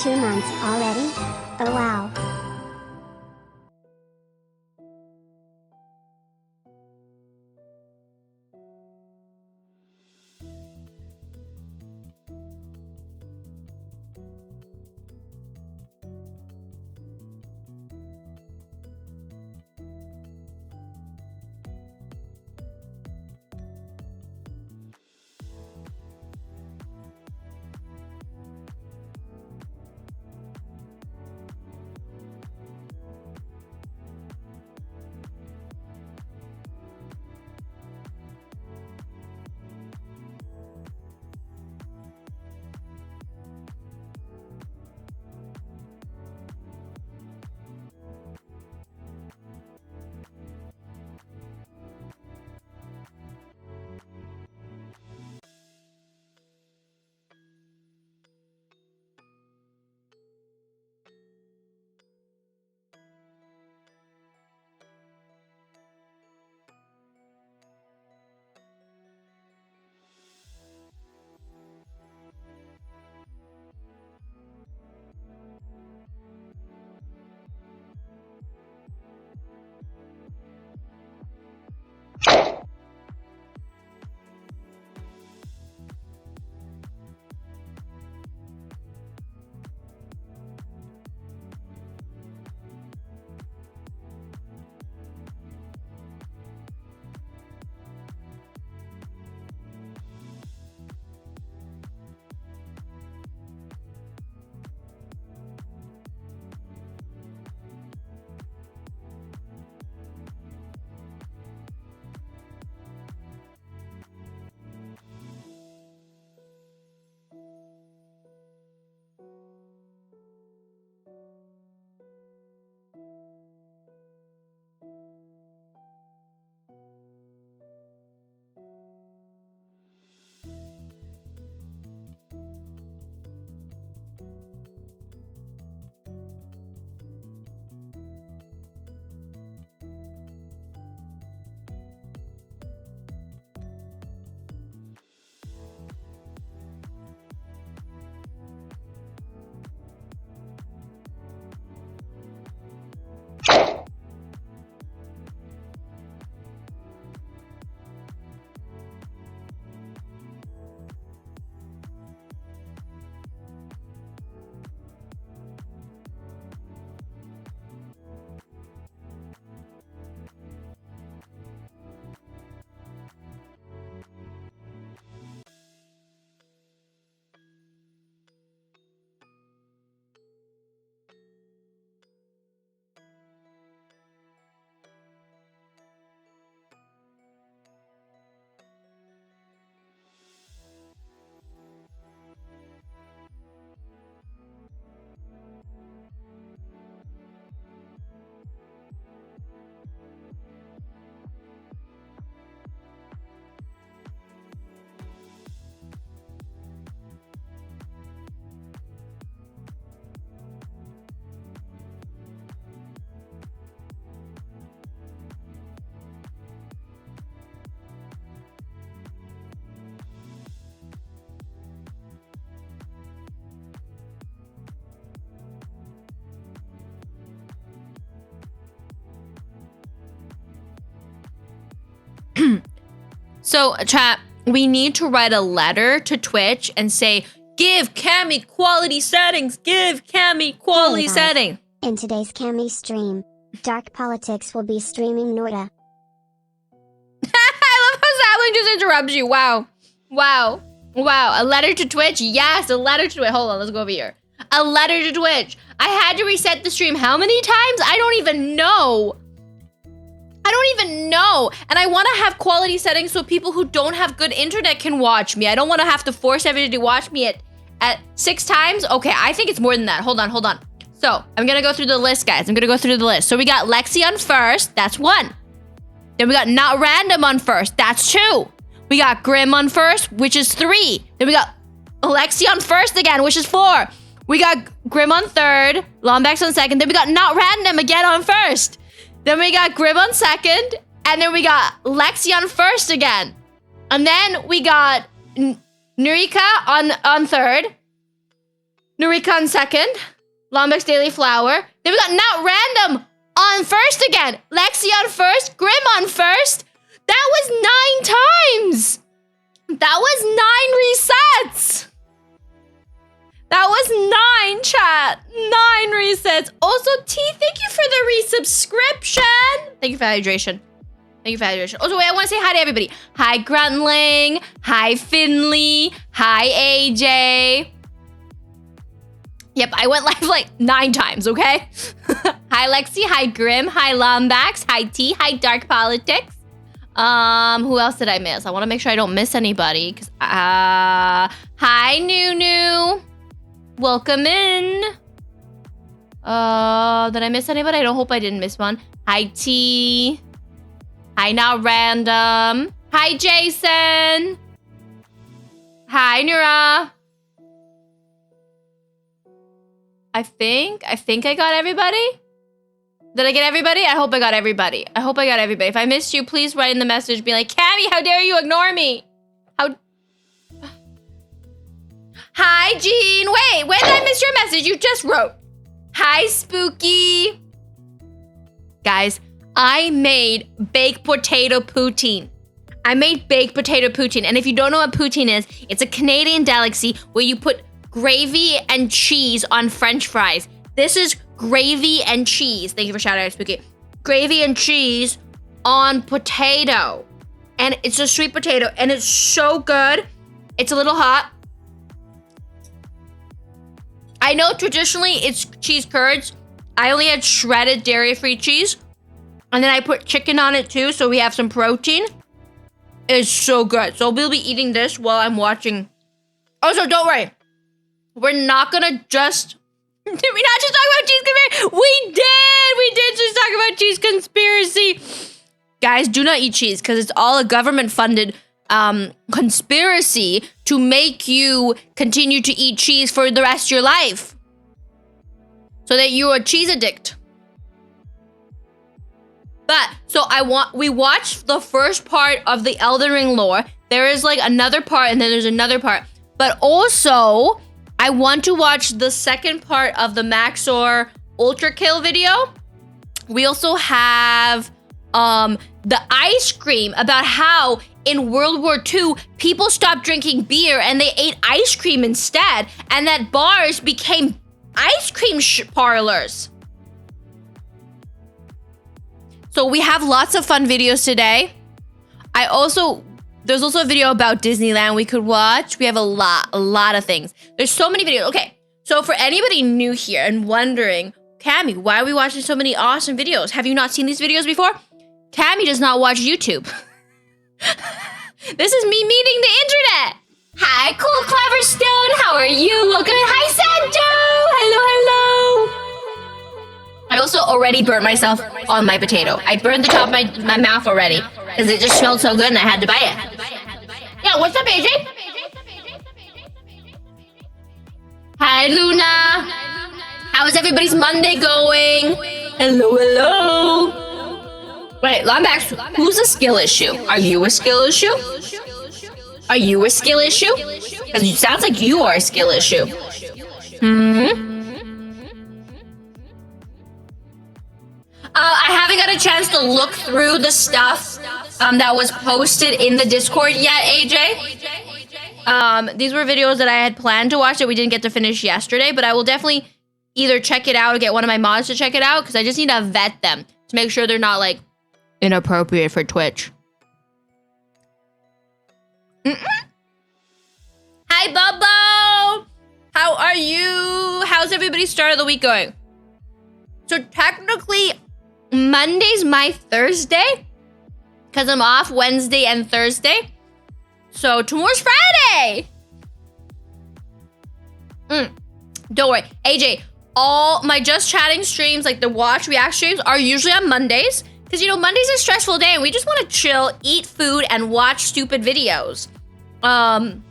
2 months already? Oh wow. So, chat, we need to write a letter to Twitch and say, give Cammy quality settings, give Cammy quality settings. In today's Cammy stream, Dark Politics will be streaming Norta. I love how Sapling just interrupts you. Wow. Wow. Wow. A letter to Twitch? Yes, a letter to Twitch. Hold on, let's go over here. A letter to Twitch. I had to reset the stream how many times? I don't even know. And I want to have quality settings so people who don't have good internet can watch me. I don't want to have to force everybody to watch me at 6 times. Okay, I think it's more than that. Hold on. So, I'm going to go through the list, guys. So, we got Lexi on first. That's 1. Then we got Not Random on first. That's 2. We got Grim on first, which is 3. Then we got Lexi on first again, which is 4. We got Grim on third. Lombax on second. Then we got Not Random again on first. Then we got Grim on second. And then we got Lexi on first again. And then we got Nurika on third. Narika on second. Lombeck's Daily Flower. Then we got Not Random on first again. Lexi on first. Grim on first. That was 9 times. That was 9 resets. That was 9, chat. 9 resets. Also, T, thank you for the resubscription. Thank you for hydration. Thank you for hydration. Also, wait, I want to say hi to everybody. Hi, Gruntling. Hi, Finley. Hi, AJ. Yep, I went live like 9 times, okay? Hi, Lexi. Hi, Grim. Hi, Lombax. Hi, T. Hi, Dark Politics. Who else did I miss? I want to make sure I don't miss anybody. Hi, Nunu. Welcome in. Did I miss anybody? I don't hope I didn't miss one. Hi, T. Hi, Not Random. Hi, Jason. Hi, Nura. I think I got everybody. Did I get everybody? I hope I got everybody. I hope I got everybody. If I missed you, please write in the message. Be like, Cammy, how dare you ignore me? How? Hi, Jean. Wait, when did I miss your message? You just wrote. Hi, Spooky. Guys, I made baked potato poutine. I made baked potato poutine. And if you don't know what poutine is, it's a Canadian delicacy where you put gravy and cheese on French fries. This is gravy and cheese. Thank you for shouting out, Spooky. Gravy and cheese on potato. And it's a sweet potato. And it's so good. It's a little hot. I know traditionally it's cheese curds. I only had shredded dairy-free cheese. And then I put chicken on it too, so we have some protein. It's so good. So we'll be eating this while I'm watching. Also, don't worry. We're not gonna just... Did we not just talk about cheese conspiracy? We did just talk about cheese conspiracy. Guys, do not eat cheese because it's all a government-funded conspiracy to make you continue to eat cheese for the rest of your life. So that you're a cheese addict. But, so we watched the first part of the Elden Ring lore. There is like another part and then there's another part. But also, I want to watch the second part of the Max0r UltraKill video. We also have the ice cream about how in World War II, people stopped drinking beer and they ate ice cream instead. And that bars became ice cream parlors. So we have lots of fun videos today. There's also a video about Disneyland we could watch. We have a lot of things. There's so many videos. Okay, so for anybody new here and wondering, Cammy, why are we watching so many awesome videos? Have you not seen these videos before? Cammy does not watch YouTube. This is me meeting the internet. Hi, Cool Clever Stone. How are you? Welcome. Hi, Santo. Hello. I also already burnt myself on my potato. I burned the top of my mouth already because it just smelled so good and I had to buy it. Yeah, what's up, AJ? Hi, Luna. How is everybody's Monday going? Hello. Wait, Lombax, who's a skill issue? Are you a skill issue? Are you a skill issue? Because it sounds like you are a skill issue. I haven't got a chance to look through the stuff that was posted in the Discord yet, AJ. These were videos that I had planned to watch that we didn't get to finish yesterday, but I will definitely either check it out or get one of my mods to check it out because I just need to vet them to make sure they're not like inappropriate for Twitch. Hi, Bubbo! How are you? How's everybody's start of the week going? So technically, Monday's my Thursday because I'm off Wednesday and Thursday. So tomorrow's Friday. Don't worry. AJ, all my Just Chatting streams, like the watch react streams, are usually on Mondays. Because, you know, Monday's a stressful day and we just want to chill, eat food, and watch stupid videos. And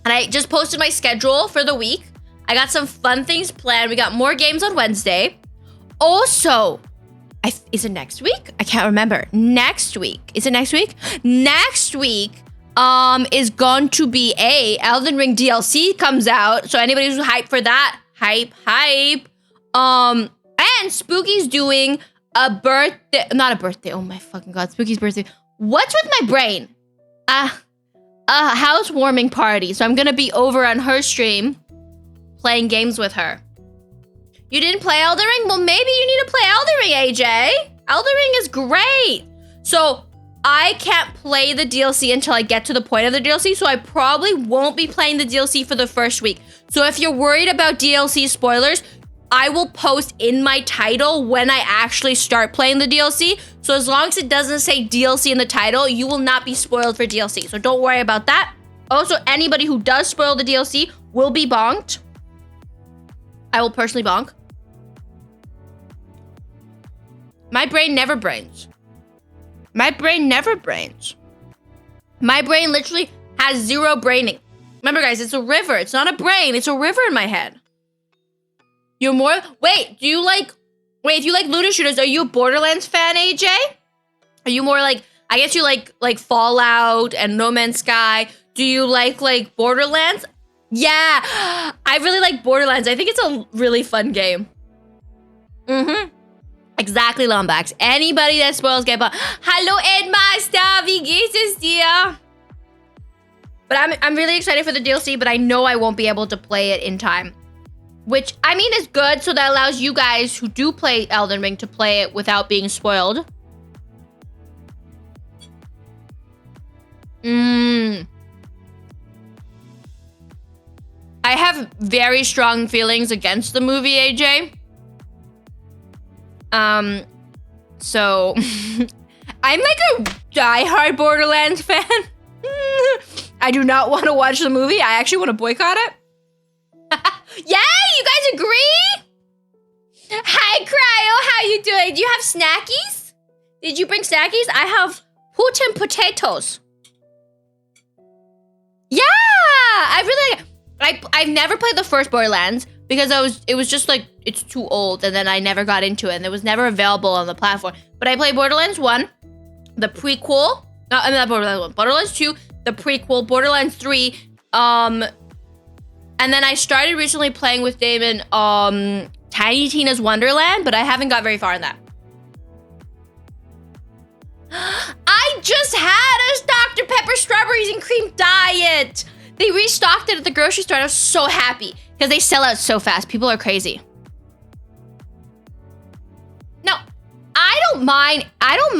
I just posted my schedule for the week. I got some fun things planned. We got more games on Wednesday. Also, is it next week? I can't remember. Next week. Is it next week? Next week is going to be Elden Ring DLC comes out. So anybody who's hyped for that, Hype. And Spooky's doing a birthday, not a birthday. Oh my fucking God, Spooky's birthday. What's with my brain? A housewarming party. So I'm gonna be over on her stream playing games with her. You didn't play Elden Ring? Well, maybe you need to play Elden Ring, AJ. Elden Ring is great. So I can't play the DLC until I get to the point of the DLC, so I probably won't be playing the DLC for the first week. So if you're worried about DLC spoilers, I will post in my title when I actually start playing the DLC. So as long as it doesn't say DLC in the title, you will not be spoiled for DLC. So don't worry about that. Also, anybody who does spoil the DLC will be bonked. I will personally bonk. My brain never brains. My brain never brains. My brain literally has zero braining. Remember, guys, it's a river. It's not a brain. It's a river in my head. You're more... Wait, if you like looter shooters, are you a Borderlands fan, AJ? Are you more like... I guess you like Fallout and No Man's Sky. Do you like Borderlands? Yeah, I really like Borderlands. I think it's a really fun game. Exactly, Lombax. Anybody that spoils get bought. Hallo, Edmaster, wie geht es dir? But I'm really excited for the DLC, but I know I won't be able to play it in time. Which, I mean, is good, so that allows you guys who do play Elden Ring to play it without being spoiled. I have very strong feelings against the movie, AJ. So I'm like a diehard Borderlands fan. I do not want to watch the movie. I actually want to boycott it. Yay, you guys agree? Hi, Cryo, how you doing? Do you have snackies? Did you bring snackies? I have Putin potatoes. Yeah, I've never played the first Borderlands because it was just like, it's too old, and then I never got into it, and it was never available on the platform. But I played Borderlands 1, the prequel, not Borderlands 1, Borderlands 2, the prequel, Borderlands 3, and then I started recently playing with Damon, Tiny Tina's Wonderland, but I haven't got very far in that. I just had a Dr. Pepper strawberries and cream diet. They restocked it at the grocery store. I was so happy because they sell out so fast. People are crazy. No, I don't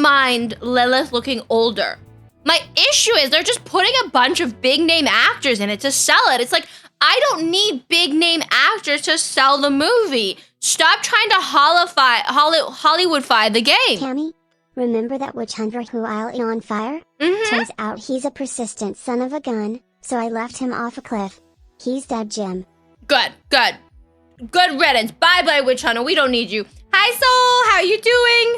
mind Lilith looking older. My issue is they're just putting a bunch of big name actors in it to sell it. It's like, I don't need big name actors to sell the movie. Stop trying to Hollywoodify the game. Cammy, remember that witch hunter who I lit on fire? Turns out he's a persistent son of a gun, so I left him off a cliff. He's dead, Jim. Good riddance. Bye, witch hunter. We don't need you. Hi, Soul. How you doing?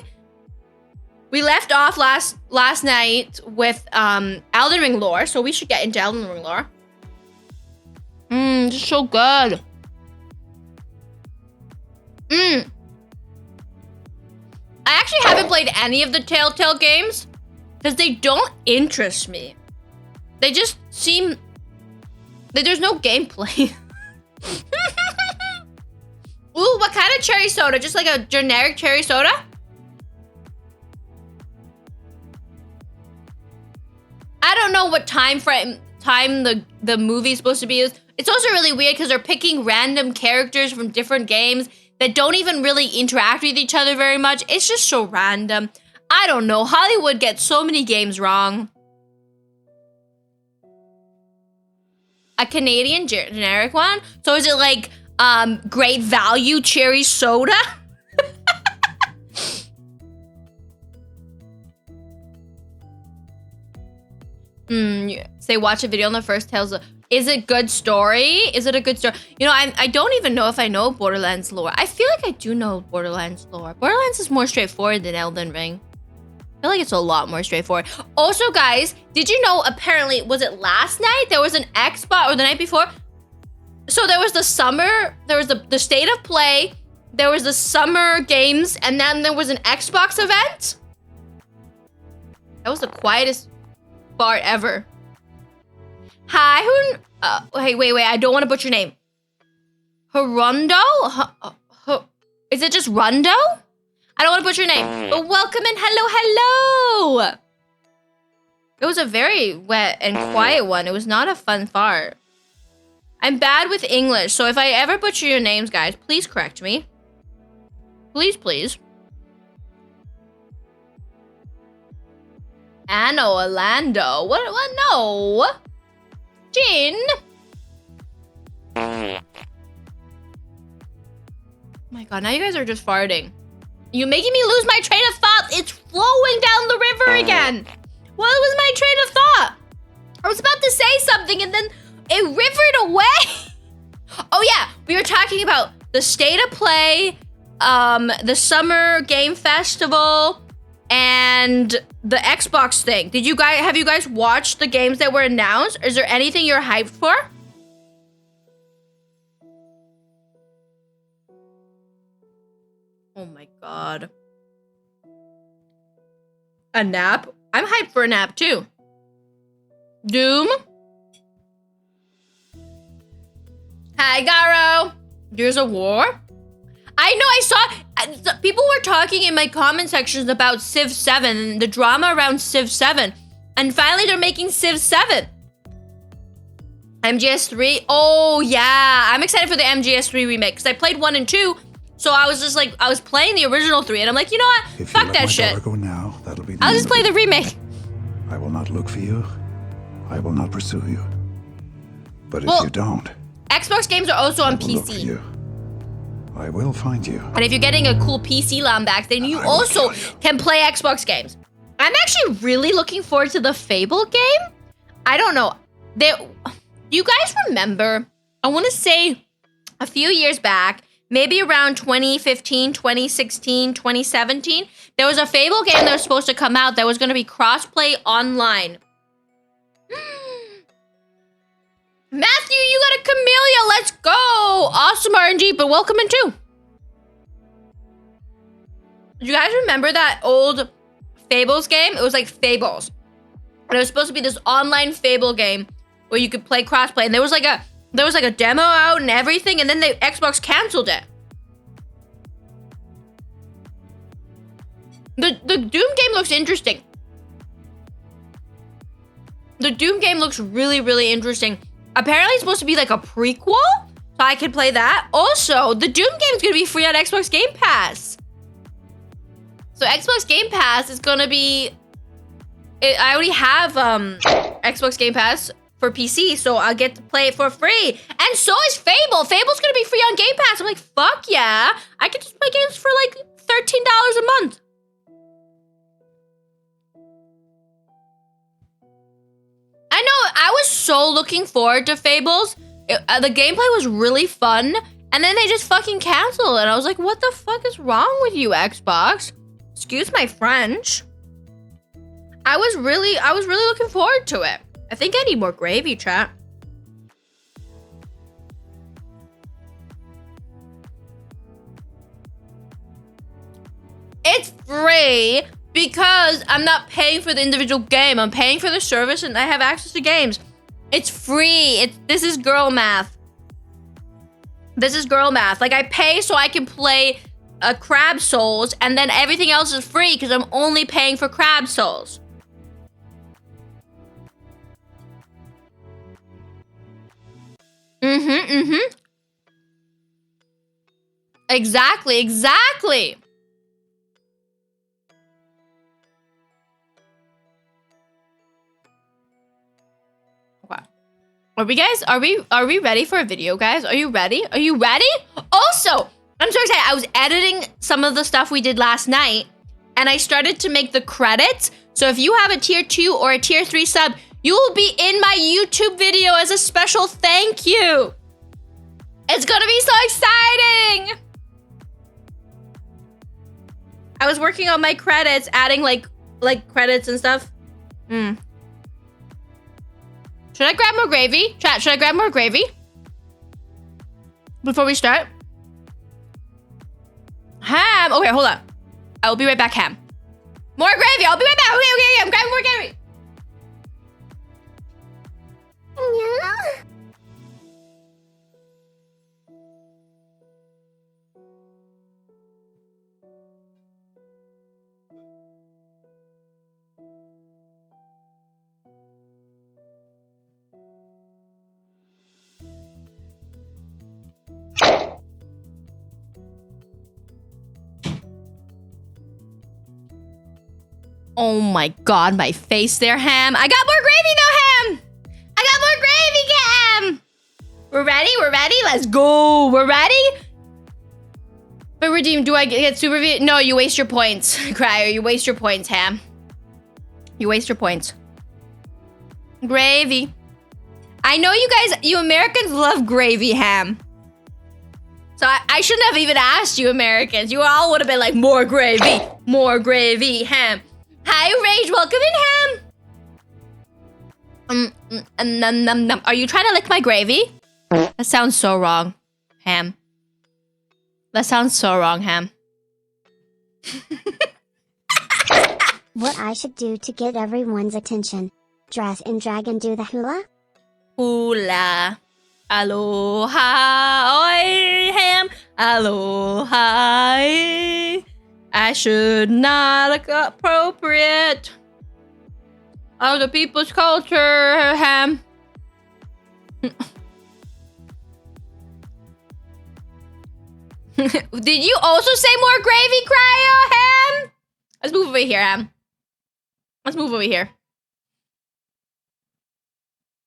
We left off last night with Elden Ring lore, so we should get into Elden Ring lore. It's so good. I actually haven't played any of the Telltale games because they don't interest me. They just seem that there's no gameplay. Ooh, what kind of cherry soda? Just like a generic cherry soda? I don't know what time the movie's supposed to be used. It's also really weird because they're picking random characters from different games that don't even really interact with each other very much. It's just so random. I don't know. Hollywood gets so many games wrong. A Canadian generic one? So is it like great value cherry soda? Say watch a video on the first Tales of... Is it good story? Is it a good story? You know, I don't even know if I know Borderlands lore. I feel like I do know Borderlands lore. Borderlands is more straightforward than Elden Ring. I feel like it's a lot more straightforward. Also, guys, did you know, apparently, was it last night? There was an Xbox, or the night before? So there was the summer, there was the state of play, there was the summer games, and then there was an Xbox event? That was the quietest part ever. Hi, hey, wait, I don't want to butcher your name. Hirondo? Is it just Rondo? I don't want to butcher your name, but welcome and hello. It was a very wet and quiet one. It was not a fun fart. I'm bad with English, so if I ever butcher your names, guys, please correct me. Please. Anno Orlando. What? No. Jin. Oh my god, now you guys are just farting. You're making me lose my train of thought. It's flowing down the river again. What was my train of thought? I was about to say something and then it rivered away. Oh yeah, we were talking about the state of play, the summer game festival, and the Xbox thing. Have you guys watched the games that were announced? Is there anything you're hyped for? Oh my god. A nap? I'm hyped for a nap too. Doom? Hi, Garo. There's a war? I know, I saw, people were talking in my comment sections about Civ 7 and the drama around Civ 7. And finally they're making Civ 7. MGS3, oh yeah. I'm excited for the MGS3 remake because I played 1 and 2. So I was just like, I was playing the original 3 and I'm like, you know what? If fuck you that let shit. my daughter go now, that'll be the I'll end just of play it. the remake. I will not look for you. I will not pursue you. But Well, if you don't, Xbox games are also on I will look for PC. you. I will find you. And if you're getting a cool PC LAN back, then you I will also kill you. can play Xbox games. I'm actually really looking forward to the Fable game. I don't know. Do you guys remember? I want to say a few years back, maybe around 2015, 2016, 2017, there was a Fable game that was supposed to come out that was going to be cross-play online. Matthew, you got a Camellia. Let's go. Awesome RNG, but welcome in too. Do you guys remember that old Fables game? It was like Fables. And it was supposed to be this online Fable game where you could play crossplay. And there was like a demo out and everything, and then the Xbox canceled it. The Doom game looks interesting. The Doom game looks really, really interesting. Apparently it's supposed to be like a prequel, so I could play that. Also, the Doom game is gonna be free on Xbox Game Pass. So Xbox Game Pass is gonna be, I already have Xbox Game Pass for PC, so I'll get to play it for free. And so is Fable. Fable's gonna be free on Game Pass. I'm like, fuck yeah. I could just play games for like $13 a month. I know, I was so looking forward to Fables. The gameplay was really fun, and then they just fucking canceled it. I was like, what the fuck is wrong with you, Xbox? Excuse my French. I was really looking forward to it. I think I need more gravy, chat. It's free because I'm not paying for the individual game. I'm paying for the service and I have access to games. It's free. This is girl math. This is girl math. Like, I pay so I can play Crab Souls, and then everything else is free because I'm only paying for Crab Souls. Exactly. Wow. Are we ready for a video, guys? Are you ready? Are you ready? Also, I'm so excited. I was editing some of the stuff we did last night, and I started to make the credits. So if you have a tier 2 or a tier 3 sub, you will be in my YouTube video as a special thank you. It's gonna be so exciting. I was working on my credits, adding like credits and stuff. Should I grab more gravy? Chat, should I grab more gravy? Before we start? Ham. Okay, hold on. I will be right back, Ham. More gravy. I'll be right back. Okay. I'm grabbing more gravy. Oh my god, my face there, Ham. I got more gravy though, Ham. I got more gravy, Ham. We're ready? We're ready? Let's go. We're ready? But redeem, do I get super V? No, you waste your points, Crier. You waste your points, Ham. You waste your points. Gravy. I know you guys, you Americans love gravy, Ham. So I shouldn't have even asked you Americans. You all would have been like, more gravy, Ham. Hi, Rage, welcome in, Ham. Are you trying to lick my gravy? That sounds so wrong, Ham. That sounds so wrong, Ham. What I should do to get everyone's attention. Dress in drag and do the hula? Hula. Aloha, oi, Ham. Aloha. I should not look appropriate. Other people's culture, Ham. Did you also say more gravy, Cryo, Ham? Let's move over here, Ham. Let's move over here.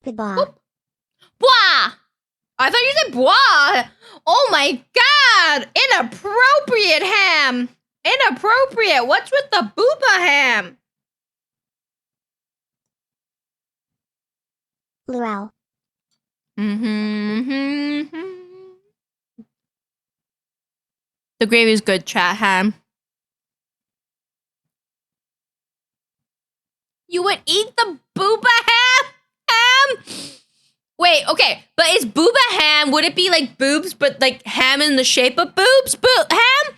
Goodbye. Boop. Bwah! I thought you said bwah. Oh my god! Inappropriate, Ham. Inappropriate. What's with the booba, Ham? Luau. The gravy's good, chat, Ham. You would eat the booba, Ham? Wait, okay, but is booba ham, would it be like boobs, but like ham in the shape of boobs? Ham?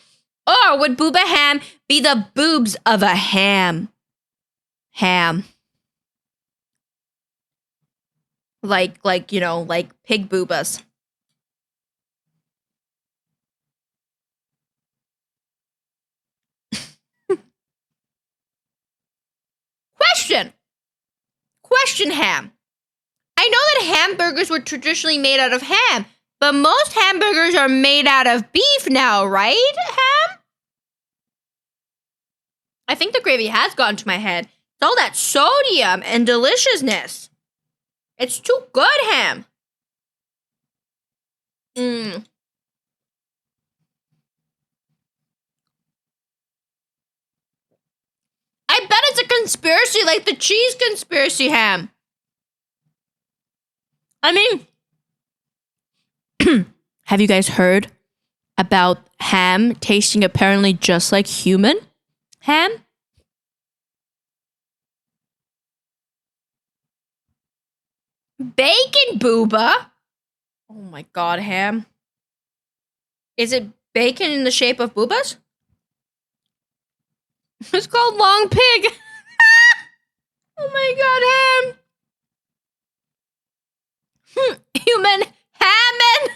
Or would booba ham be the boobs of a ham? Ham. Like, you know, like pig boobas. Question, Ham. I know that hamburgers were traditionally made out of ham, but most hamburgers are made out of beef now, right, Ham? I think the gravy has gotten to my head. It's all that sodium and deliciousness. It's too good, Ham. I bet it's a conspiracy like the cheese conspiracy, Ham. I mean, have you guys heard about ham tasting apparently just like human ham? Bacon booba? Oh my god, Ham. Is it bacon in the shape of boobas? It's called long pig. Oh my god, Ham. Human Hammond.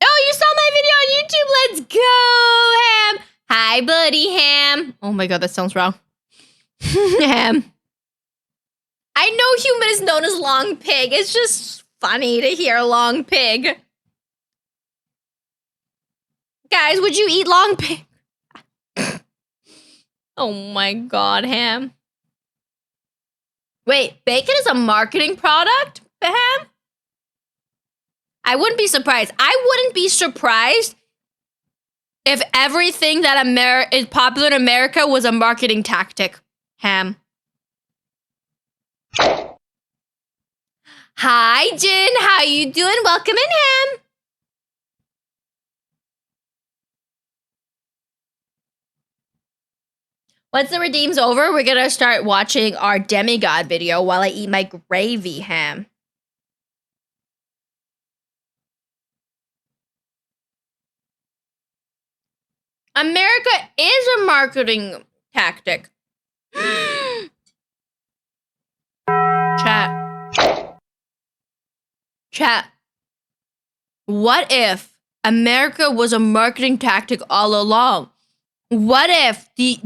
Oh, you saw my video on YouTube. Let's go, Ham. Hi, buddy, Ham. Oh my god, that sounds wrong. Ham. I know human is known as long pig. It's just funny to hear long pig. Guys, would you eat long pig? Oh my god, Ham. Wait, bacon is a marketing product, Ham? I wouldn't be surprised. I wouldn't be surprised if everything that is popular in America was a marketing tactic, Ham. Hi, Jin. How you doing? Welcome in, Ham. Once the redeem's over, we're gonna start watching our demigod video while I eat my gravy, Ham. America is a marketing tactic. Chat. What if America was a marketing tactic all along? What if the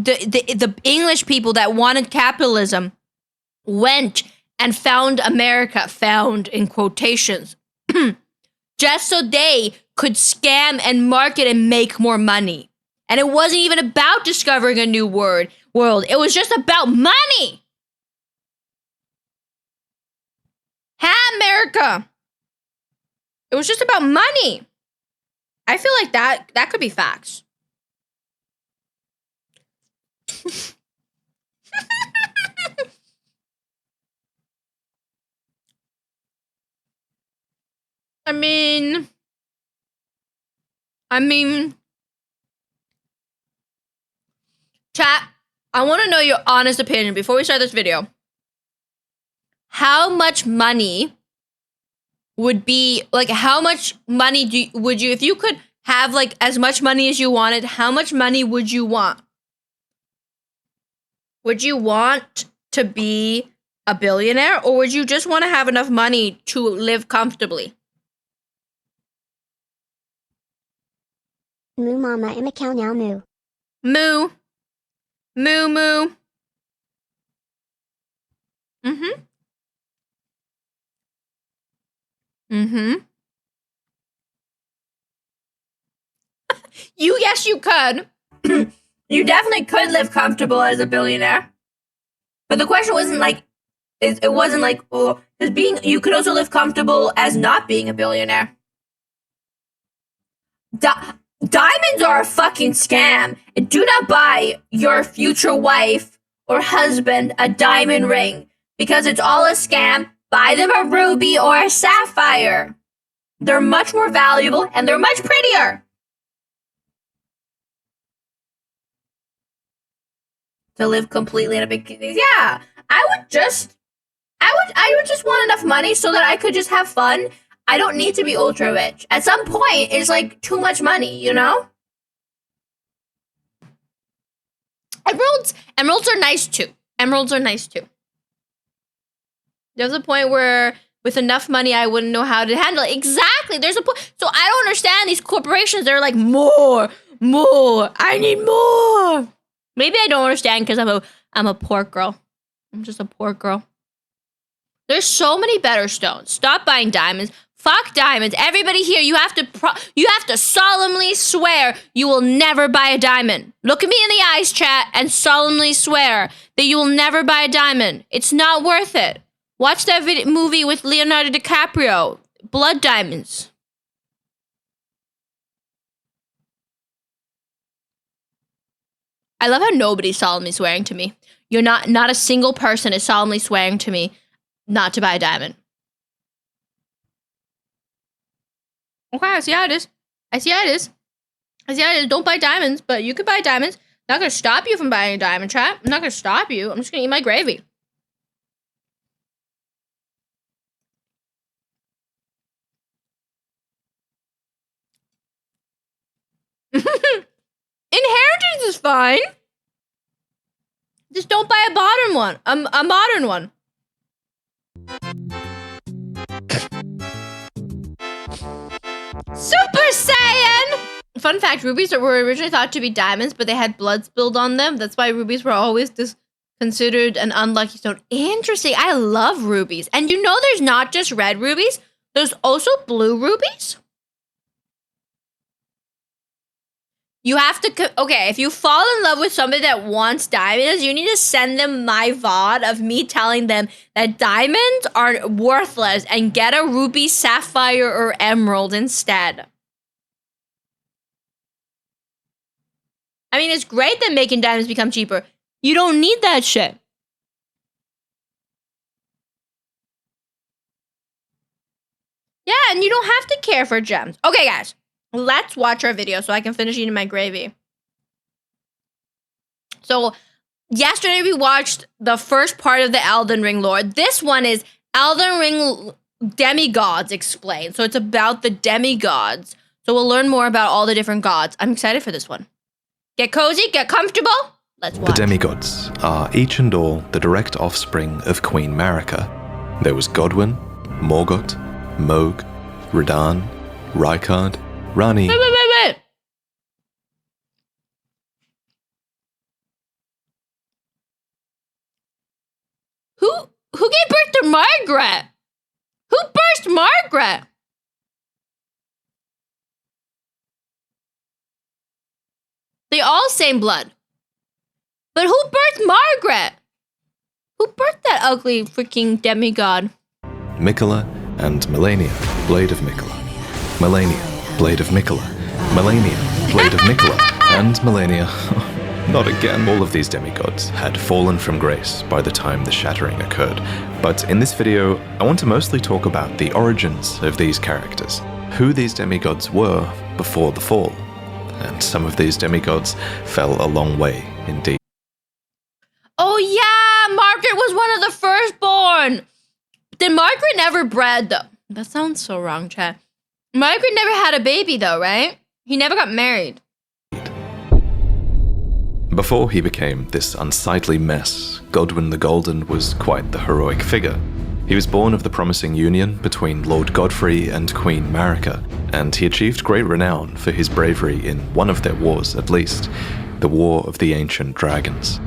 English people that wanted capitalism went and found America, found in quotations, just so they could scam and market and make more money? And it wasn't even about discovering a new world. It was just about money. Ha, America. It was just about money. I feel like that could be facts. I mean, chat, I want to know your honest opinion before we start this video. How much money would be, like, how much money would you, if you could have, like, as much money as you wanted, how much money would you want? Would you want to be a billionaire, or would you just want to have enough money to live comfortably? Moo mama in a cow now moo. Moo. Moo moo. Mm-hmm. Mm-hmm. Yes, you could. You definitely could live comfortable as a billionaire. But the question wasn't like, it wasn't like, oh, because you could also live comfortable as not being a billionaire. Diamonds are a fucking scam. And do not buy your future wife or husband a diamond ring because it's all a scam. Buy them a ruby or a sapphire. They're much more valuable and they're much prettier. To live completely in a big, yeah. I would just want enough money so that I could just have fun. I don't need to be ultra rich. At some point, it's like too much money, you know? Emeralds are nice too. Emeralds are nice too. There's a point where with enough money, I wouldn't know how to handle it. Exactly. There's a point. So I don't understand these corporations. They're like, more. I need more. Maybe I don't understand because I'm a poor girl. I'm just a poor girl. There's so many better stones. Stop buying diamonds. Fuck diamonds. Everybody here, you have to solemnly swear you will never buy a diamond. Look at me in the eyes, chat, and solemnly swear that you will never buy a diamond. It's not worth it. Watch that movie with Leonardo DiCaprio, Blood Diamonds. I love how nobody's solemnly swearing to me. You're not a single person is solemnly swearing to me not to buy a diamond. Okay, I see how it is. Don't buy diamonds, but you could buy diamonds. Not gonna stop you from buying a diamond, chat. I'm not gonna stop you. I'm just gonna eat my gravy. Inheritance is fine. Just don't buy a modern one. A modern one. Super Saiyan! Fun fact, rubies were originally thought to be diamonds, but they had blood spilled on them. That's why rubies were always considered an unlucky stone. Interesting. I love rubies. And you know there's not just red rubies. There's also blue rubies. You have to, okay, if you fall in love with somebody that wants diamonds, you need to send them my VOD of me telling them that diamonds are worthless and get a ruby, sapphire, or emerald instead. I mean, it's great that making diamonds become cheaper. You don't need that shit. Yeah, and you don't have to care for gems. Okay, guys. Let's watch our video so I can finish eating my gravy. So, yesterday we watched the first part of the Elden Ring lore. This one is Elden Ring Demigods Explained. So it's about the demigods. So we'll learn more about all the different gods. I'm excited for this one. Get cozy, get comfortable. Let's watch. The demigods are each and all the direct offspring of Queen Marika. There was Godwyn, Morgoth, Mohg, Radahn, Rykard, Rani. Wait. Who gave birth to Margaret? Who birthed Margaret? They all same blood. But who birthed Margaret? Who birthed that ugly freaking demigod? Miquella and Melania, Blade of Miquella. Melania, Blade of Miquella. Melania, Blade of Miquella. And Melania. Not again. All of these demigods had fallen from grace by the time the shattering occurred. But in this video, I want to mostly talk about the origins of these characters, who these demigods were before the fall. And some of these demigods fell a long way indeed. Oh yeah, Margaret was one of the firstborn. Did Margaret never bred though? That sounds so wrong, Chad. Margaret never had a baby though, right? He never got married. Before he became this unsightly mess, Godwin the Golden was quite the heroic figure. He was born of the promising union between Lord Godfrey and Queen Marika, and he achieved great renown for his bravery in one of their wars at least, the War of the Ancient Dragons.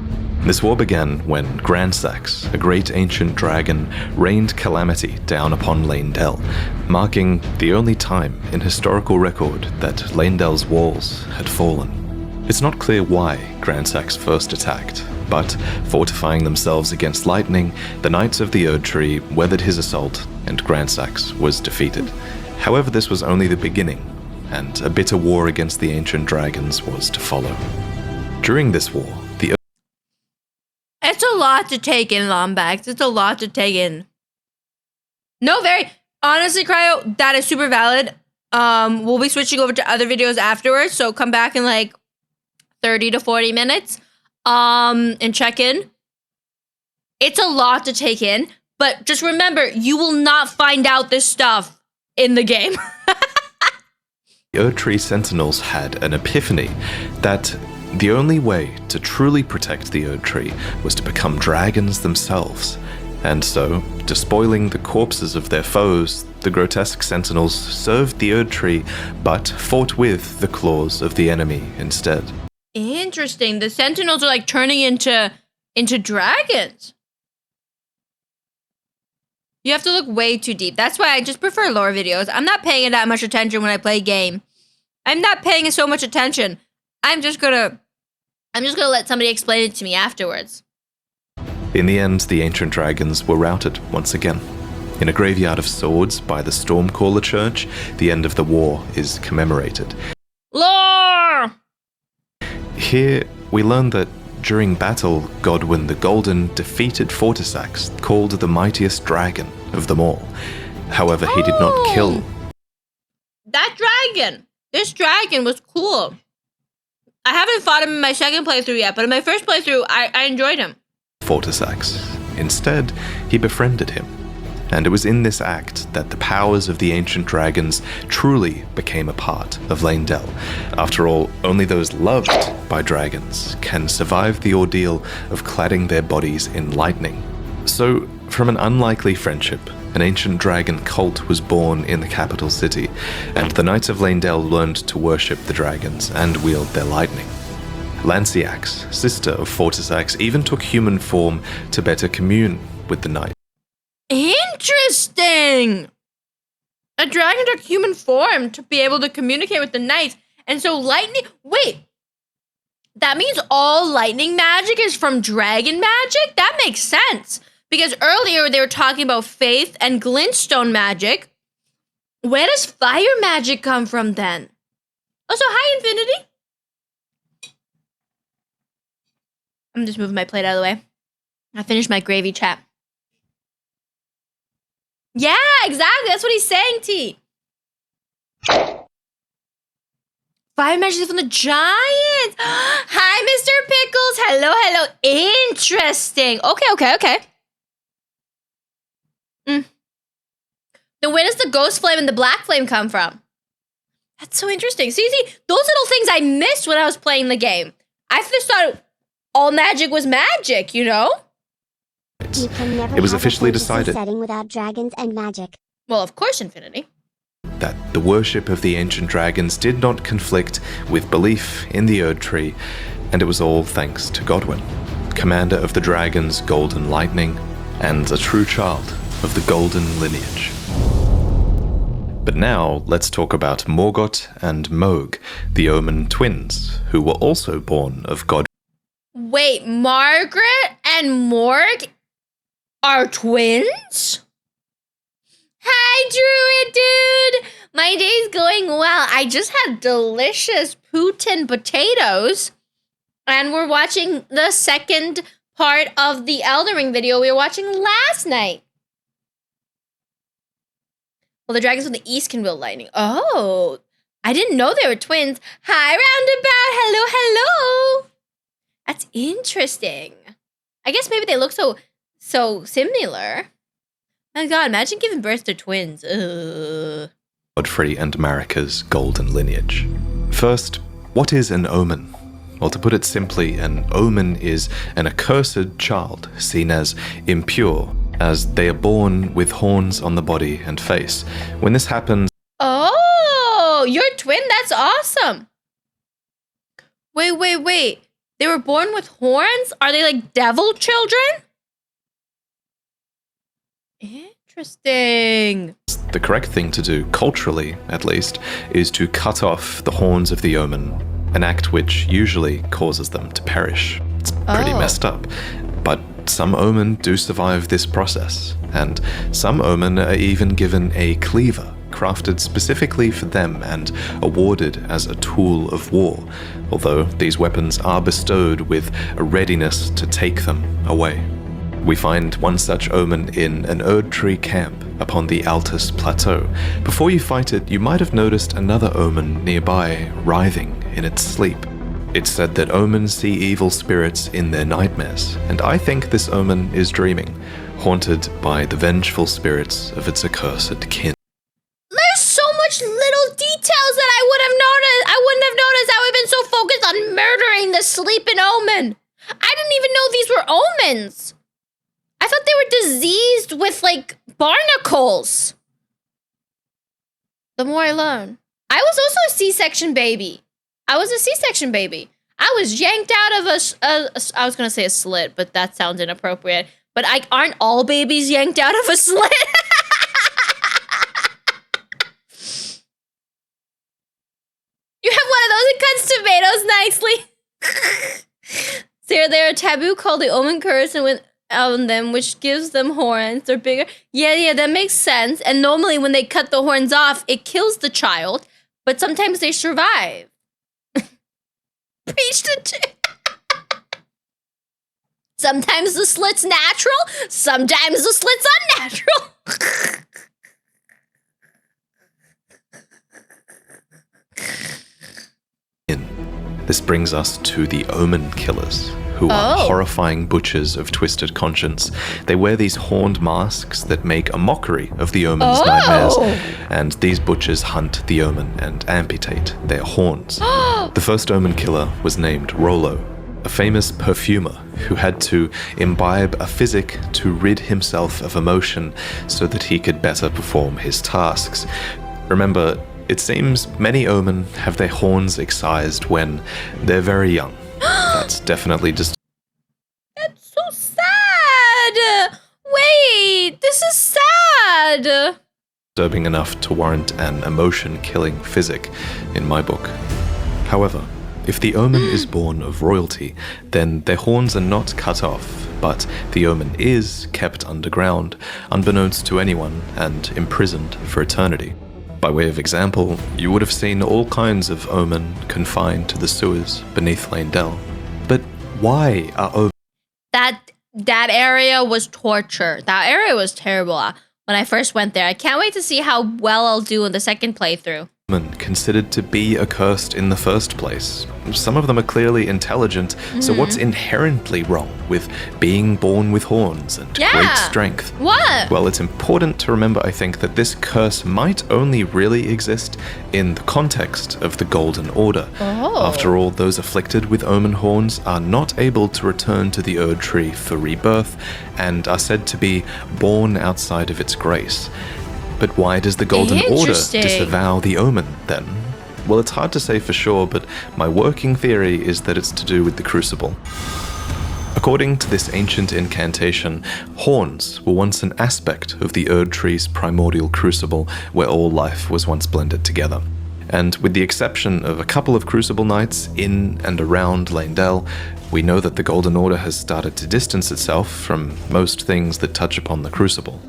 This war began when Grandsax, a great ancient dragon, rained calamity down upon Leyndell, marking the only time in historical record that Leyndell's walls had fallen. It's not clear why Grandsax first attacked, but fortifying themselves against lightning, the Knights of the Erd Tree weathered his assault and Grandsax was defeated. However, this was only the beginning, and a bitter war against the ancient dragons was to follow. During this war, It's a lot to take in, Lombax. It's a lot to take in. No, very honestly, Cryo, that is super valid. We'll be switching over to other videos afterwards, so come back in like 30 to 40 minutes and check in. It's a lot to take in, but just remember, you will not find out this stuff in the game. The Erd Tree Sentinels had an epiphany that the only way to truly protect the Erd Tree was to become dragons themselves. And so, despoiling the corpses of their foes, the grotesque Sentinels served the Erd Tree, but fought with the claws of the enemy instead. Interesting. The Sentinels are like turning into dragons. You have to look way too deep. That's why I just prefer lore videos. I'm not paying that much attention when I play a game. I'm not paying so much attention. I'm just gonna let somebody explain it to me afterwards. In the end, the ancient dragons were routed once again. In a graveyard of swords by the Stormcaller Church, the end of the war is commemorated. Lore! Here, we learn that during battle, Godwin the Golden defeated Fortisax, called the mightiest dragon of them all. However, he did not kill. That dragon! This dragon was cool. I haven't fought him in my second playthrough yet, but in my first playthrough, I enjoyed him. Fortisax. Instead, he befriended him. And it was in this act that the powers of the ancient dragons truly became a part of Leyndell. After all, only those loved by dragons can survive the ordeal of cladding their bodies in lightning. So, from an unlikely friendship, an ancient dragon cult was born in the capital city, and the Knights of Leyndell learned to worship the dragons and wield their lightning. Lanciax, sister of Fortisax, even took human form to better commune with the Knights. Interesting! A dragon took human form to be able to communicate with the knights. And so lightning... Wait! That means all lightning magic is from dragon magic? That makes sense. Because earlier they were talking about faith and glintstone magic. Where does fire magic come from then? Also, hi, Infinity. I'm just moving my plate out of the way. I finished my gravy chat. Yeah, exactly. That's what he's saying, T. Fire magic is from the Giants. Hi, Mr. Pickles. Hello, hello. Interesting. Okay. Then where does the ghost flame and the black flame come from? That's so interesting. See, those little things I missed when I was playing the game. I just thought all magic was magic, you know? You can never It was have officially a fantasy decided setting without dragons and magic. Well, of course, Infinity. that the worship of the ancient dragons did not conflict with belief in the Erd Tree, and it was all thanks to Godwin, commander of the dragon's golden lightning, and a true child of the golden lineage. But now, let's talk about Morgoth and Mohg, the Omen twins, who were also born of God. Wait, Margaret and Morg are twins? Hi, Druid dude! My day's going well. I just had delicious Putin potatoes, and we're watching the second part of the Elden Ring video we were watching last night. Well, the dragons from the east can wield lightning. Oh, I didn't know they were twins. Hi, Roundabout. Hello, hello. That's interesting. I guess maybe they look so similar. My God, imagine giving birth to twins. Ugh. Godfrey and Marika's golden lineage. First, what is an omen? Well, to put it simply, an omen is an accursed child, seen as impure, as they are born with horns on the body and face. When this happens... Oh, you're a twin? That's awesome. Wait. They were born with horns? Are they like devil children? Interesting. The correct thing to do, culturally at least, is to cut off the horns of the omen, an act which usually causes them to perish. It's pretty messed up. But some omen do survive this process, and some omen are even given a cleaver, crafted specifically for them and awarded as a tool of war, although these weapons are bestowed with a readiness to take them away. We find one such omen in an Erdtree camp upon the Altus Plateau. Before you fight it, you might have noticed another omen nearby writhing in its sleep. It's said that omens see evil spirits in their nightmares, and I think this omen is dreaming, haunted by the vengeful spirits of its accursed kin. There's so much little details that I wouldn't have noticed. I would have been so focused on murdering the sleeping omen. I didn't even know these were omens. I thought they were diseased with, like, barnacles. The more I learn. I was also a C-section baby. I was yanked out of I was going to say a slit, but that sounds inappropriate. But aren't all babies yanked out of a slit? You have one of those that cuts tomatoes nicely. So they're a taboo called the Omen Curse, and on them, which gives them horns. They're bigger. Yeah, that makes sense. And normally when they cut the horns off, it kills the child, but sometimes they survive. Preach to Sometimes the slit's natural, sometimes the slit's unnatural. This brings us to the Omen Killers, who are horrifying butchers of twisted conscience. They wear these horned masks that make a mockery of the Omen's nightmares, and these butchers hunt the Omen and amputate their horns. The first Omen killer was named Rollo, a famous perfumer who had to imbibe a physic to rid himself of emotion so that he could better perform his tasks. Remember, it seems many Omen have their horns excised when they're very young. That's definitely just... That's so sad! Wait, this is sad! disturbing enough to warrant an emotion-killing physic in my book. However, if the Omen is born of royalty, then their horns are not cut off, but the Omen is kept underground, unbeknownst to anyone, and imprisoned for eternity. By way of example, you would have seen all kinds of Omen confined to the sewers beneath Lane Dell. But why are Omen... That area was torture. That area was terrible when I first went there. I can't wait to see how well I'll do in the second playthrough. Considered to be accursed in the first place. Some of them are clearly intelligent, so what's inherently wrong with being born with horns and great strength? What? Well, it's important to remember, I think, that this curse might only really exist in the context of the Golden Order. After all, those afflicted with Omen horns are not able to return to the Erdtree for rebirth, and are said to be born outside of its grace. But why does the Golden Order disavow the Omen, then? Well, it's hard to say for sure, but my working theory is that it's to do with the Crucible. A According to this ancient incantation, horns were once an aspect of the Erd Tree's primordial crucible where all life was once blended together. And with the exception of a couple of crucible nights in and around Leyndell, we know that the Golden Order has started to distance itself from most things that touch upon the crucible.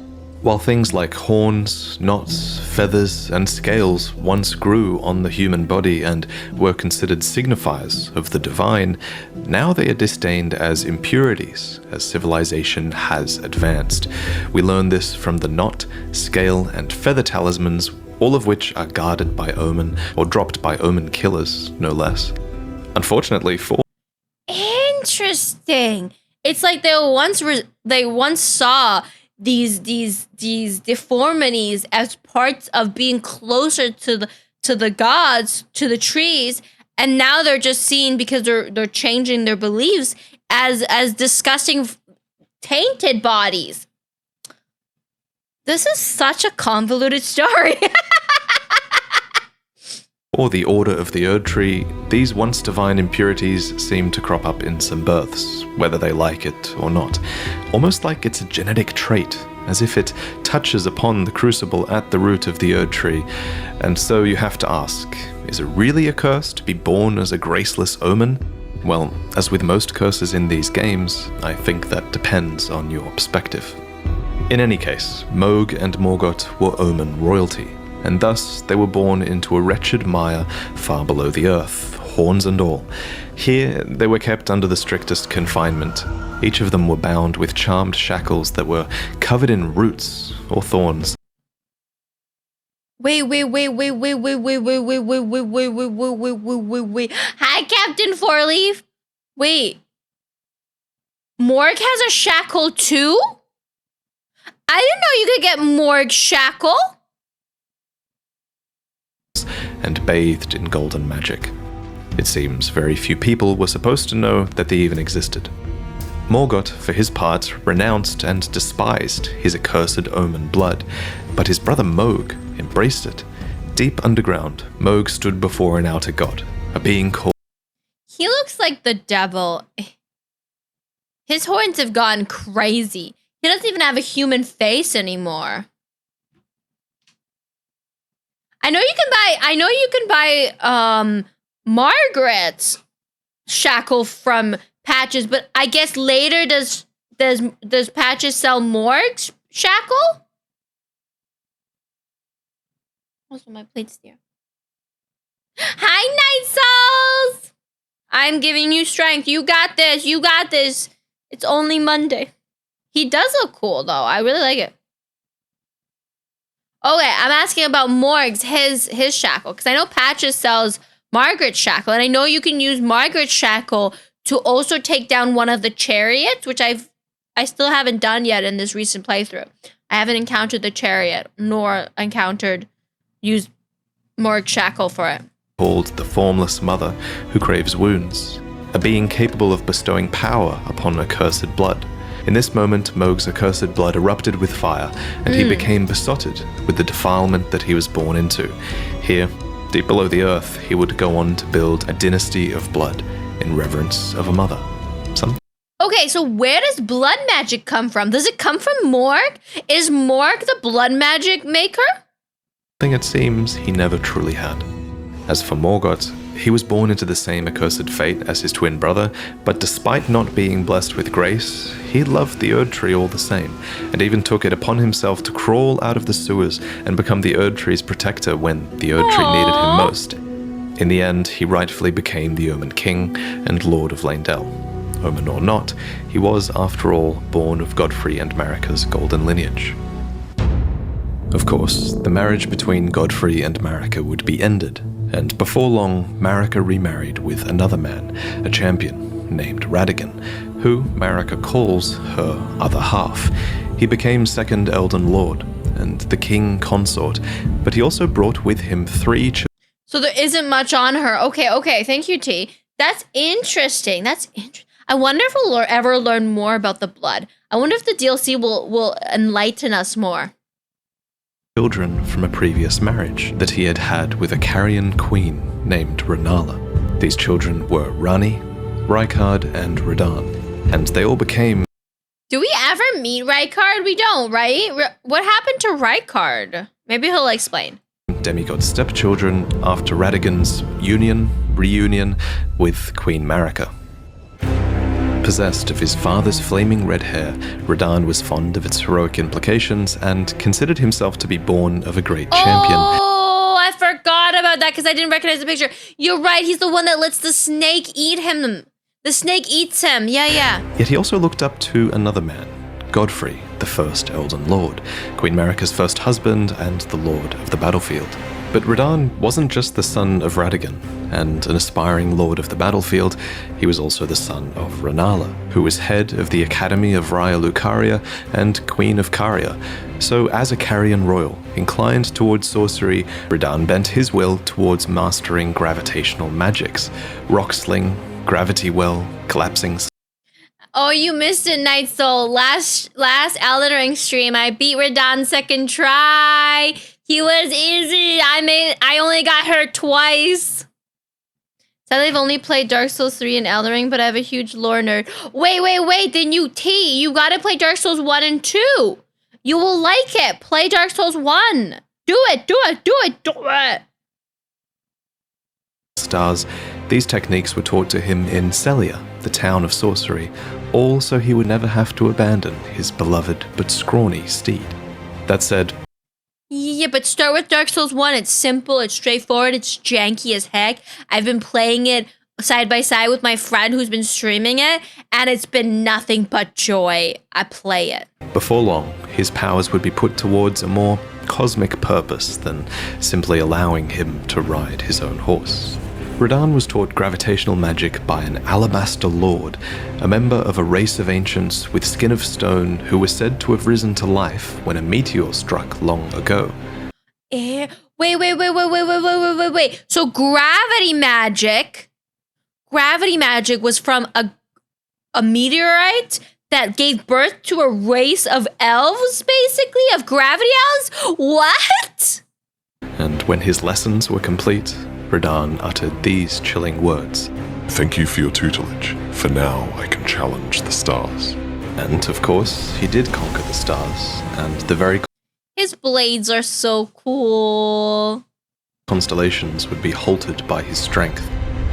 While things like horns, knots, feathers, and scales once grew on the human body and were considered signifiers of the divine, now they are disdained as impurities as civilization has advanced. We learn this from the knot, scale, and feather talismans, all of which are guarded by omen or dropped by omen killers, no less. Unfortunately for Interesting. It's like they once saw these deformities as parts of being closer to the gods, to the trees, and now they're just seen, because they're changing their beliefs, as disgusting, tainted bodies. This is such a convoluted story. For the Order of the Erd Tree, these once divine impurities seem to crop up in some births, whether they like it or not. Almost like it's a genetic trait, as if it touches upon the crucible at the root of the Erd Tree. And so you have to ask, is it really a curse to be born as a graceless omen? Well, as with most curses in these games, I think that depends on your perspective. In any case, Mohg and Morgott were omen royalty, and thus they were born into a wretched mire far below the earth, horns and all. Here they were kept under the strictest confinement. Each of them were bound with charmed shackles that were covered in roots or thorns. Wait. Hi, Captain Fourleaf. Wait. Morg has a shackle too? I didn't know you could get Morg shackle. And bathed in golden magic. It seems very few people were supposed to know that they even existed. Morgott, for his part, renounced and despised his accursed omen blood, but his brother Mohg embraced it. Deep underground, Mohg stood before an outer god, a being called... He looks like the devil. His horns have gone crazy. He doesn't even have a human face anymore. I know you can buy Margaret's shackle from Patches, but I guess later does Patches sell Morg's shackle? Also, my plate's there. Hi, Night Souls! I'm giving you strength. You got this. You got this. It's only Monday. He does look cool, though. I really like it. Okay, I'm asking about Morg's, his shackle, because I know Patches sells Margaret's shackle, and I know you can use Margaret's shackle to also take down one of the chariots, which I still haven't done yet in this recent playthrough. I haven't encountered the chariot, nor used Morg's shackle for it. Called the Formless Mother, who craves wounds, a being capable of bestowing power upon accursed blood. In this moment, Mohg's accursed blood erupted with fire, and he became besotted with the defilement that he was born into. Here, deep below the earth, he would go on to build a dynasty of blood in reverence of a mother. Okay, so where does blood magic come from? Does it come from Morg? Is Morg the blood magic maker? Thing it seems he never truly had. As for Morgott, he was born into the same accursed fate as his twin brother, but despite not being blessed with grace, he loved the Erd Tree all the same, and even took it upon himself to crawl out of the sewers and become the Erd Tree's protector when the Erd Tree needed him most. In the end, he rightfully became the Omen King and Lord of Leyndell. Omen or not, he was, after all, born of Godfrey and Marika's golden lineage. Of course, the marriage between Godfrey and Marika would be ended, and before long, Marika remarried with another man, a champion named Radigan, who Marika calls her other half. He became second Elden Lord and the king consort, but he also brought with him 3 children. So there isn't much on her. Okay, thank you, T. That's interesting. I wonder if we'll ever learn more about the blood. I wonder if the DLC will enlighten us more. Children from a previous marriage that he had had with a Carian queen named Renala. These children were Rani, Rykard, and Radan. and they all became... Do we ever meet Rykard? We don't, right? What happened to Rykard? Maybe he'll explain. demigod stepchildren after Radagon's reunion with Queen Marika. Possessed of his father's flaming red hair, Radahn was fond of its heroic implications and considered himself to be born of a great champion. Oh, I forgot about that because I didn't recognize the picture. You're right, he's the one that lets the snake eat him. The snake eats him, yeah. Yet he also looked up to another man, Godfrey, the first Elden Lord, Queen Marika's first husband and the Lord of the Battlefield. But Radahn wasn't just the son of Radagon and an aspiring Lord of the Battlefield, he was also the son of Rennala, who was head of the Academy of Raya Lucaria and Queen of Caria. So as a Carian royal, inclined towards sorcery, Radahn bent his will towards mastering gravitational magics, rock sling, gravity well, collapsing... Oh, you missed it, Night Soul. Last Elden Ring stream, I beat Radahn second try. He was easy. I only got hurt twice. Sadly, I've only played Dark Souls 3 and Elden Ring, but I have a huge lore nerd. Wait. Then you gotta play Dark Souls 1 and 2. You will like it. Play Dark Souls 1. Do it. Stars. These techniques were taught to him in Celia, the town of sorcery, all so he would never have to abandon his beloved but scrawny steed. That said... Yeah, but start with Dark Souls 1. It's simple, it's straightforward, it's janky as heck. I've been playing it side by side with my friend who's been streaming it, and it's been nothing but joy. I play it. Before long, his powers would be put towards a more cosmic purpose than simply allowing him to ride his own horse. Radahn was taught gravitational magic by an Alabaster Lord, a member of a race of ancients with skin of stone who was said to have risen to life when a meteor struck long ago. Wait. So gravity magic was from a meteorite that gave birth to a race of elves, basically, of gravity elves? What? And when his lessons were complete, Radahn uttered these chilling words. Thank you for your tutelage. For now, I can challenge the stars. And, of course, he did conquer the stars, and the very His blades are so cool. constellations would be halted by his strength.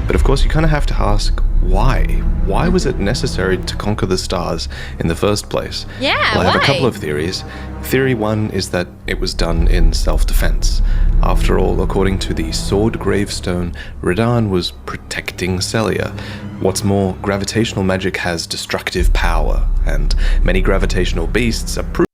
But of course, you kind of have to ask, why? Why was it necessary to conquer the stars in the first place? Yeah, well, I have why? a couple of theories. Theory one is that it was done in self-defense. After all, according to the Sword Gravestone, Radahn was protecting Celia. What's more, gravitational magic has destructive power, and many gravitational beasts are proof.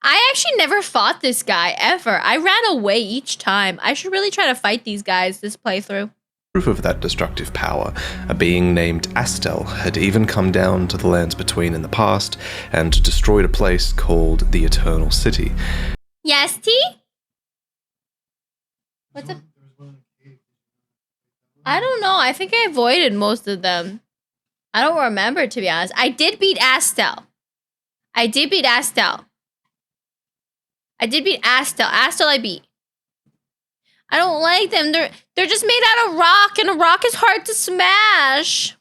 I actually never fought this guy, ever. I ran away each time. I should really try to fight these guys this playthrough. Proof of that destructive power. A being named Astel had even come down to the lands between in the past and destroyed a place called the Eternal City. Yes, T? What's up? I don't know. I think I avoided most of them. I don't remember, to be honest. I did beat Astel. Astel I beat. I don't like them. They're just made out of rock, and a rock is hard to smash.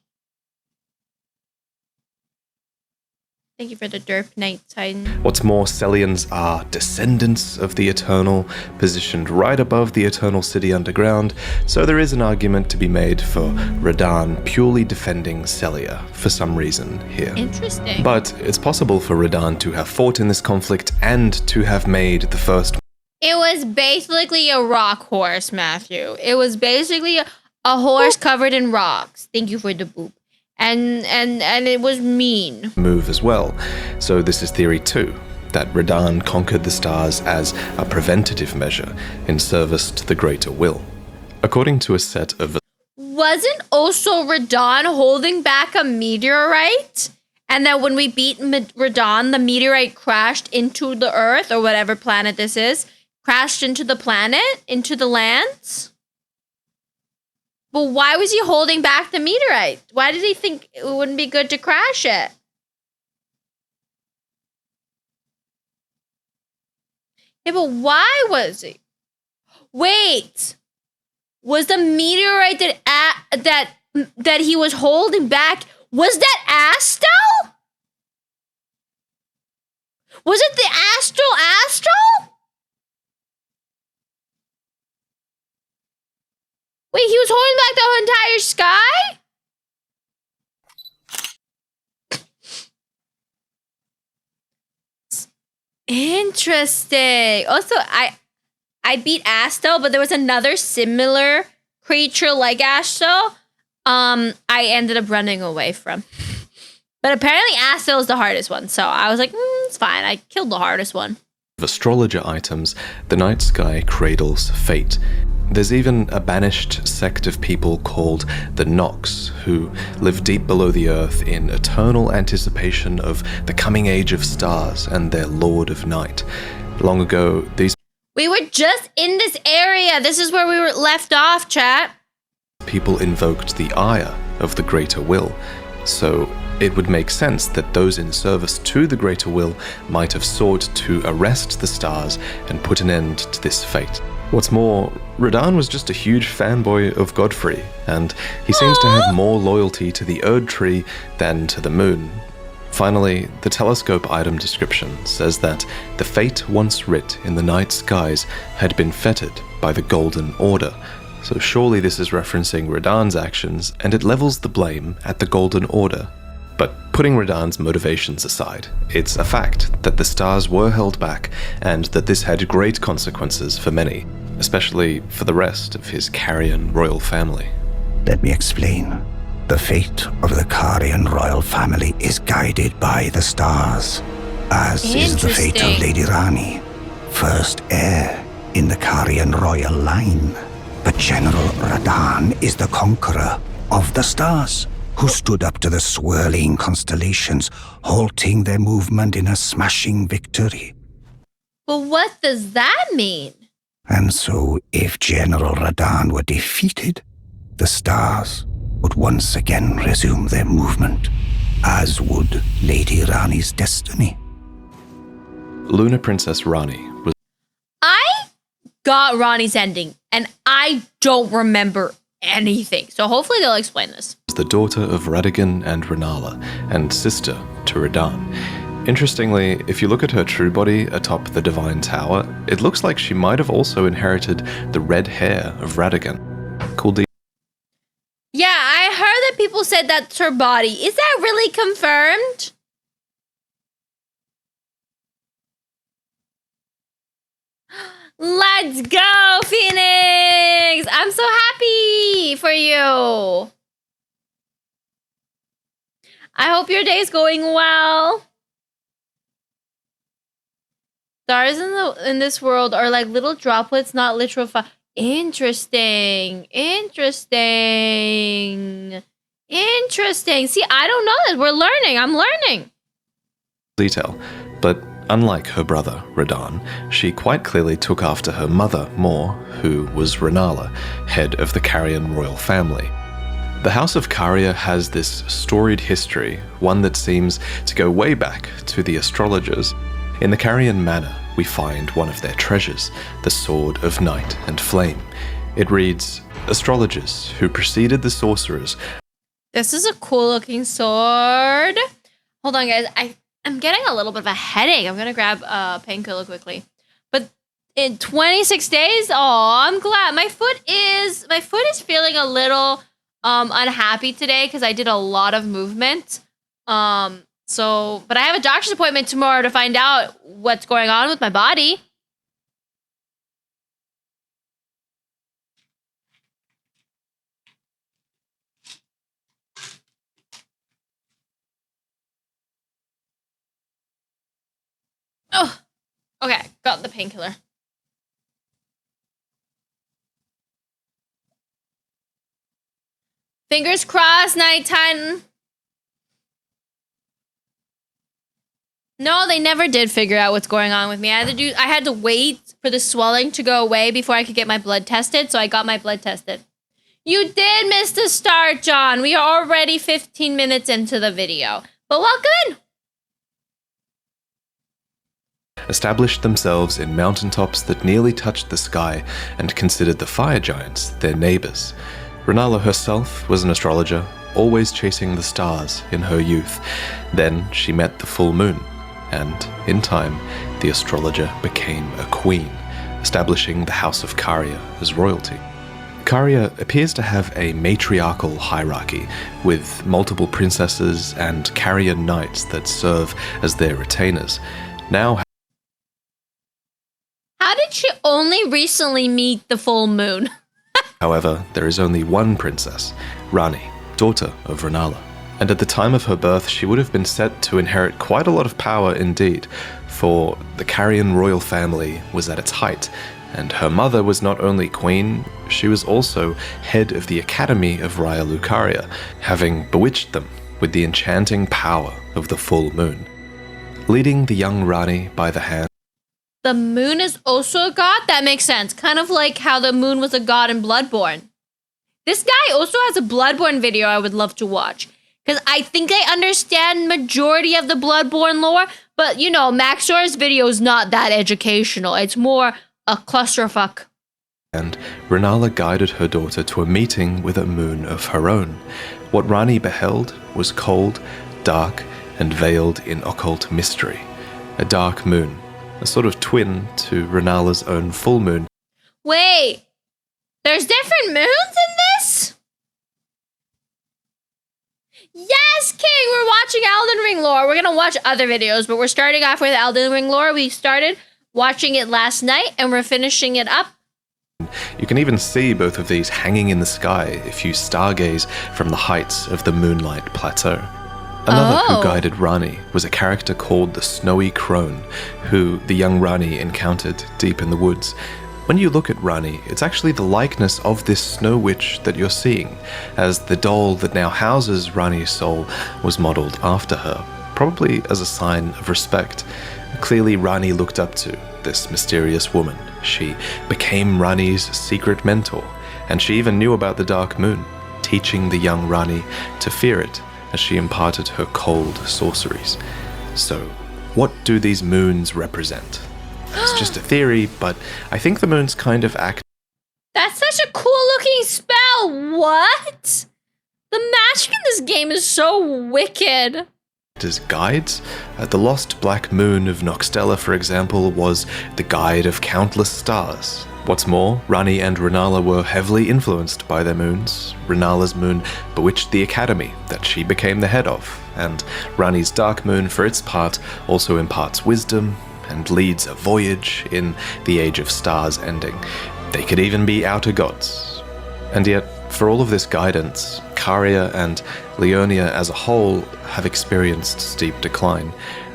Thank you for the derp, Night Titan. What's more, Celians are descendants of the Eternal, positioned right above the Eternal City underground, so there is an argument to be made for Radahn purely defending Celia for some reason here. Interesting. But it's possible for Radahn to have fought in this conflict and to have made the first... It was basically a rock horse, Matthew. It was basically a horse covered in rocks. Thank you for the boop. And it was mean. Move as well. So this is theory 2, that Radahn conquered the stars as a preventative measure in service to the greater will. According to a set of... Wasn't also Radahn holding back a meteorite? And that when we beat Radahn, the meteorite crashed into the Earth, or whatever planet this is. Crashed into the planet? Into the lands? But why was he holding back the meteorite? Why did he think it wouldn't be good to crash it? Yeah, but why was he? Wait! Was the meteorite that he was holding back, Was that Astel? Was it the Astral? Wait, he was holding back the entire sky? Interesting. Also, I beat Astel, but there was another similar creature like Astel. I ended up running away from. But apparently Astel is the hardest one, so I was like, it's fine. I killed the hardest one. Of astrologer items, the night sky cradles fate. There's even a banished sect of people called the Nox, who live deep below the earth in eternal anticipation of the coming age of stars and their lord of night. Long ago, these We were just in this area. This is where we were left off, chat. people invoked the ire of the greater will. So it would make sense that those in service to the greater will might have sought to arrest the stars and put an end to this fate. What's more, Radahn was just a huge fanboy of Godfrey, and he seems to have more loyalty to the Erd Tree than to the moon. Finally, the telescope item description says that the fate once writ in the night skies had been fettered by the Golden Order, so surely this is referencing Radahn's actions, and it levels the blame at the Golden Order. But putting Radahn's motivations aside, it's a fact that the stars were held back, and that this had great consequences for many, especially for the rest of his Carian royal family. Let me explain. The fate of the Carian royal family is guided by the stars, as is the fate of Lady Rani, first heir in the Carian royal line. But General Radahn is the conqueror of the stars, who stood up to the swirling constellations, halting their movement in a smashing victory. But what does that mean? And so, if General Radahn were defeated, the stars would once again resume their movement, as would Lady Rani's destiny. Lunar Princess Rani was I got Rani's ending, and I don't remember anything. So hopefully they'll explain this. the daughter of Radagon and Renala, and sister to Radahn. Interestingly, if you look at her true body atop the Divine Tower, it looks like she might have also inherited the red hair of Radagon. Cool deal. Yeah, I heard that people said that's her body. Is that really confirmed? Let's go, Phoenix! I'm so happy for you. I hope your day's going well. Stars in this world are like little droplets, not literal fire. Interesting. Interesting. Interesting. See, I don't know that. We're learning. I'm learning. Detail, but unlike her brother, Radahn, she quite clearly took after her mother more, who was Renala, head of the Carian royal family. The House of Caria has this storied history, one that seems to go way back to the astrologers. In the Carian Manor, we find one of their treasures, the Sword of Night and Flame. It reads, astrologers who preceded the sorcerers. This is a cool looking sword. Hold on, guys. I'm getting a little bit of a headache. I'm gonna grab a painkiller quickly. But in 26 days, oh, I'm glad. My foot is feeling a little unhappy today because I did a lot of movement. But I have a doctor's appointment tomorrow to find out what's going on with my body. Oh, okay, got the painkiller. Fingers crossed, nighttime. No, they never did figure out what's going on with me. I had to wait for the swelling to go away before I could get my blood tested, so I got my blood tested. You did miss the start, John. We are already 15 minutes into the video. But welcome in. Established themselves in mountaintops that nearly touched the sky and considered the fire giants their neighbors. Renala herself was an astrologer, always chasing the stars in her youth. Then she met the full moon, and in time, the astrologer became a queen, establishing the House of Caria as royalty. Caria appears to have a matriarchal hierarchy, with multiple princesses and Carian knights that serve as their retainers. Now, how did she only recently meet the full moon? however, there is only one princess, Rani, daughter of Renala. And at the time of her birth, she would have been set to inherit quite a lot of power indeed, for the Carian royal family was at its height, and her mother was not only queen, she was also head of the Academy of Raya Lucaria, having bewitched them with the enchanting power of the full moon. Leading the young Rani by the hand. The moon is also a god? That makes sense. Kind of like how the moon was a god in Bloodborne. This guy also has a Bloodborne video I would love to watch, because I think I understand majority of the Bloodborne lore, but you know, Max0r's video is not that educational. It's more a clusterfuck. And Renala guided her daughter to a meeting with a moon of her own. What Rani beheld was cold, dark, and veiled in occult mystery. A dark moon, a sort of twin to Renala's own full moon. Wait, there's different moons in this? Yes, King, we're watching Elden Ring lore. We're gonna watch other videos, but we're starting off with Elden Ring lore. We started watching it last night, and we're finishing it up. You can even see both of these hanging in the sky if you stargaze from the heights of the Moonlight Plateau. Another who guided Rani was a character called the Snowy Crone, who the young Rani encountered deep in the woods. When you look at Rani, it's actually the likeness of this snow witch that you're seeing, as the doll that now houses Rani's soul was modeled after her, probably as a sign of respect. Clearly, Rani looked up to this mysterious woman. She became Rani's secret mentor, and she even knew about the Dark Moon, teaching the young Rani to fear it as she imparted her cold sorceries. So, what do these moons represent? It's just a theory, but I think the moons kind of act. That's such a cool looking spell. What? The magic in this game is so wicked. As guides. The lost black moon of Noxtella, for example, was the guide of countless stars. What's more, Rani and Renala were heavily influenced by their moons. Renala's moon bewitched the academy that she became the head of, and Rani's dark moon, for its part, also imparts wisdom and leads a voyage in the Age of Stars ending. They could even be outer gods. And yet, for all of this guidance, Caria and Leonia as a whole have experienced steep decline.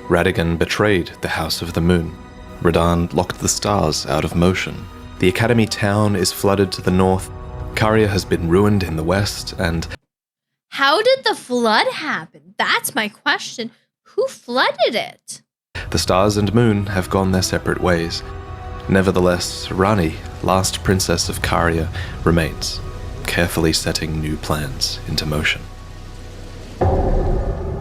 Radagon betrayed the House of the Moon. Radahn locked the stars out of motion. The Academy town is flooded to the north. Caria has been ruined in the west, and... How did the flood happen? That's my question. Who flooded it? The stars and moon have gone their separate ways. Nevertheless, Rani, last princess of Caria, remains, carefully setting new plans into motion.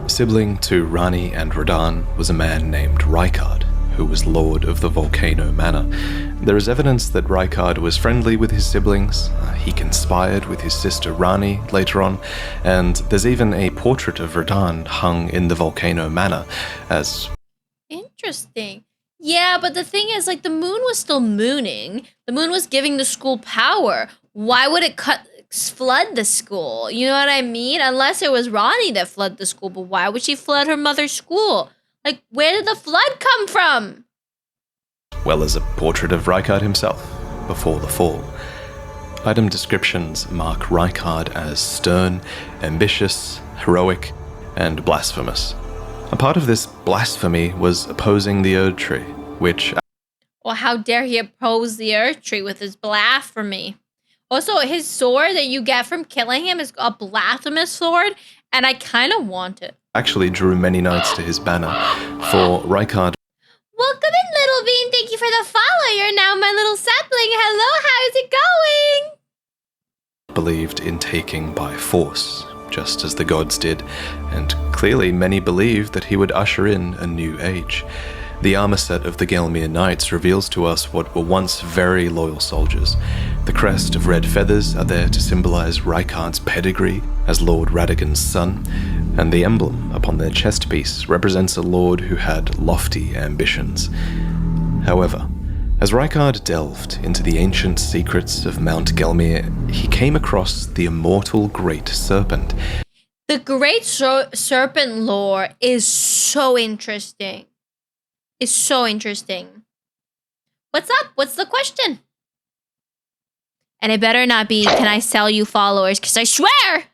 Sibling to Rani and Radahn was a man named Rykard, who was lord of the Volcano Manor. There is evidence that Rykard was friendly with his siblings. He conspired with his sister Rani later on, and there's even a portrait of Radahn hung in the Volcano Manor as... Interesting. Yeah, but the thing is, like, the moon was still mooning. The moon was giving the school power. Why would it flood the school? You know what I mean? Unless it was Rani that flooded the school, but why would she flood her mother's school? Like, where did the flood come from? well as a portrait of Rykard himself before the fall. Item descriptions mark Rykard as stern, ambitious, heroic, and blasphemous. A part of this blasphemy was opposing the Erd Tree, which... Well, how dare he oppose the Erd Tree with his blasphemy? Also, his sword that you get from killing him is a blasphemous sword, and I kind of want it. Actually drew many knights to his banner, for Rykard... Welcome in, Little Bean. Thank you for the follow. You're now my little sapling. Hello, how's it going? believed in taking by force, just as the gods did, and clearly many believed that he would usher in a new age. The armor set of the Gelmir Knights reveals to us what were once very loyal soldiers. The crest of red feathers are there to symbolize Rykard's pedigree as Lord Radagon's son, and the emblem upon their chest piece represents a lord who had lofty ambitions. However, as Rykard delved into the ancient secrets of Mount Gelmir, he came across the immortal Great Serpent. The Great Serpent lore is so interesting. It's so interesting. What's up? What's the question? And it better not be, can I sell you followers? Because I swear,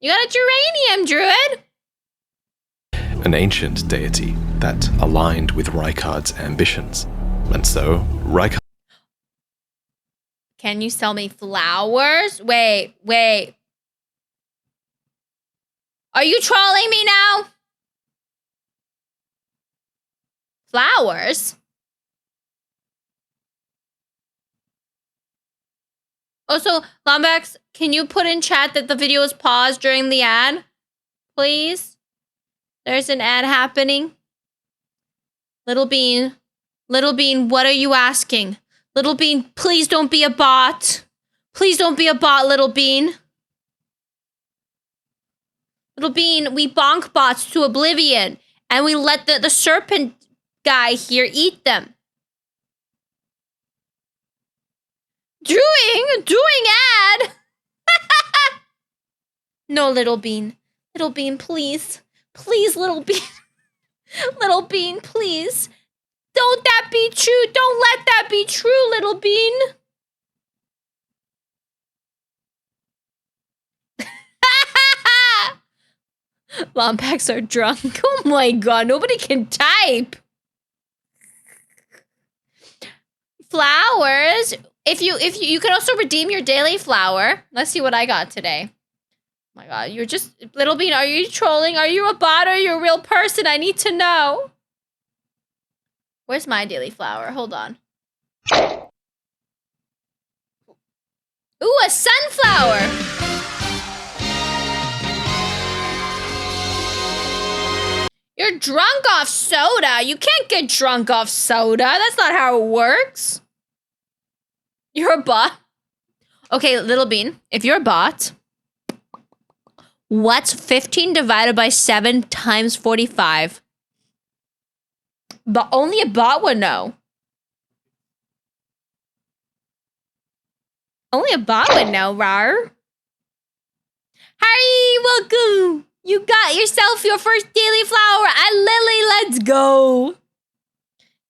you got a geranium, druid. An ancient deity that aligned with Rykard's ambitions. And so, Rykard... Can you sell me flowers? Wait. Are you trolling me now? Flowers? Also, Lombax, can you put in chat that the video is paused during the ad? Please? There's an ad happening. Little Bean, what are you asking? Little Bean, please don't be a bot. Please don't be a bot, Little Bean. Little Bean, we bonk bots to oblivion, and we let the serpent guy here eat them. Doing ad. No, Little Bean. Little Bean, please. Please, Little Bean. Little Bean, please. Don't that be true. Don't let that be true, Little Bean. Lombax are drunk. Oh my god, nobody can type. Flowers. If you can also redeem your daily flower. Let's see what I got today. Oh my god, you're just... Little Bean, are you trolling? Are you a bot or are you a real person? I need to know. Where's my daily flower? Hold on. Ooh, a sunflower! You're drunk off soda. You can't get drunk off soda. That's not how it works. You're a bot. Okay, Little Bean, if you're a bot, what's 15 divided by 7 times 45? But only a bot would know. Only a bot would know, rar. Hi, welcome. You got yourself your first daily flower at Lily. Let's go.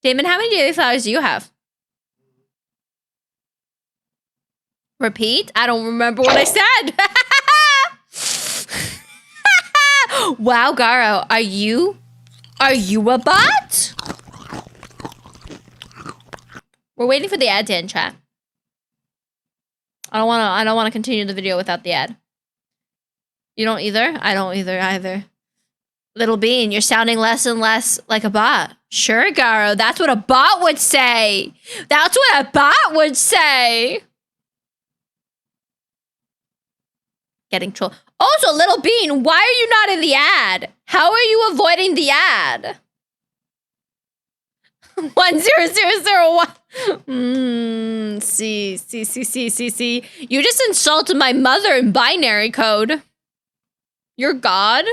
Damon, how many daily flowers do you have? Repeat? I don't remember what I said. Wow, Garo, are you a bot? We're waiting for the ad to end, chat. I don't wanna continue the video without the ad. You don't either? I don't either. Little Bean, you're sounding less and less like a bot. Sure, Garo, that's what a bot would say. That's what a bot would say. Getting trolled. Also, Little Bean, why are you not in the ad? How are you avoiding the ad? 10001. See. You just insulted my mother in binary code. You're God?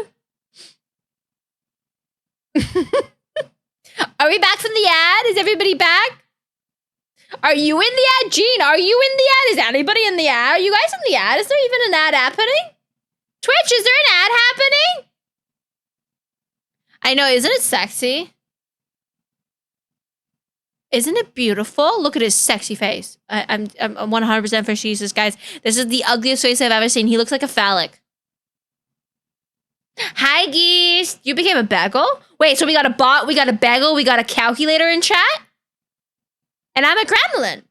Are we back from the ad? Is everybody back? Are you in the ad? Gene, are you in the ad? Is anybody in the ad? Are you guys in the ad? Is there even an ad happening? Twitch, is there an ad happening? I know, isn't it sexy? Isn't it beautiful? Look at his sexy face. I'm 100% for Jesus, guys. This is the ugliest face I've ever seen. He looks like a phallic. Hi, geese. You became a bagel? Wait, so we got a bot, we got a bagel, we got a calculator in chat? And I'm a gremlin.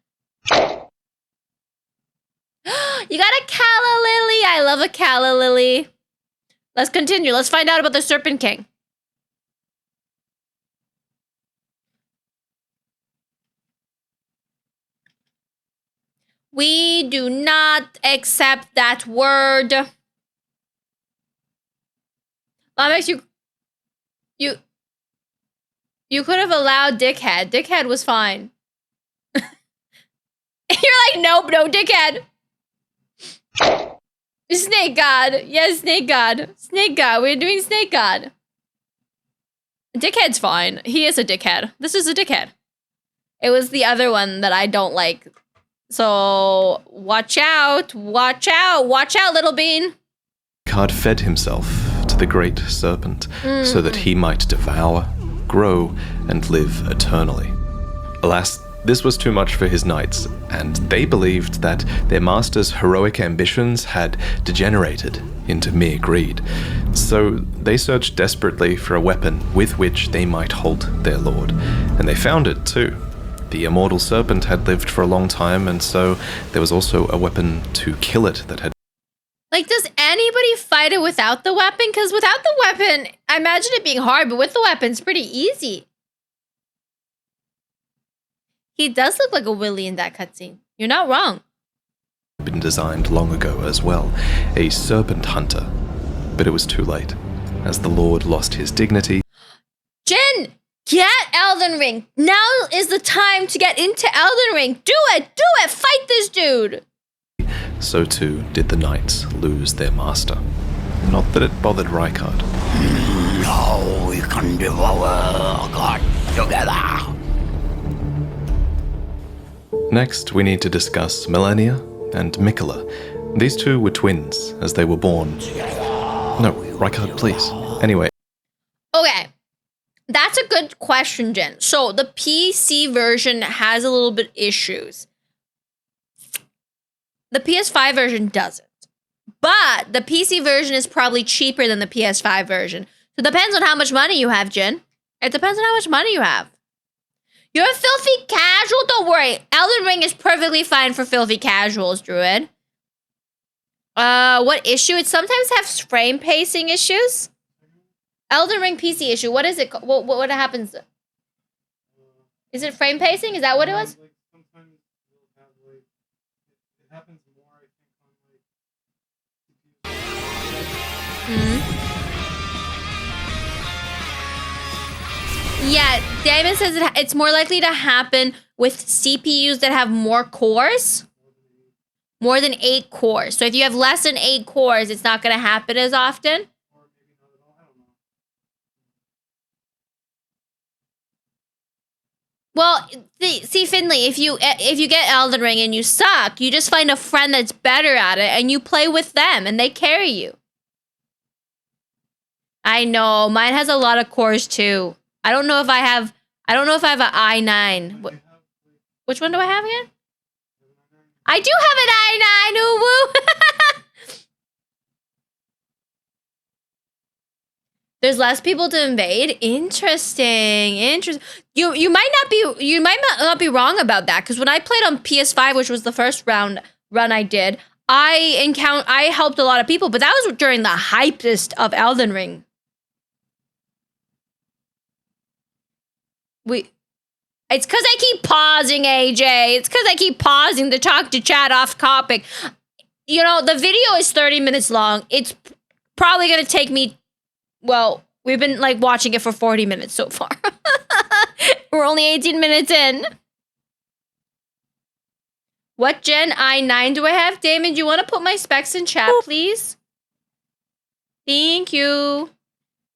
You got a calla lily. I love a calla lily. Let's continue. Let's find out about the Serpent King. We do not accept that word. Max, you could have allowed Dickhead. Dickhead was fine. You're like, nope, no Dickhead. Snake God. Yes, Snake God. Snake God. We're doing Snake God. Dickhead's fine. He is a dickhead. This is a dickhead. It was the other one that I don't like. So, watch out. Watch out. Watch out, little bean. Card fed himself to the great serpent so that he might devour, grow, and live eternally. Alas, this was too much for his knights, and they believed that their master's heroic ambitions had degenerated into mere greed. So they searched desperately for a weapon with which they might halt their lord. And they found it too. The immortal serpent had lived for a long time, and so there was also a weapon to kill it that had... Like, does anybody fight it without the weapon? Because without the weapon, I imagine it being hard, but with the weapon, it's pretty easy. He does look like a Willy in that cutscene. You're not wrong. been designed long ago as well, a serpent hunter. But it was too late, as the Lord lost his dignity. Jin, get Elden Ring. Now is the time to get into Elden Ring. Do it, fight this dude. So too did the knights lose their master. Not that it bothered Rykard. Now we can devour God together. Next, we need to discuss Melania and Mikola. These two were twins, as they were born... No, Rykard, please. Anyway. Okay, that's a good question, Jen. So the PC version has a little bit issues. The PS5 version doesn't. But the PC version is probably cheaper than the PS5 version. So it depends on how much money you have, Jen. It depends on how much money you have. You're a filthy casual? Don't worry. Elden Ring is perfectly fine for filthy casuals, Druid. What issue? It sometimes has frame pacing issues. Elden Ring PC issue. What is it? What happens? Is it frame pacing? Is that what it was? Yeah, Damon says it's more likely to happen with CPUs that have more cores. More than 8 cores. So if you have less than 8 cores, it's not going to happen as often. Well, see, Finley, if you get Elden Ring and you suck, you just find a friend that's better at it and you play with them and they carry you. I know, mine has a lot of cores too. I don't know if I have an i9. Which one do I have again? I do have an i9, woo. There's less people to invade. Interesting. You might not be wrong about that, because when I played on PS5, which was the first run I did, I helped a lot of people, but that was during the hypest of Elden Ring. It's because I keep pausing, AJ. It's because I keep pausing to talk to chat off topic. You know, the video is 30 minutes long. It's probably going to take me, well, we've been like watching it for 40 minutes so far. We're only 18 minutes in. What Gen i9 do I have? Damon, do you want to put my specs in chat, please? Thank you.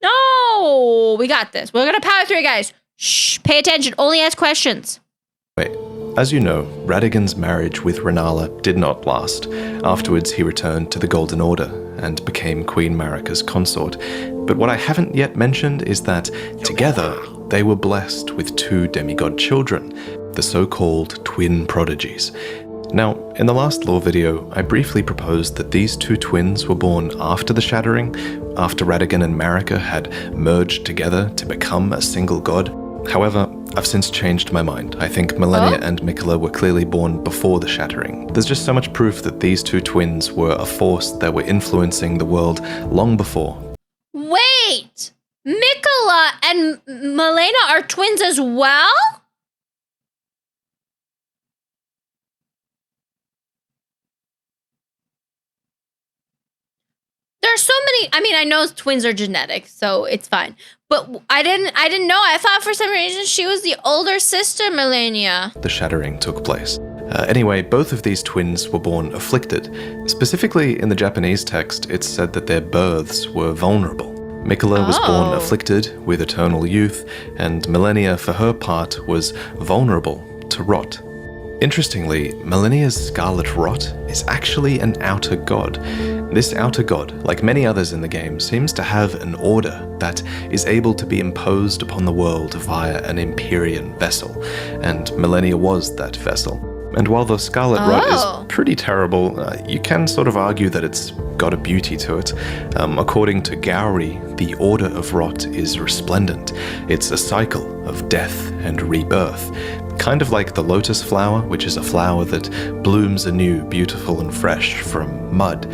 No, we got this. We're going to power through, guys. Shh, pay attention. Only ask questions. Wait, as you know, Radagon's marriage with Renala did not last. Afterwards, he returned to the Golden Order and became Queen Marika's consort. But what I haven't yet mentioned is that, together, they were blessed with 2 demigod children, the so-called twin prodigies. Now, in the last lore video, I briefly proposed that these 2 twins were born after the Shattering, after Radagon and Marika had merged together to become a single god. However, I've since changed my mind. I think Melania and Mikola were clearly born before the Shattering. There's just so much proof that these 2 twins were a force that were influencing the world long before. Wait! Mikola and Melania are twins as well? There are so I mean, I know twins are genetic, so it's fine. But I didn't know. I thought for some reason she was the older sister, Melania. The shattering took place. Anyway, both of these twins were born afflicted. Specifically, in the Japanese text, it's said that their births were vulnerable. Miquella was born afflicted with eternal youth, and Melania, for her part, was vulnerable to rot. Interestingly, Melania's scarlet rot is actually an outer god. This outer god, like many others in the game, seems to have an order that is able to be imposed upon the world via an Empyrean vessel, and Melania was that vessel. And while the scarlet rot is pretty terrible, you can sort of argue that it's got a beauty to it. According to Gowry, the order of rot is resplendent. It's a cycle of death and rebirth. Kind of like the lotus flower, which is a flower that blooms anew, beautiful and fresh from mud.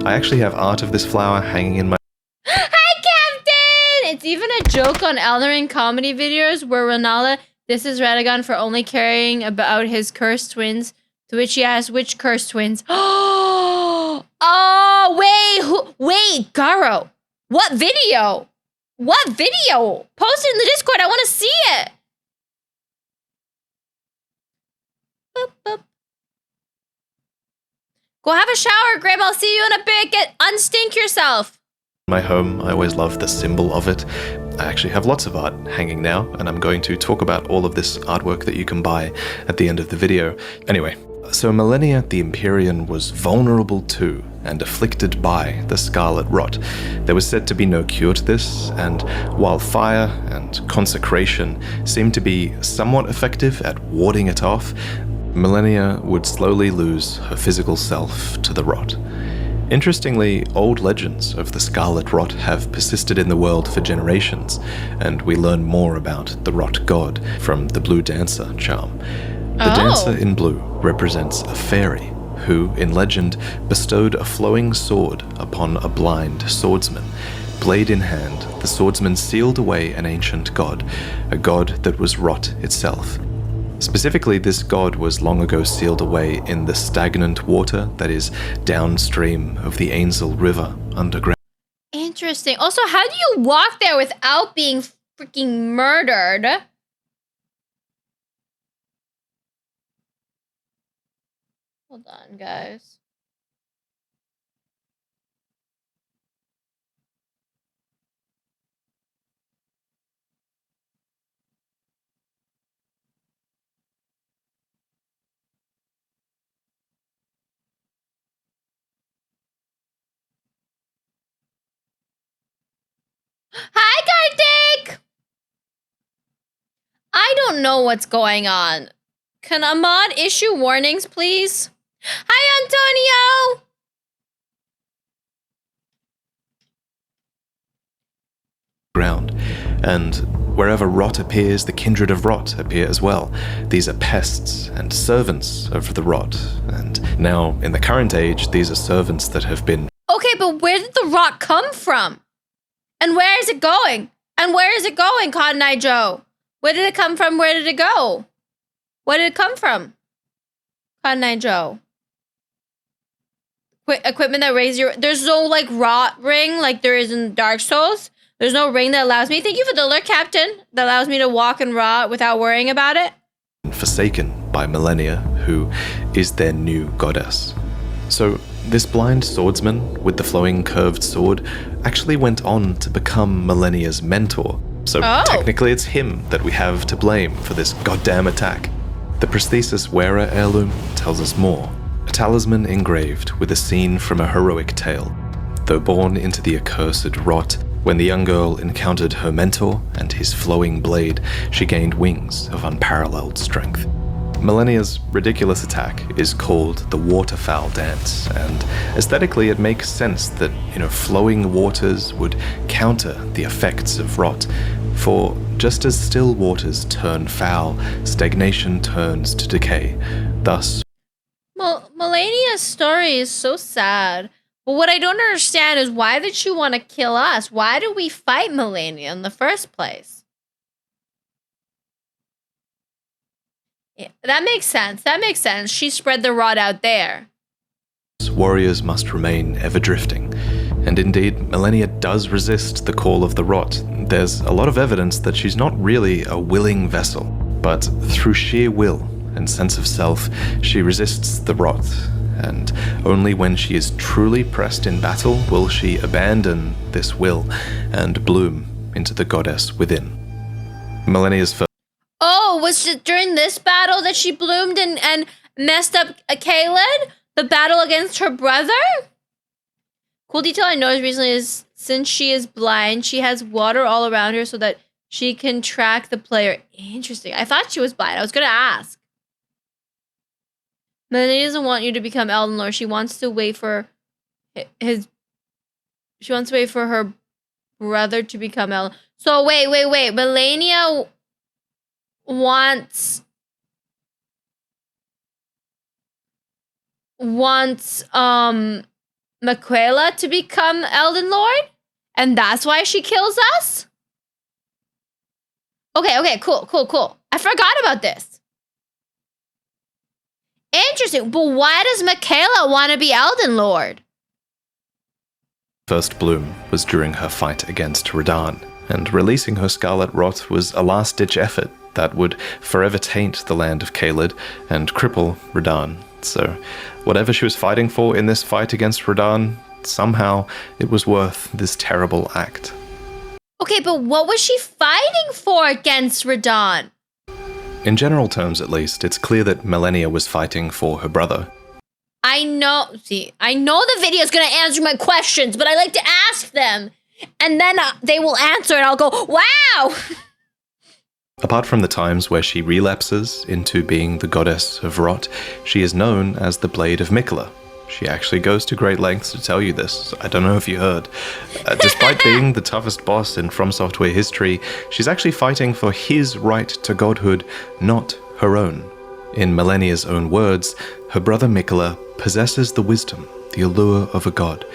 I actually have art of this flower hanging in my... Hi, Captain! It's even a joke on Elden comedy videos where Renala disses Radagon for only caring about his cursed twins, to which he asks, which cursed twins? Oh, wait, Garo. What video? What video? Post it in the Discord, I want to see it. Boop, boop. Go have a shower, Graham. I'll see you in a bit. Unstink yourself. My home, I always love the symbol of it. I actually have lots of art hanging now, and I'm going to talk about all of this artwork that you can buy at the end of the video. Anyway, so Melania the Empyrean was vulnerable to and afflicted by the scarlet rot. There was said to be no cure to this, and while fire and consecration seemed to be somewhat effective at warding it off, Melania would slowly lose her physical self to the rot. Interestingly, old legends of the scarlet rot have persisted in the world for generations, and we learn more about the rot god from the Blue Dancer charm. The dancer in blue represents a fairy who, in legend, bestowed a flowing sword upon a blind swordsman. Blade in hand, the swordsman sealed away an ancient god, a god that was rot itself. Specifically, this god was long ago sealed away in the stagnant water that is downstream of the Ainsel River underground. Interesting. Also, how do you walk there without being freaking murdered? Hold on, guys. Hi, Kartik! I don't know what's going on. Can Ahmad issue warnings, please? Hi, Antonio! Ground. And wherever rot appears, the kindred of rot appear as well. These are pests and servants of the rot. And now, in the current age, these are servants that have been... Okay, but where did the rot come from? And where is it going? And where is it going, Cotton Eye Joe? Where did it come from? Where did it go? Where did it come from? Cotton Eye Joe. Equipment that raises your... There's no, like, rot ring like there is in Dark Souls. There's no ring that allows me... Thank you for the alert, Captain. That allows me to walk and rot without worrying about it. Forsaken by Melania, who is their new goddess. So, this blind swordsman with the flowing curved sword actually went on to become Melania's mentor. So technically it's him that we have to blame for this goddamn attack. The prosthesis wearer heirloom tells us more. A talisman engraved with a scene from a heroic tale. Though born into the accursed rot, when the young girl encountered her mentor and his flowing blade, she gained wings of unparalleled strength. Melania's ridiculous attack is called the waterfowl dance, and aesthetically it makes sense that, flowing waters would counter the effects of rot. For just as still waters turn foul, stagnation turns to decay. Thus, Melania's story is so sad. But what I don't understand is why did she want to kill us? Why did we fight Melania in the first place? Yeah, that makes sense. That makes sense. She spread the rot out there. Warriors must remain ever drifting. And indeed, Malenia does resist the call of the rot. There's a lot of evidence that she's not really a willing vessel, but through sheer will and sense of self, she resists the rot. And only when she is truly pressed in battle will she abandon this will and bloom into the goddess within. Malenia's first... Oh, was it during this battle that she bloomed and messed up Caelid? The battle against her brother? Cool detail I noticed recently is since she is blind, she has water all around her so that she can track the player. Interesting. I thought she was blind. I was going to ask. Melanie doesn't want you to become Elden Lord. She wants to wait for she wants to wait for her brother to become Elden. So wait. Melania wants Miquela to become Elden Lord? And that's why she kills us? Okay, cool. I forgot about this. Interesting, but why does Miquela want to be Elden Lord? First bloom was during her fight against Radahn, and releasing her Scarlet Rot was a last-ditch effort that would forever taint the land of Caelid and cripple Radahn. So, whatever she was fighting for in this fight against Radahn, somehow it was worth this terrible act. Okay, but what was she fighting for against Radahn? In general terms, at least, it's clear that Malenia was fighting for her brother. I know the video is going to answer my questions, but I like to ask them, and then they will answer, and I'll go, wow! Apart from the times where she relapses into being the goddess of rot, she is known as the Blade of Miquela. She actually goes to great lengths to tell you this. I don't know if you heard. Despite being the toughest boss in From Software history, she's actually fighting for his right to godhood, not her own. In Malenia's own words, her brother Miquela possesses the wisdom, the allure of a god.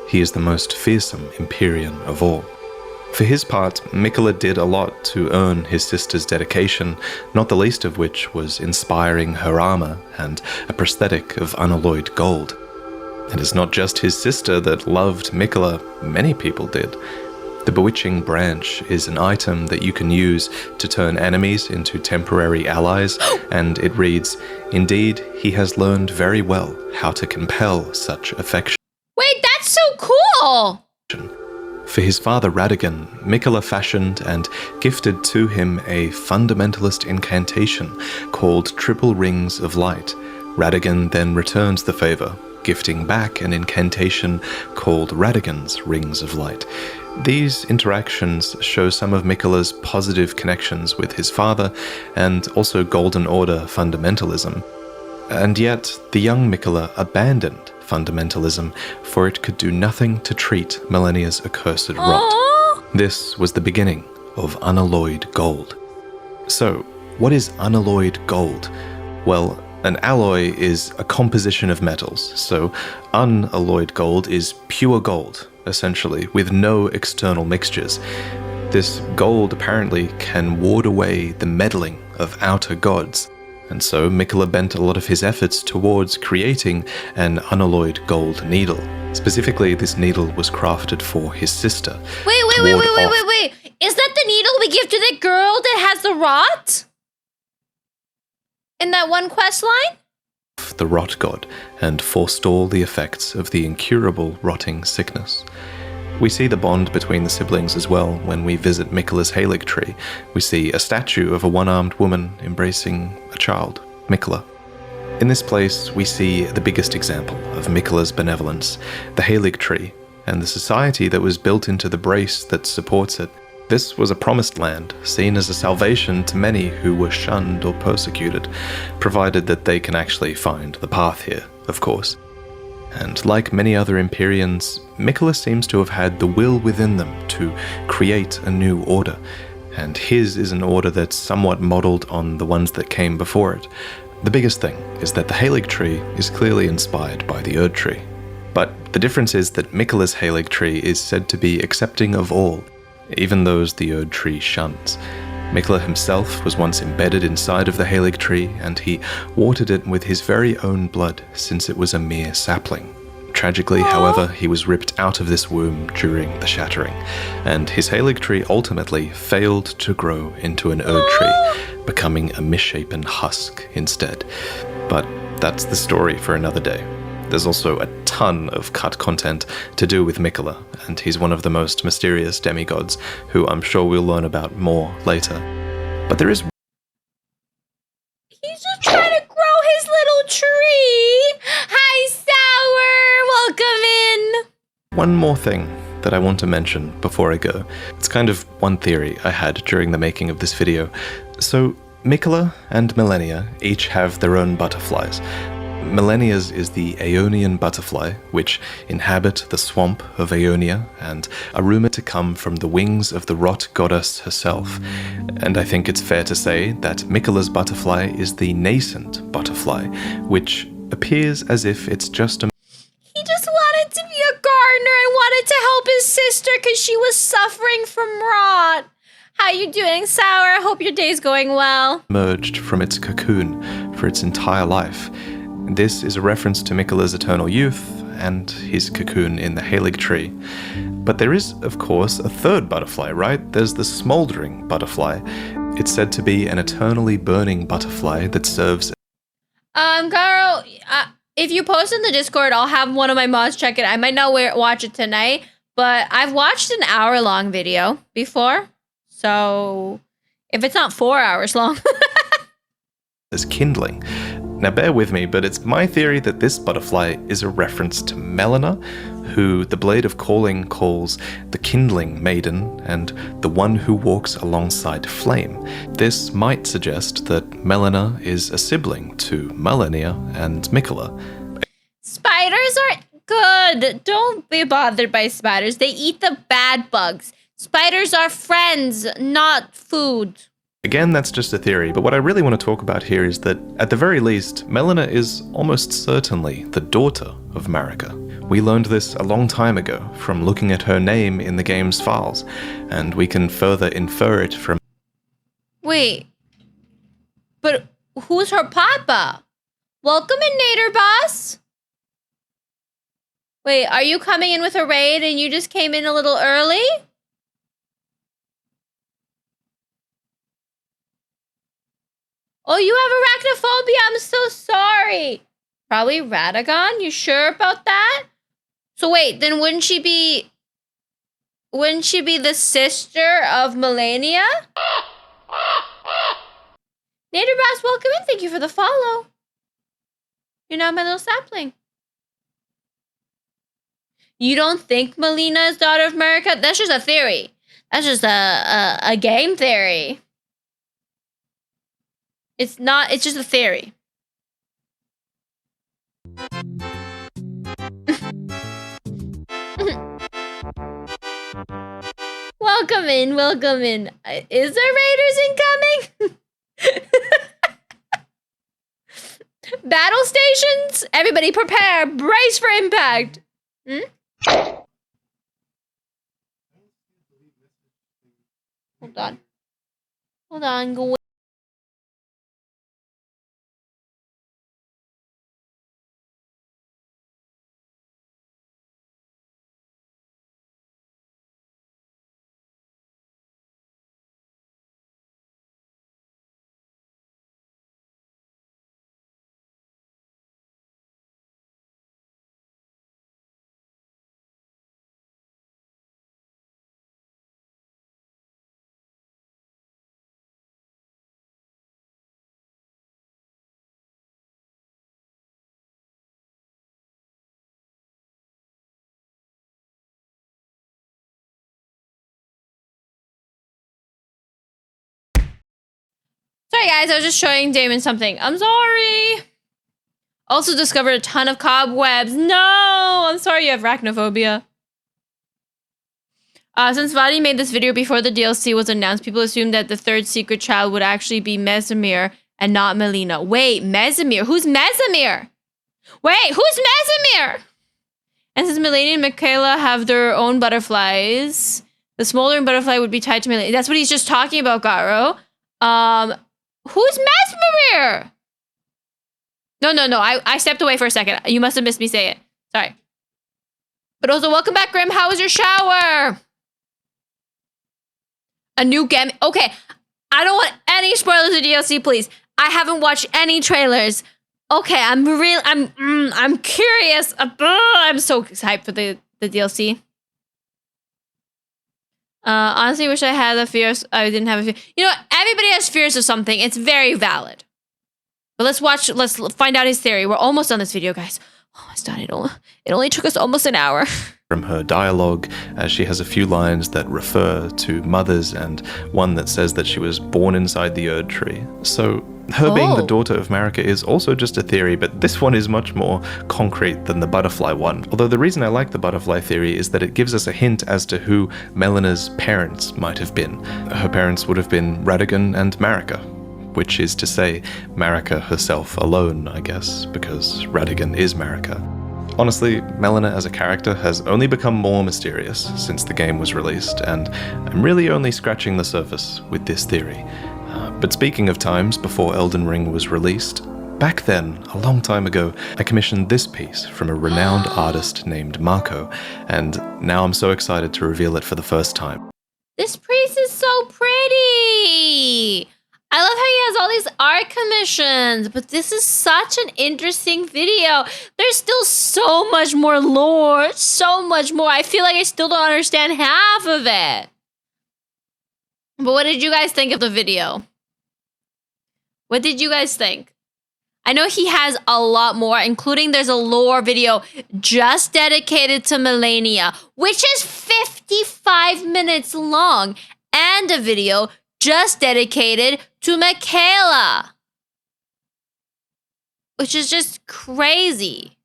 He is the most fearsome Empyrean of all. For his part, Miquela did a lot to earn his sister's dedication, not the least of which was inspiring her armor and a prosthetic of unalloyed gold. And it's not just his sister that loved Miquela, many people did. The Bewitching Branch is an item that you can use to turn enemies into temporary allies, and it reads, "Indeed, he has learned very well how to compel such affection." Wait, that's so cool! For his father Radagon, Miquela fashioned and gifted to him a fundamentalist incantation called Triple Rings of Light. Radagon then returns the favor, gifting back an incantation called Radagon's Rings of Light. These interactions show some of Miquela's positive connections with his father and also Golden Order fundamentalism. And yet, the young Miquela abandoned fundamentalism, for it could do nothing to treat Malenia's accursed rot. This was the beginning of unalloyed gold. So, what is unalloyed gold? Well, an alloy is a composition of metals, so unalloyed gold is pure gold, essentially, with no external mixtures. This gold apparently can ward away the meddling of outer gods. And so Miquela bent a lot of his efforts towards creating an unalloyed gold needle. Specifically, this needle was crafted for his sister. Wait. Is that the needle we give to the girl that has the rot? In that one quest line? The rot god, and forestall the effects of the incurable rotting sickness. We see the bond between the siblings as well when we visit Miquela's Halig tree. We see a statue of a one-armed woman embracing a child, Miquela. In this place, we see the biggest example of Miquela's benevolence, the Halig tree, and the society that was built into the brace that supports it. This was a promised land, seen as a salvation to many who were shunned or persecuted, provided that they can actually find the path here, of course. And like many other Empyreans, Miquela seems to have had the will within them to create a new order, and his is an order that's somewhat modeled on the ones that came before it. The biggest thing is that the Halig tree is clearly inspired by the Erd tree. But the difference is that Miquela's Halig tree is said to be accepting of all, even those the Erd tree shuns. Miquela himself was once embedded inside of the Halig tree, and he watered it with his very own blood since it was a mere sapling. Tragically, however, he was ripped out of this womb during the shattering, and his Halig tree ultimately failed to grow into an Erd tree, becoming a misshapen husk instead. But that's the story for another day. There's also a ton of cut content to do with Miquella, and he's one of the most mysterious demigods, who I'm sure we'll learn about more later. But there is... He's just trying to grow his little tree. Hi, Sour. Welcome in. one more thing that I want to mention before I go. It's kind of one theory I had during the making of this video. So, Miquella and Malenia each have their own butterflies. Malenia's is the Aeonian butterfly, which inhabit the swamp of Aeonia and are rumored to come from the wings of the rot goddess herself. And I think it's fair to say that Miquella's butterfly is the nascent butterfly, which appears as if it's just a... He just wanted to be a gardener and wanted to help his sister because she was suffering from rot. How you doing, Sour? I hope your day's going well. ...emerged from its cocoon for its entire life. This is a reference to Miquella's eternal youth and his cocoon in the Halig tree. But there is, of course, a third butterfly, right? There's the smoldering butterfly. It's said to be an eternally burning butterfly that serves... Garo, if you post in the Discord, I'll have one of my mods check it. I might not watch it tonight, but I've watched an hour-long video before. So, if it's not 4 hours long... ...as kindling. Now bear with me, but it's my theory that this butterfly is a reference to Melina, who the Blade of Calling calls the Kindling Maiden and the one who walks alongside flame. This might suggest that Melina is a sibling to Malenia and Miquella. Spiders are good. Don't be bothered by spiders. They eat the bad bugs. Spiders are friends, not food. Again, that's just a theory, but what I really want to talk about here is that, at the very least, Melina is almost certainly the daughter of Marika. We learned this a long time ago from looking at her name in the game's files, and we can further infer it from... Wait, but who's her papa? Welcome in, Nader Boss. Wait, are you coming in with a raid and you just came in a little early? Oh, you have arachnophobia? I'm so sorry. Probably Radagon? You sure about that? So wait, then wouldn't she be the sister of Malenia? Nader Boss, welcome in. Thank you for the follow. You're now my little sapling. You don't think Melina is daughter of Marika? That's just a theory. That's just a game theory. It's not, it's just a theory. Welcome in, welcome in. Is there raiders incoming? Battle stations? Everybody prepare, brace for impact. Hold on. Hold on, go. Sorry guys, I was just showing Damon something. I'm sorry. Also discovered a ton of cobwebs. No, I'm sorry you have arachnophobia. Since Vadi made this video before the DLC was announced, people assumed that the third secret child would actually be Max0r and not Melina. Wait, Max0r? Who's Max0r? Wait, who's Max0r? And since Melania and Miquella have their own butterflies, the smoldering butterfly would be tied to Melania. That's what he's just talking about, Garo. Who's Max0r? No. I stepped away for a second. You must have missed me say it. Sorry. But also, welcome back, Grim. How was your shower? A new game. Okay, I don't want any spoilers of DLC, please. I haven't watched any trailers. Okay, I'm curious. I'm so hyped for the DLC. Honestly, wish I had a fear. I didn't have a fear. You know, everybody has fears of something. It's very valid. But let's find out his theory. We're almost done this video, guys. Almost done. It only took us almost an hour. From her dialogue, as she has a few lines that refer to mothers and one that says that she was born inside the Erd tree. So her being the daughter of Marika is also just a theory, but this one is much more concrete than the butterfly one. Although the reason I like the butterfly theory is that it gives us a hint as to who Melina's parents might have been. Her parents would have been Radigan and Marika, which is to say Marika herself alone, I guess, because Radigan is Marika. Honestly, Melina as a character has only become more mysterious since the game was released, and I'm really only scratching the surface with this theory. But speaking of times before Elden Ring was released, back then, a long time ago, I commissioned this piece from a renowned artist named Marco, and now I'm so excited to reveal it for the first time. This priest is so pretty! I love how he has all these art commissions, but this is such an interesting video. There's still so much more lore, so much more. I feel like I still don't understand half of it. But what did you guys think of the video? What did you guys think? I know he has a lot more, including there's a lore video just dedicated to Melania, which is 55 minutes long, and a video just dedicated to Michaela, which is just crazy.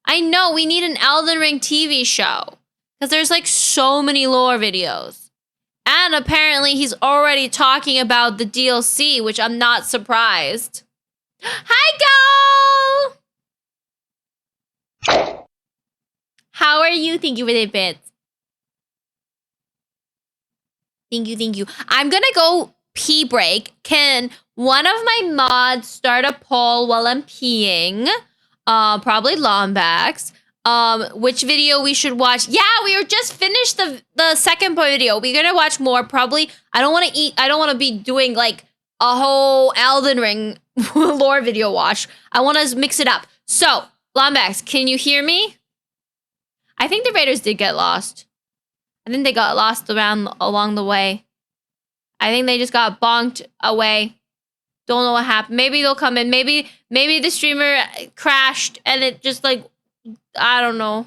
I know we need an Elden Ring TV show because there's like so many lore videos. And apparently he's already talking about the DLC, which I'm not surprised. Hi, girl! How are you? Thank you for the bits. Thank you. I'm gonna go pee break. Can one of my mods start a poll while I'm peeing? Probably Lombax. Which video we should watch? Yeah, we were just finished the second part video. We're gonna watch more. Probably. I don't want to be doing like a whole Elden Ring lore video watch. I want to mix it up. So, Lombax, can you hear me? I think the Raiders did get lost. I think they got lost along the way. I think they just got bonked away. Don't know what happened. Maybe they'll come in. Maybe the streamer crashed and it just like, I don't know.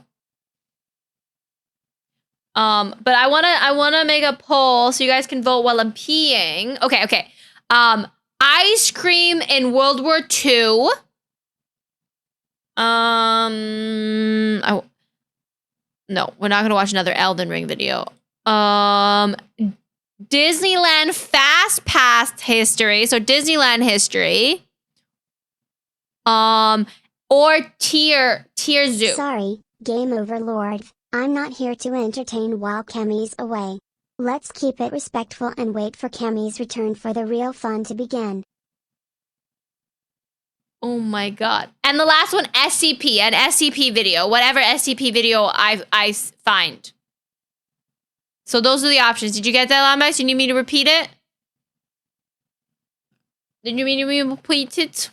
But I wanna make a poll so you guys can vote while I'm peeing. Okay. Ice cream in World War II. No, we're not gonna watch another Elden Ring video. Disneyland Fast Pass history. So Disneyland history. Or Tier Zoo. Sorry, Game Overlord. I'm not here to entertain while Cammy's away. Let's keep it respectful and wait for Cammy's return for the real fun to begin. Oh my god. And the last one, SCP, an SCP video. Whatever SCP video I find. So those are the options. Did you get that, Lombax? You need me to repeat it? Did you need me to repeat it?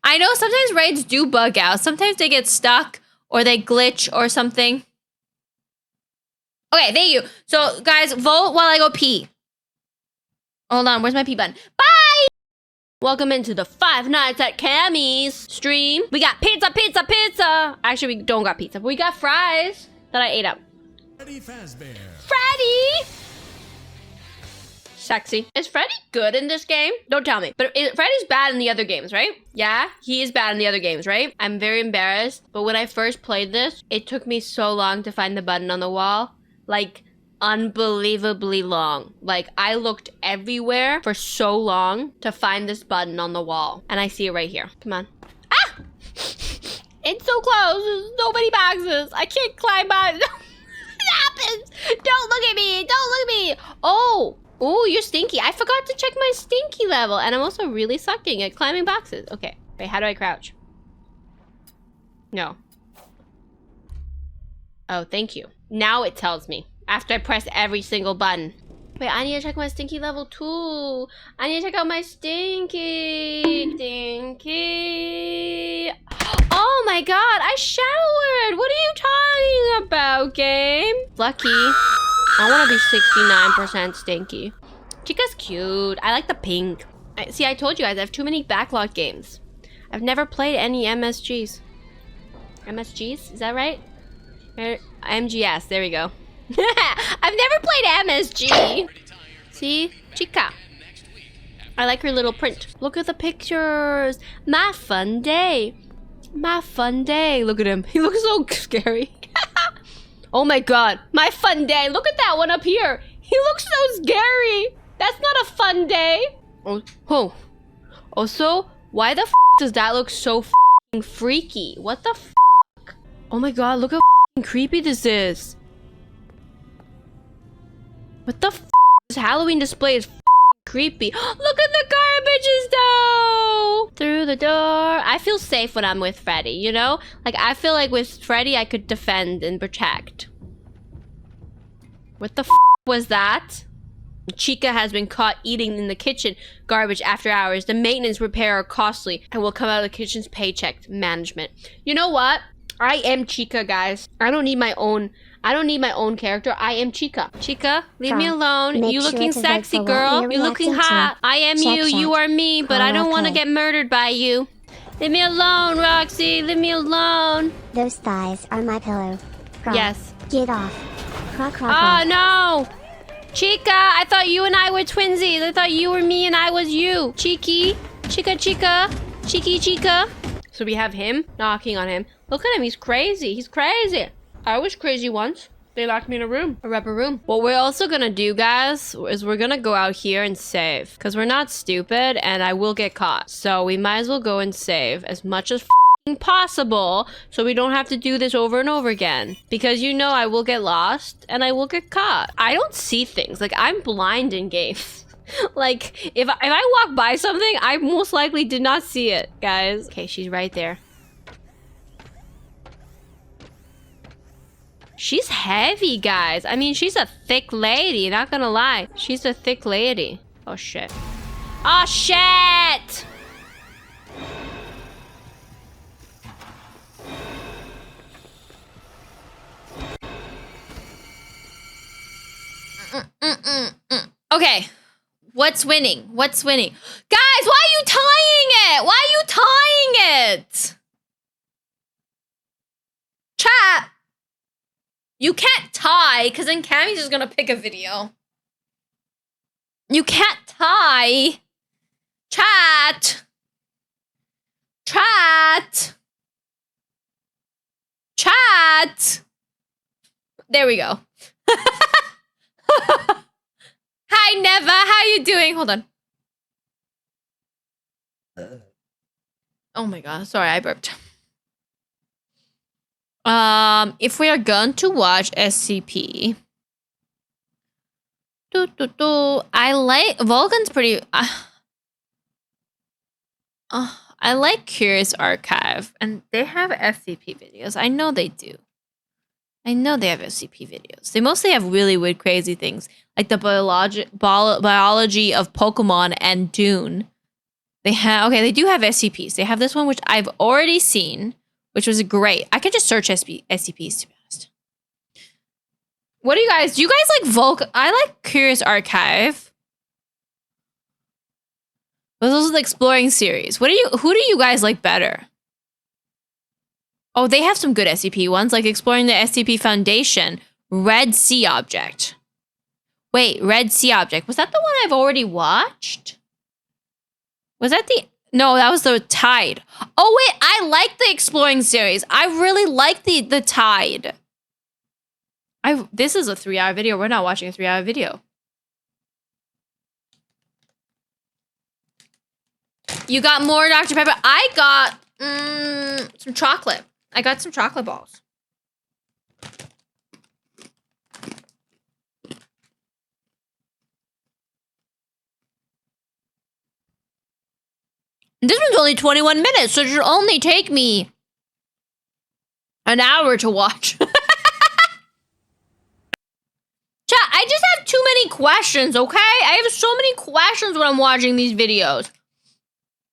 I know sometimes raids do bug out. Sometimes they get stuck or they glitch or something. Okay, thank you. So guys, vote while I go pee. Hold on, where's my pee button? Bye! Welcome into the Five Nights at Cammy's stream. We got pizza. Actually, we don't got pizza, but we got fries that I ate up. Freddy! Sexy. Is Freddy good in this game? Don't tell me. But Freddy's bad in the other games, right? Yeah, he is bad in the other games, right? I'm very embarrassed, but when I first played this, it took me so long to find the button on the wall. Like, unbelievably long. Like, I looked everywhere for so long to find this button on the wall. And I see it right here. Come on. Ah! It's so close. There's so many boxes. I can't climb on. It happens. Don't look at me. Don't look at me. Oh, Oh, you're stinky. I forgot to check my stinky level. And I'm also really sucking at climbing boxes. Okay. Wait, how do I crouch? No. Oh, thank you. Now it tells me. After I press every single button. Wait, I need to check my stinky level too. I need to check out my stinky. Stinky. Oh my god, I showered. What are you talking about, game? Lucky. I want to be 69% stinky. Chica's cute. I like the pink. See, I told you guys, I have too many backlog games. I've never played any MSGs. MSGs? Is that right? MGS. There we go. I've never played MSG. See? Chica. I like her little print. Look at the pictures. My fun day. My fun day. Look at him. He looks so scary. Oh my god. My fun day. Look at that one up here. He looks so scary. That's not a fun day. Oh. Also, why the f does that look so f***ing freaky? What the f***? Oh my god, look how f***ing creepy this is. What the f***? This Halloween display is f***ing creepy. Look at the garbages though! Through the door. I feel safe when I'm with Freddy, you know? Like, I feel like with Freddy, I could defend and protect. What the f*** was that? Chica has been caught eating in the kitchen garbage after hours. The maintenance repair are costly and will come out of the kitchen's paycheck management. You know what? I am Chica, guys. I don't need my own character. I am Chica. Chica, leave me alone. You looking sexy, girl. You looking hot. I am you. You are me, but I don't want to get murdered by you. Leave me alone, Roxy. Leave me alone. Those thighs are my pillow. Croc. Yes. Get off. Croc, croc, Oh, croc. no. Chica, I thought you and I were twinsies. I thought you were me and I was you. Cheeky. Chica, Chica. Cheeky, Chica. So we have him knocking on him. Look at him. He's crazy. He's crazy. I was crazy once. They locked me in a rubber room. What we're also gonna do, guys, is we're gonna go out here and save. Because we're not stupid and I will get caught. So we might as well go and save as much as possible so we don't have to do this over and over again. Because you know I will get lost and I will get caught. I don't see things. Like, I'm blind in games. Like, if I walk by something, I most likely did not see it, guys. Okay, she's right there. She's heavy, guys. I mean, she's a thick lady, not gonna lie. She's a thick lady. Oh, shit. Oh, shit! Okay. What's winning? What's winning? Guys, why are you tying it? Why are you tying it? Chat. You can't tie, because then Cammy's just gonna pick a video. You can't tie. Chat. Chat. Chat. There we go. Hi, Neva. How you doing? Hold on. Oh my god. Sorry, I burped. If we are going to watch SCP, I like Vulcan's pretty. I like Curious Archive, and they have SCP videos. I know they do. I know they have SCP videos. They mostly have really weird, crazy things, like the biology of Pokemon and Dune. They have they do have SCPs. They have this one, which I've already seen, which was great. I could just search SCPs, to be honest. What do you guys like I like Curious Archive. But those are the exploring series. Who do you guys like better? Oh, they have some good SCP ones, like Exploring the SCP Foundation, Red Sea Object. Wait, Red Sea Object. Was that the one I've already watched? Was that the... No, that was the Tide. Oh, wait, I like the Exploring series. I really like the Tide. This is a 3-hour video. We're not watching a 3-hour video. You got more Dr. Pepper. I got some chocolate. I got some chocolate balls. This one's only 21 minutes, so it should only take me an hour to watch. Chat, I just have too many questions, okay? I have so many questions when I'm watching these videos.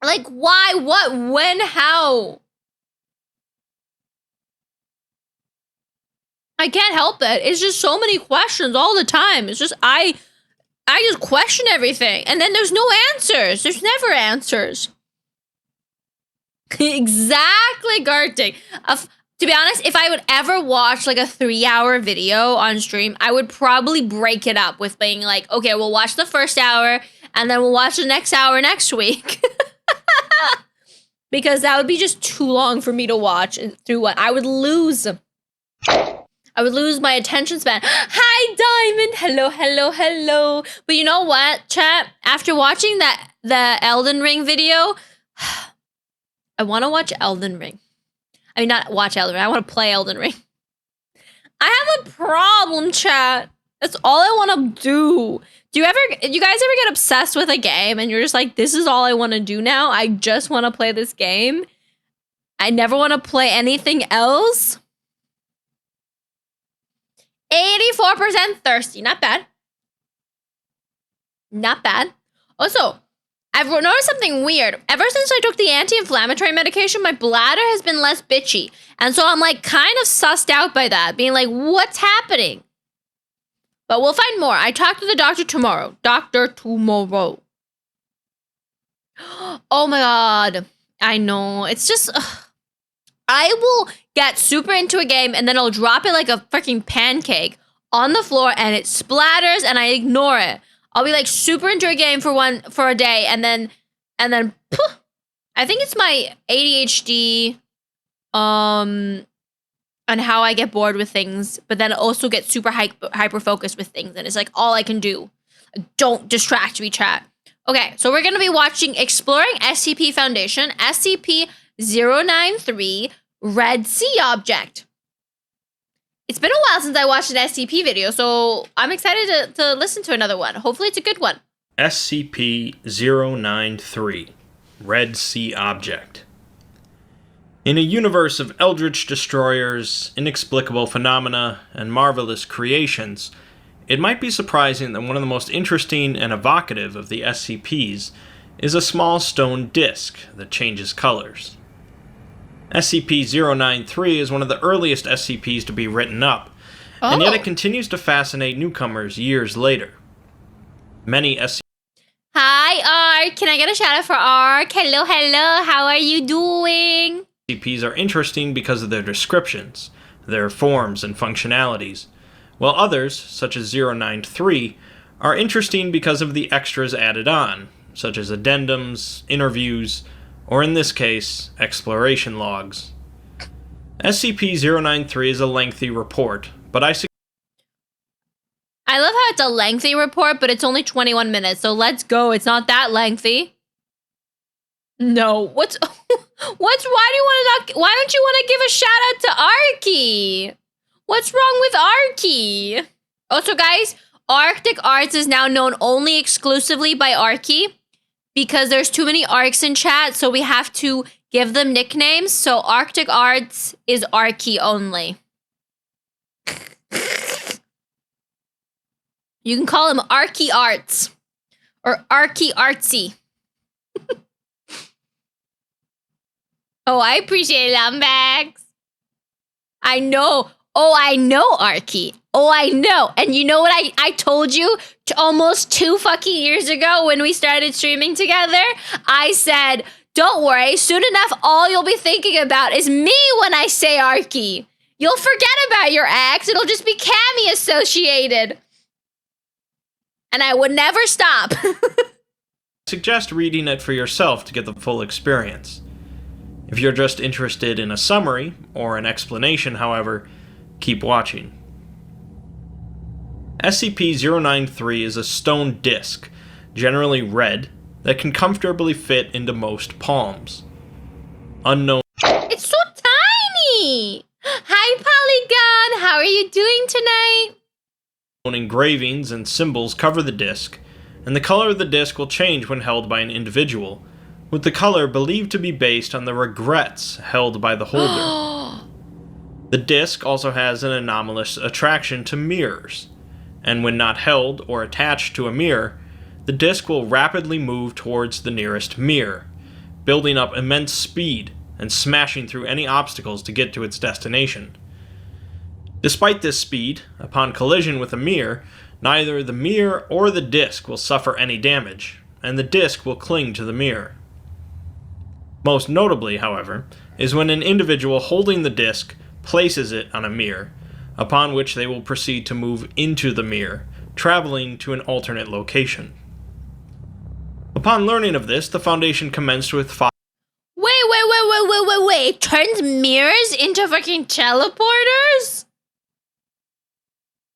Like, why, what, when, how? I can't help it. It's just so many questions all the time. It's just, I just question everything. And then there's no answers. There's never answers. Exactly, Gartic. To be honest, if I would ever watch like a 3-hour video on stream, I would probably break it up with being like, okay, we'll watch the first hour and then we'll watch the next hour next week. Because that would be just too long for me to watch through one. I would lose my attention span. Hi, Diamond. Hello, hello, hello. But you know what, chat? After watching the Elden Ring video, I want to watch Elden Ring. I mean, not watch Elden Ring. I want to play Elden Ring. I have a problem, chat. That's all I want to do. Do you guys ever get obsessed with a game and you're just like, this is all I want to do now? I just want to play this game. I never want to play anything else. 84% thirsty. Not bad. Not bad. Also, I've noticed something weird. Ever since I took the anti-inflammatory medication, my bladder has been less bitchy. And so I'm like kind of sussed out by that, being like, what's happening? But we'll find more. I talked to the doctor tomorrow. Oh my god. I know. It's just... I will get super into a game and then I'll drop it like a freaking pancake on the floor and it splatters and I ignore it. I'll be like super into a game for a day and then poof, I think it's my ADHD and how I get bored with things, but then also get super hyper focused with things and it's like all I can do. Don't distract me, chat. Okay, so we're gonna be watching Exploring SCP Foundation, SCP-093, Red Sea Object. It's been a while since I watched an SCP video, so I'm excited to listen to another one. Hopefully it's a good one. SCP-093, Red Sea Object. In a universe of eldritch destroyers, inexplicable phenomena, and marvelous creations, it might be surprising that one of the most interesting and evocative of the SCPs is a small stone disc that changes colors. SCP-093 is one of the earliest SCPs to be written up, and yet it continues to fascinate newcomers years later. Many SCPs... Hi, Ark. Can I get a shout out for Ark? Hello, hello. How are you doing? SCPs are interesting because of their descriptions, their forms and functionalities, while others, such as 093, are interesting because of the extras added on, such as addendums, interviews, or in this case, exploration logs. SCP-093 is a lengthy report, but I love how it's a lengthy report, but it's only 21 minutes, so let's go. It's not that lengthy. No, why don't you want to give a shout out to Arky? What's wrong with Arky? Also, guys, Arctic Arts is now known only exclusively by Arky because there's too many Arcs in chat, so we have to give them nicknames. So Arctic Arts is Arky only. You can call him Arky Arts or Arky Artsy. Oh, I appreciate it, Lumbax. I know. Oh, I know, Arky. Oh, I know. And you know what I told you almost 2 fucking years ago when we started streaming together? I said, don't worry, soon enough, all you'll be thinking about is me when I say Arky. You'll forget about your ex. It'll just be Cammy associated. And I would never stop. suggest reading it for yourself to get the full experience. If you're just interested in a summary or an explanation, however, keep watching. SCP-093 is a stone disc, generally red, that can comfortably fit into most palms. Unknown. It's so tiny! Hi, Polygon! How are you doing tonight? Engravings and symbols cover the disc, and the color of the disc will change when held by an individual, with the color believed to be based on the regrets held by the holder. The disc also has an anomalous attraction to mirrors, and when not held or attached to a mirror, the disc will rapidly move towards the nearest mirror, building up immense speed and smashing through any obstacles to get to its destination. Despite this speed, upon collision with a mirror, neither the mirror or the disc will suffer any damage, and the disc will cling to the mirror. Most notably, however, is when an individual holding the disc places it on a mirror, upon which they will proceed to move into the mirror, traveling to an alternate location. Upon learning of this, the Foundation commenced with Wait. It turns mirrors into fucking teleporters?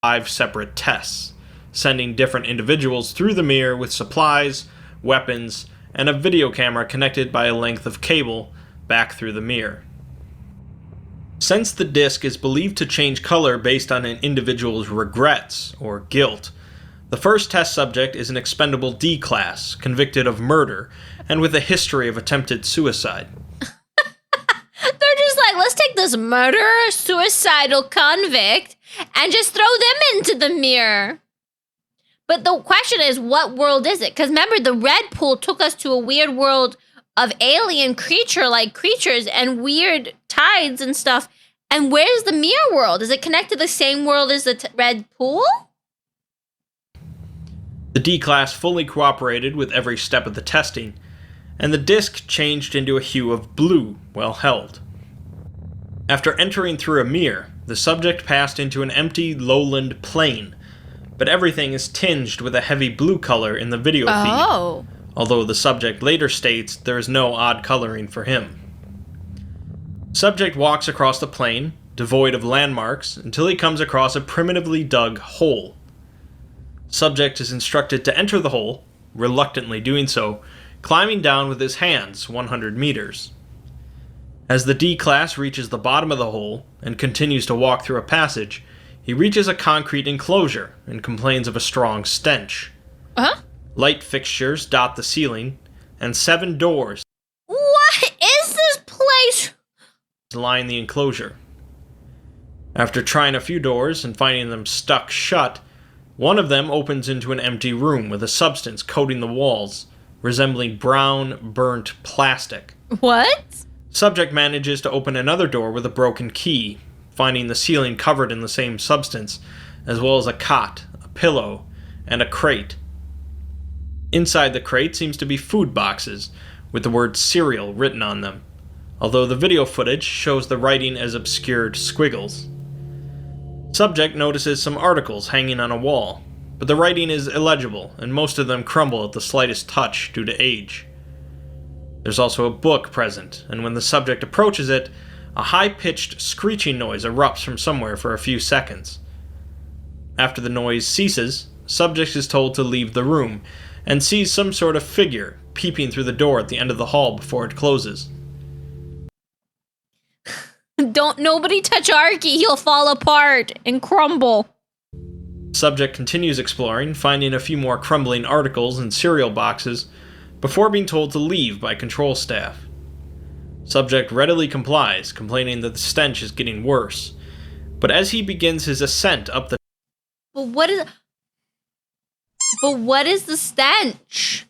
5 separate tests, sending different individuals through the mirror with supplies, weapons, and a video camera connected by a length of cable back through the mirror. Since the disc is believed to change color based on an individual's regrets or guilt, the first test subject is an expendable D class, convicted of murder, and with a history of attempted suicide. They're just like, let's take this murderer, suicidal convict, and just throw them into the mirror. But the question is, what world is it? Because remember, the red pool took us to a weird world of alien creature-like creatures and weird tides and stuff. And where's the mirror world? Is it connected to the same world as the red pool? The D-Class fully cooperated with every step of the testing, and the disc changed into a hue of blue while held. After entering through a mirror, the subject passed into an empty lowland plain, but everything is tinged with a heavy blue color in the video feed, although the subject later states there is no odd coloring for him. Subject walks across the plain, devoid of landmarks, until he comes across a primitively dug hole. Subject is instructed to enter the hole, reluctantly doing so, climbing down with his hands 100 meters. As the D-Class reaches the bottom of the hole and continues to walk through a passage, he reaches a concrete enclosure and complains of a strong stench. Light fixtures dot the ceiling, and 7 doors What is this place? line the enclosure. After trying a few doors and finding them stuck shut, one of them opens into an empty room with a substance coating the walls, resembling brown, burnt plastic. What? Subject manages to open another door with a broken key, finding the ceiling covered in the same substance, as well as a cot, a pillow, and a crate. Inside the crate seems to be food boxes, with the word cereal written on them, although the video footage shows the writing as obscured squiggles. Subject notices some articles hanging on a wall, but the writing is illegible, and most of them crumble at the slightest touch due to age. There's also a book present, and when the subject approaches it, a high-pitched screeching noise erupts from somewhere for a few seconds. After the noise ceases, subject is told to leave the room, and sees some sort of figure peeping through the door at the end of the hall before it closes. Don't nobody touch Arky, he'll fall apart and crumble. Subject continues exploring, finding a few more crumbling articles and cereal boxes, before being told to leave by control staff. Subject readily complies, complaining that the stench is getting worse, but as he begins his ascent up the But what is the stench?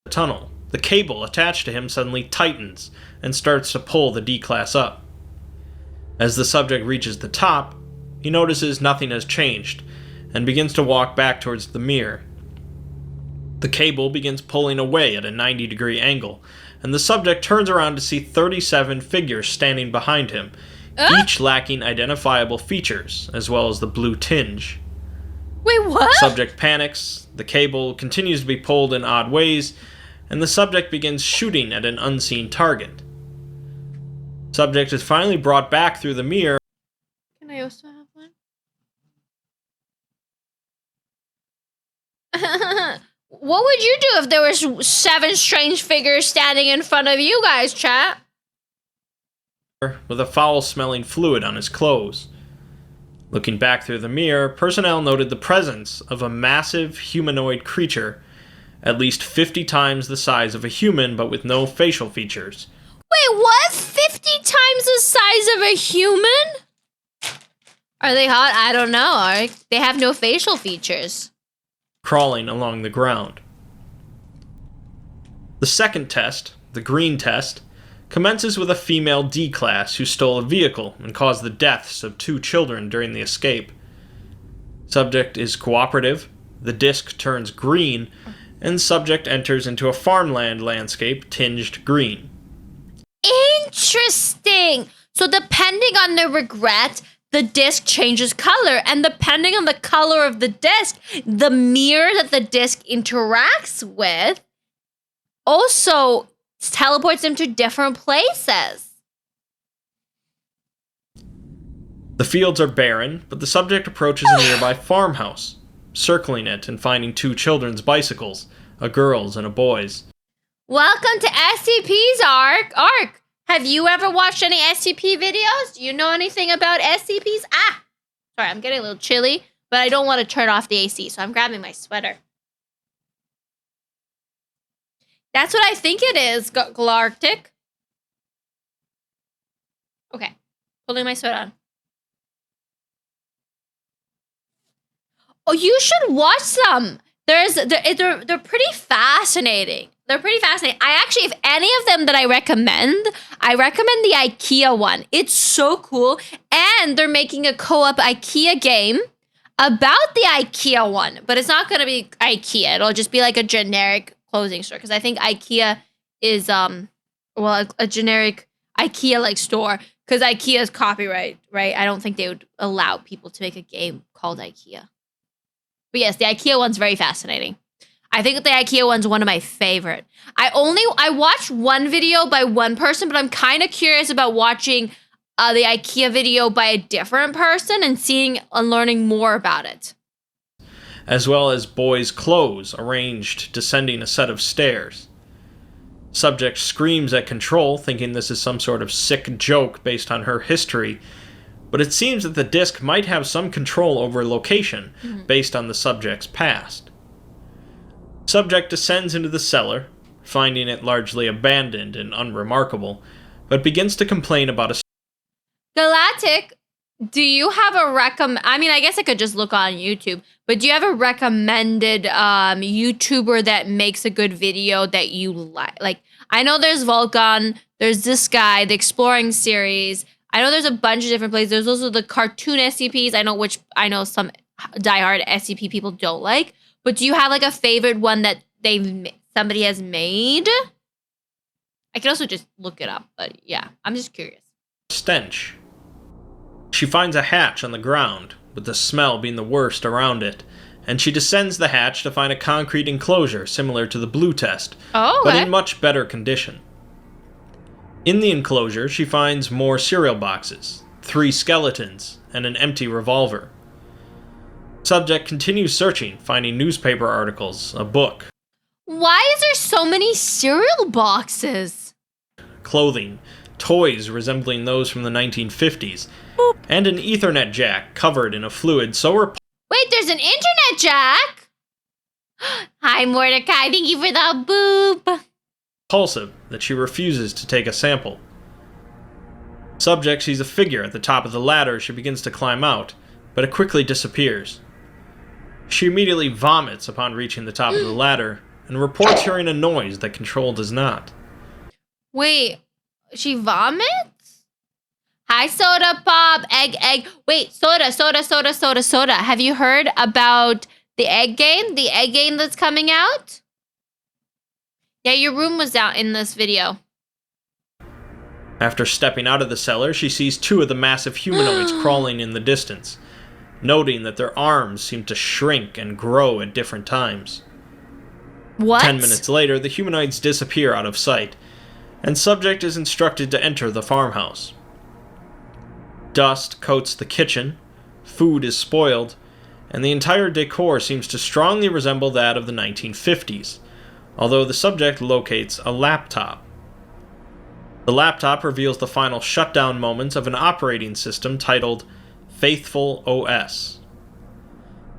tunnel, the cable attached to him suddenly tightens and starts to pull the D-Class up. As the subject reaches the top, he notices nothing has changed, and begins to walk back towards the mirror. The cable begins pulling away at a 90-degree angle, and the subject turns around to see 37 figures standing behind him, each lacking identifiable features, as well as the blue tinge. Wait, what? Subject panics, the cable continues to be pulled in odd ways, and the subject begins shooting at an unseen target. Subject is finally brought back through the mirror. Can I also have one? What would you do if there was 7 strange figures standing in front of you guys, chat? With a foul-smelling fluid on his clothes. Looking back through the mirror, personnel noted the presence of a massive humanoid creature at least 50 times the size of a human but with no facial features. Wait, what? 50 times the size of a human? Are they hot? I don't know. They have no facial features. Crawling along the ground. The second test, the green test, commences with a female D-class who stole a vehicle and caused the deaths of 2 children during the escape. Subject is cooperative, the disc turns green, and subject enters into a farmland landscape tinged green. Interesting! So depending on the regret, the disc changes color, and depending on the color of the disc, the mirror that the disc interacts with also teleports him to different places. The fields are barren, but the subject approaches a nearby farmhouse, circling it and finding 2 children's bicycles, a girl's and a boy's. Welcome to SCP's Arc. Have you ever watched any SCP videos? Do you know anything about SCPs? Sorry, I'm getting a little chilly, but I don't want to turn off the AC, so I'm grabbing my sweater. That's what I think it is, Galarctic. Okay, pulling my sweater on. Oh, you should watch them. They're pretty fascinating. They're pretty fascinating. I actually, if any of them that I recommend the IKEA one. It's so cool. And they're making a co-op IKEA game about the IKEA one. But it's not going to be IKEA. It'll just be like a generic clothing store. Because I think IKEA is, a generic IKEA-like store. Because IKEA is copyright, right? I don't think they would allow people to make a game called IKEA. But yes, the IKEA one's very fascinating. I think the IKEA one's one of my favorite. I watched one video by one person, but I'm kind of curious about watching the IKEA video by a different person and seeing and learning more about it. As well as boys' clothes arranged descending a set of stairs. Subject screams at Control, thinking this is some sort of sick joke based on her history, but it seems that the disc might have some control over location based on the subject's past. Subject descends into the cellar, finding it largely abandoned and unremarkable, but begins to complain about a... Galactic, do you have a I mean, I guess I could just look on YouTube, but do you have a recommended YouTuber that makes a good video that you like? Like, I know there's Vulcan, there's this guy, the Exploring series. I know there's a bunch of different places. There's also the cartoon SCPs. I know some diehard SCP people don't like. But do you have like a favorite one that somebody has made? I can also just look it up, but yeah, I'm just curious. Stench. She finds a hatch on the ground, with the smell being the worst around it, and she descends the hatch to find a concrete enclosure similar to the blue test, but in much better condition. In the enclosure, she finds more cereal boxes, 3 skeletons, and an empty revolver. Subject continues searching, finding newspaper articles, a book. Why is there so many cereal boxes? Clothing, toys resembling those from the 1950s, and an Ethernet jack covered in a fluid so Wait, there's an internet jack? Hi, Mordecai, thank you for the boop. repulsive that she refuses to take a sample. Subject sees a figure at the top of the ladder she begins to climb out, but it quickly disappears. She immediately vomits upon reaching the top of the ladder, and reports hearing a noise that Control does not. Wait, she vomits? Hi, Soda Pop, egg. Wait, soda. Have you heard about the egg game? The egg game that's coming out? Yeah, your room was out in this video. After stepping out of the cellar, she sees 2 of the massive humanoids crawling in the distance, noting that their arms seem to shrink and grow at different times. What? 10 minutes later, the humanoids disappear out of sight, and Subject is instructed to enter the farmhouse. Dust coats the kitchen, food is spoiled, and the entire decor seems to strongly resemble that of the 1950s, although the subject locates a laptop. The laptop reveals the final shutdown moments of an operating system titled Faithful OS.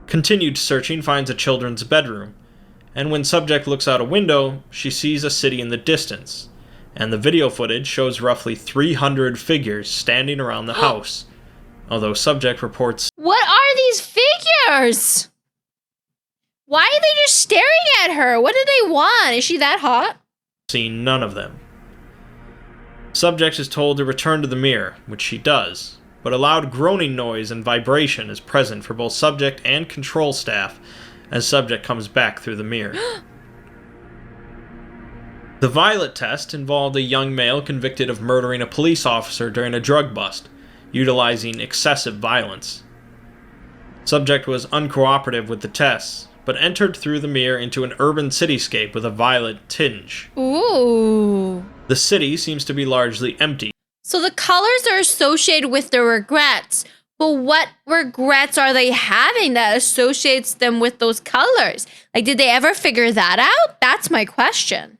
Continued searching finds a children's bedroom, and when subject looks out a window, she sees a city in the distance, and the video footage shows roughly 300 figures standing around the house, although subject reports What are these figures? Why are they just staring at her? What do they want? Is she that hot? seeing none of them. Subject is told to return to the mirror, which she does, but a loud groaning noise and vibration is present for both subject and control staff as subject comes back through the mirror. The Violet test involved a young male convicted of murdering a police officer during a drug bust, utilizing excessive violence. Subject was uncooperative with the tests, but entered through the mirror into an urban cityscape with a violet tinge. Ooh. The city seems to be largely empty. So the colors are associated with their regrets, but what regrets are they having that associates them with those colors? Like, did they ever figure that out? That's my question.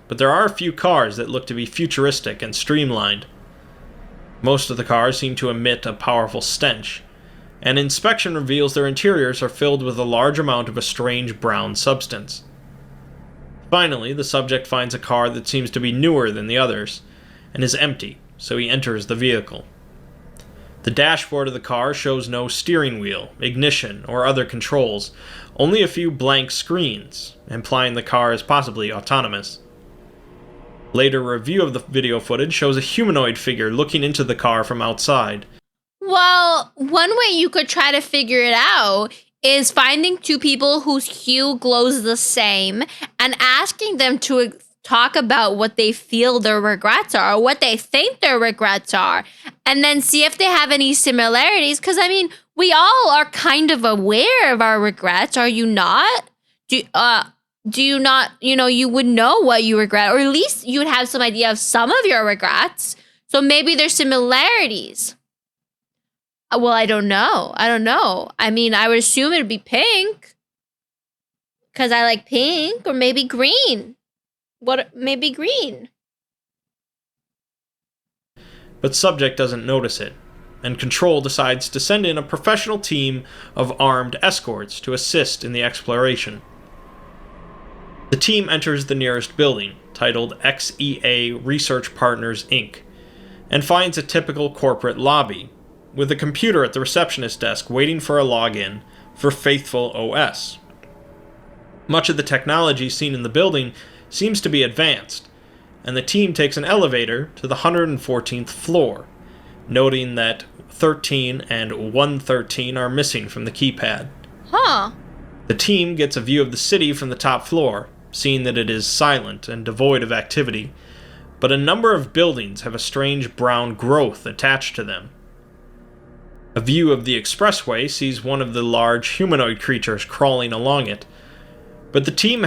But there are a few cars that look to be futuristic and streamlined. Most of the cars seem to emit a powerful stench, and inspection reveals their interiors are filled with a large amount of a strange brown substance. Finally, the subject finds a car that seems to be newer than the others, and is empty, so he enters the vehicle. The dashboard of the car shows no steering wheel, ignition, or other controls, only a few blank screens, implying the car is possibly autonomous. Later review of the video footage shows a humanoid figure looking into the car from outside. Well, one way you could try to figure it out is finding two people whose hue glows the same and asking them to talk about what they feel their regrets are or what they think their regrets are, and then see if they have any similarities. Because, I mean, we all are kind of aware of our regrets, are you not? Do you not, you would know what you regret, or at least you would have some idea of some of your regrets. So maybe there's similarities. Well, I don't know. I mean, I would assume it'd be pink because I like pink, or maybe green. Maybe green. But subject doesn't notice it, and Control decides to send in a professional team of armed escorts to assist in the exploration. The team enters the nearest building, titled XEA Research Partners, Inc., and finds a typical corporate lobby, with a computer at the receptionist desk waiting for a login for Faithful OS. Much of the technology seen in the building seems to be advanced, and the team takes an elevator to the 114th floor, noting that 13 and 113 are missing from the keypad. Huh. The team gets a view of the city from the top floor, seeing that it is silent and devoid of activity, but a number of buildings have a strange brown growth attached to them. A view of the expressway sees one of the large humanoid creatures crawling along it, but the team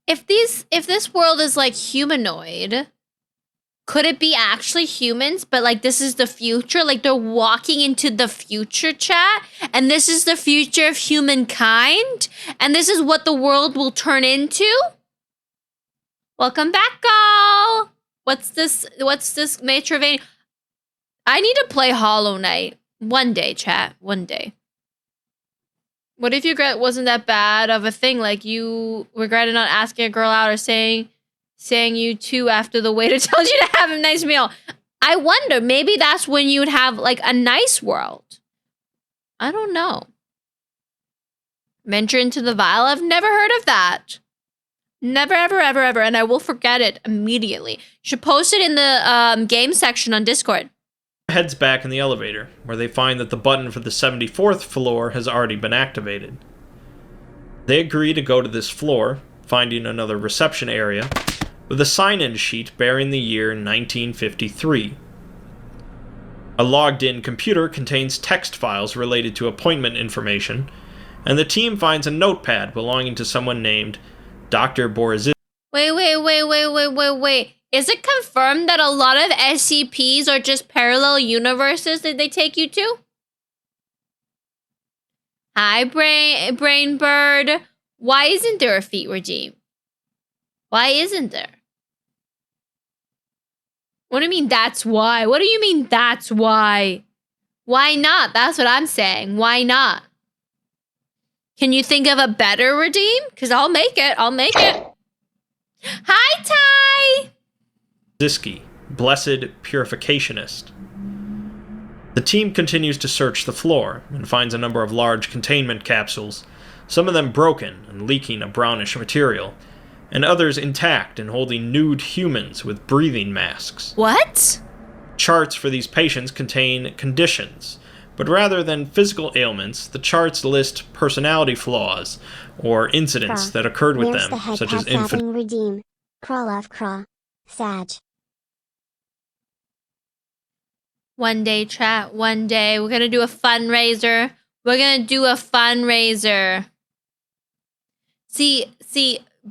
If this world is like humanoid, could it be actually humans, but like this is the future? Like they're walking into the future, chat, and this is the future of humankind, and this is what the world will turn into? Welcome back, Gal. What's this Metrovania? I need to play Hollow Knight. One day, chat. One day. What if your regret wasn't that bad of a thing? Like you regretted not asking a girl out or saying you too after the waiter tells you to have a nice meal. I wonder, maybe that's when you would have like a nice world. I don't know. Venture into the vial? I've never heard of that. Never, ever, ever, ever. And I will forget it immediately. You should post it in the game section on Discord. heads back in the elevator, where they find that the button for the 74th floor has already been activated. They agree to go to this floor, finding another reception area, with a sign-in sheet bearing the year 1953. A logged-in computer contains text files related to appointment information, and the team finds a notepad belonging to someone named Dr. Borzis. Wait. Is it confirmed that a lot of SCPs are just parallel universes that they take you to? Hi, Brain Bird. Why isn't there a feat regime? Why isn't there? What do you mean that's why? What do you mean that's why? Why not? That's what I'm saying. Why not? Can you think of a better redeem? Because I'll make it. I'll make it. Hi, Ty! Ziski, Blessed Purificationist. The team continues to search the floor and finds a number of large containment capsules, some of them broken and leaking a brownish material, and others intact and holding nude humans with breathing masks. What? Charts for these patients contain conditions, but rather than physical ailments, the charts list personality flaws or incidents that occurred with There's them, the head such as cat Sapling redeem. Crawl off craw. Sag. One day, chat. One day. We're going to do a fundraiser. We're going to do a fundraiser. See,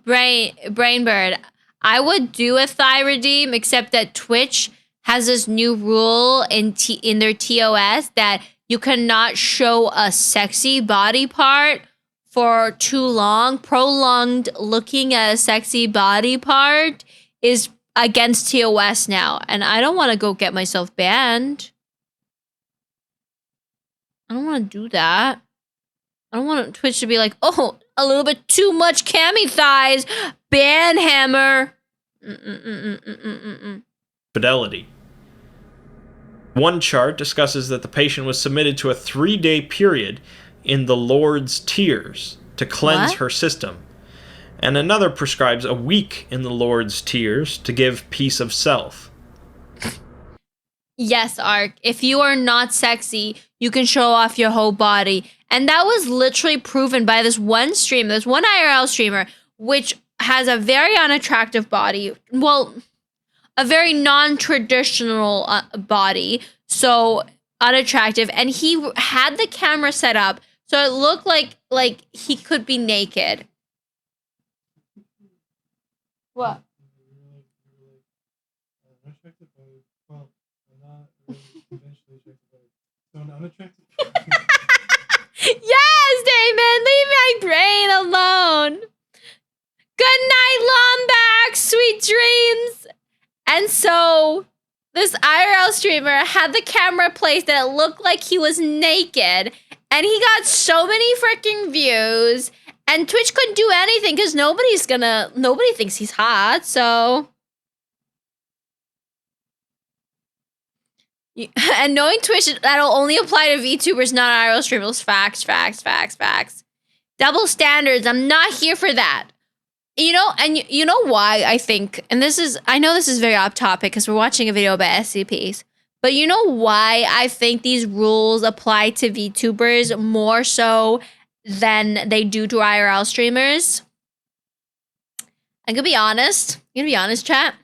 Brainbird, I would do a thigh redeem, except that Twitch has this new rule in their TOS that you cannot show a sexy body part for too long. Prolonged looking at a sexy body part is against TOS now, and I don't want to go get myself banned. I don't want to do that. I don't want Twitch to be like, oh, a little bit too much cami thighs. Ban hammer. fidelity. One chart discusses that the patient was submitted to a 3-day period in the Lord's Tears to cleanse her system, and another prescribes a week in the Lord's Tears to give peace of self. Yes, Ark. If you are not sexy, you can show off your whole body. And that was literally proven by this one streamer, this one IRL streamer, which has a very unattractive body. Well, a very non-traditional body. So unattractive. And he had the camera set up so it looked like he could be naked. What? Yes, Damon, leave my brain alone. Good night, Lombax, sweet dreams. And so this IRL streamer had the camera placed that it looked like he was naked, and he got so many freaking views, and Twitch couldn't do anything because nobody thinks he's hot, so. And knowing Twitch, that'll only apply to VTubers, not IRL streamers. Facts. Double standards. I'm not here for that. You know, and you know why I think, and I know this is very off topic because we're watching a video about SCPs, but you know why I think these rules apply to VTubers more so than they do to IRL streamers? I'm gonna be honest, chat.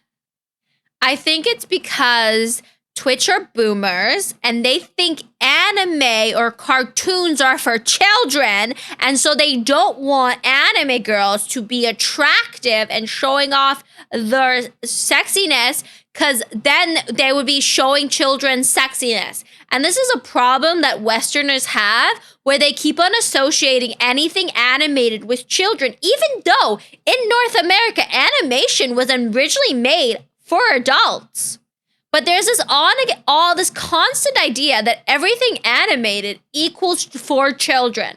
I think it's because Twitch are boomers and they think anime or cartoons are for children, and so they don't want anime girls to be attractive and showing off their sexiness, because then they would be showing children sexiness. And this is a problem that Westerners have, where they keep on associating anything animated with children, even though in North America animation was originally made for adults. But there's this this constant idea that everything animated equals for children.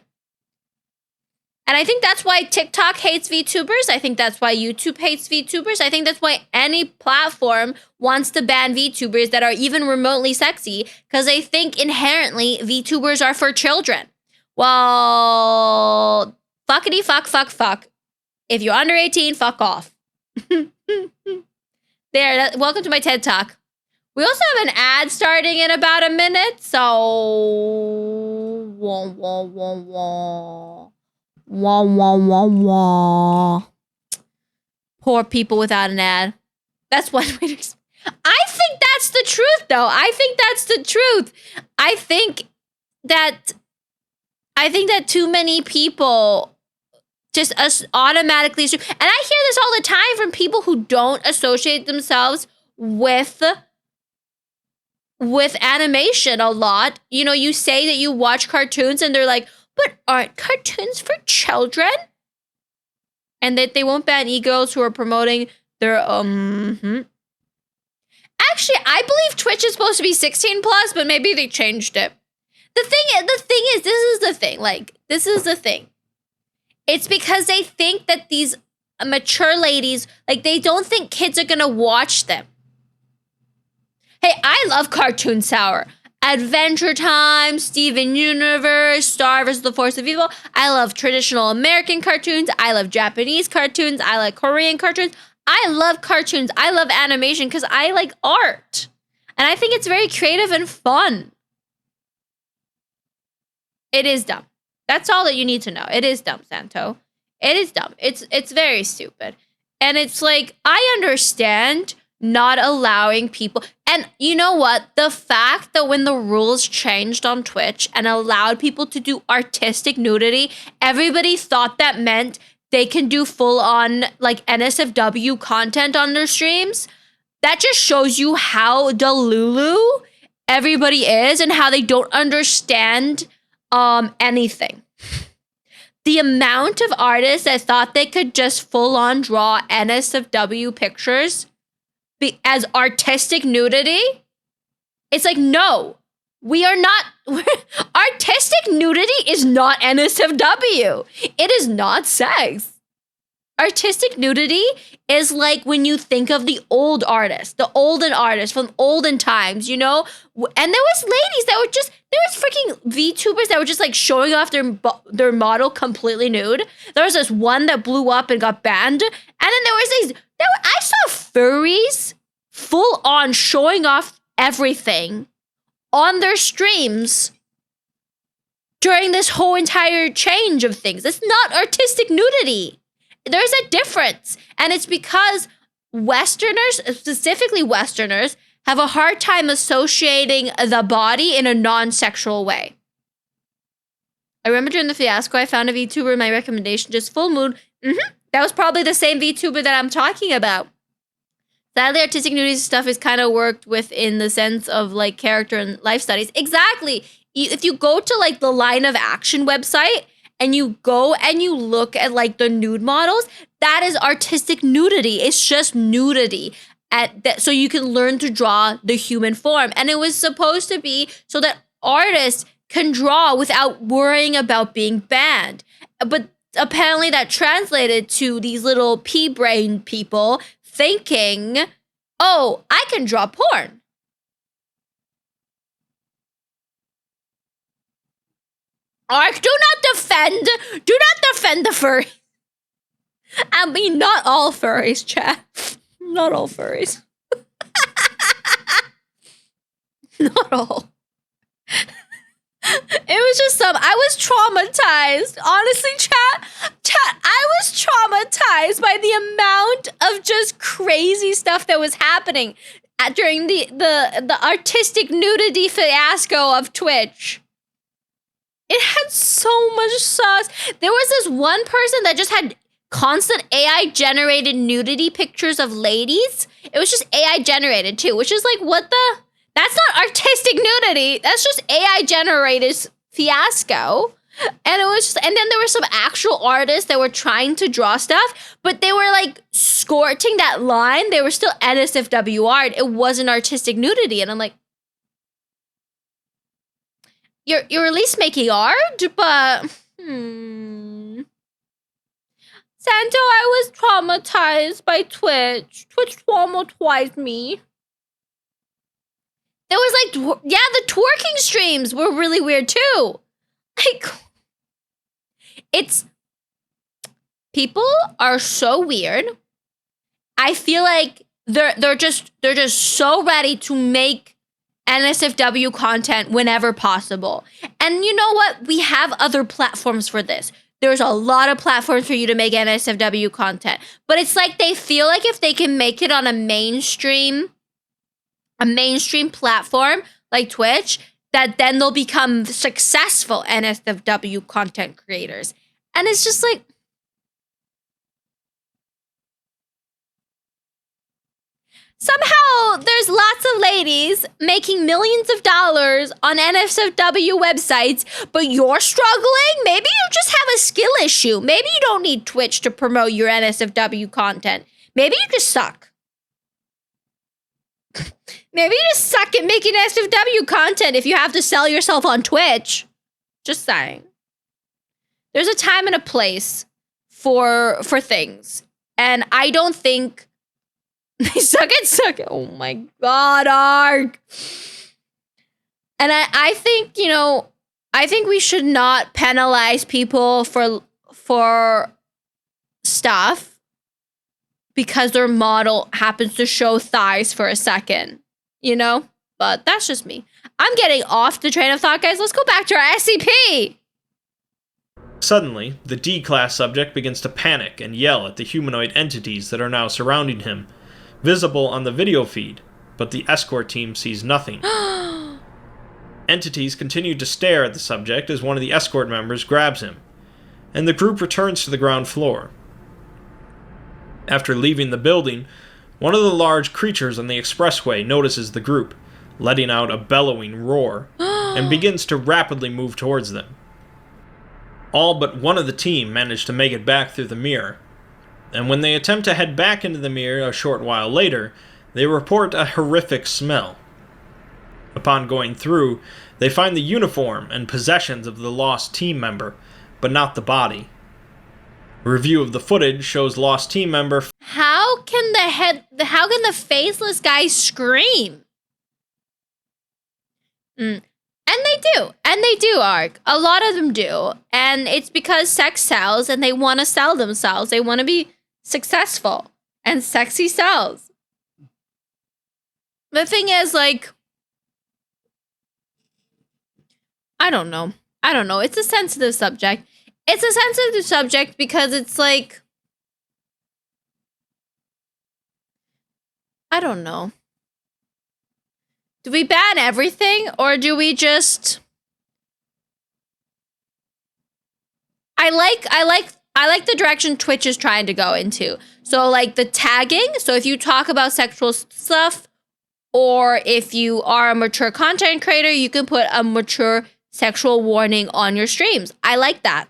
And I think that's why TikTok hates VTubers. I think that's why YouTube hates VTubers. I think that's why any platform wants to ban VTubers that are even remotely sexy, because they think inherently VTubers are for children. Well, fuckity fuck. If you're under 18, fuck off. Welcome to my TED Talk. We also have an ad starting in about a minute, so poor people without an ad. That's one way to. I think that's the truth, though. I think that's the truth. I think that too many people just automatically, and I hear this all the time from people who don't associate themselves with animation a lot. You know, you say that you watch cartoons and they're like, but aren't cartoons for children? And that they won't ban e-girls who are promoting their Actually, I believe Twitch is supposed to be 16 plus, but maybe they changed it. The thing is, this is the thing. It's because they think that these mature ladies, like, they don't think kids are gonna watch them. Hey, I love Cartoon Sour. Adventure Time, Steven Universe, Star vs. the Force of Evil. I love traditional American cartoons. I love Japanese cartoons. I like Korean cartoons. I love cartoons. I love animation because I like art. And I think it's very creative and fun. It is dumb. That's all that you need to know. It is dumb, Santo. It is dumb. It's very stupid. And it's like, I understand not allowing people. And you know what? The fact that when the rules changed on Twitch and allowed people to do artistic nudity, everybody thought that meant they can do full on like NSFW content on their streams. That just shows you how delulu everybody is and how they don't understand anything. The amount of artists that thought they could just full on draw NSFW pictures as artistic nudity, it's like, no, we are not. Artistic nudity is not NSFW. It is not sex. Artistic nudity is like when you think of the old artists, the olden artists from olden times, you know? And there was ladies that were just, there was freaking VTubers that were just like showing off their model completely nude. There was this one that blew up and got banned. And then there was these, I saw furries full on showing off everything on their streams during this whole entire change of things. It's not artistic nudity. There's a difference. And it's because Westerners, specifically Westerners, have a hard time associating the body in a non-sexual way. I remember during the fiasco, I found a VTuber in my recommendation, just full moon. That was probably the same VTuber that I'm talking about. Sadly, artistic nudity stuff is kind of worked within the sense of like character and life studies. Exactly. If you go to like the Line of Action website and you go and you look at like the nude models, that is artistic nudity. It's just nudity. So you can learn to draw the human form. And it was supposed to be so that artists can draw without worrying about being banned. But apparently that translated to these little pea-brained people thinking, oh, I can draw porn. Ark, do not defend the furry. I mean, not all furries, chat. Not all furries. Not all. It was just I was traumatized. Honestly, chat, I was traumatized by the amount of just crazy stuff that was happening during the artistic nudity fiasco of Twitch. It had so much sauce. There was this one person that just had constant AI-generated nudity pictures of ladies. It was just AI-generated too, which is like, what the? That's not artistic nudity. That's just AI-generated fiasco. And it was just, and then there were some actual artists that were trying to draw stuff, but they were like squirting that line. They were still NSFW art. It wasn't artistic nudity. And I'm like, you're at least making art, but Santo, I was traumatized by Twitch. Twitch traumatized me. There was like, the twerking streams were really weird too. Like, people are so weird. I feel like they're just so ready to make NSFW content whenever possible. And you know what? We have other platforms for this. There's a lot of platforms for you to make NSFW content. But it's like they feel like if they can make it on a mainstream platform like Twitch, that then they'll become successful NSFW content creators. And it's just like, somehow there's lots of ladies making millions of dollars on NSFW websites, but you're struggling? Maybe you just have a skill issue. Maybe you don't need Twitch to promote your NSFW content. Maybe you just suck. Maybe you just suck at making NSFW content if you have to sell yourself on Twitch. Just saying. There's a time and a place for things. And I don't think they suck it. Oh my God, Ark. And I think, you know, I think we should not penalize people for stuff because their model happens to show thighs for a second, you know? But that's just me. I'm getting off the train of thought, guys. Let's go back to our SCP. Suddenly, the D-class subject begins to panic and yell at the humanoid entities that are now surrounding him, visible on the video feed, but the escort team sees nothing. Entities continue to stare at the subject as one of the escort members grabs him, and the group returns to the ground floor. After leaving the building, one of the large creatures on the expressway notices the group, letting out a bellowing roar, and begins to rapidly move towards them. All but one of the team manage to make it back through the mirror, and when they attempt to head back into the mirror a short while later, they report a horrific smell. Upon going through, they find the uniform and possessions of the lost team member, but not the body. A review of the footage shows lost team member. How can the faceless guy scream? And they do, Ark. A lot of them do. And it's because sex sells and they want to sell themselves. They want to be successful. And sexy sells. The thing is, like, I don't know. It's a sensitive subject. It's a sensitive subject because it's like, I don't know. Do we ban everything or do we just... I like the direction Twitch is trying to go into. So like the tagging, so if you talk about sexual stuff or if you are a mature content creator, you can put a mature sexual warning on your streams. I like that.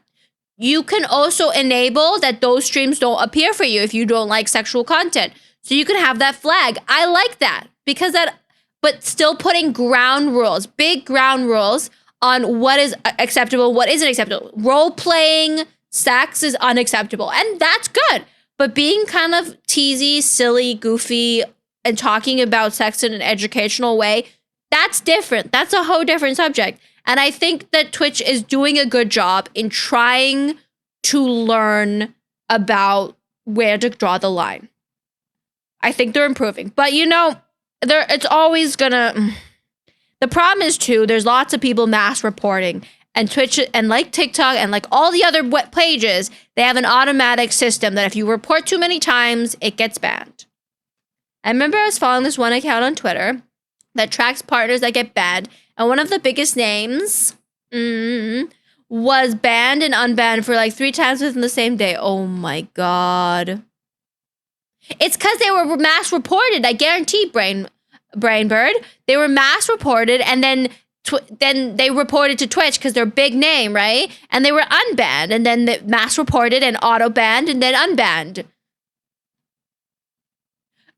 You can also enable that those streams don't appear for you if you don't like sexual content. So you can have that flag. I like that because but still putting ground rules, big ground rules on what is acceptable, what isn't acceptable. Role-playing sex is unacceptable, and that's good. But being kind of teasy, silly, goofy, and talking about sex in an educational way, that's different. That's a whole different subject. And I think that Twitch is doing a good job in trying to learn about where to draw the line. I think they're improving. But, you know, it's always gonna... The problem is, too, there's lots of people mass reporting. And Twitch, and like TikTok, and like all the other web pages, they have an automatic system that if you report too many times, it gets banned. I remember I was following this one account on Twitter that tracks partners that get banned. And one of the biggest names was banned and unbanned for like 3 times within the same day. Oh my God. It's because they were mass reported. I guarantee, Brainbird. They were mass reported and then they reported to Twitch because they're a big name, right? And they were unbanned and then they mass reported and auto banned and then unbanned.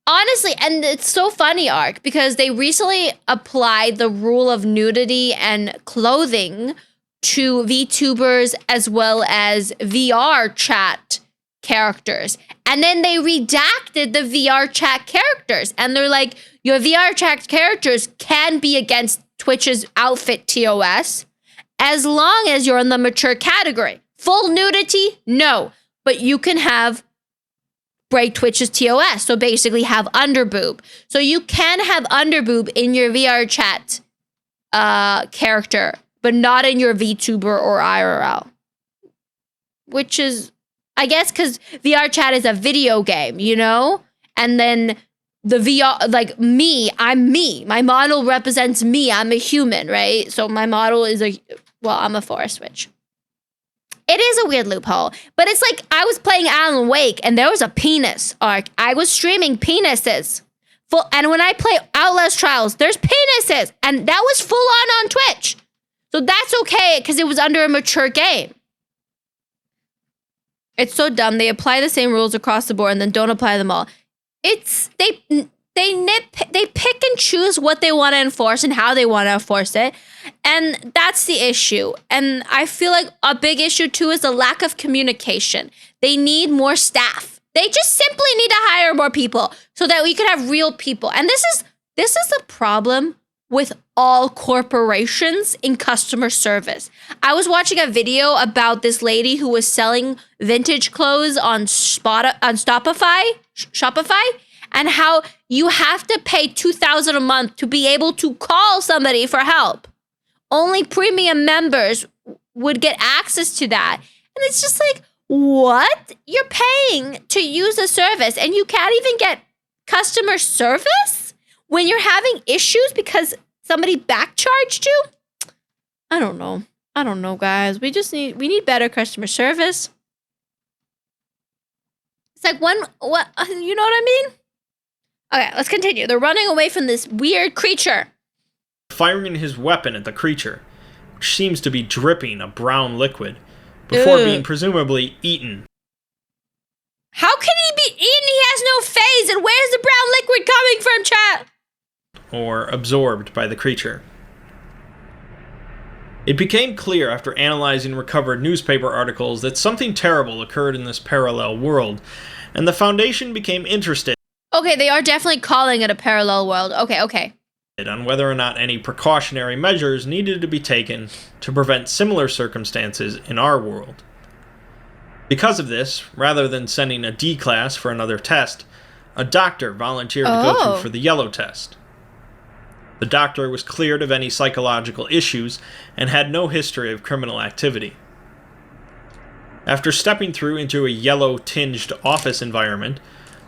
Honestly, and it's so funny, Ark, because they recently applied the rule of nudity and clothing to VTubers as well as VR chat characters. And then they redacted the VR chat characters. And they're like, your VR chat characters can be against Twitch's outfit TOS as long as you're in the mature category. Full nudity? No. But you can break Twitch's TOS. So basically have underboob. So you can have underboob in your VR chat character, but not in your VTuber or IRL. Which is, I guess, because VR chat is a video game, you know? And then the VR, like me, I'm me. My model represents me. I'm a human, right? So my model is I'm a forest witch. It is a weird loophole, but it's like I was playing Alan Wake and there was a penis arc. I was streaming penises. And when I play Outlast Trials, there's penises. And that was full on Twitch. So that's okay because it was under a mature game. It's so dumb. They apply the same rules across the board and then don't apply them all. They pick and choose what they want to enforce and how they want to enforce it. And that's the issue. And I feel like a big issue too is the lack of communication. They need more staff. They just simply need to hire more people so that we could have real people. And this is the problem with all corporations in customer service. I was watching a video about this lady who was selling vintage clothes on Shopify, and how you have to pay $2,000 a month to be able to call somebody for help. Only premium members would get access to that. And it's just like, what? You're paying to use a service and you can't even get customer service when you're having issues because somebody backcharged you? I don't know, guys. We need better customer service. It's like what, you know what I mean? Okay, let's continue. They're running away from this weird creature. Firing his weapon at the creature, which seems to be dripping a brown liquid, before being presumably eaten. How can he be eaten? He has no phase, and where's the brown liquid coming from, chat? Or absorbed by the creature. It became clear after analyzing recovered newspaper articles that something terrible occurred in this parallel world, and the Foundation became interested. Okay, they are definitely calling it a parallel world. Okay. On whether or not any precautionary measures needed to be taken to prevent similar circumstances in our world. Because of this, rather than sending a D class for another test, a doctor volunteered to go through for the yellow test. The doctor was cleared of any psychological issues and had no history of criminal activity. After stepping through into a yellow-tinged office environment,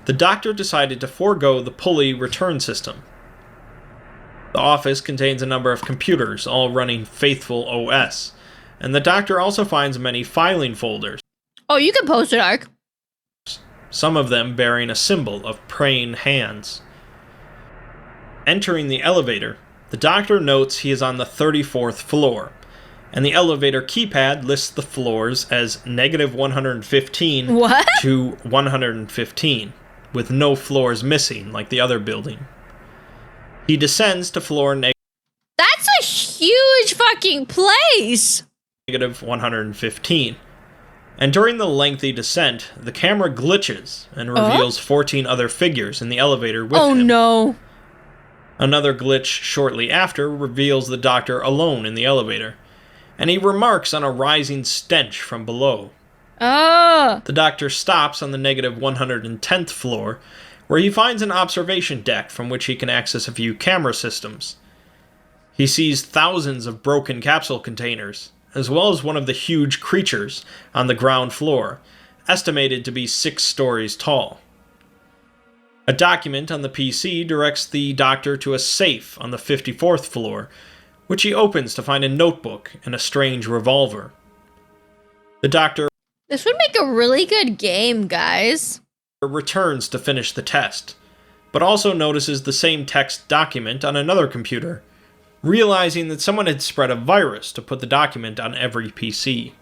the doctor decided to forego the pulley return system. The office contains a number of computers, all running Faithful OS, and the doctor also finds many filing folders. Oh, you can post it, Ark. Some of them bearing a symbol of praying hands. Entering the elevator, the doctor notes he is on the 34th floor, and the elevator keypad lists the floors as -115 to 115, with no floors missing like the other building. He descends to floor That's a huge fucking place! -115. And during the lengthy descent, the camera glitches and reveals 14 other figures in the elevator with him. Oh no. Another glitch shortly after reveals the doctor alone in the elevator, and he remarks on a rising stench from below. The doctor stops on the -110th floor, where he finds an observation deck from which he can access a few camera systems. He sees thousands of broken capsule containers, as well as one of the huge creatures on the ground floor, estimated to be 6 stories tall. A document on the PC directs the doctor to a safe on the 54th floor, which he opens to find a notebook and a strange revolver. The doctor This would make a really good game, guys. Returns to finish the test, but also notices the same text document on another computer, realizing that someone had spread a virus to put the document on every PC.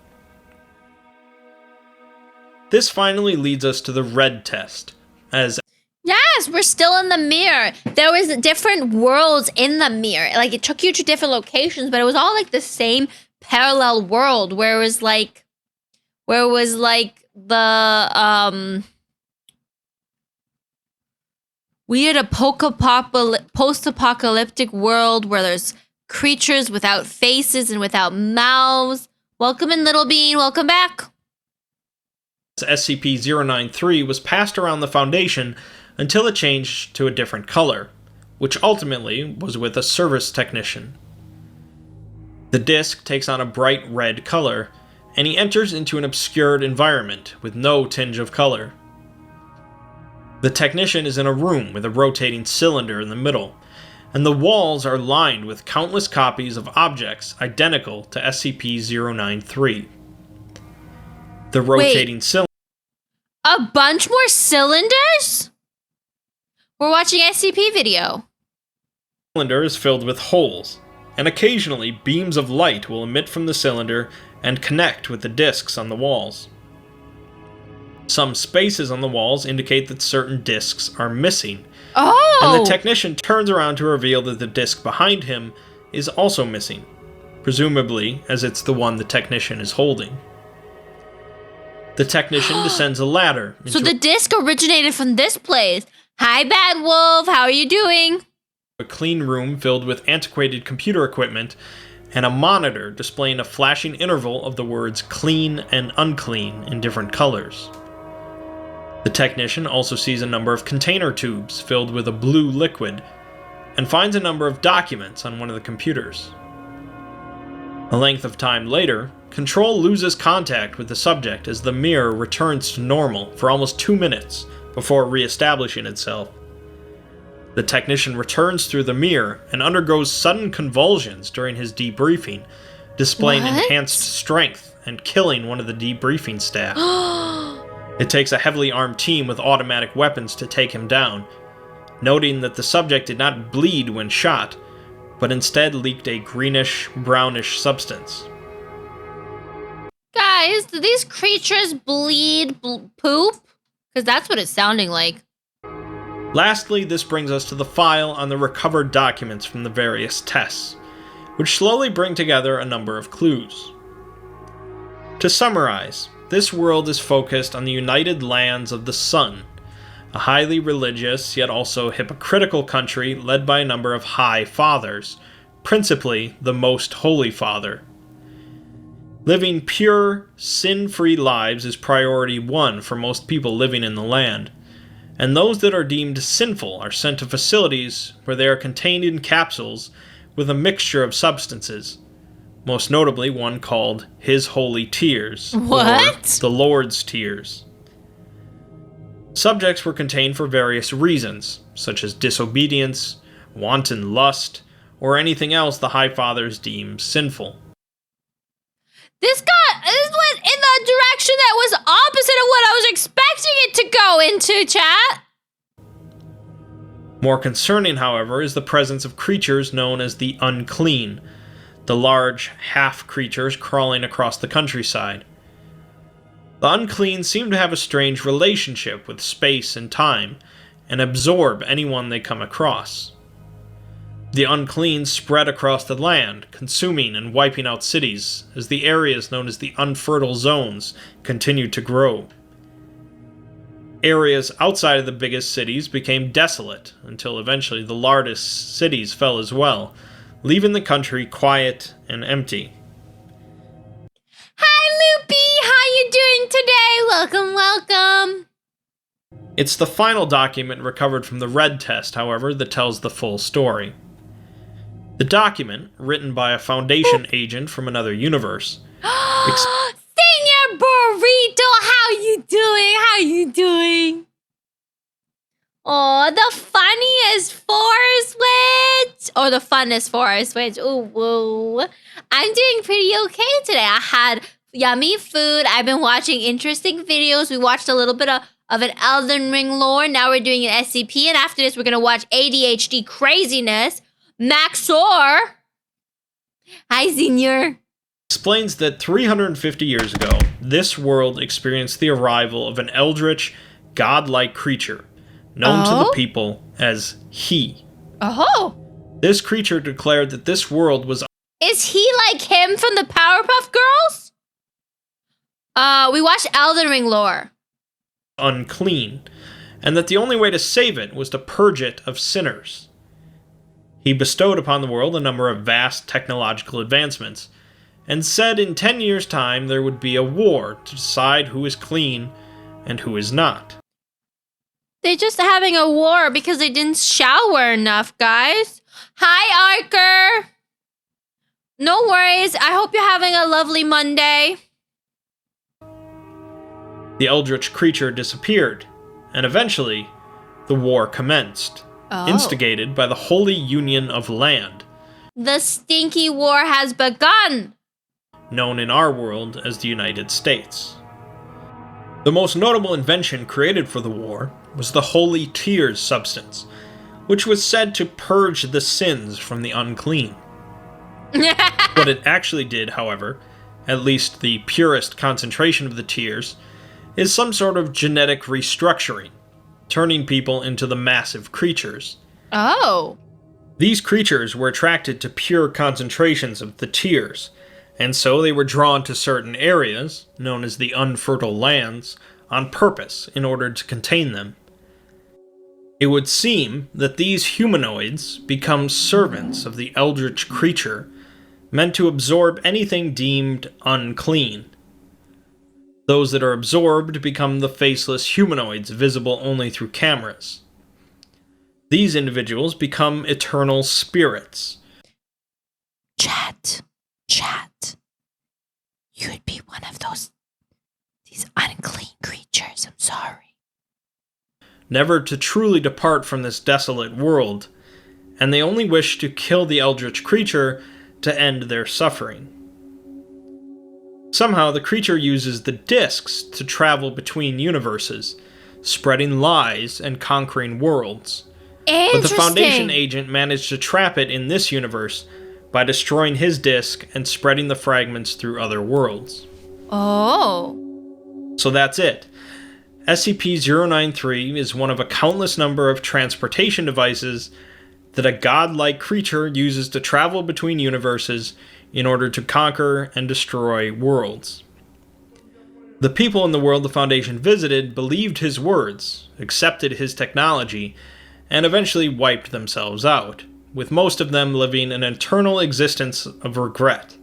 This finally leads us to the red test, as Yes, we're still in the mirror. There was different worlds in the mirror. Like, it took you to different locations, but it was all like the same parallel world where it was like the we had a post-apocalyptic world where there's creatures without faces and without mouths. Welcome in, Little Bean. Welcome back. SCP-093 was passed around the Foundation until it changed to a different color, which ultimately was with a service technician. The disc takes on a bright red color, and he enters into an obscured environment with no tinge of color. The technician is in a room with a rotating cylinder in the middle, and the walls are lined with countless copies of objects identical to SCP-093. The rotating cylinder... A bunch more cylinders? We're watching SCP video. The cylinder is filled with holes, and occasionally beams of light will emit from the cylinder and connect with the discs on the walls. Some spaces on the walls indicate that certain discs are missing, and the technician turns around to reveal that the disc behind him is also missing, presumably as it's the one the technician is holding. The technician descends a ladder. So the disc originated from this place. Hi, Bad Wolf. How are you doing? A clean room filled with antiquated computer equipment and a monitor displaying a flashing interval of the words clean and unclean in different colors. The technician also sees a number of container tubes filled with a blue liquid and finds a number of documents on one of the computers. A length of time later, Control loses contact with the subject as the mirror returns to normal for almost 2 minutes before re-establishing itself. The technician returns through the mirror and undergoes sudden convulsions during his debriefing, displaying enhanced strength and killing one of the debriefing staff. It takes a heavily armed team with automatic weapons to take him down, noting that the subject did not bleed when shot, but instead leaked a greenish-brownish substance. Guys, do these creatures bleed poop? Because that's what it's sounding like. Lastly, this brings us to the file on the recovered documents from the various tests, which slowly bring together a number of clues. To summarize, this world is focused on the United Lands of the Sun, a highly religious yet also hypocritical country led by a number of High Fathers, principally the Most Holy Father. Living pure, sin-free lives is priority 1 for most people living in the land, and those that are deemed sinful are sent to facilities where they are contained in capsules with a mixture of substances, most notably one called His Holy Tears, What? or the Lord's Tears. Subjects were contained for various reasons, such as disobedience, wanton lust, or anything else the High Fathers deem sinful. This went in the direction that was opposite of what I was expecting it to go into, chat. More concerning, however, is the presence of creatures known as the unclean, the large half-creatures crawling across the countryside. The unclean seem to have a strange relationship with space and time, and absorb anyone they come across. The unclean spread across the land, consuming and wiping out cities, as the areas known as the unfertile zones continued to grow. Areas outside of the biggest cities became desolate, until eventually the largest cities fell as well, leaving the country quiet and empty. Hi, Loopy. How you doing today? Welcome, welcome. It's the final document recovered from the Red Test, however, that tells the full story. The document, written by a Foundation agent from another universe, Senior Burrito, how you doing? How you doing? Oh, the funniest Forest Witch. Or the funnest Forest Witch. Ooh, woo. I'm doing pretty okay today. I had yummy food. I've been watching interesting videos. We watched a little bit of an Elden Ring lore. Now we're doing an SCP. And after this, we're going to watch ADHD craziness. Max0r. Hi, Senior. Explains that 350 years ago, this world experienced the arrival of an eldritch, godlike creature, known to the people as He. Oh. This creature declared that this world was... Is he like him from the Powerpuff Girls? We watched Elden Ring lore. ...unclean, and that the only way to save it was to purge it of sinners. He bestowed upon the world a number of vast technological advancements, and said in 10 years' time there would be a war to decide who is clean and who is not. They're just having a war because they didn't shower enough, guys. Hi, Arker. No worries. I hope you're having a lovely Monday. The eldritch creature disappeared, and eventually, the war commenced, instigated by the Holy Union of Land. The stinky war has begun. Known in our world as the United States. The most notable invention created for the war was the Holy Tears substance, which was said to purge the sins from the unclean. What it actually did, however, at least the purest concentration of the tears, is some sort of genetic restructuring, turning people into the massive creatures. Oh. These creatures were attracted to pure concentrations of the tears, and so they were drawn to certain areas, known as the unfertile lands, on purpose in order to contain them. It would seem that these humanoids become servants of the eldritch creature, meant to absorb anything deemed unclean. Those that are absorbed become the faceless humanoids visible only through cameras. These individuals become eternal spirits. Chat. You would be one of these unclean creatures. I'm sorry. Never to truly depart from this desolate world, and they only wish to kill the eldritch creature to end their suffering. Somehow, the creature uses the discs to travel between universes, spreading lies and conquering worlds. But the Foundation agent managed to trap it in this universe by destroying his disc and spreading the fragments through other worlds. Oh. So that's it. SCP-093 is one of a countless number of transportation devices that a godlike creature uses to travel between universes in order to conquer and destroy worlds. The people in the world the Foundation visited believed his words, accepted his technology, and eventually wiped themselves out, with most of them living an eternal existence of regret.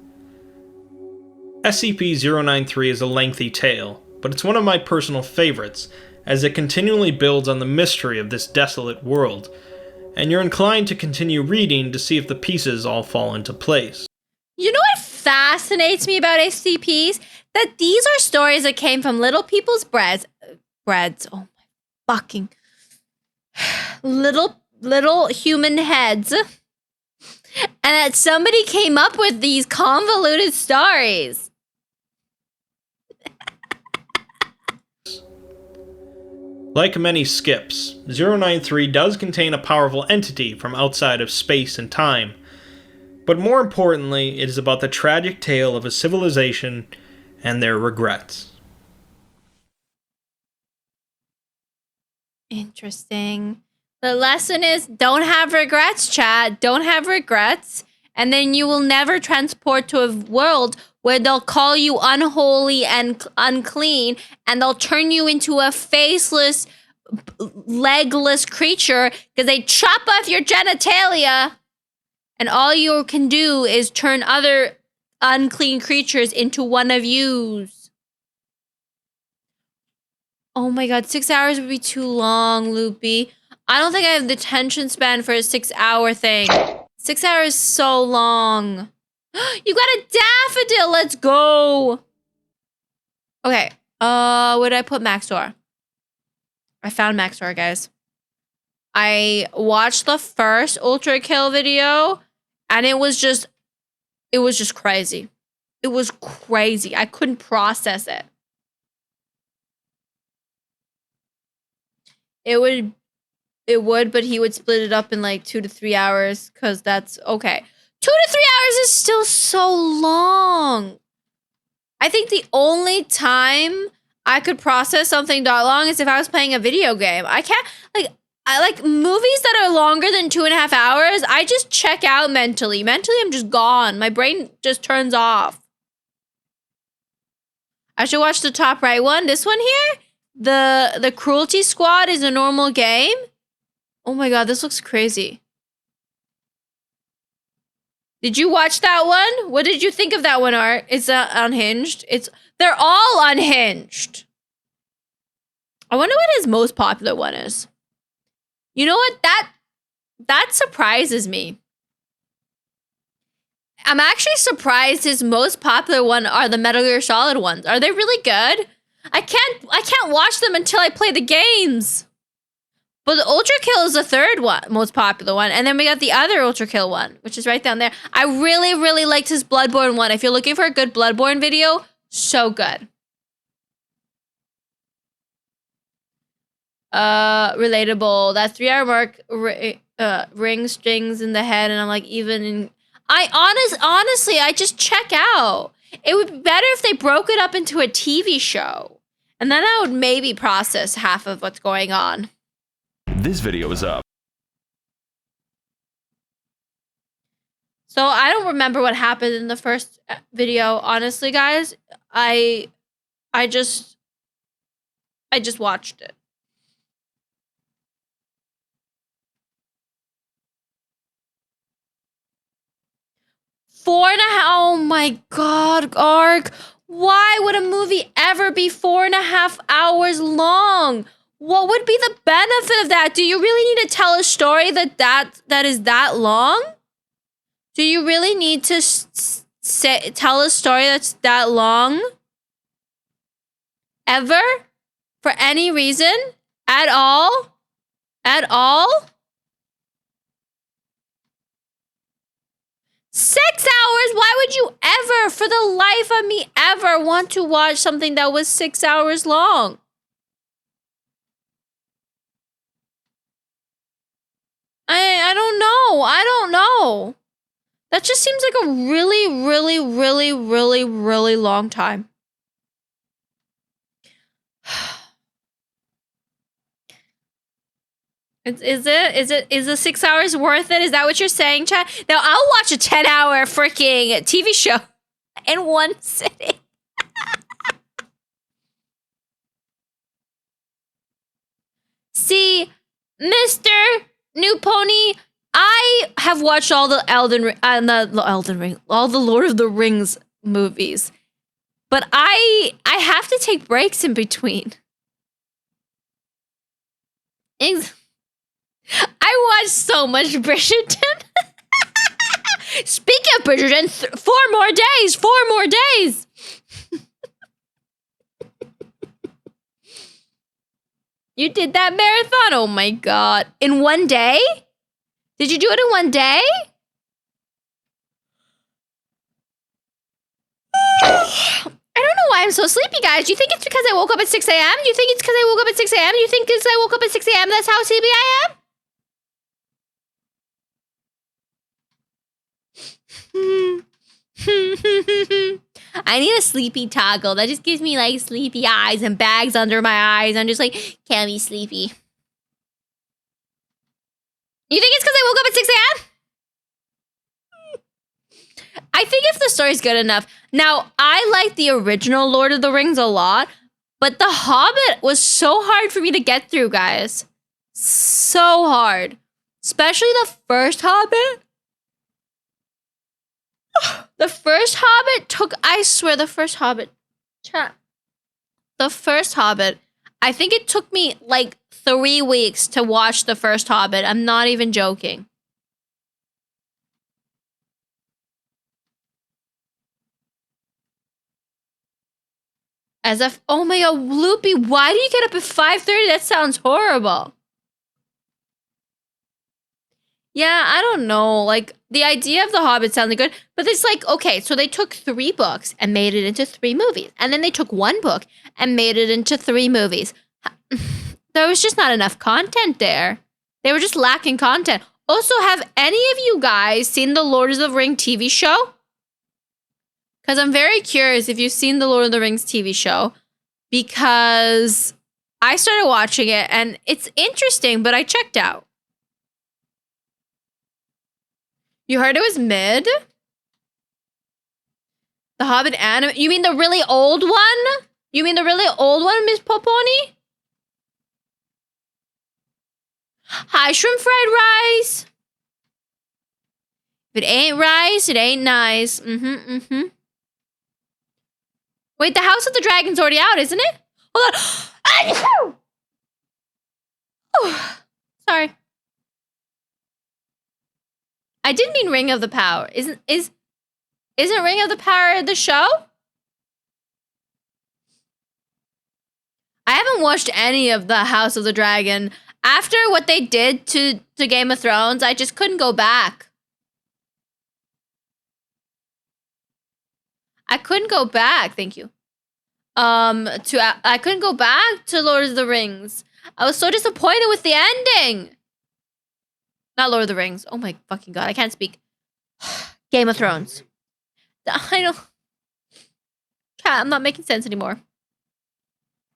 SCP-093 is a lengthy tale, but it's one of my personal favorites, as it continually builds on the mystery of this desolate world, and you're inclined to continue reading to see if the pieces all fall into place. You know what fascinates me about SCPs? That these are stories that came from little people's breads. Oh my fucking... little human heads, and that somebody came up with these convoluted stories. Like many skips, 093 does contain a powerful entity from outside of space and time, but more importantly, it is about the tragic tale of a civilization and their regrets. Interesting. The lesson is don't have regrets, chat. Don't have regrets. And then you will never transport to a world where they'll call you unholy and unclean, and they'll turn you into a faceless, legless creature because they chop off your genitalia, and all you can do is turn other unclean creatures into one of yous. Oh my god, 6 hours would be too long, Loopy. I don't think I have the attention span for a 6 hour thing. 6 hours is so long. You got a daffodil, let's go. Okay, where did I put Max0r? I found Max0r, guys. I watched the first UltraKill video, and it was just crazy. It was crazy. I couldn't process it. It would, but he would split it up in like 2 to 3 hours, because that's okay. 2 to 3 hours is still so long. I think the only time I could process something that long is if I was playing a video game. I can't, I like movies that are longer than 2.5 hours. I just check out mentally. Mentally, I'm just gone. My brain just turns off. I should watch the top right one. This one here. The Cruelty Squad is a normal game. Oh my god, this looks crazy. Did you watch that one? What did you think of that one, Art? It's unhinged. They're all unhinged. I wonder what his most popular one is. You know what? That surprises me. I'm actually surprised his most popular one are the Metal Gear Solid ones. Are they really good? I can't watch them until I play the games. But the UltraKill is the third one, most popular one. And then we got the other UltraKill one, which is right down there. I really, really liked his Bloodborne one. If you're looking for a good Bloodborne video, so good. Relatable. That 3 hour mark ring strings in the head, and I'm like, even in... honestly, I just check out. It would be better if they broke it up into a TV show. And then I would maybe process half of what's going on. This video is up. So I don't remember what happened in the first video. Honestly, guys, I just watched it. Oh my God, Ark. Why would a movie ever be 4.5 hours long? What would be the benefit of that? Do you really need to tell a story that is that long? Do you really need to tell a story that's that long? Ever? For any reason? At all? At all? 6 hours? Why would you ever, for the life of me, ever want to watch something that was 6 hours long? I don't know. I don't know. That just seems like a really, really, really, really, really long time. Is the 6 hours worth it? Is that what you're saying, chat? Now I'll watch a 10-hour freaking TV show in one sitting. See, Mr. New Pony, I have watched all the Elden Ring, all the Lord of the Rings movies, but I have to take breaks in between. I watched so much Bridgerton. Speaking of Bridgerton, 4 more days. 4 more days. You did that marathon? Oh my God. In one day? Did you do it in one day? I don't know why I'm so sleepy, guys. Do you think it's because I woke up at 6 a.m.? Do you think it's because I woke up at 6 a.m.? Do you think it's I woke up at 6 a.m. That's how sleepy I am? I need a sleepy toggle. That just gives me like sleepy eyes and bags under my eyes. I'm just like, can't be sleepy. You think it's because I woke up at 6 a.m.? I think if the story's good enough. Now, I like the original Lord of the Rings a lot, but The Hobbit was so hard for me to get through, guys. So hard. Especially the first Hobbit. The first Hobbit took, I swear, the first Hobbit. Chat. The first Hobbit. I think it took me like 3 weeks to watch the first Hobbit. I'm not even joking. As if, oh my God, Loopy, why do you get up at 5:30? That sounds horrible. Yeah, I don't know. Like, the idea of The Hobbit sounded good, but it's like, okay, so they took 3 books and made it into 3 movies. And then they took 1 book and made it into 3 movies. There was just not enough content there. They were just lacking content. Also, have any of you guys seen the Lord of the Rings TV show? Because I'm very curious if you've seen the Lord of the Rings TV show. Because I started watching it and it's interesting, but I checked out. You heard it was mid? The Hobbit anime? You mean the really old one? You mean the really old one, Miss Poponi? Hi, shrimp fried rice. If it ain't rice, it ain't nice. Wait, the House of the Dragon's already out, isn't it? Hold on. Oh, sorry. I didn't mean Ring of the Power. Isn't Ring of the Power the show? I haven't watched any of the House of the Dragon. After what they did to Game of Thrones, I just couldn't go back. I couldn't go back. Thank you. I couldn't go back to Lord of the Rings. I was so disappointed with the ending. Not Lord of the Rings. Oh my fucking God. I can't speak. Game of Thrones. I don't. I'm not making sense anymore.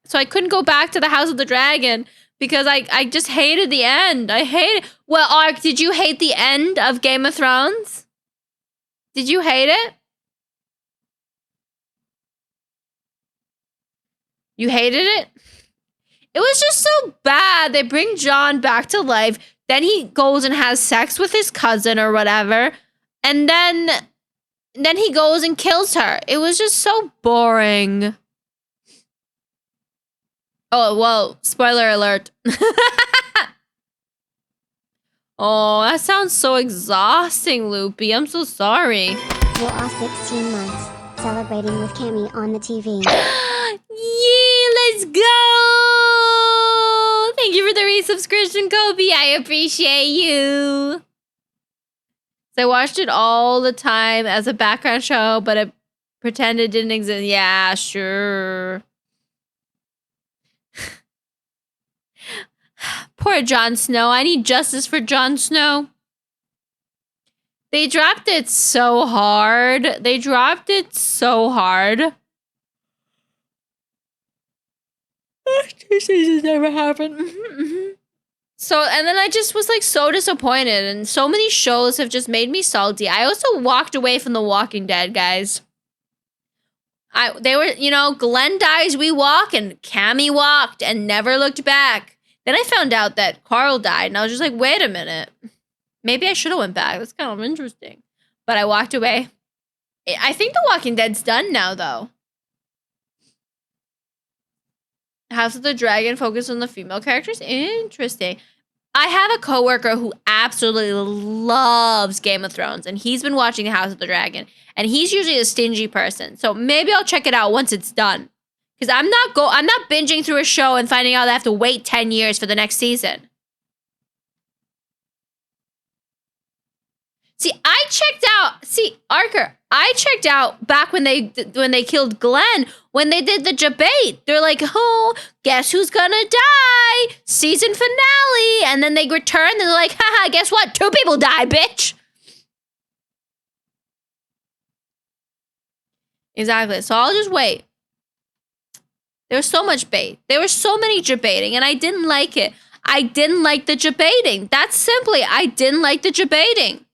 So I couldn't go back to the House of the Dragon because I just hated the end. I hated. Well, Ark, did you hate the end of Game of Thrones? Did you hate it? You hated it? It was just so bad. They bring John back to life. Then he goes and has sex with his cousin or whatever. And then he goes and kills her. It was just so boring. Oh, well, spoiler alert. Oh, that sounds so exhausting, Loopy. I'm so sorry. We're all 16 months, celebrating with Cammy on the TV. Yeah, let's go! Thank you for the resubscription, Kobe. I appreciate you. So I watched it all the time as a background show, but it pretended it didn't exist. Yeah, sure. Poor Jon Snow. I need justice for Jon Snow. They dropped it so hard. They dropped it so hard. This has never happened. So, and then I just was like so disappointed, and so many shows have just made me salty. I also walked away from The Walking Dead, guys. They were, you know, Glenn dies, we walk, and Cammy walked and never looked back. Then I found out that Carl died, and I was just like, wait a minute. Maybe I should have went back. That's kind of interesting. But I walked away. I think The Walking Dead's done now, though. House of the Dragon focused on the female characters? Interesting. I have a coworker who absolutely loves Game of Thrones, and he's been watching House of the Dragon, and he's usually a stingy person. So maybe I'll check it out once it's done. Because I'm not binging through a show and finding out I have to wait 10 years for the next season. See, Arker, I checked out back when they killed Glenn, when they did the debate. They're like, oh, guess who's gonna die? Season finale. And then they return and they're like, haha, guess what? 2 people die, bitch. Exactly. So I'll just wait. There was so much bait. There was so many debating, and I didn't like it. I didn't like the debating. That's simply, I didn't like the debating.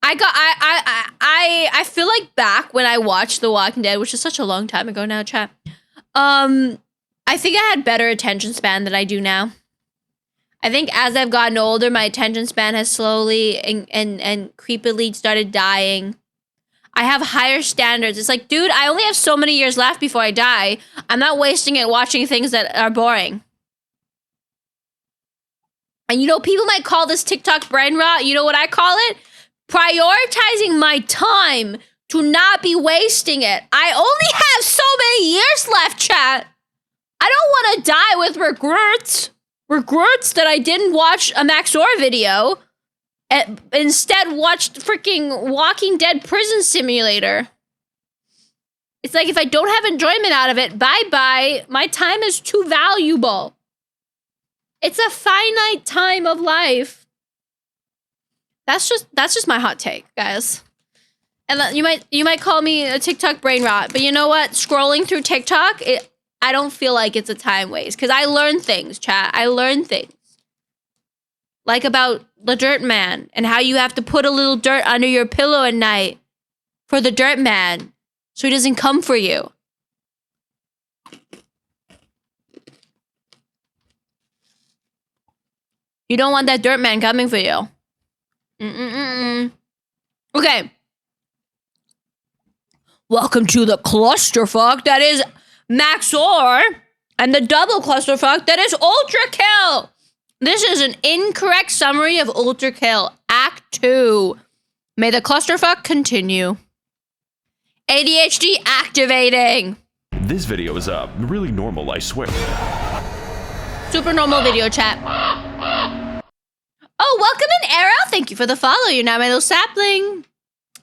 I feel like back when I watched The Walking Dead, which is such a long time ago now, chat. I think I had better attention span than I do now. I think as I've gotten older, my attention span has slowly and creepily started dying. I have higher standards. It's like, dude, I only have so many years left before I die. I'm not wasting it watching things that are boring. And you know, people might call this TikTok brain rot. You know what I call it? Prioritizing my time to not be wasting it. I only have so many years left, chat. I don't want to die with regrets. Regrets that I didn't watch a Max0r video. Instead watched freaking Walking Dead Prison Simulator. It's like, if I don't have enjoyment out of it, bye-bye. My time is too valuable. It's a finite time of life. That's just my hot take, guys. And you might call me a TikTok brain rot, but you know what? Scrolling through TikTok, I don't feel like it's a time waste, because I learn things, chat. I learn things. Like about the dirt man and how you have to put a little dirt under your pillow at night for the dirt man so he doesn't come for you. You don't want that dirt man coming for you. Okay. Welcome to the clusterfuck that is Max0r and the double clusterfuck that is UltraKill. This is an incorrect summary of UltraKill, Act 2. May the clusterfuck continue. ADHD activating. This video is really normal, I swear. Super normal video chat. Oh, welcome in, Arrow. Thank you for the follow. You're now my little sapling.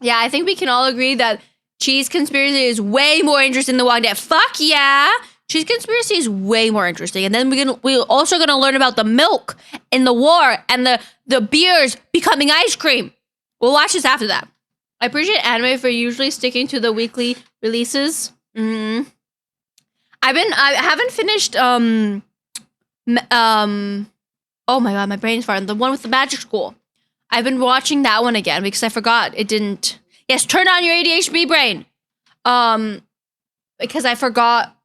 Yeah, I think we can all agree that Cheese Conspiracy is way more interesting than Walking Dead. Fuck yeah. Cheese Conspiracy is way more interesting. And then we're also going to learn about the milk in the war and the beers becoming ice cream. We'll watch this after that. I appreciate anime for usually sticking to the weekly releases. I haven't finished Oh my god, my brain's farting. The one with the magic school. I've been watching that one again because I forgot it didn't. Yes, turn on your ADHD brain. Because I forgot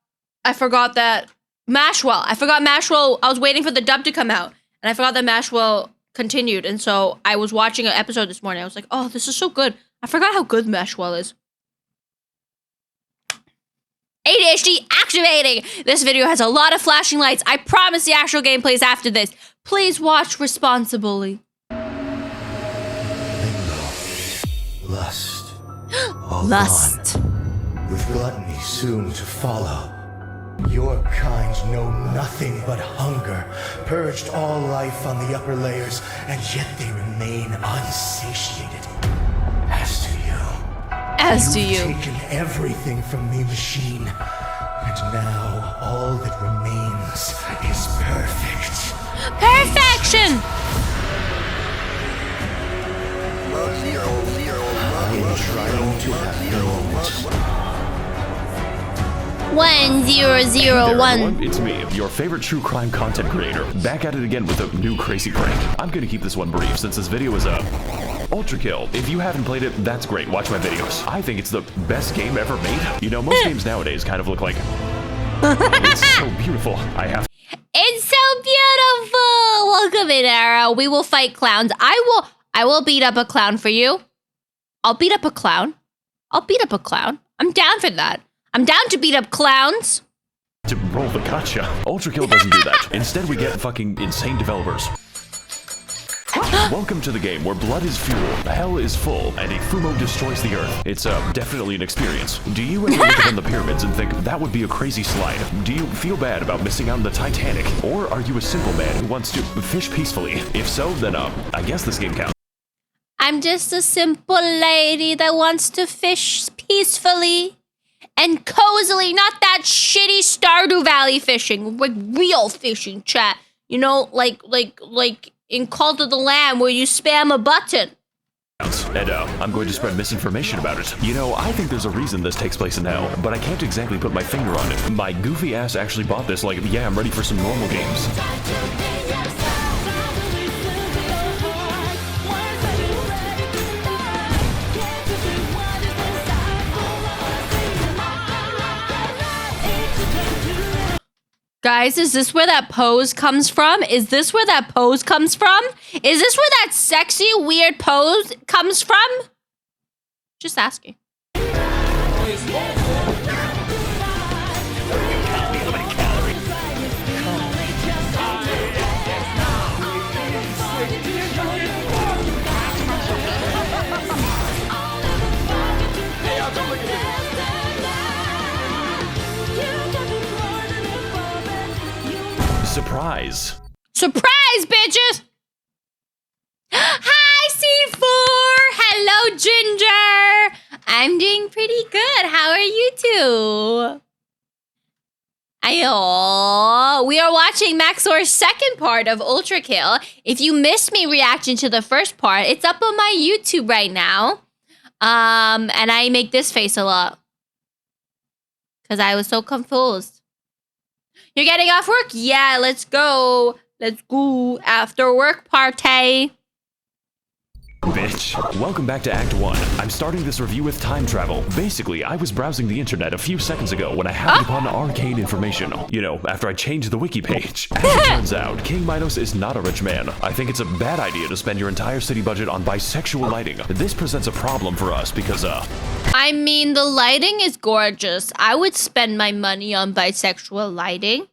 that Mashwell. I forgot Mashwell. I was waiting for the dub to come out, and I forgot that Mashwell continued. And so I was watching an episode this morning. I was like, oh, this is so good. I forgot how good Mashwell is. ADHD activating! This video has a lot of flashing lights. I promise the actual gameplay is after this. Please watch responsibly. Lust. All Lust. gone, with gluttony soon to follow. Your kind know nothing but hunger, purged all life on the upper layers, and yet they remain unsatiated. As do you. You've taken everything from me, machine, and now all that remains is perfect. Perfection! I am trying to have no moment. 1001. It's me, your favorite true crime content creator, back at it again with a new crazy prank. I'm gonna keep this one brief since this video is up. UltraKill. If you haven't played it, that's great. Watch my videos. I think it's the best game ever made. You know, most games nowadays kind of look like... It's so beautiful. It's so beautiful! Welcome in, Arrow. We will fight clowns. I will beat up a clown for you. I'll beat up a clown. I'll beat up a clown. I'm down for that. I'm down to beat up clowns. To roll the gotcha. UltraKill doesn't do that. Instead, we get fucking insane developers. Welcome to the game where blood is fuel, hell is full, and a Fumo destroys the earth. It's definitely an experience. Do you ever look upon the pyramids and think that would be a crazy slide? Do you feel bad about missing out on the Titanic? Or are you a simple man who wants to fish peacefully? If so, then I guess this game counts. I'm just a simple lady that wants to fish peacefully and cozily, not that shitty Stardew Valley fishing, like real fishing, chat. You know, like in Cult of the Lamb where you spam a button. And I'm going to spread misinformation about it. You know, I think there's a reason this takes place in hell, but I can't exactly put my finger on it. My goofy ass actually bought this like, yeah, I'm ready for some normal games. Guys, is this where that pose comes from? Is this where that pose comes from? Is this where that sexy, weird pose comes from? Just asking. Surprise. Surprise, bitches! Hi, C4! Hello, Ginger! I'm doing pretty good. How are you two? Ayo. We are watching Max0r's second part of UltraKill. If you missed me reacting to the first part, it's up on my YouTube right now. And I make this face a lot. Because I was so confused. You're getting off work? Yeah, let's go. Let's go. After work party. Bitch. Welcome back to Act 1. I'm starting this review with time travel. Basically, I was browsing the internet a few seconds ago when I happened upon arcane information. You know, after I changed the wiki page. As it turns out, King Minos is not a rich man. I think it's a bad idea to spend your entire city budget on bisexual lighting. This presents a problem for us because, I mean, the lighting is gorgeous. I would spend my money on bisexual lighting.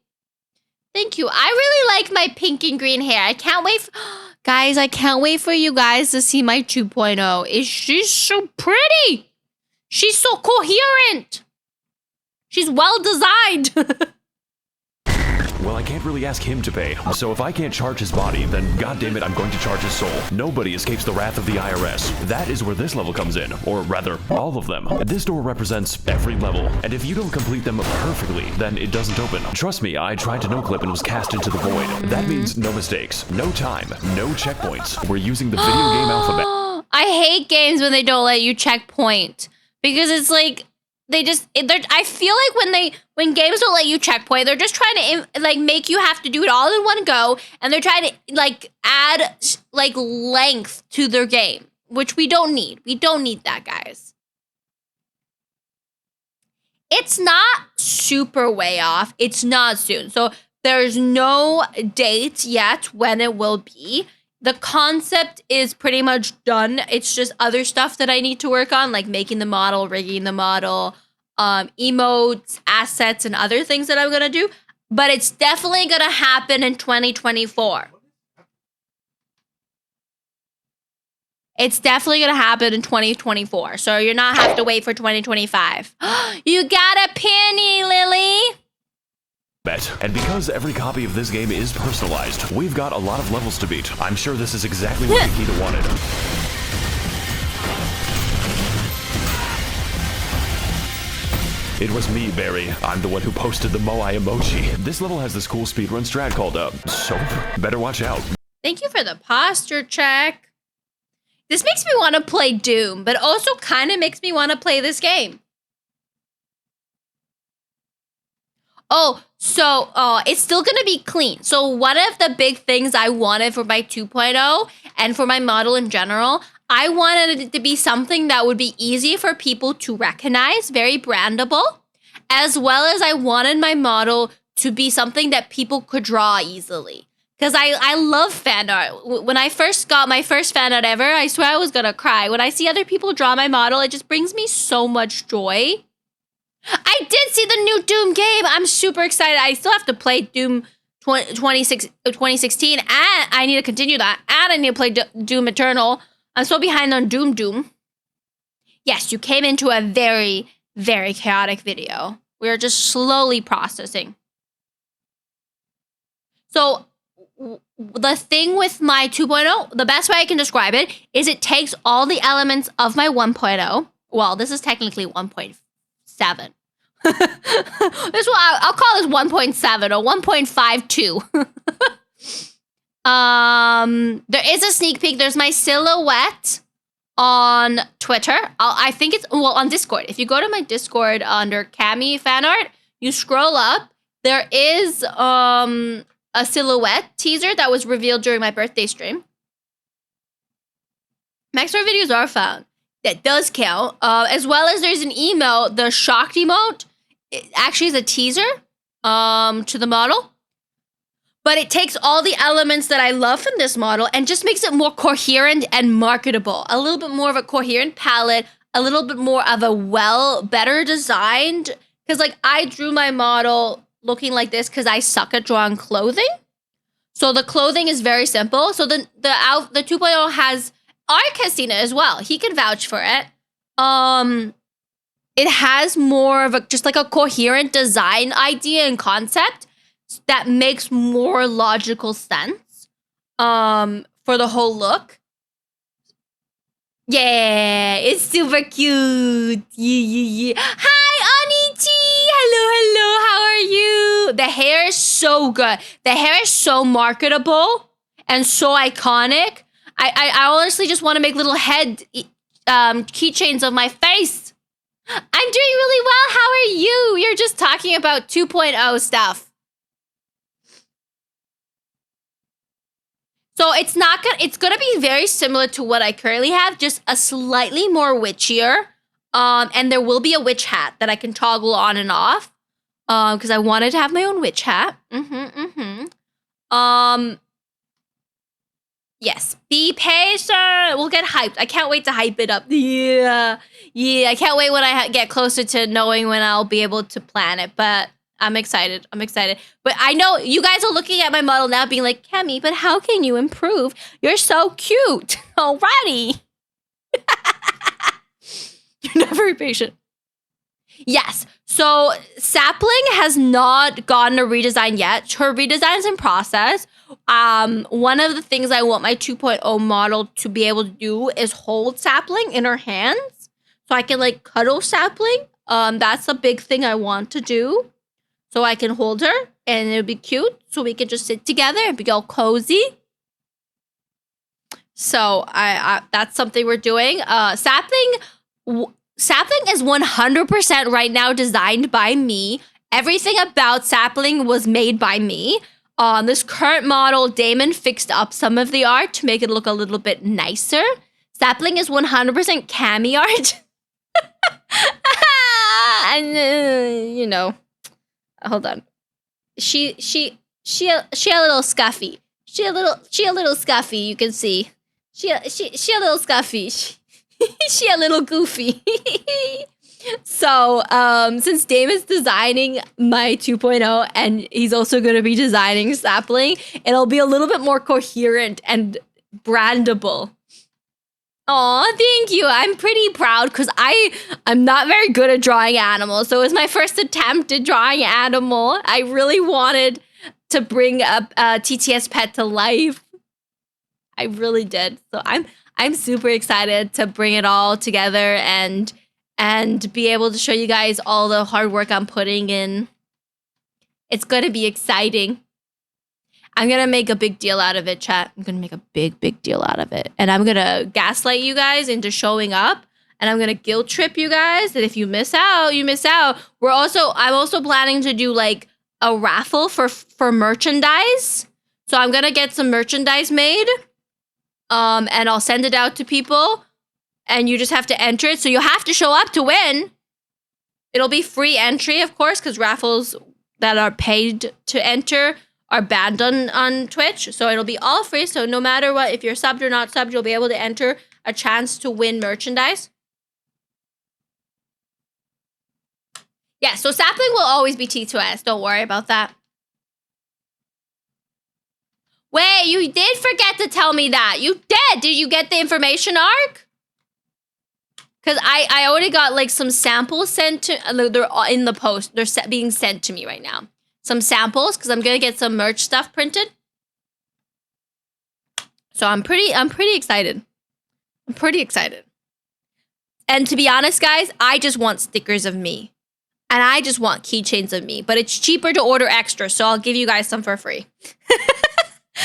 Thank you. I really like my pink and green hair. I can't wait guys, I can't wait for you guys to see my 2.0. She's so pretty. She's so coherent. She's well designed. Well, I can't really ask him to pay, so if I can't charge his body, then goddammit, I'm going to charge his soul. Nobody escapes the wrath of the IRS. That is where this level comes in, or rather, all of them. This door represents every level, and if you don't complete them perfectly, then it doesn't open. Trust me, I tried to no-clip and was cast into the void. That means no mistakes, no time, no checkpoints. We're using the video game alphabet. I hate games when they don't let you checkpoint, because it's like, I feel like when games don't let you checkpoint, they're just trying to like make you have to do it all in one go, and they're trying to like add like length to their game, which we don't need. We don't need that, guys. It's not super way off. It's not soon. So there's no date yet when it will be. The concept is pretty much done. It's just other stuff that I need to work on, like making the model, rigging the model, emotes, assets, and other things that I'm going to do. But it's definitely going to happen in 2024. It's definitely going to happen in 2024. So you're not have to wait for 2025. You got a penny, Lily. And because every copy of this game is personalized, we've got a lot of levels to beat. I'm sure this is exactly what Nikita wanted. It was me, Barry. I'm the one who posted the Moai emoji. This level has this cool speedrun strat called Soap. Better watch out. Thank you for the posture check. This makes me want to play Doom, but also kind of makes me want to play this game. Oh, so it's still going to be clean. So one of the big things I wanted for my 2.0 and for my model in general, I wanted it to be something that would be easy for people to recognize, very brandable, as well as I wanted my model to be something that people could draw easily. Because I love fan art. When I first got my first fan art ever, I swear I was going to cry. When I see other people draw my model, it just brings me so much joy. I did see the new Doom game. I'm super excited. I still have to play Doom 2016, and I need to continue that. And I need to play Doom Eternal. I'm so behind on Doom. Yes, you came into a very, very chaotic video. We're just slowly processing. So the thing with my 2.0, the best way I can describe it is it takes all the elements of my 1.0. Well, this is technically 1.7. This one I'll call this 1.7 or 1.52. There is a sneak peek. There's my silhouette on Twitter. I think it's on Discord. If you go to my Discord under Cami fan art, you scroll up. There is a silhouette teaser that was revealed during my birthday stream. Max0r videos are found. That does count. As well as there's an emote, the shocked emote. It actually is a teaser to the model. But it takes all the elements that I love from this model and just makes it more coherent and marketable. A little bit more of a coherent palette, a little bit more of a better designed. Because like I drew my model looking like this because I suck at drawing clothing. So the clothing is very simple. So the 2.0 has Ark has seen it as well. He can vouch for it. It has more of just like a coherent design idea and concept that makes more logical sense for the whole look. Yeah, it's super cute. Yeah. Hi, Onichi. Hello. How are you? The hair is so good. The hair is so marketable and so iconic. I honestly just want to make little head keychains of my face. I'm doing really well. How are you? You're just talking about 2.0 stuff. So it's gonna be very similar to what I currently have, just a slightly more witchier. And there will be a witch hat that I can toggle on and off. Because I wanted to have my own witch hat. Yes, be patient. We'll get hyped. I can't wait to hype it up. Yeah. I can't wait when I get closer to knowing when I'll be able to plan it. But I'm excited. But I know you guys are looking at my model now being like, Kemi, but how can you improve? You're so cute already. You're never patient. Yes. So Sapling has not gotten a redesign yet. Her redesign's in process. One of the things I want my 2.0 model to be able to do is hold Sapling in her hands. So I can like cuddle Sapling. That's a big thing I want to do. So I can hold her and it'll be cute. So we can just sit together and be all cozy. So I that's something we're doing. Sapling Sapling is 100% right now designed by me. Everything about Sapling was made by me. On this current model, Damon fixed up some of the art to make it look a little bit nicer. Sapling is 100% Cammy art. And, you know, hold on. She a little scuffy. She a little scuffy, you can see. She a little scuffy. She a little goofy. So, since Damon's designing my 2.0 and he's also going to be designing Sapling, it'll be a little bit more coherent and brandable. Aw, thank you. I'm pretty proud because I'm not very good at drawing animals. So it was my first attempt at drawing an animal. I really wanted to bring a TTS pet to life. I really did. So I'm super excited to bring it all together and be able to show you guys all the hard work I'm putting in. It's going to be exciting. I'm going to make a big deal out of it, chat. I'm going to make a big deal out of it. And I'm going to gaslight you guys into showing up. And I'm going to guilt trip you guys that if you miss out, you miss out. I'm also planning to do like a raffle for merchandise. So I'm going to get some merchandise made. And I'll send it out to people. And you just have to enter it. So you have to show up to win. It'll be free entry, of course, because raffles that are paid to enter are banned on Twitch. So it'll be all free. So no matter what, if you're subbed or not subbed, you'll be able to enter a chance to win merchandise. Yeah, so Sapling will always be T2S. Don't worry about that. Wait, you did forget to tell me that. You did. Did you get the information arc? Because I already got like some samples sent to, they're in the post. They're being sent to me right now. Some samples, because I'm going to get some merch stuff printed. So I'm pretty excited. I'm pretty excited. And to be honest, guys, I just want stickers of me. And I just want keychains of me. But it's cheaper to order extra, so I'll give you guys some for free.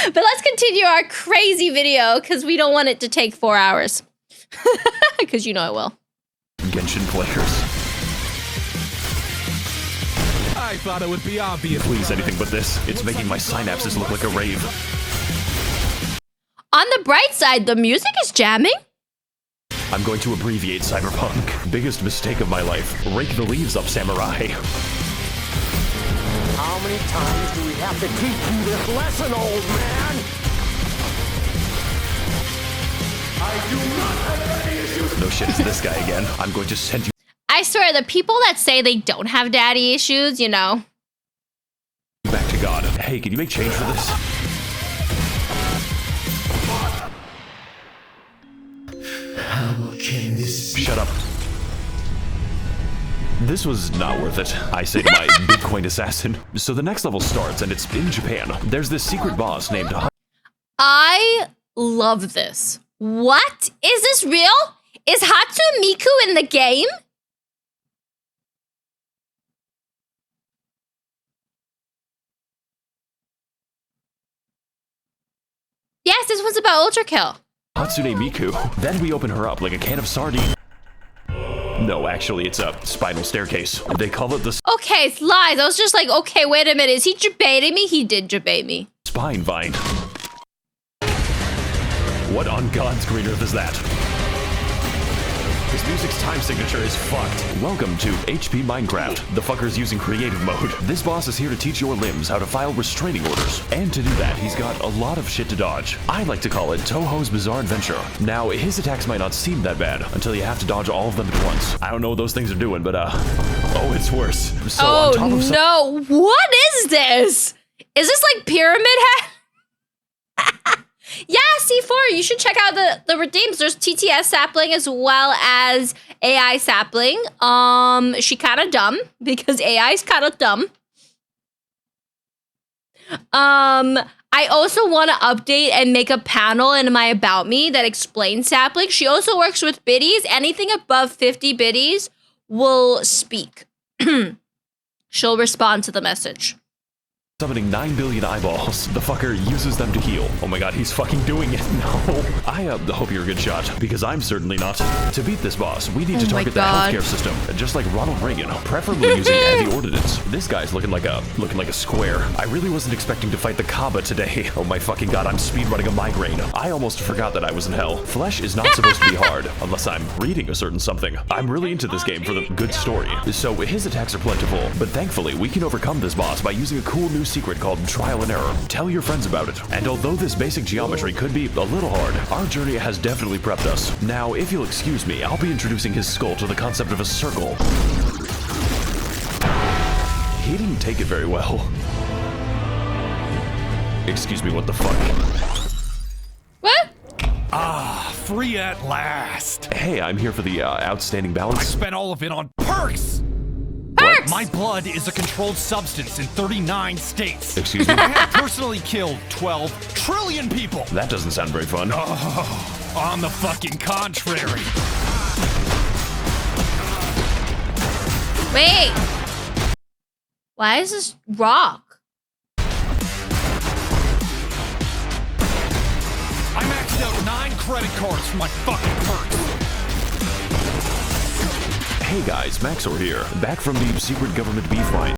But let's continue our crazy video, because we don't want it to take 4 hours. Because you know it will. Genshin players. I thought it would be obvious. Please, anything but this. It's making my synapses look like a rave. On the bright side, the music is jamming. I'm going to abbreviate cyberpunk. Biggest mistake of my life. Rake the leaves up, samurai. How many times do we have to teach you this lesson, old man? I do not have any issues. No shit, it's this guy again. I'm going to send you I swear, the people that say they don't have daddy issues, you know. back to God. Hey, can you make change for this? How can this be? Shut up. This was not worth it, I say to my Bitcoin assassin. So the next level starts, and it's in Japan. There's this secret boss named... I love this. What? Is this real? Is Hatsumiku in the game? Yes, this one's about UltraKill. Hatsune Miku. Then we open her up like a can of sardine. No, actually, it's a spiral staircase. They call it the Okay, it's lies. I was just like, okay, wait a minute. Is he debating me? He did debate me. spine vine. What on God's green earth is that? His music's time signature is fucked. Welcome to HP Minecraft. The fucker's using creative mode. This boss is here to teach your limbs how to file restraining orders. And to do that, he's got a lot of shit to dodge. I like to call it Touhou's Bizarre Adventure. Now, his attacks might not seem that bad until you have to dodge all of them at once. I don't know what those things are doing, but oh, it's worse. So on top of no. What is this? Is this like Pyramid Head? Yeah, C4, you should check out the redeems. There's TTS Sapling as well as AI Sapling. She kind of dumb because AI's kind of dumb. I also want to update and make a panel in my About Me that explains Sapling. She also works with biddies. Anything above 50 biddies will speak. She'll respond to the message. summoning 9 billion eyeballs. The fucker uses them to heal. Oh my god, he's fucking doing it. No. I hope you're a good shot, because I'm certainly not. To beat this boss, we need to target the healthcare system, just like Ronald Reagan, preferably using heavy ordnance. This guy's looking like a square. I really wasn't expecting to fight the Kaaba today. Oh my fucking god, I'm speedrunning a migraine. I almost forgot that I was in hell. Flesh is not supposed to be hard, unless I'm reading a certain something. I'm really into this game for the good story. So his attacks are plentiful, but thankfully we can overcome this boss by using a cool new secret called Trial and Error. Tell your friends about it. And although this basic geometry could be a little hard, our journey has definitely prepped us. Now, if you'll excuse me, I'll be introducing his skull to the concept of a circle. He didn't take it very well. Excuse me, what the fuck? What? Ah, free at last. Hey, I'm here for the outstanding balance. I spent all of it on perks. Perks! My blood is a controlled substance in 39 states. Excuse me? I have personally killed 12 trillion people. That doesn't sound very fun. Oh, on the fucking contrary. Wait. Why is this rock? I maxed out 9 credit cards for my fucking perks. Hey guys, Max0r here, back from the secret government beef line.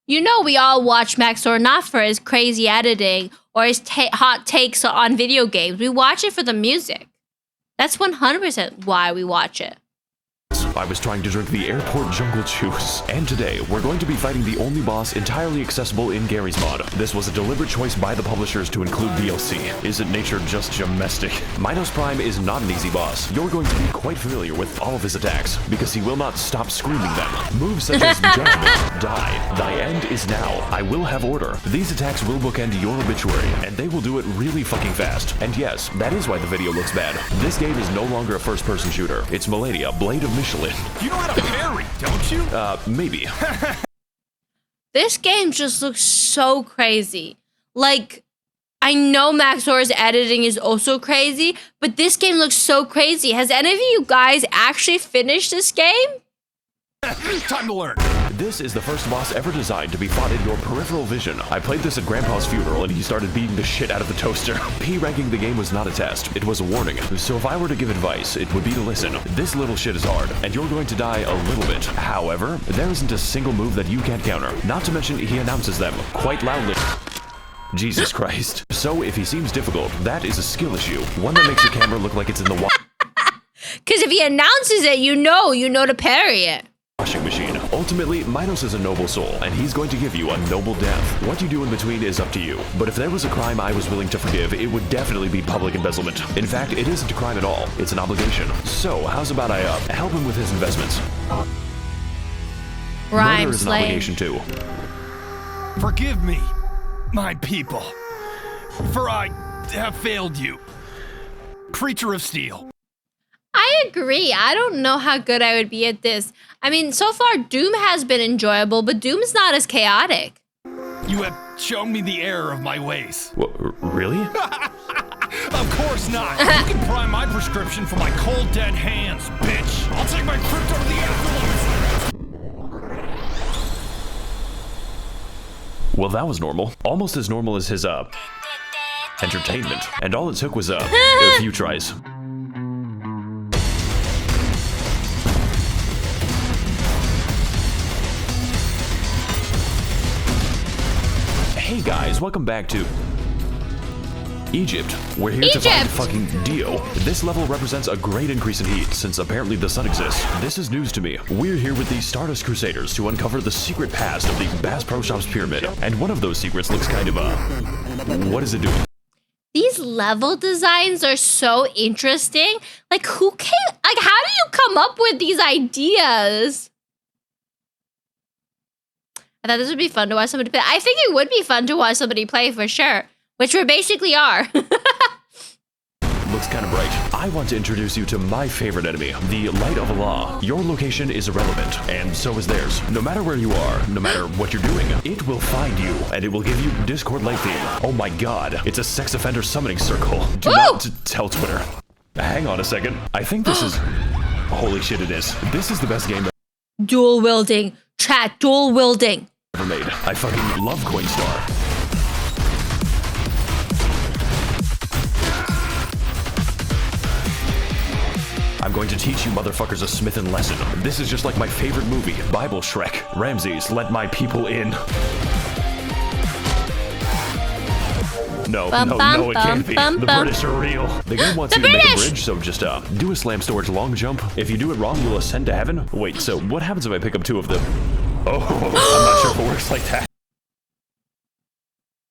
You know we all watch Max0r not for his crazy editing or his hot takes on video games. We watch it for the music. That's 100% why we watch it. I was trying to drink the airport jungle juice. And today, we're going to be fighting the only boss entirely accessible in Gary's mod. This was a deliberate choice by the publishers to include DLC. Isn't nature just domestic? Minos Prime is not an easy boss. You're going to be quite familiar with all of his attacks, because he will not stop screaming them. Moves such as Judgment, Die, Thy End is Now, I Will Have Order. These attacks will bookend your obituary, and they will do it really fucking fast. And yes, that is why the video looks bad. This game is no longer a first-person shooter. It's Millennia, Blade of Michelin. You know how to parry, don't you? Maybe. This game just looks so crazy. Like, I know Max0r's editing is also crazy, but this game looks so crazy. Has any of you guys actually finished this game? Time to learn. This is the first boss ever designed to be fought in your peripheral vision. I played this at Grandpa's funeral and he started beating the shit out of the toaster. P-ranking the game was not a test, it was a warning. So if I were to give advice, it would be to listen. This little shit is hard, and you're going to die a little bit. However, there isn't a single move that you can't counter. Not to mention, he announces them quite loudly. Jesus Christ. So if he seems difficult, that is a skill issue. One that makes your camera look like it's in the Because if he announces it, you know to parry it. washing machine. Ultimately, Minos is a noble soul, and he's going to give you a noble death. What you do in between is up to you. But if there was a crime I was willing to forgive, it would definitely be public embezzlement. In fact, it isn't a crime at all. It's an obligation. So, how's about I help him with his investments? Murder is an obligation too. Forgive me, my people, for I have failed you. Creature of Steel. I agree. I don't know how good I would be at this. I mean, so far Doom has been enjoyable, but Doom's not as chaotic. You have shown me the error of my ways. What, really? Of course not. You can prime my prescription for my cold dead hands, bitch. I'll take my crypto to the afterlife. Well, that was normal. Almost as normal as his, entertainment. And all it took was, a few tries. Hey guys, welcome back to Egypt. We're here to find fucking Dio. This level represents a great increase in heat, since apparently the sun exists. This is news to me. We're here with the Stardust Crusaders to uncover the secret past of the Bass Pro Shops pyramid. And one of those secrets looks kind of, what is it doing? These level designs are so interesting. Like, how do you come up with these ideas? I thought this would be fun to watch somebody play. I think it would be fun to watch somebody play for sure, which we basically are. Looks kind of bright. I want to introduce you to my favorite enemy, the Light of Allah. Your location is irrelevant, and so is theirs. No matter where you are, no matter what you're doing, it will find you, and it will give you Discord light theme. Oh my god, it's a sex offender summoning circle. Do not tell Twitter. Hang on a second. I think this is... Holy shit, it is. This is the best game Dual wielding. Chat, dual wielding. ever ever made. I fucking love Coinstar. I'm going to teach you motherfuckers a Smithin' lesson. This is just like my favorite movie, Bible Shrek. Ramses, let my people in. No, it can't be. The British are real. The game wants you to make a bridge, so just do a slam storage long jump. If you do it wrong, you'll ascend to heaven. Wait, so what happens if I pick up 2 of them? Oh, I'm not sure if it works like that.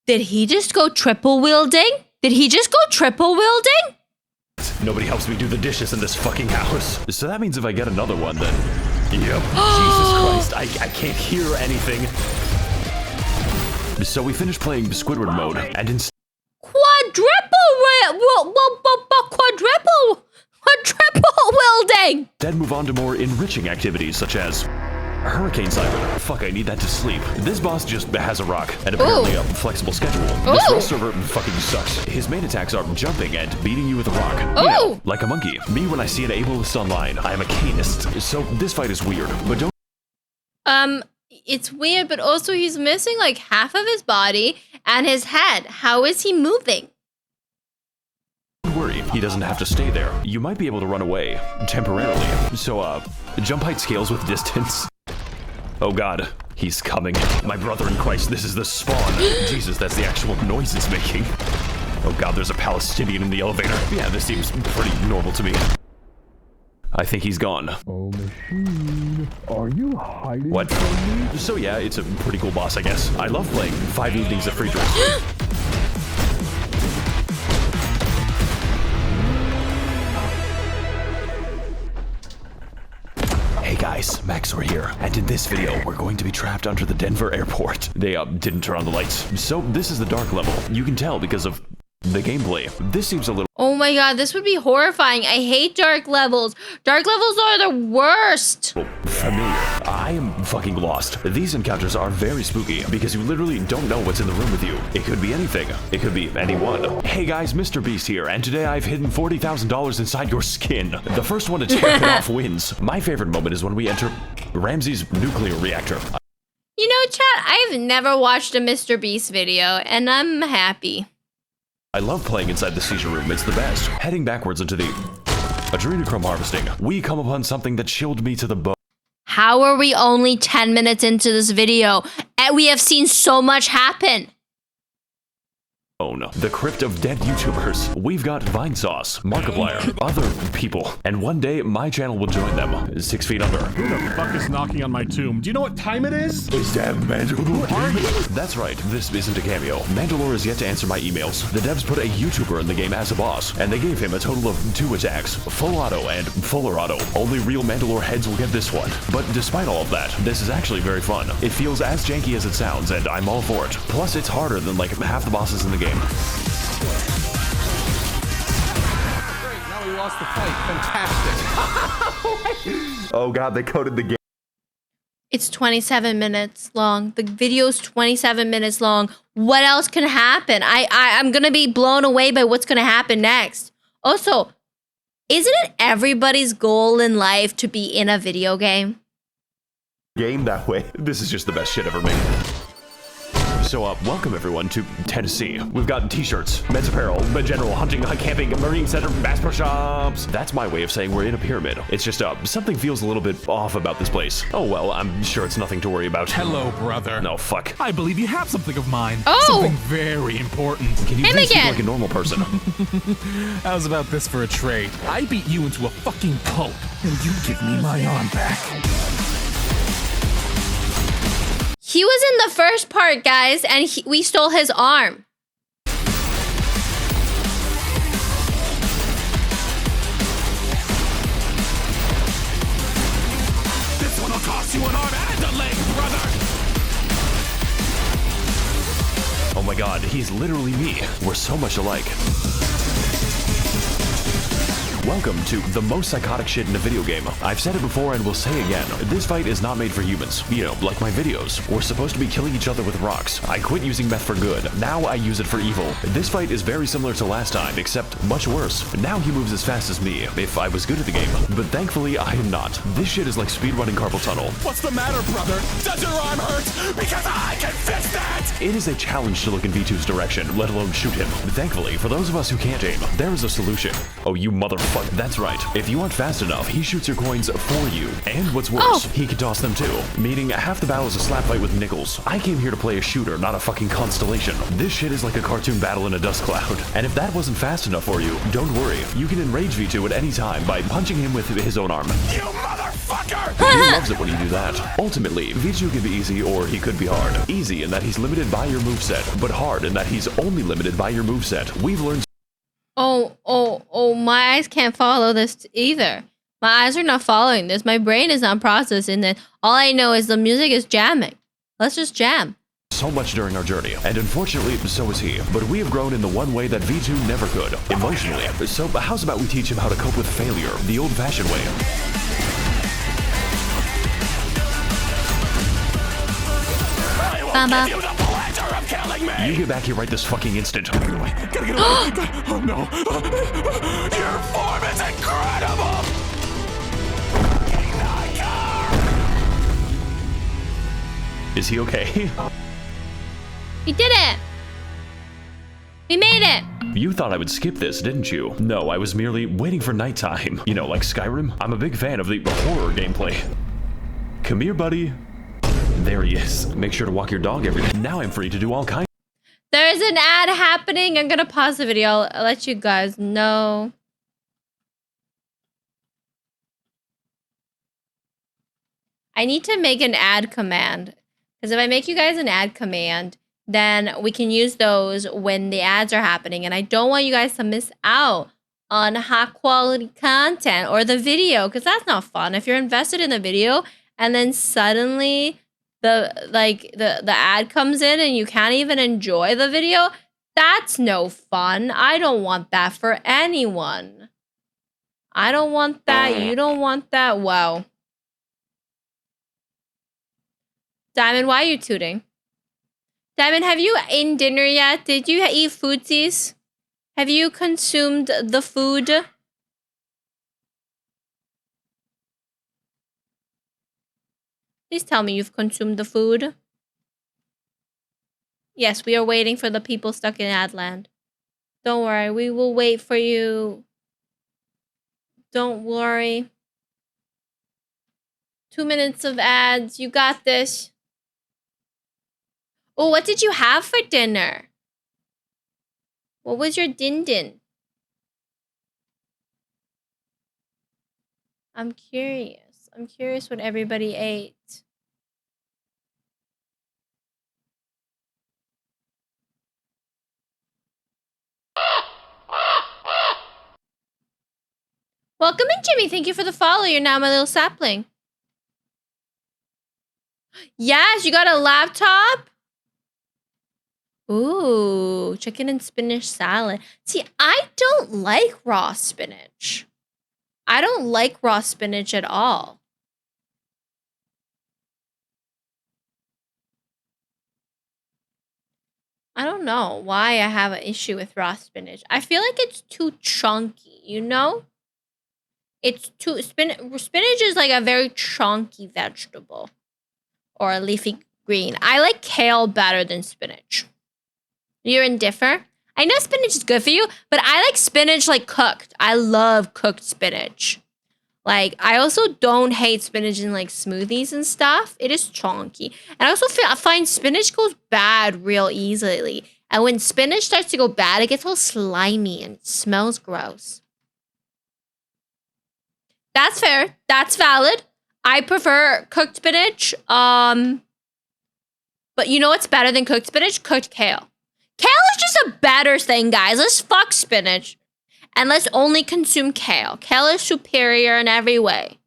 Did he just go triple wielding? Nobody helps me do the dishes in this fucking house. So that means if I get another one, then... Yep. Jesus Christ, I can't hear anything. So we finished playing Squidward mode, and instead... Quadruple wielding! Then move on to more enriching activities, such as... Hurricane Siren. Fuck, I need that to sleep. This boss just has a rock, and apparently a flexible schedule. This Rust server fucking sucks. His main attacks are jumping and beating you with a rock. You know, like a monkey. Me, when I see an ableist online, I am a canist. So this fight is weird, but don't... It's weird, but also he's missing like half of his body and his head. How is he moving? Don't worry, he doesn't have to stay there. You might be able to run away, temporarily. So, jump height scales with distance. Oh god, he's coming. My brother in Christ, this is the spawn. Jesus, that's the actual noise it's making. Oh god, there's a Palestinian in the elevator. Yeah, this seems pretty normal to me. I think he's gone. Oh, machine. Are you hiding what? from me? So yeah, it's a pretty cool boss, I guess. I love playing 5 evenings at Friedrich's. Hey guys, Max0r here, and in this video, we're going to be trapped under the Denver airport. They didn't turn on the lights. So this is the dark level. You can tell because of the gameplay. This seems a little... Oh my god, this would be horrifying. I hate dark levels. Dark levels are the worst. Familiar. I am fucking lost. These encounters are very spooky because you literally don't know what's in the room with you. It could be anything. It could be anyone. Hey guys, Mr. Beast here, and today I've hidden $40,000 inside your skin. The first one to tear it off wins. My favorite moment is when we enter Ramses' nuclear reactor. You know, chat, I've never watched a Mr. Beast video, and I'm happy. I love playing inside the seizure room, it's the best. Heading backwards into the adrenochrome harvesting, we come upon something that chilled me to the bone. How are we only 10 minutes into this video, and we have seen so much happen? The crypt of dead YouTubers. We've got Vine Sauce, Markiplier, other people, and one day my channel will join them. 6 feet under. Who the fuck is knocking on my tomb? Do you know what time it is? Is that Max0r? That's right, this isn't a cameo. Max0r is yet to answer my emails. The devs put a YouTuber in the game as a boss, and they gave him a total of 2 attacks, full auto and fuller auto. Only real Max0r heads will get this one. But despite all of that, this is actually very fun. It feels as janky as it sounds, and I'm all for it. Plus, it's harder than like half the bosses in the game. Great, now we lost the fight. Fantastic. Oh god, they coded the game. It's 27 minutes long. The video's 27 minutes long. What else can happen? I'm gonna be blown away by what's gonna happen next. Also, isn't it everybody's goal in life to be in a video game? Game that way. This is just the best shit ever made. So, welcome everyone to Tennessee. We've got t-shirts, men's apparel, general hunting, camping, marine center, bass pro shops. That's my way of saying we're in a pyramid. It's just, something feels a little bit off about this place. Oh well, I'm sure it's nothing to worry about. Hello, brother. No, fuck. I believe you have something of mine. Oh! Something very important. Can you please speak like a normal person? How's about this for a trade? I beat you into a fucking pulp, and you give me my arm back. He was in the first part, guys, and we stole his arm. This one will cost you an arm and a leg, brother! Oh my god, he's literally me. We're so much alike. Welcome to the most psychotic shit in a video game. I've said it before and will say again, this fight is not made for humans. You know, like my videos. We're supposed to be killing each other with rocks. I quit using meth for good. Now I use it for evil. This fight is very similar to last time, except much worse. Now he moves as fast as me, if I was good at the game. But thankfully, I am not. This shit is like speedrunning carpal tunnel. What's the matter, brother? Does your arm hurt? Because I It is a challenge to look in V2's direction, let alone shoot him. Thankfully, for those of us who can't aim, there is a solution. Oh, you motherfucker. That's right. If you aren't fast enough, he shoots your coins for you. And what's worse, he can toss them too. Meaning, half the battle is a slap fight with nickels. I came here to play a shooter, not a fucking constellation. This shit is like a cartoon battle in a dust cloud. And if that wasn't fast enough for you, don't worry. You can enrage V2 at any time by punching him with his own arm. You motherfucker! He loves it when you do that. Ultimately, V2 can be easy or he could be hard. Easy in that he's limited by your moveset, but hard in that he's only limited by your moveset. We've learned. Oh, my eyes can't follow this either. My eyes are not following this. My brain is not processing this. All I know is the music is jamming. Let's just jam. So much during our journey, and unfortunately, so is he. But we have grown in the one way that V2 never could, emotionally. So how's about we teach him how to cope with failure, the old-fashioned way? Baba. You get back here right this fucking instant. Gotta get away. Oh no. Your form is incredible! Is he okay? We did it! We made it! You thought I would skip this, didn't you? No, I was merely waiting for nighttime. You know, like Skyrim. I'm a big fan of the horror gameplay. Come here, buddy. There he is. Make sure to walk your dog every day. Now I'm free to do all kinds. There's an ad happening. I'm gonna pause the video. I'll let you guys know. I need to make an ad command. Because if I make you guys an ad command, then we can use those when the ads are happening. And I don't want you guys to miss out on high quality content or the video, because that's not fun. If you're invested in the video and then suddenly the ad comes in and you can't even enjoy the video, that's no fun. I don't want that for anyone. I don't want that. You don't want that. Wow. Diamond, why are you tooting? Diamond, have you eaten dinner yet? Did you eat foodsies? Have you consumed the food? Please tell me you've consumed the food. Yes, we are waiting for the people stuck in Adland. Don't worry, we will wait for you. Don't worry. 2 minutes of ads. You got this. Oh, what did you have for dinner? What was your din-din? I'm curious. I'm curious what everybody ate. Welcome in, Jimmy. Thank you for the follow. You're now my little sapling. Yes, you got a laptop? Ooh, chicken and spinach salad. See, I don't like raw spinach. I don't like raw spinach at all. I don't know why I have an issue with raw spinach. I feel like it's too chunky, you know? It's too... Spinach is like a very chunky vegetable. Or a leafy green. I like kale better than spinach. You're indifferent? I know spinach is good for you, but I like spinach like cooked. I love cooked spinach. Like, I also don't hate spinach in like smoothies and stuff. It is chunky. And I also find spinach goes bad real easily. And when spinach starts to go bad, it gets all slimy and it smells gross. That's fair. That's valid. I prefer cooked spinach. But you know what's better than cooked spinach? Cooked kale. Kale is just a better thing, guys. Let's fuck spinach. And let's only consume kale. Kale is superior in every way.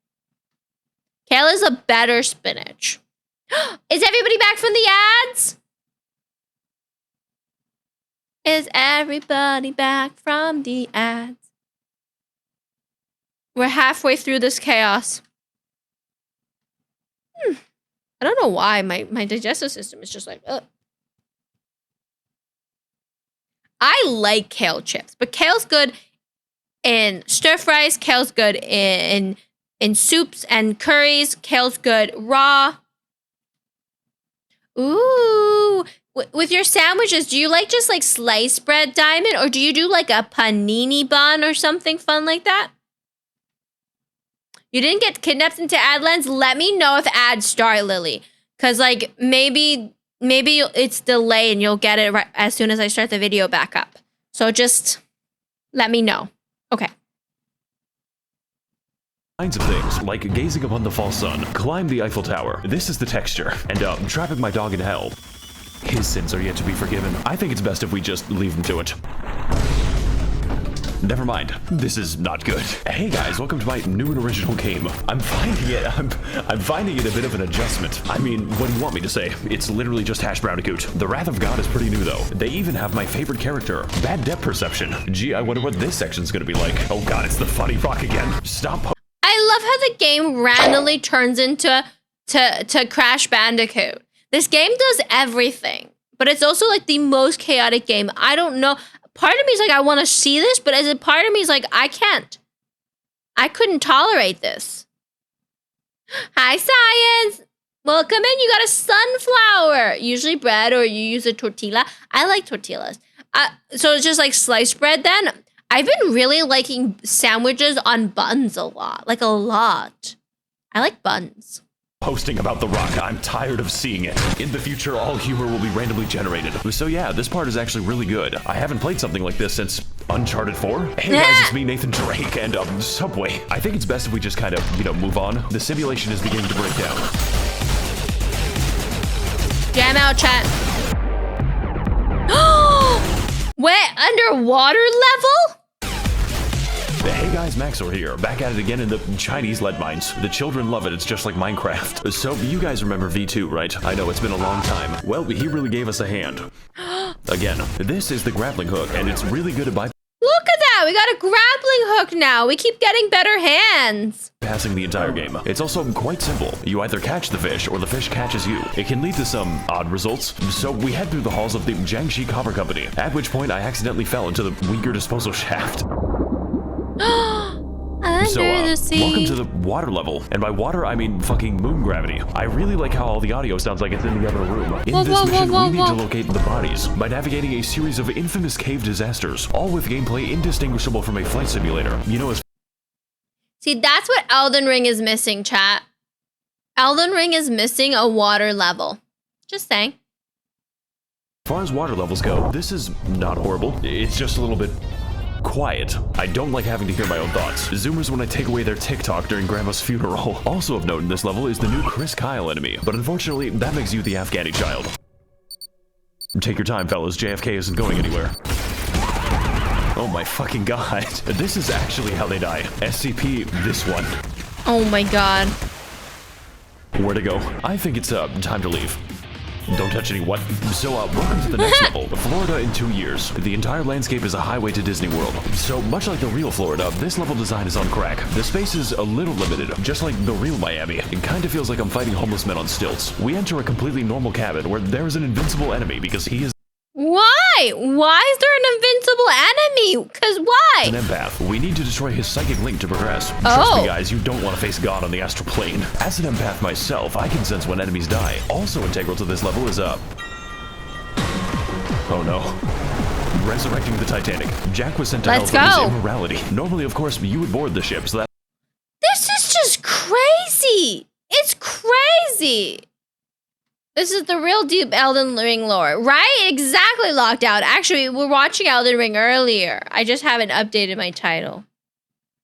Kale is a better spinach. Is everybody back from the ads? Is everybody back from the ads? We're halfway through this chaos. I don't know why my digestive system is just like, ugh. I like kale chips, but kale's good in stir fries. Kale's good in soups and curries. Kale's good raw. Ooh, With your sandwiches, do you like just like sliced bread, Diamond, or do you do like a panini bun or something fun like that? You didn't get kidnapped into Adlands? Let me know if ads start, Lily. Cause like maybe it's delayed and you'll get it right as soon as I start the video back up. So just let me know. Okay. Kinds of things, like gazing upon the false sun, climb the Eiffel Tower. This is the texture. And trapping my dog in hell. His sins are yet to be forgiven. I think it's best if we just leave him to it. Never mind. This is not good. Hey guys, welcome to my new and original game. I'm finding it a bit of an adjustment. I mean, what do you want me to say? It's literally just Hash Brownicoot. The Wrath of God is pretty new though. They even have my favorite character, Bad Depth Perception. Gee, I wonder what this section's gonna be like. Oh god, it's the funny rock again. Stop. I love how the game randomly turns into Crash Bandicoot. This game does everything, but it's also like the most chaotic game. I don't know. Part of me is like, I want to see this, but as a part of me is like, I can't. I couldn't tolerate this. Hi, Science. Welcome in. You got a sunflower. Usually bread, or you use a tortilla. I like tortillas. So it's just like sliced bread then. I've been really liking sandwiches on buns a lot. Like a lot. I like buns. Posting about the rock. I'm tired of seeing it. In the future, all humor will be randomly generated. So yeah, this part is actually really good. I haven't played something like this since Uncharted 4. Hey guys, it's me, Nathan Drake, and Subway. I think it's best if we just kind of, move on. The simulation is beginning to break down. Jam out, chat. Wet underwater level? Hey guys, Max0r here, back at it again in the Chinese lead mines. The children love it, it's just like Minecraft. So you guys remember V2, right? I know, it's been a long time. Well, he really gave us a hand. Again, this is the grappling hook, and it's really good at bypassing. Look at that, we got a grappling hook now. We keep getting better hands. Passing the entire game. It's also quite simple. You either catch the fish, or the fish catches you. It can lead to some odd results. So we head through the halls of the Jiangxi Copper Company, at which point I accidentally fell into the Uyghur disposal shaft. So, welcome to the water level. And by water, I mean fucking moon gravity. I really like how all the audio sounds like it's in the other room. In this mission, we need to locate the bodies by navigating a series of infamous cave disasters, all with gameplay indistinguishable from a flight simulator. You know, as See, that's what Elden Ring is missing, chat. Elden Ring is missing a water level. Just saying. As far as water levels go, this is not horrible. It's just a little bit quiet. I don't like having to hear my own thoughts. Zoomers when I take away their TikTok during Grandma's funeral. Also of note in this level is the new Chris Kyle enemy, but unfortunately, that makes you the Afghani child. Take your time, fellas. JFK isn't going anywhere. Oh my fucking god. This is actually how they die. SCP, this one. Oh my god. Where to go? I think it's time to leave. Don't touch any what? So, welcome to the next level. Florida in 2 years. The entire landscape is a highway to Disney World. So, much like the real Florida, this level design is on crack. The space is a little limited, just like the real Miami. It kind of feels like I'm fighting homeless men on stilts. We enter a completely normal cabin where there is an invincible enemy because he is... Why? Why is there an invincible enemy? Cause why? An empath. We need to destroy his psychic link to progress. Trust me guys, you don't want to face God on the astral plane. As an empath myself, I can sense when enemies die. Also integral to this level is oh no. Resurrecting the Titanic. Jack was sent to hell for his immorality. Normally, of course, you would board the ship, so that... This is just crazy. It's crazy. This is the real deep Elden Ring lore, right? Exactly, locked out. Actually, we're watching Elden Ring earlier. I just haven't updated my title.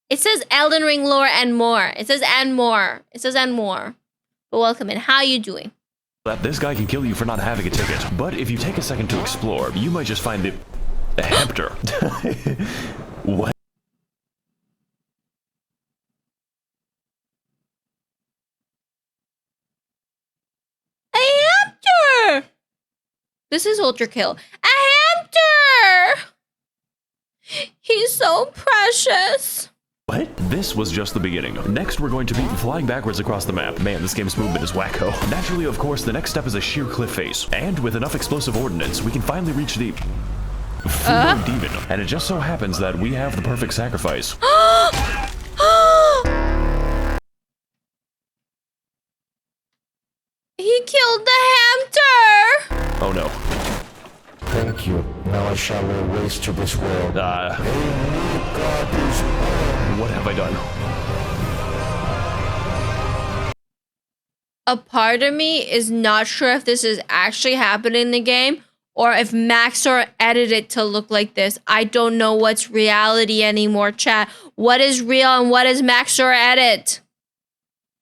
It says Elden Ring lore and more. It says and more. It says and more. But welcome in. How you doing? That this guy can kill you for not having a ticket. But if you take a second to explore, you might just find the hamster. What? This is UltraKill. A hamster! He's so precious. What? This was just the beginning. Next, we're going to be flying backwards across the map. Man, this game's movement is wacko. Naturally, of course, the next step is a sheer cliff face. And with enough explosive ordnance, we can finally reach the... Fumo demon. And it just so happens that we have the perfect sacrifice. He killed the hamster! Oh no. I shall lay waste to this world. What have I done? A part of me is not sure if this is actually happening in the game or if Max0r edited it to look like this. I don't know what's reality anymore, chat. What is real and what is Max0r edit?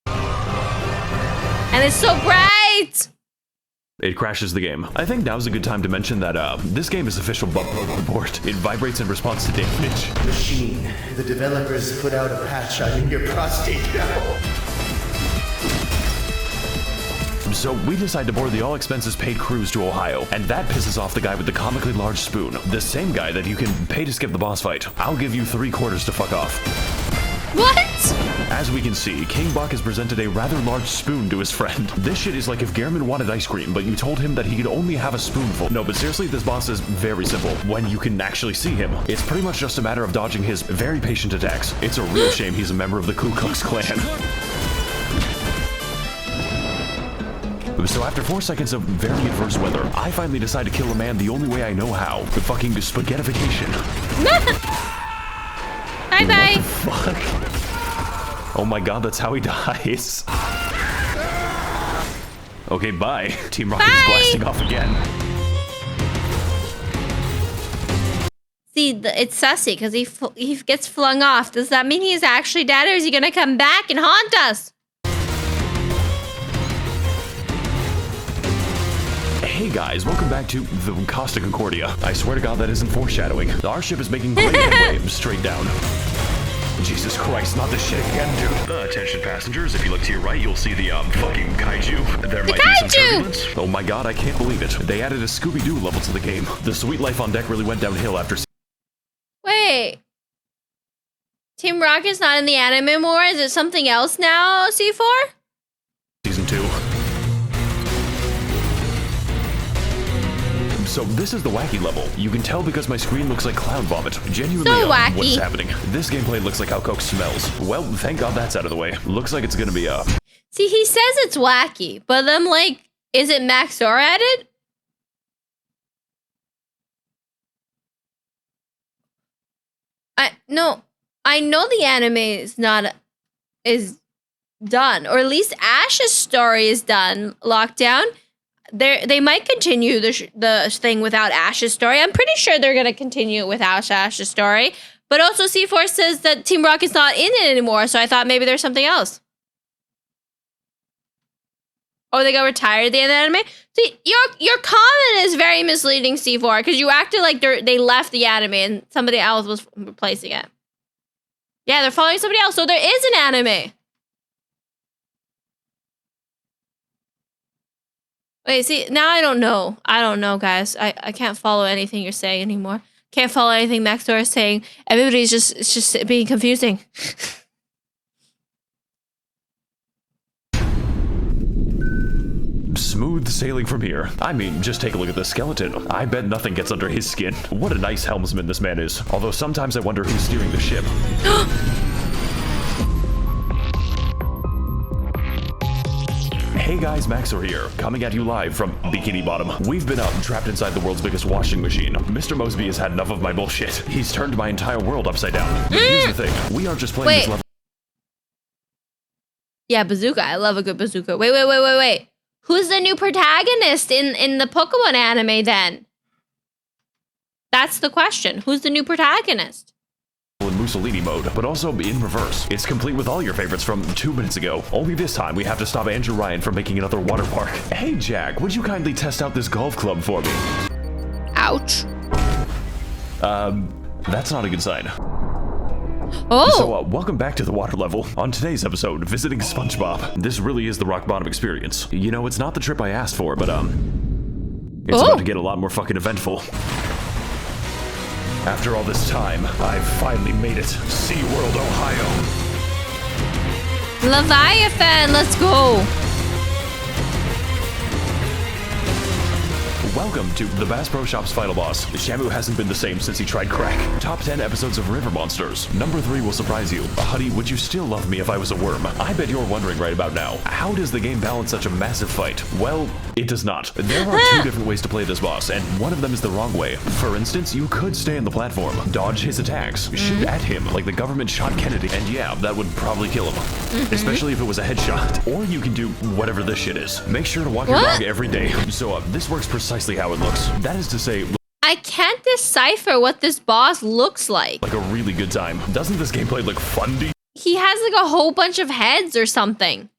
And it's so bright! It crashes the game. I think now's a good time to mention that this game is official bug report. It vibrates in response to damage. Machine, the developers put out a patch on your prostate now. So we decide to board the all-expenses-paid cruise to Ohio, and that pisses off the guy with the comically large spoon. The same guy that you can pay to skip the boss fight. I'll give you 3 quarters to fuck off. What? As we can see, King Buck has presented a rather large spoon to his friend. This shit is like if Gehrman wanted ice cream, but you told him that he could only have a spoonful. No, but seriously, this boss is very simple when you can actually see him. It's pretty much just a matter of dodging his very patient attacks. It's a real shame he's a member of the Ku Klux Klan. So after 4 seconds of very adverse weather, I finally decide to kill a man the only way I know how. The fucking spaghettification. Bye-bye. Fuck. Oh my god, that's how he dies. Okay, bye. Team Rocket's blasting off again. See, it's sussy because he gets flung off. Does that mean he's actually dead or is he gonna come back and haunt us? Hey guys, welcome back to the Costa Concordia. I swear to god that isn't foreshadowing. Our ship is making great headway straight down. Jesus Christ, not this shit again, dude. Attention passengers, if you look to your right, you'll see the fucking kaiju. There might be some turbulence. Oh my god, I can't believe it. They added a Scooby-Doo level to the game. The sweet life on deck really went downhill after... Wait. Team Rocket's not in the anime anymore? Is it something else now, C4? Season 2. So this is the wacky level. You can tell because my screen looks like clown vomit. Genuinely, so wacky. What's happening? This gameplay looks like how Coke smells. Well, thank god that's out of the way. Looks like it's gonna be See, he says it's wacky, but I'm like, is it Max0r added? I know the anime is done, or at least Ash's story is done. Lockdown. They might continue the thing without Ash's story. I'm pretty sure they're gonna continue without Ash's story. But also C4 says that Team Rocket's not in it anymore, so I thought maybe there's something else. Oh, they got retired at the end of the anime? See, your comment is very misleading, C4, because you acted like they left the anime and somebody else was replacing it. Yeah, they're following somebody else, so there is an anime. Wait, see, now I don't know. I don't know, guys. I can't follow anything you're saying anymore. Can't follow anything Max0r is saying. Everybody's just being confusing. Smooth sailing from here. I mean, just take a look at the skeleton. I bet nothing gets under his skin. What a nice helmsman this man is. Although sometimes I wonder who's steering the ship. Hey guys, Max0r here, coming at you live from Bikini Bottom. We've been up, trapped inside the world's biggest washing machine. Mr. Mosby has had enough of my bullshit. He's turned my entire world upside down. But here's the thing, we aren't just playing this level. Yeah, bazooka. I love a good bazooka. Wait. Who's the new protagonist in the Pokemon anime then? That's the question. Who's the new protagonist? In Mussolini mode, but also in reverse. It's complete with all your favorites from 2 minutes ago. Only this time we have to stop Andrew Ryan from making another water park. Hey Jack, would you kindly test out this golf club for me? Ouch. That's not a good sign. Oh! So, welcome back to the water level. On today's episode, visiting SpongeBob. This really is the rock bottom experience. You know, it's not the trip I asked for, but, it's about to get a lot more fucking eventful. After all this time, I've finally made it. SeaWorld, Ohio. Leviathan, let's go. Welcome to the Bass Pro Shop's final boss. Shamu hasn't been the same since he tried crack. Top 10 episodes of River Monsters. Number 3 will surprise you. Honey, would you still love me if I was a worm? I bet you're wondering right about now, how does the game balance such a massive fight? Well, it does not. There are 2 different ways to play this boss, and one of them is the wrong way. For instance, you could stay on the platform, dodge his attacks, shoot at him like the government shot Kennedy, and yeah, that would probably kill him. Especially if it was a headshot. Or you can do whatever this shit is. Make sure to walk your dog every day. So this works precisely how it looks. That is to say, I can't decipher what this boss looks like. Like a really good time. Doesn't this gameplay look fun to you? He has like a whole bunch of heads or something.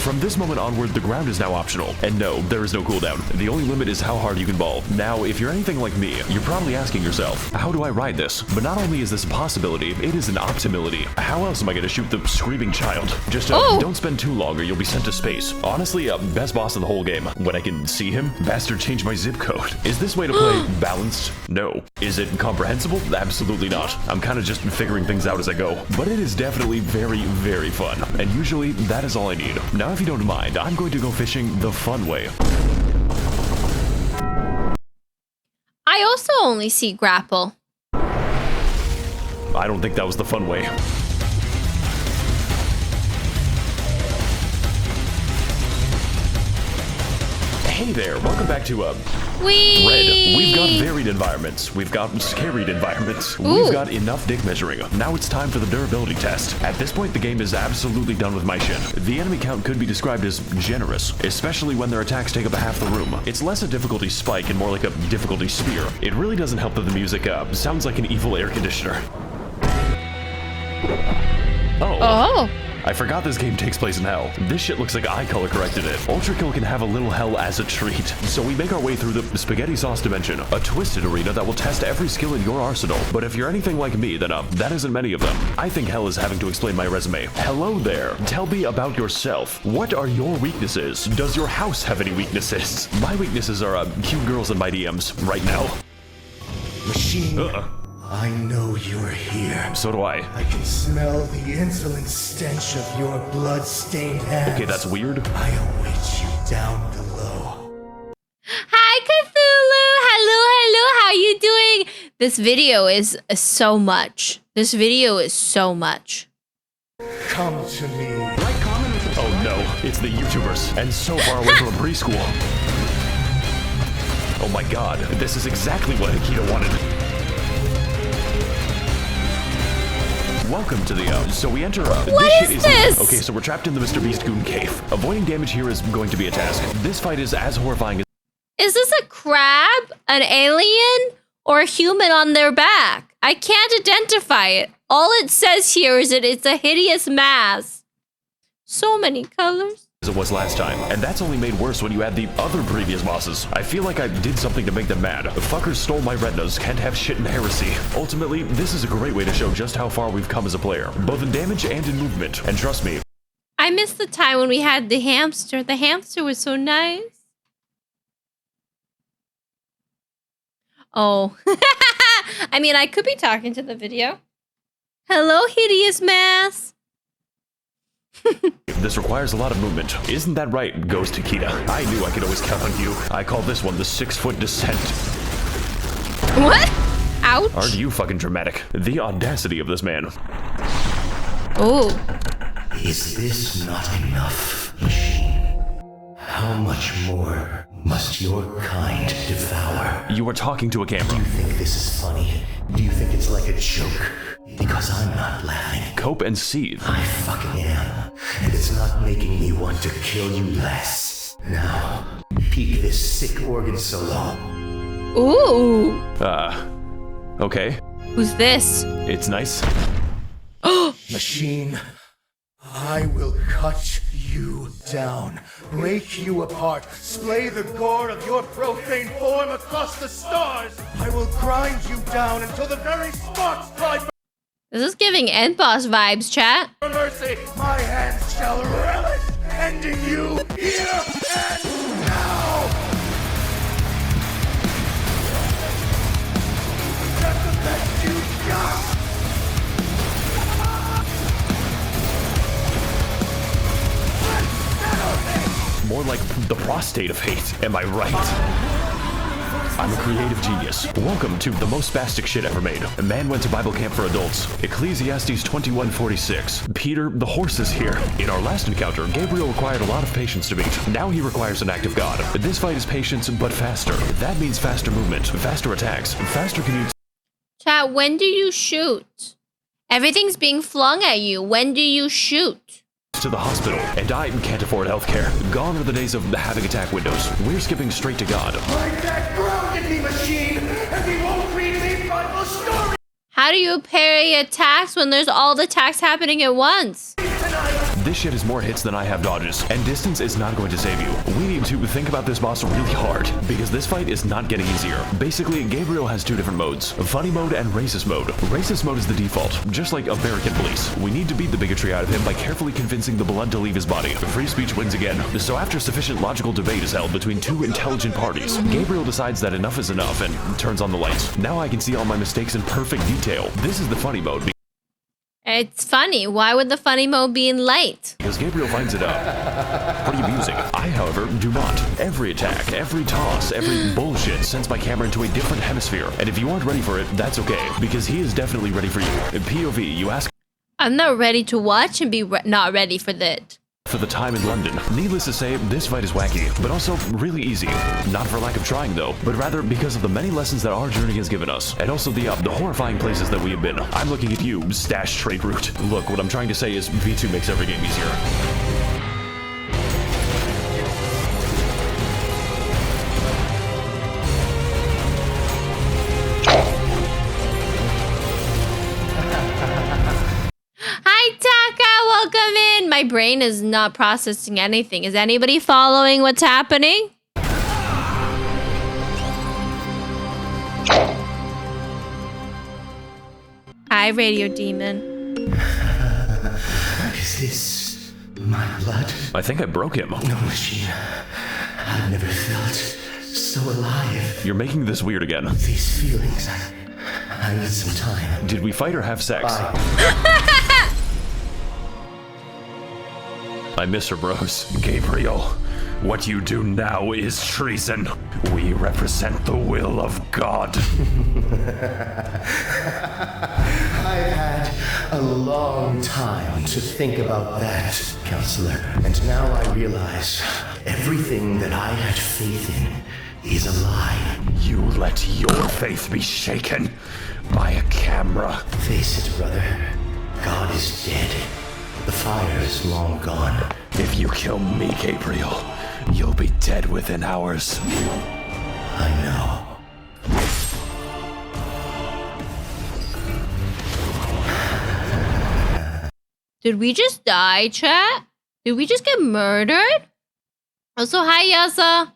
From this moment onward, the ground is now optional. And no, there is no cooldown. The only limit is how hard you can ball. Now, if you're anything like me, you're probably asking yourself, how do I ride this? But not only is this a possibility, it is an optimality. How else am I gonna shoot the screaming child? Just don't spend too long or you'll be sent to space. Honestly, best boss of the whole game. When I can see him, bastard changed my zip code. Is this way to play balanced? No. Is it comprehensible? Absolutely not. I'm kind of just figuring things out as I go. But it is definitely very, very fun. And usually, that is all I need. Now, if you don't mind, I'm going to go fishing the fun way. I also only see grapple. I don't think that was the fun way. Hey there, welcome back to Red. We've got varied environments. We've got carried environments. We've got enough dick measuring. Now it's time for the durability test. At this point, the game is absolutely done with my shit. The enemy count could be described as generous, especially when their attacks take up half the room. It's less a difficulty spike and more like a difficulty spear. It really doesn't help that the music sounds like an evil air conditioner. Oh. I forgot this game takes place in hell. This shit looks like I color corrected it. UltraKill can have a little hell as a treat. So we make our way through the spaghetti sauce dimension, a twisted arena that will test every skill in your arsenal. But if you're anything like me, then that isn't many of them. I think hell is having to explain my resume. Hello there. Tell me about yourself. What are your weaknesses? Does your house have any weaknesses? My weaknesses are cute girls in my DMs right now. Machine. I know you're here. So do I. I can smell the insolent stench of your blood-stained hands. Okay, that's weird. I await you down below. Hi, Cthulhu! Hello, how you doing? This video is so much. This video is so much. Come to me. Oh no, it's the YouTubers, and so far away from a preschool. Oh my god, this is exactly what Akita wanted. Welcome to the so we enter What is this? Okay, so we're trapped in the Mr. Beast Goon Cave. Avoiding damage here is going to be a task. This fight is as horrifying as— Is this a crab, an alien, or a human on their back? I can't identify it. All it says here is that it's a hideous mass. So many colors. As it was last time, and that's only made worse when you add the other previous bosses. I feel like I did something to make them mad. The fuckers stole my retinas, can't have shit in heresy. Ultimately, this is a great way to show just how far we've come as a player, both in damage and in movement, and trust me. I miss the time when we had the hamster. The hamster was so nice. Oh. I mean, I could be talking to the video. Hello, hideous mass. This requires a lot of movement. Isn't that right, Ghost Akita? I knew I could always count on you. I call this one the 6-foot descent. What? Ouch. Aren't you fucking dramatic? The audacity of this man. Oh. Is this not enough, machine? How much more must your kind devour? You are talking to a camera. Do you think this is funny? Do you think it's like a joke? Because I'm not laughing. Cope and seethe. I fucking am. And it's not making me want to kill you less. Now, peek this sick organ solo. Ooh. Okay. Who's this? It's nice. Machine, I will cut you down, break you apart, splay the gore of your profane form across the stars. I will grind you down until the very sparks fly. This is giving end boss vibes, chat. For mercy, my hands shall relish ending you here and now. That's the best you got. More like the prostate of hate, am I right? I'm a creative genius. Welcome to the most spastic shit ever made. A man went to Bible camp for adults. Ecclesiastes 21:46. Peter, the horse is here. In our last encounter, Gabriel required a lot of patience to beat. Now he requires an act of God. This fight is patience, but faster. That means faster movement, faster attacks, faster commutes. Chat, when do you shoot? Everything's being flung at you. When do you shoot? To the hospital, and I can't afford healthcare. Gone are the days of having attack windows. We're skipping straight to God. Like that grounded me machine, and he won't read me Bible story. How do you parry attacks when there's all the attacks happening at once? This shit is more hits than I have dodges, and distance is not going to save you. We need to think about this boss really hard, because this fight is not getting easier. Basically, Gabriel has two different modes, funny mode and racist mode. Racist mode is the default, just like American police. We need to beat the bigotry out of him by carefully convincing the blood to leave his body. Free speech wins again. So after sufficient logical debate is held between two intelligent parties, Gabriel decides that enough is enough and turns on the lights. Now I can see all my mistakes in perfect detail. This is the funny mode. It's funny. Why would the funny mode be in light? Because Gabriel finds it pretty amusing. I, however, do not. Every attack, every toss, every bullshit sends my camera into a different hemisphere. And if you aren't ready for it, that's okay, because he is definitely ready for you. In POV, you ask... I'm not ready to watch and be not ready for that. For the time in London. Needless to say, this fight is wacky, but also really easy. Not for lack of trying though, but rather because of the many lessons that our journey has given us, and also the horrifying places that we have been. I'm looking at you, stash trade route. Look, what I'm trying to say is V2 makes every game easier. Hi, Taka, welcome in. My brain is not processing anything. Is anybody following what's happening? Hi, Radio Demon. Is this my blood? I think I broke him. No, machine. I've never felt so alive. You're making this weird again. These feelings, I need some time. Did we fight or have sex? I miss her, bros. Gabriel, what you do now is treason. We represent the will of God. I've had a long time to think about that, Counselor. And now I realize everything that I had faith in is a lie. You let your faith be shaken by a camera. Face it, brother. God is dead. The fire is long gone. If you kill me, Gabriel, you'll be dead within hours. I know. Did we just die, chat? Did we just get murdered? Also, hi, Yasa.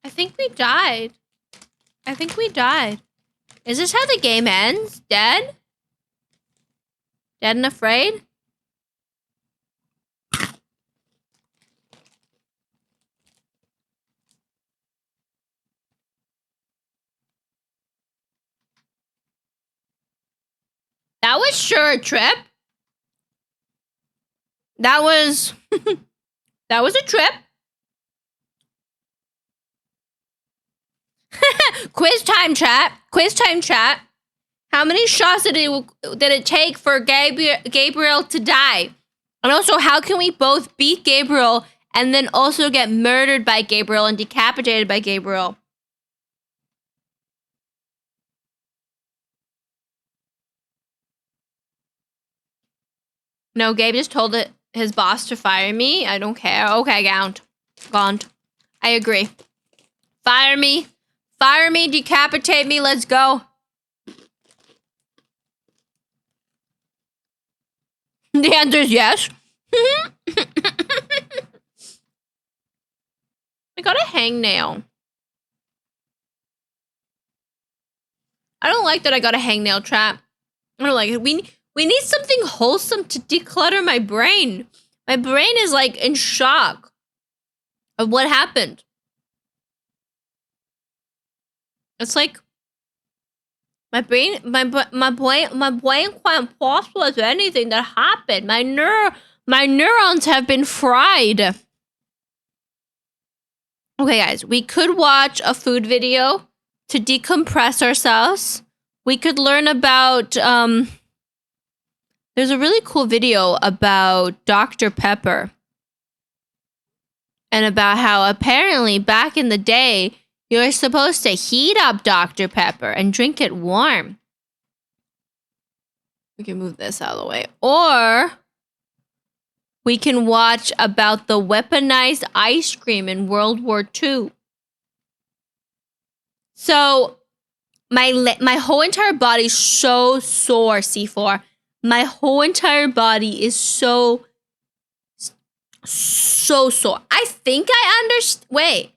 I think we died. I think we died. Is this how the game ends? Dead? Dead and afraid? That was sure a trip. That was... that was a trip. Quiz time, chat. Quiz time, chat. How many shots did it take for Gabriel to die? And also, how can we both beat Gabriel and then also get murdered by Gabriel and decapitated by Gabriel? No, Gabe just told his boss to fire me. I don't care. Okay, Gaunt. I agree. Fire me. Fire me, decapitate me, let's go. The answer is yes. I got a hangnail. I don't like that I got a hangnail trap. I don't like it. We need something wholesome to declutter my brain. My brain is like in shock of what happened. It's like my brain can't process anything that happened. My neurons have been fried. Okay, guys, we could watch a food video to decompress ourselves. We could learn about there's a really cool video about Dr. Pepper and about how apparently back in the day you're supposed to heat up Dr. Pepper and drink it warm. We can move this out of the way. Or we can watch about the weaponized ice cream in World War II. So my whole entire body is so sore, C4. My whole entire body is so sore. I think I understand. Wait.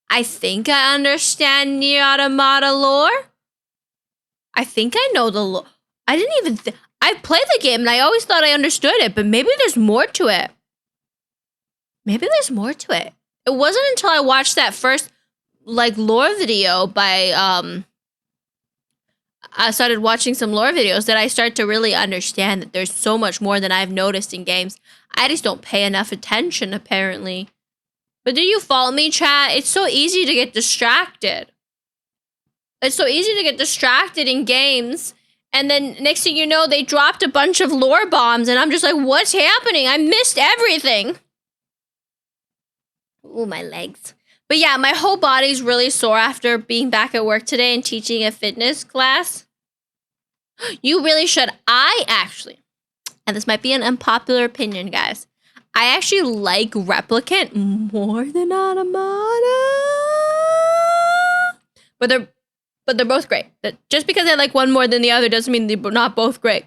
I think I understand Nier Automata lore. I think I know the lore. I didn't even I played the game and I always thought I understood it, but maybe there's more to it. Maybe there's more to it. It wasn't until I watched that first like lore video by I started watching some lore videos that I start to really understand that there's so much more than I've noticed in games. I just don't pay enough attention apparently. But do you follow me, chat? It's so easy to get distracted. It's so easy to get distracted in games. And then next thing you know, they dropped a bunch of lore bombs. And I'm just like, what's happening? I missed everything. Ooh, my legs. But yeah, my whole body's really sore after being back at work today and teaching a fitness class. You really should. I actually, and this might be an unpopular opinion, guys. I actually like Replicant more than Automata. But they're both great. Just because I like one more than the other doesn't mean they're not both great.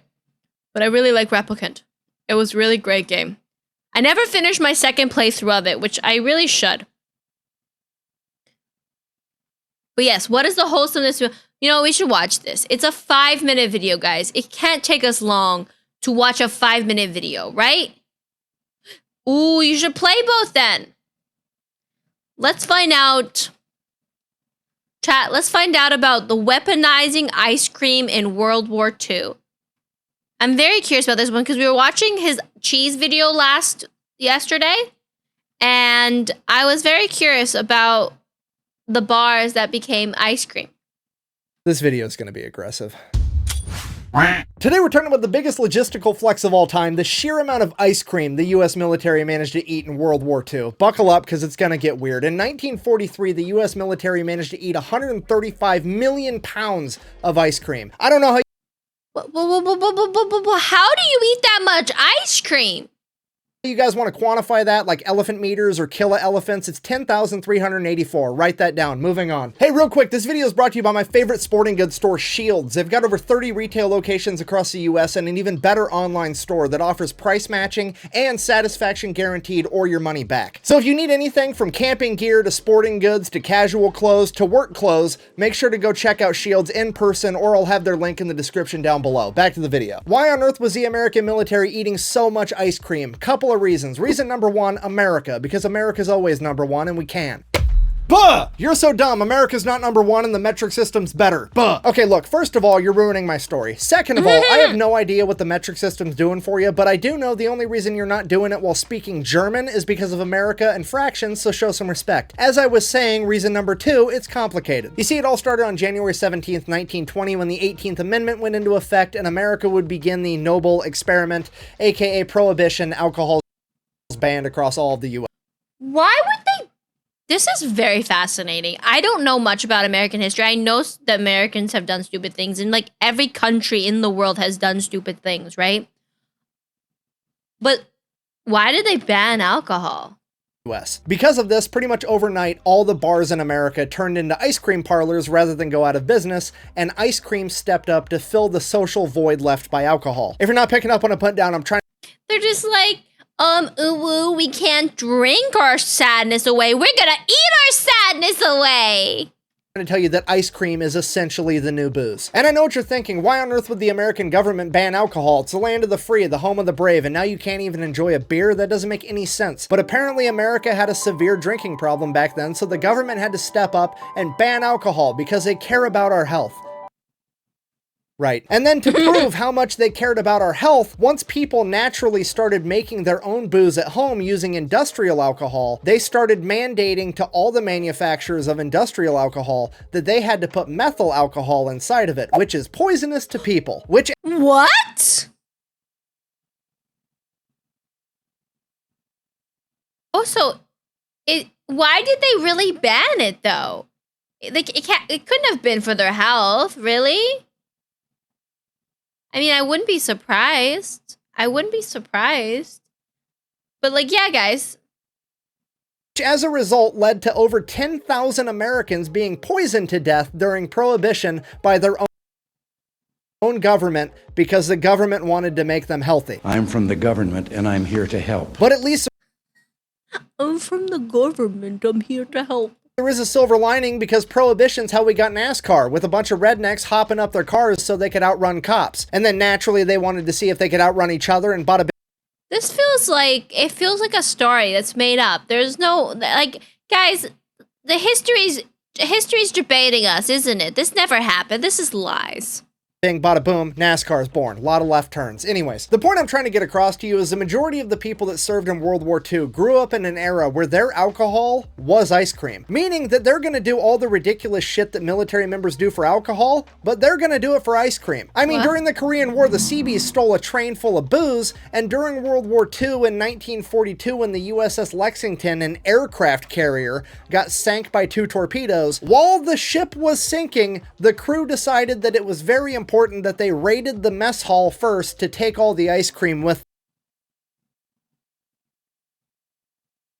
But I really like Replicant. It was a really great game. I never finished my second playthrough of it, which I really should. But yes, what is the wholesomeness? You know, we should watch this. It's a 5-minute video, guys. It can't take us long to watch a 5-minute video, right? Ooh, you should play both then. Let's find out. Chat, let's find out about the weaponizing ice cream in World War II. I'm very curious about this one because we were watching his cheese video yesterday. And I was very curious about the bars that became ice cream. This video is going to be aggressive. Today we're talking about the biggest logistical flex of all time, the sheer amount of ice cream the US military managed to eat in World War II. Buckle up because it's going to get weird. In 1943, the US military managed to eat 135 million pounds of ice cream. I don't know how how do you eat that much ice cream? you guys want to quantify that, like elephant meters or kilo-elephants. It's 10,384. Write that down. Moving on. Hey, real quick, this video is brought to you by my favorite sporting goods store, Shields. They've got over 30 retail locations across the US and an even better online store that offers price matching and satisfaction guaranteed or your money back. So if you need anything from camping gear to sporting goods to casual clothes to work clothes, make sure to go check out Shields in person, or I'll have their link in the description down below. Back to the video. Why on earth was the American military eating so much ice cream? Couple of reasons. Reason number one, America, because America's always number one and we can. Buh! You're so dumb. America's not number one and the metric system's better. Buh! Okay, look, first of all, you're ruining my story. Second of all, I have no idea what the metric system's doing for you, but I do know the only reason you're not doing it while speaking German is because of America and fractions, so show some respect. As I was saying, reason number two, it's complicated. You see, it all started on January 17th, 1920, when the 18th Amendment went into effect and America would begin the Noble Experiment, aka Prohibition. Alcohol banned across all of the U.S. Why would they? This is very fascinating. I don't know much about American history. I know that Americans have done stupid things, and like every country in the world has done stupid things, right? But why did they ban alcohol? US. Because of this, pretty much overnight, all the bars in America turned into ice cream parlors rather than go out of business, and ice cream stepped up to fill the social void left by alcohol. If you're not picking up on a put down, I'm trying. They're just like, ooh, we can't drink our sadness away. We're gonna eat our sadness away. to tell you that ice cream is essentially the new booze. And I know what you're thinking, why on earth would the American government ban alcohol? It's the land of the free, the home of the brave, and now you can't even enjoy a beer? That doesn't make any sense. But apparently America had a severe drinking problem back then, so the government had to step up and ban alcohol because they care about our health. Right. And then to prove how much they cared about our health, once people naturally started making their own booze at home using industrial alcohol, they started mandating to all the manufacturers of industrial alcohol that they had to put methyl alcohol inside of it, which is poisonous to people. Which— What? Also, why did they really ban it though? Like it couldn't have been for their health, really? I mean, I wouldn't be surprised. I wouldn't be surprised. But like, yeah, guys. Which as a result led to over 10,000 Americans being poisoned to death during Prohibition by their own government because the government wanted to make them healthy. I'm from the government and I'm here to help. But at least I'm from the government. I'm here to help. there is a silver lining because Prohibition's how we got NASCAR, with a bunch of rednecks hopping up their cars so they could outrun cops. And then naturally they wanted to see if they could outrun each other and bought a This feels like a story that's made up. There's no, like, guys, the history's debating us, isn't it? This never happened. This is lies. Bing, bada boom, NASCAR's born. A lot of left turns. Anyways, the point I'm trying to get across to you is the majority of the people that served in World War II grew up in an era where their alcohol was ice cream. Meaning that they're gonna do all the ridiculous shit that military members do for alcohol, but they're gonna do it for ice cream. I mean, during the Korean War, the Seabees stole a train full of booze, and during World War II in 1942, when the USS Lexington, an aircraft carrier, got sank by 2 torpedoes, while the ship was sinking, the crew decided that it was very important that they raided the mess hall first to take all the ice cream with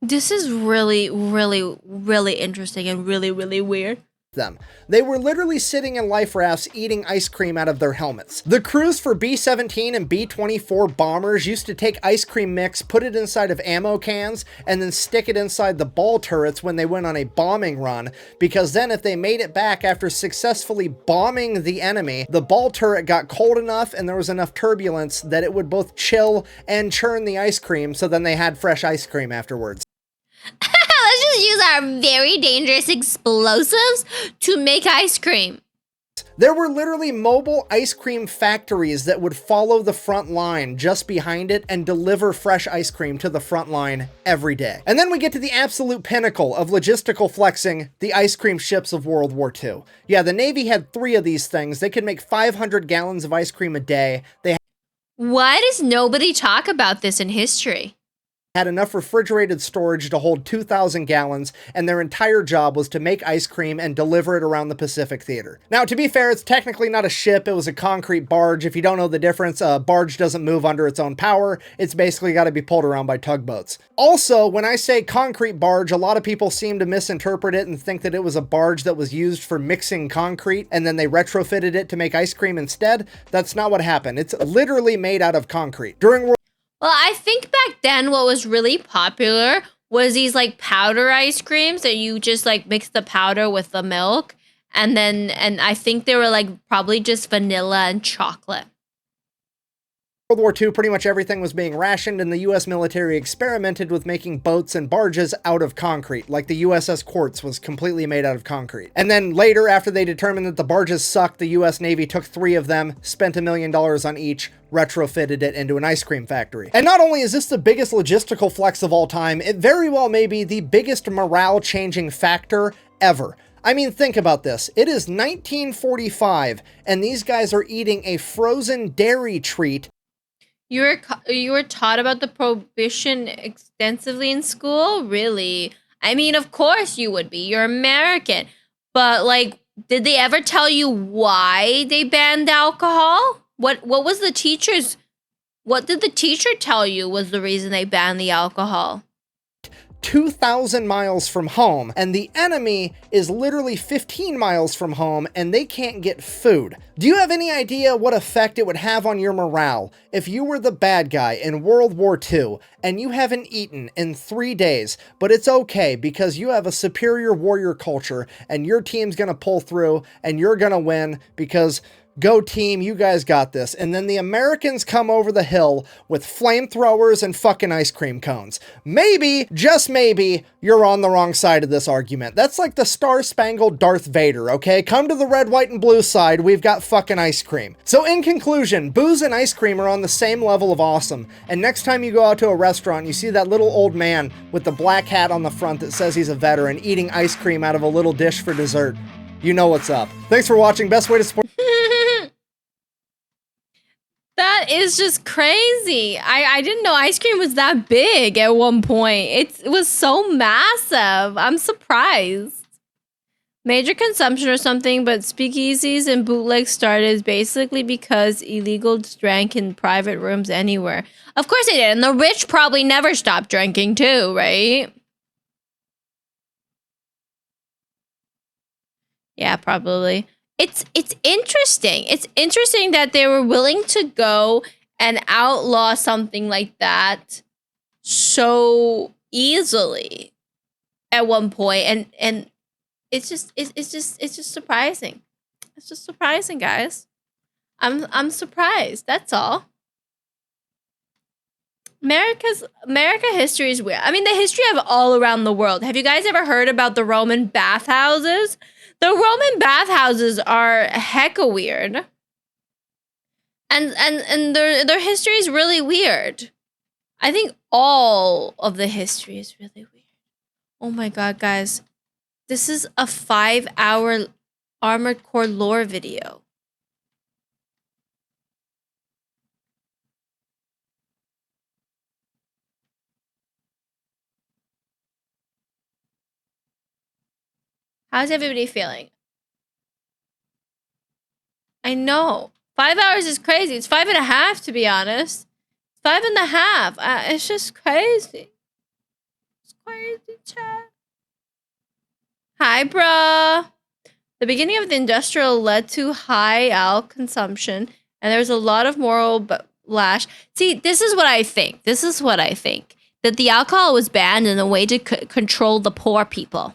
This is really, really, really interesting and really, really weird. them. They were literally sitting in life rafts eating ice cream out of their helmets. The crews for B-17 and B-24 bombers used to take ice cream mix, put it inside of ammo cans, and then stick it inside the ball turrets when they went on a bombing run, because then if they made it back after successfully bombing the enemy, the ball turret got cold enough and there was enough turbulence that it would both chill and churn the ice cream, so then they had fresh ice cream afterwards. Let's just use our very dangerous explosives to make ice cream. There were literally mobile ice cream factories that would follow the front line just behind it and deliver fresh ice cream to the front line every day. And then we get to the absolute pinnacle of logistical flexing, the ice cream ships of World War II. Yeah, the Navy had 3 of these things. They could make 500 gallons of ice cream a day. Why does nobody talk about this in history? Had enough refrigerated storage to hold 2,000 gallons, and their entire job was to make ice cream and deliver it around the Pacific Theater. Now, to be fair, it's technically not a ship, it was a concrete barge. If you don't know the difference, a barge doesn't move under its own power. It's basically got to be pulled around by tugboats. Also, when I say concrete barge, a lot of people seem to misinterpret it and think that it was a barge that was used for mixing concrete, and then they retrofitted it to make ice cream instead. That's not what happened. It's literally made out of concrete. Well, I think back then what was really popular was these like powder ice creams that you just like mix the powder with the milk. And I think they were like probably just vanilla and chocolate. World War II, pretty much everything was being rationed, and the US military experimented with making boats and barges out of concrete, like the USS Quartz was completely made out of concrete. And then later, after they determined that the barges sucked, the US Navy took 3 of them, spent $1 million on each, retrofitted it into an ice cream factory. And not only is this the biggest logistical flex of all time, it very well may be the biggest morale-changing factor ever. I mean, think about this. It is 1945, and these guys are eating a frozen dairy treat. You were taught about the Prohibition extensively in school? Really? I mean, of course you would be. You're American. But like, did they ever tell you why they banned alcohol? What was the teacher's? What did the teacher tell you was the reason they banned the alcohol? 2,000 miles from home, and the enemy is literally 15 miles from home, and they can't get food. Do you have any idea what effect it would have on your morale if you were the bad guy in World War II and you haven't eaten in 3 days, but it's okay because you have a superior warrior culture and your team's gonna pull through and you're gonna win because go team, you guys got this. And then the Americans come over the hill with flamethrowers and fucking ice cream cones. Maybe, just maybe, you're on the wrong side of this argument. That's like the Star-Spangled Darth Vader, okay? Come to the red, white, and blue side, we've got fucking ice cream. So in conclusion, booze and ice cream are on the same level of awesome. And next time you go out to a restaurant, you see that little old man with the black hat on the front that says he's a veteran eating ice cream out of a little dish for dessert. You know what's up. Thanks for watching. Best way to support... That is just crazy. I didn't know ice cream was that big at one point. It was so massive. I'm surprised. Major consumption or something, but speakeasies and bootlegs started basically because illegals drank in private rooms anywhere. Of course they did. And the rich probably never stopped drinking too, right? Yeah, probably. It's interesting. It's interesting that they were willing to go and outlaw something like that so easily at one point, and it's just surprising. It's just surprising, guys. I'm surprised. That's all. America history is weird. I mean, the history of all around the world. Have you guys ever heard about the Roman bathhouses? The Roman bathhouses are hecka weird. And their history is really weird. I think all of the history is really weird. Oh my god, guys. This is a 5-hour Armored Core lore video. How's everybody feeling? I know. 5 hours is crazy. It's 5.5 to be honest. 5.5. It's just crazy. It's crazy, chat. Hi, bruh. The beginning of the industrial led to high alcohol consumption, and there was a lot of moral backlash. See, this is what I think. That the alcohol was banned in a way to control the poor people.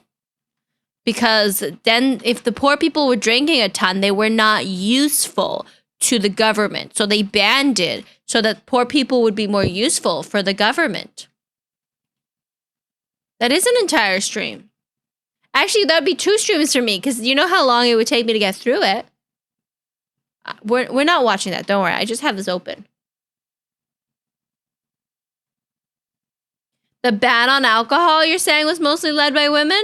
Because then if the poor people were drinking a ton, they were not useful to the government. So they banned it so that poor people would be more useful for the government. That is an entire stream. Actually, that would be 2 streams for me because you know how long it would take me to get through it. We're not watching that. Don't worry. I just have this open. The ban on alcohol, you're saying, was mostly led by women?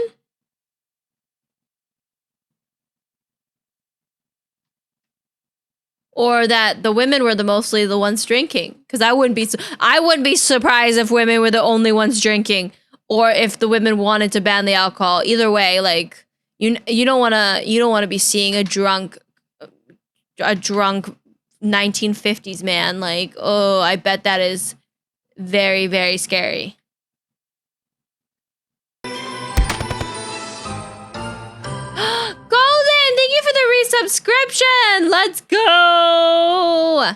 Or that the women were mostly the ones drinking, because I wouldn't be surprised if women were the only ones drinking, or if the women wanted to ban the alcohol. Either way, like you don't want to be seeing a drunk 1950s man. Like, oh, I bet that is very, very scary. Golden, thank you for the resubscription. Let's go.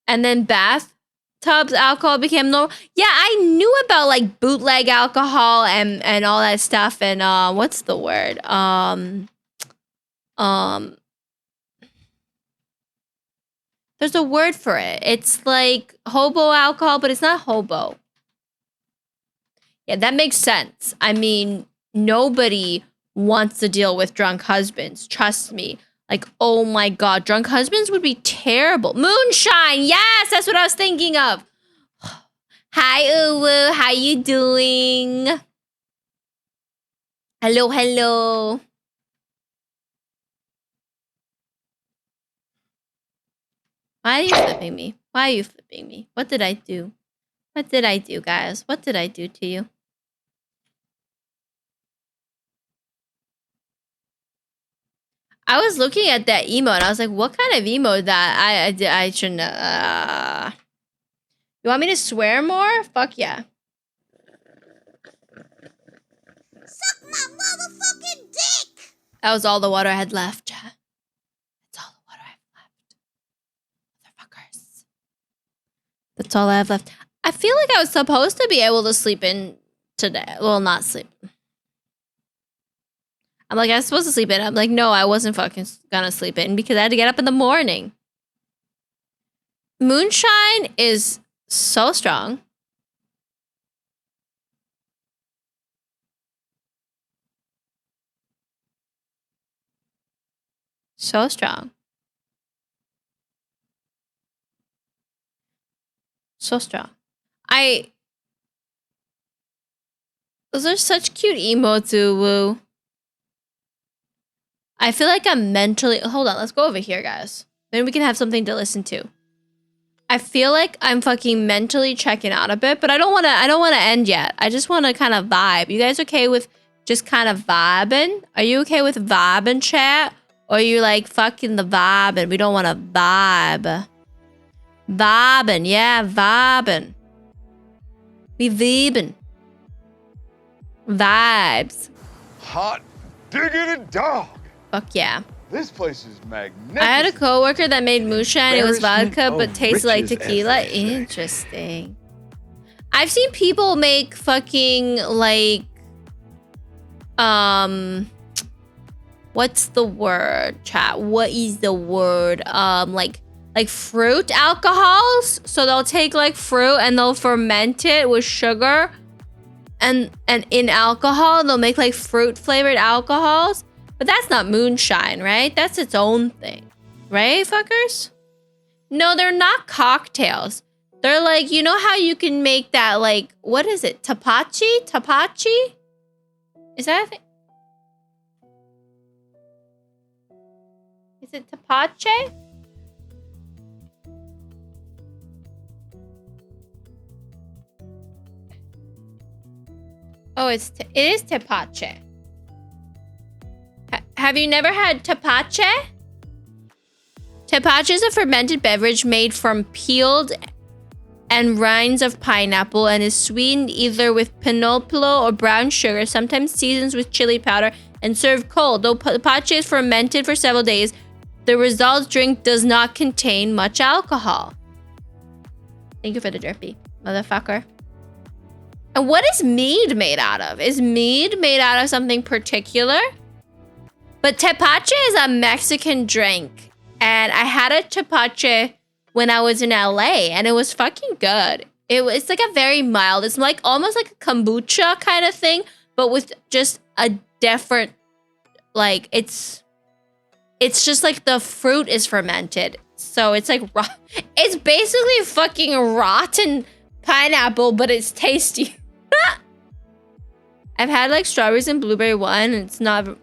And then bathtubs alcohol became normal. Yeah, I knew about like bootleg alcohol and all that stuff. And what's the word? There's a word for it. It's like hobo alcohol, but it's not hobo. Yeah, that makes sense. I mean, nobody wants to deal with drunk husbands. Trust me. Like, oh my god, drunk husbands would be terrible. Moonshine, yes, that's what I was thinking of. Hi, Uwu, how you doing? Hello, hello. Why are you flipping me? Why are you flipping me? What did I do? What did I do, guys? What did I do to you? I was looking at that emote and I was like, what kind of emote that? I shouldn't. You want me to swear more? Fuck yeah. That was all the water I had left. That's all the water I have left. Motherfuckers. That's all I have left. I feel like I was supposed to be able to sleep in today. Well, not sleep. I'm like, I was supposed to sleep in. I'm like, no, I wasn't fucking gonna sleep in because I had to get up in the morning. Moonshine is so strong. So strong. So strong. Those are such cute emotes, woo. I feel like I'm mentally... Hold on, let's go over here, guys. Then we can have something to listen to. I feel like I'm fucking mentally checking out a bit, but I don't want to end yet. I just want to kind of vibe. You guys okay with just kind of vibing? Are you okay with vibing, chat? Or are you like fucking the vibe and we don't want to vibe? Vibing, yeah, vibing. We vibing. Vibes. Hot diggity dog. Fuck yeah. This place is magnificent. I had a coworker that made moonshine. It was vodka, but tasted like tequila. Interesting. I've seen people make fucking like, what's the word, chat? What is the word? Like fruit alcohols. So they'll take like fruit and they'll ferment it with sugar, and in alcohol they'll make like fruit flavored alcohols. But that's not moonshine, right? That's its own thing. Right, fuckers? No, they're not cocktails. They're like, you know how you can make that, like, what is it? Tapachi? Tapachi? Is that a thing? Is it tapache? Oh, it is tapache. Have you never had tapache? Tapache is a fermented beverage made from peeled and rinds of pineapple and is sweetened either with pinoplo or brown sugar, sometimes seasoned with chili powder and served cold. Though tapache is fermented for several days, the result drink does not contain much alcohol. Thank you for the jerpy, motherfucker. And what is mead made out of? Is mead made out of something particular? But tepache is a Mexican drink. And I had a tepache when I was in LA and it was fucking good. It's like a very mild, it's like almost like a kombucha kind of thing, but with just a different, like it's just like the fruit is fermented. So it's like, it's basically fucking rotten pineapple, but it's tasty. I've had like strawberries and blueberry one and it's not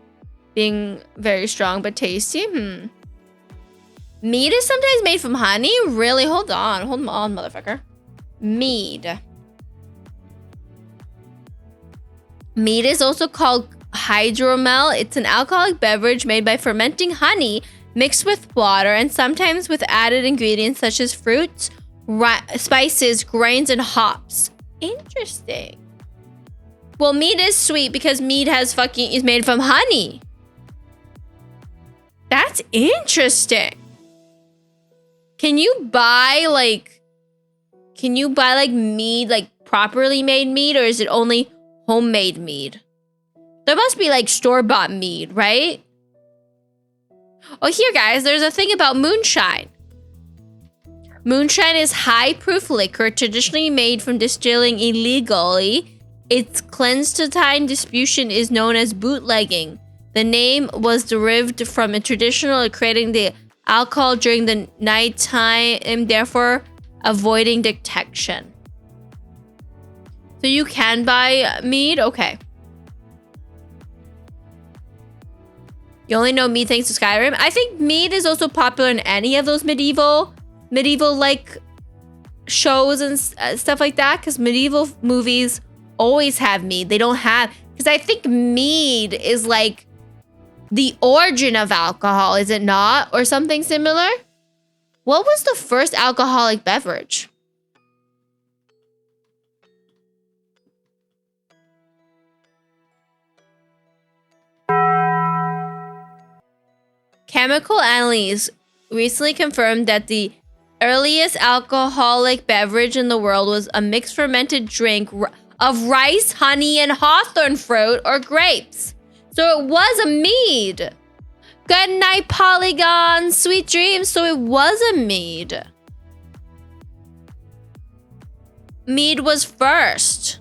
being very strong, but tasty. Mead is sometimes made from honey? Really? Hold on, motherfucker. Mead. Mead is also called hydromel. It's an alcoholic beverage made by fermenting honey mixed with water and sometimes with added ingredients such as fruits, spices, grains, and hops. Interesting. Well, mead is sweet because mead is made from honey. That's interesting. Can you buy like mead, like properly made mead, or is it only homemade mead? There must be like store-bought mead, right? Oh, here guys, there's a thing about moonshine. Moonshine is high-proof liquor traditionally made from distilling illegally. Its clandestine distribution is known as bootlegging. The name was derived from a traditional creating the alcohol during the nighttime and therefore avoiding detection. So you can buy mead? Okay. You only know mead thanks to Skyrim? I think mead is also popular in any of those medieval like shows and stuff like that, because medieval movies always have mead. They don't have, because I think mead is like the origin of alcohol, is it not? Or something similar? What was the first alcoholic beverage? chemical analyses recently confirmed that the earliest alcoholic beverage in the world was a mixed fermented drink of rice, honey, and hawthorn fruit or grapes. So it was a mead. Good night, Polygon. Sweet dreams. So it was a mead. Mead was first.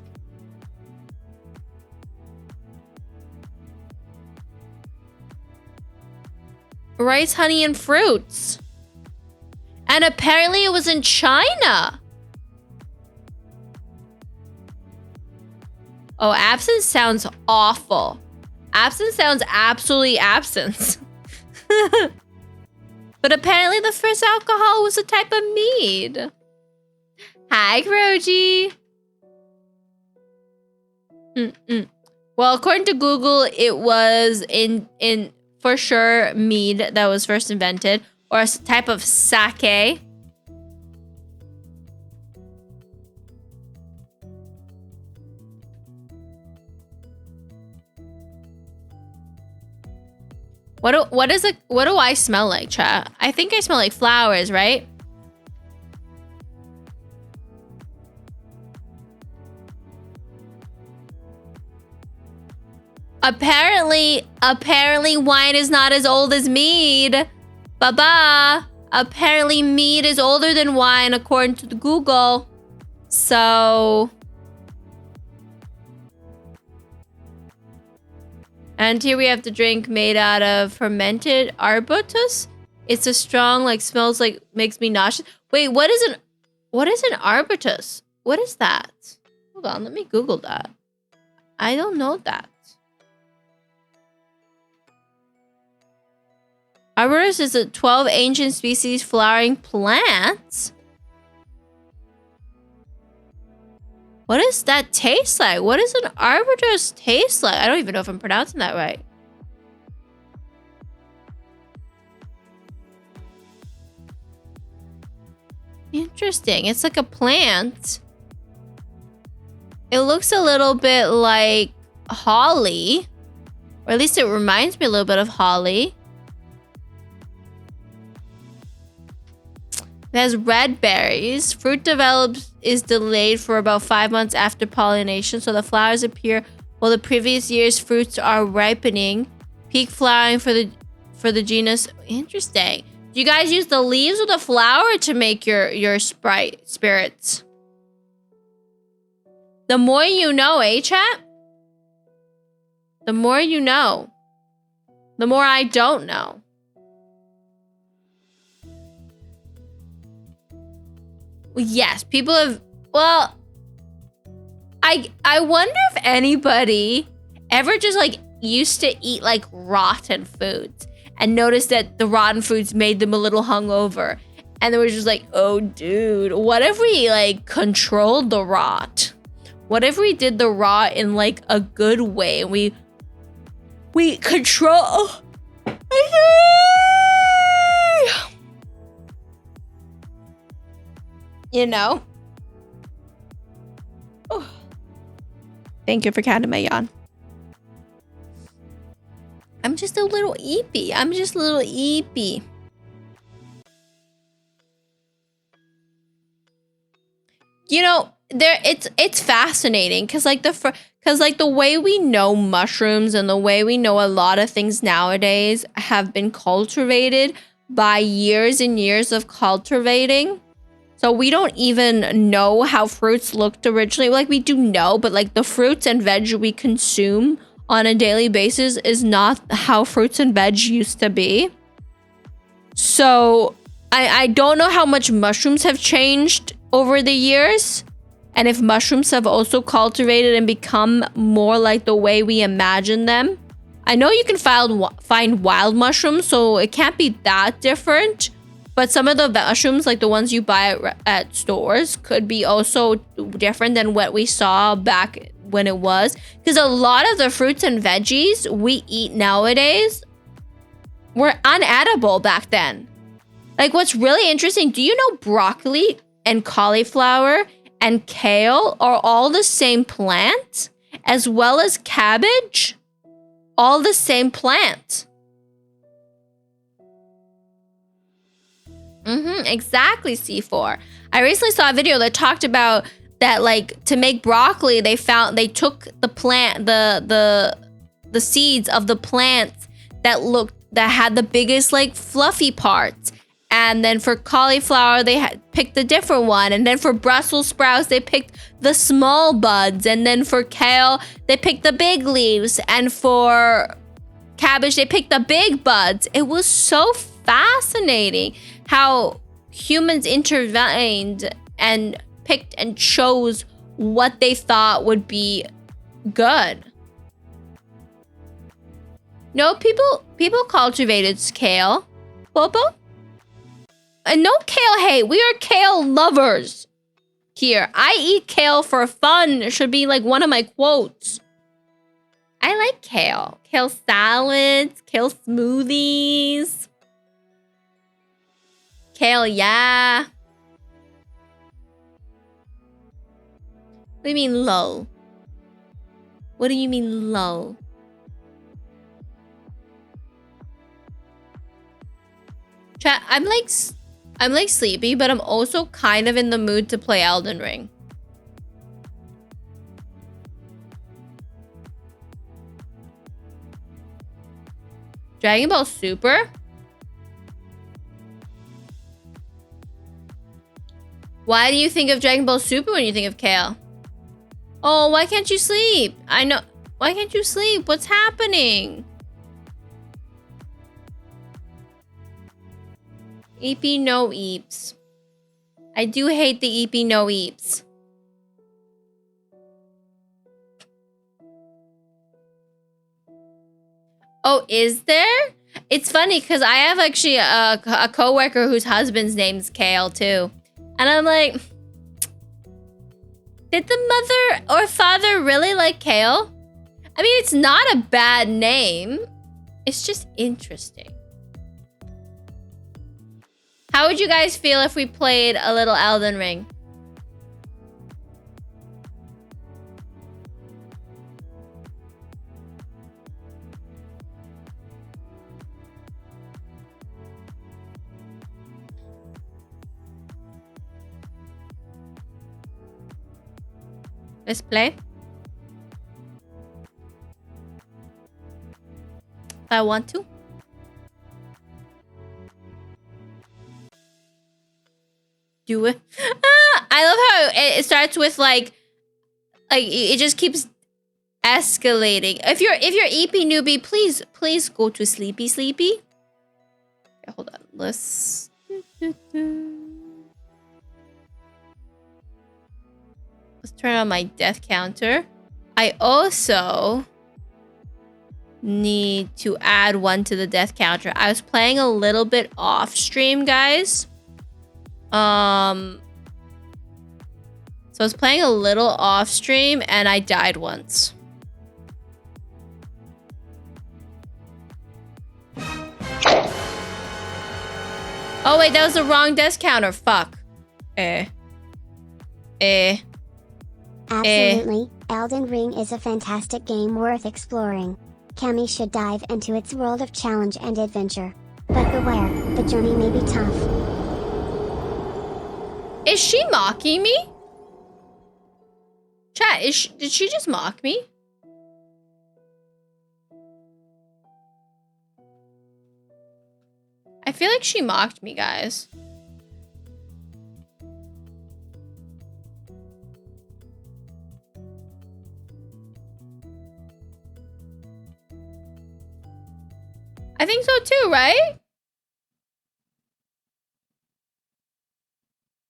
Rice, honey, and fruits. And apparently it was in China. Oh, absinthe sounds awful. Absinthe sounds absolutely absinthe. But apparently the first alcohol was a type of mead. Hi, Kroji. Well, according to Google, it was in for sure mead that was first invented, or a type of sake. What do I smell like, chat? I think I smell like flowers, right? Apparently wine is not as old as mead. Baba. Apparently mead is older than wine according to the Google. So. And here we have the drink made out of fermented arbutus. It's a strong, like, smells like, makes me nauseous. Wait, what is an arbutus? What is that? Hold on, let me Google that. I don't know that. Arbutus is a 12 ancient species flowering plant. What does that taste like? What does an arbutus taste like? I don't even know if I'm pronouncing that right. Interesting. It's like a plant. It looks a little bit like holly. Or at least it reminds me a little bit of holly. It has red berries. Fruit is delayed for about 5 months after pollination, so the flowers appear while the previous year's fruits are ripening. Peak flowering for the genus. Interesting. Do you guys use the leaves or the flower to make your spirits? The more you know, eh, chat? The more you know. The more I don't know. Yes, people have, well, I wonder if anybody ever just like used to eat like rotten foods and noticed that the rotten foods made them a little hungover. And they were just like, oh dude, what if we like controlled the rot? What if we did the rot in like a good way and we control, you know? Oh. Thank you for counting my yawn. I'm just a little eepy. You know, it's fascinating because like the way we know mushrooms and the way we know a lot of things nowadays have been cultivated by years and years of cultivating. So we don't even know how fruits looked originally. Like we do know, but like the fruits and veg we consume on a daily basis is not how fruits and veg used to be. So I don't know how much mushrooms have changed over the years. And if mushrooms have also cultivated and become more like the way we imagine them. I know you can find wild mushrooms, so it can't be that different. But some of the mushrooms, like the ones you buy at stores, could be also different than what we saw back when it was. Because a lot of the fruits and veggies we eat nowadays were unedible back then. Like what's really interesting, do you know broccoli and cauliflower and kale are all the same plant? As well as cabbage? All the same plant. Exactly, C4. I recently saw a video that talked about that, like, to make broccoli, they took the plant, the seeds of the plants that had the biggest, like, fluffy parts. And then for cauliflower, they picked a different one. And then for Brussels sprouts, they picked the small buds. And then for kale, they picked the big leaves. And for cabbage, they picked the big buds. It was so fascinating how humans intervened and picked and chose what they thought would be good. No, people cultivated kale. Bobo? And no kale hate. We are kale lovers here. I eat kale for fun. It should be like one of my quotes. I like kale. Kale salads, kale smoothies. Kale, yeah. What do you mean low? What do you mean low? Chat, I'm like sleepy, but I'm also kind of in the mood to play Elden Ring. Dragon Ball Super? Why do you think of Dragon Ball Super when you think of kale? Oh, why can't you sleep? I know. Why can't you sleep? What's happening? EP no eeps. I do hate the EP no eeps. Oh, is there? It's funny because I have actually a coworker whose husband's name's Kale too. And I'm like, did the mother or father really like Kale? I mean, it's not a bad name. It's just interesting. How would you guys feel if we played a little Elden Ring? Let's play. If I want to. Do it. I love how it starts with like it just keeps escalating. If you're EP newbie, please go to sleepy. Okay, hold on. Let's turn on my death counter. I also need to add one to the death counter. I was playing a little bit off stream, guys. So I was playing a little off stream and I died once. Oh wait, that was the wrong death counter. Fuck. Absolutely, Elden Ring is a fantastic game worth exploring. Cammy should dive into its world of challenge and adventure. But beware, the journey may be tough. Is she mocking me? Chat, did she just mock me? I feel like she mocked me, guys. I think so too, right?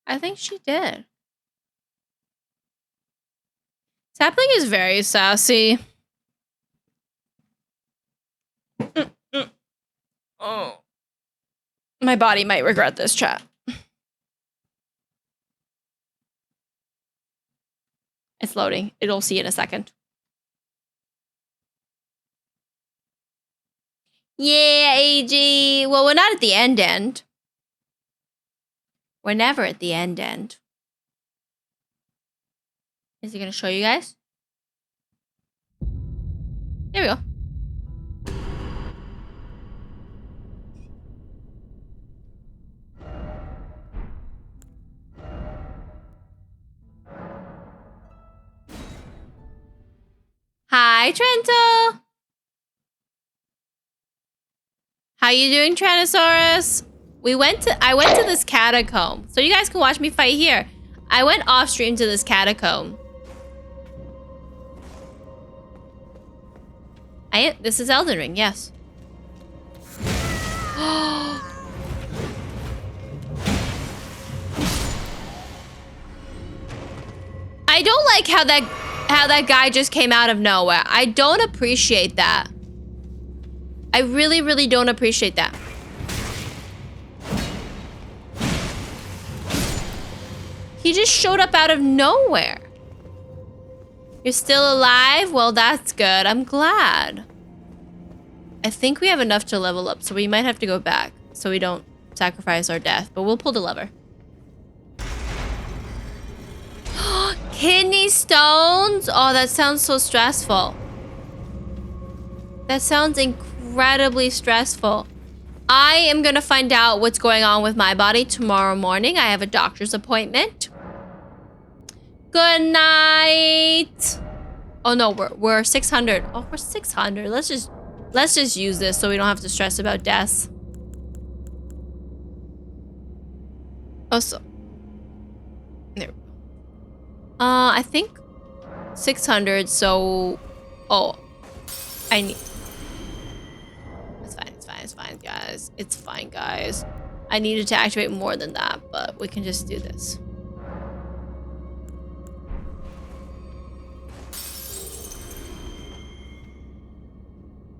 I think she did. Sapling is very sassy. Oh. My body might regret this, chat. It's loading. It'll see in a second. Yeah, AG. Well, we're not at the end. We're never at the end. Is he gonna show you guys? There we go. Hi, Trento. How you doing, Tyrannosaurus? I went to this catacomb. So you guys can watch me fight here. I went off stream to this catacomb. This is Elden Ring, yes. I don't like how that guy just came out of nowhere. I don't appreciate that. I really, really don't appreciate that. He just showed up out of nowhere. You're still alive? Well, that's good. I'm glad. I think we have enough to level up, so we might have to go back so we don't sacrifice our death, but we'll pull the lever. Kidney stones? Oh, that sounds so stressful. That sounds incredibly stressful. I am gonna find out what's going on with my body tomorrow morning. I have a doctor's appointment. Good night. Oh no, we're 600. Oh, we're 600. Let's just use this so we don't have to stress about deaths. Oh, so there we go. I think 600. So, oh, I need. It's fine. It's fine. It's fine, guys. It's fine, guys. I needed to activate more than that, but we can just do this.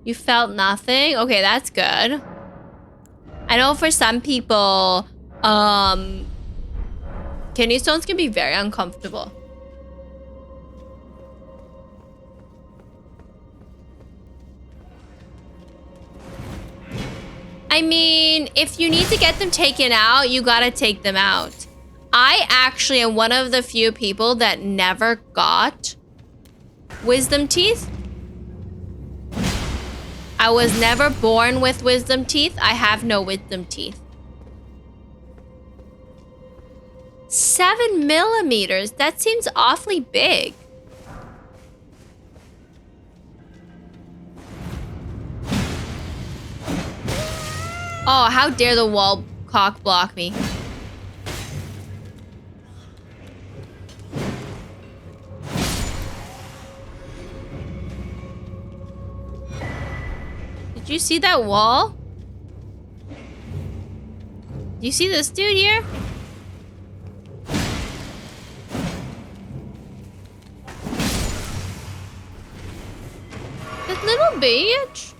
You felt nothing? Okay, that's good. I know for some people, kidney stones can be very uncomfortable. I mean, if you need to get them taken out, you gotta take them out. I actually am one of the few people that never got wisdom teeth. I was never born with wisdom teeth. I have no wisdom teeth. 7 millimeters? That seems awfully big. Oh, how dare the wall cock block me. Did you see that wall? Do you see this dude here? That little bitch.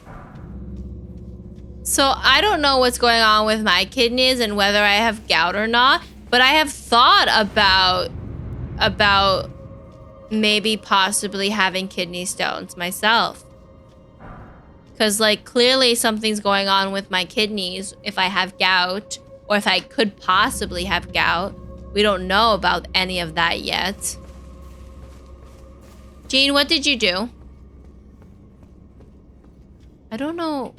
So I don't know what's going on with my kidneys and whether I have gout or not, but I have thought about maybe possibly having kidney stones myself. Because, like, clearly something's going on with my kidneys if I have gout, or if I could possibly have gout. We don't know about any of that yet. Jean, what did you do? I don't know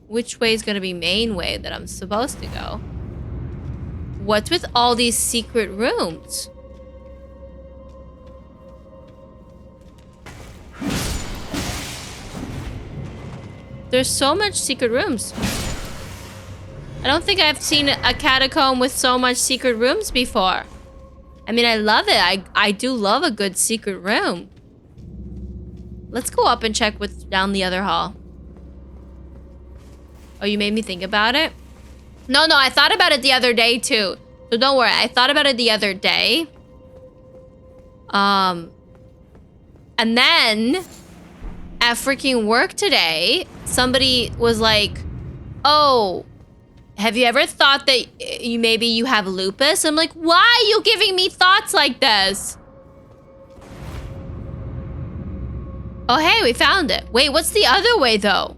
which way is going to be main way that I'm supposed to go. What's with all these secret rooms? There's so much secret rooms. I don't think I've seen a catacomb with so much secret rooms before. I mean, I love it. I do love a good secret room. Let's go up and check what's down the other hall. Oh, you made me think about it? No, I thought about it the other day too. So don't worry, I thought about it the other day. And then at freaking work today, somebody was like, oh, have you ever thought that maybe you have lupus? I'm like, why are you giving me thoughts like this? Oh, hey, we found it. Wait, what's the other way though?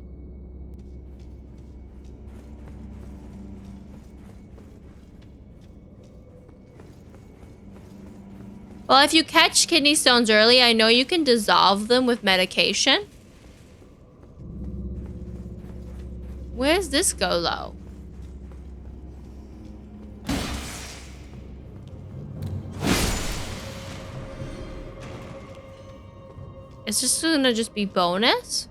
Well, if you catch kidney stones early, I know you can dissolve them with medication. Where's this go, though? Is this gonna just be bonus?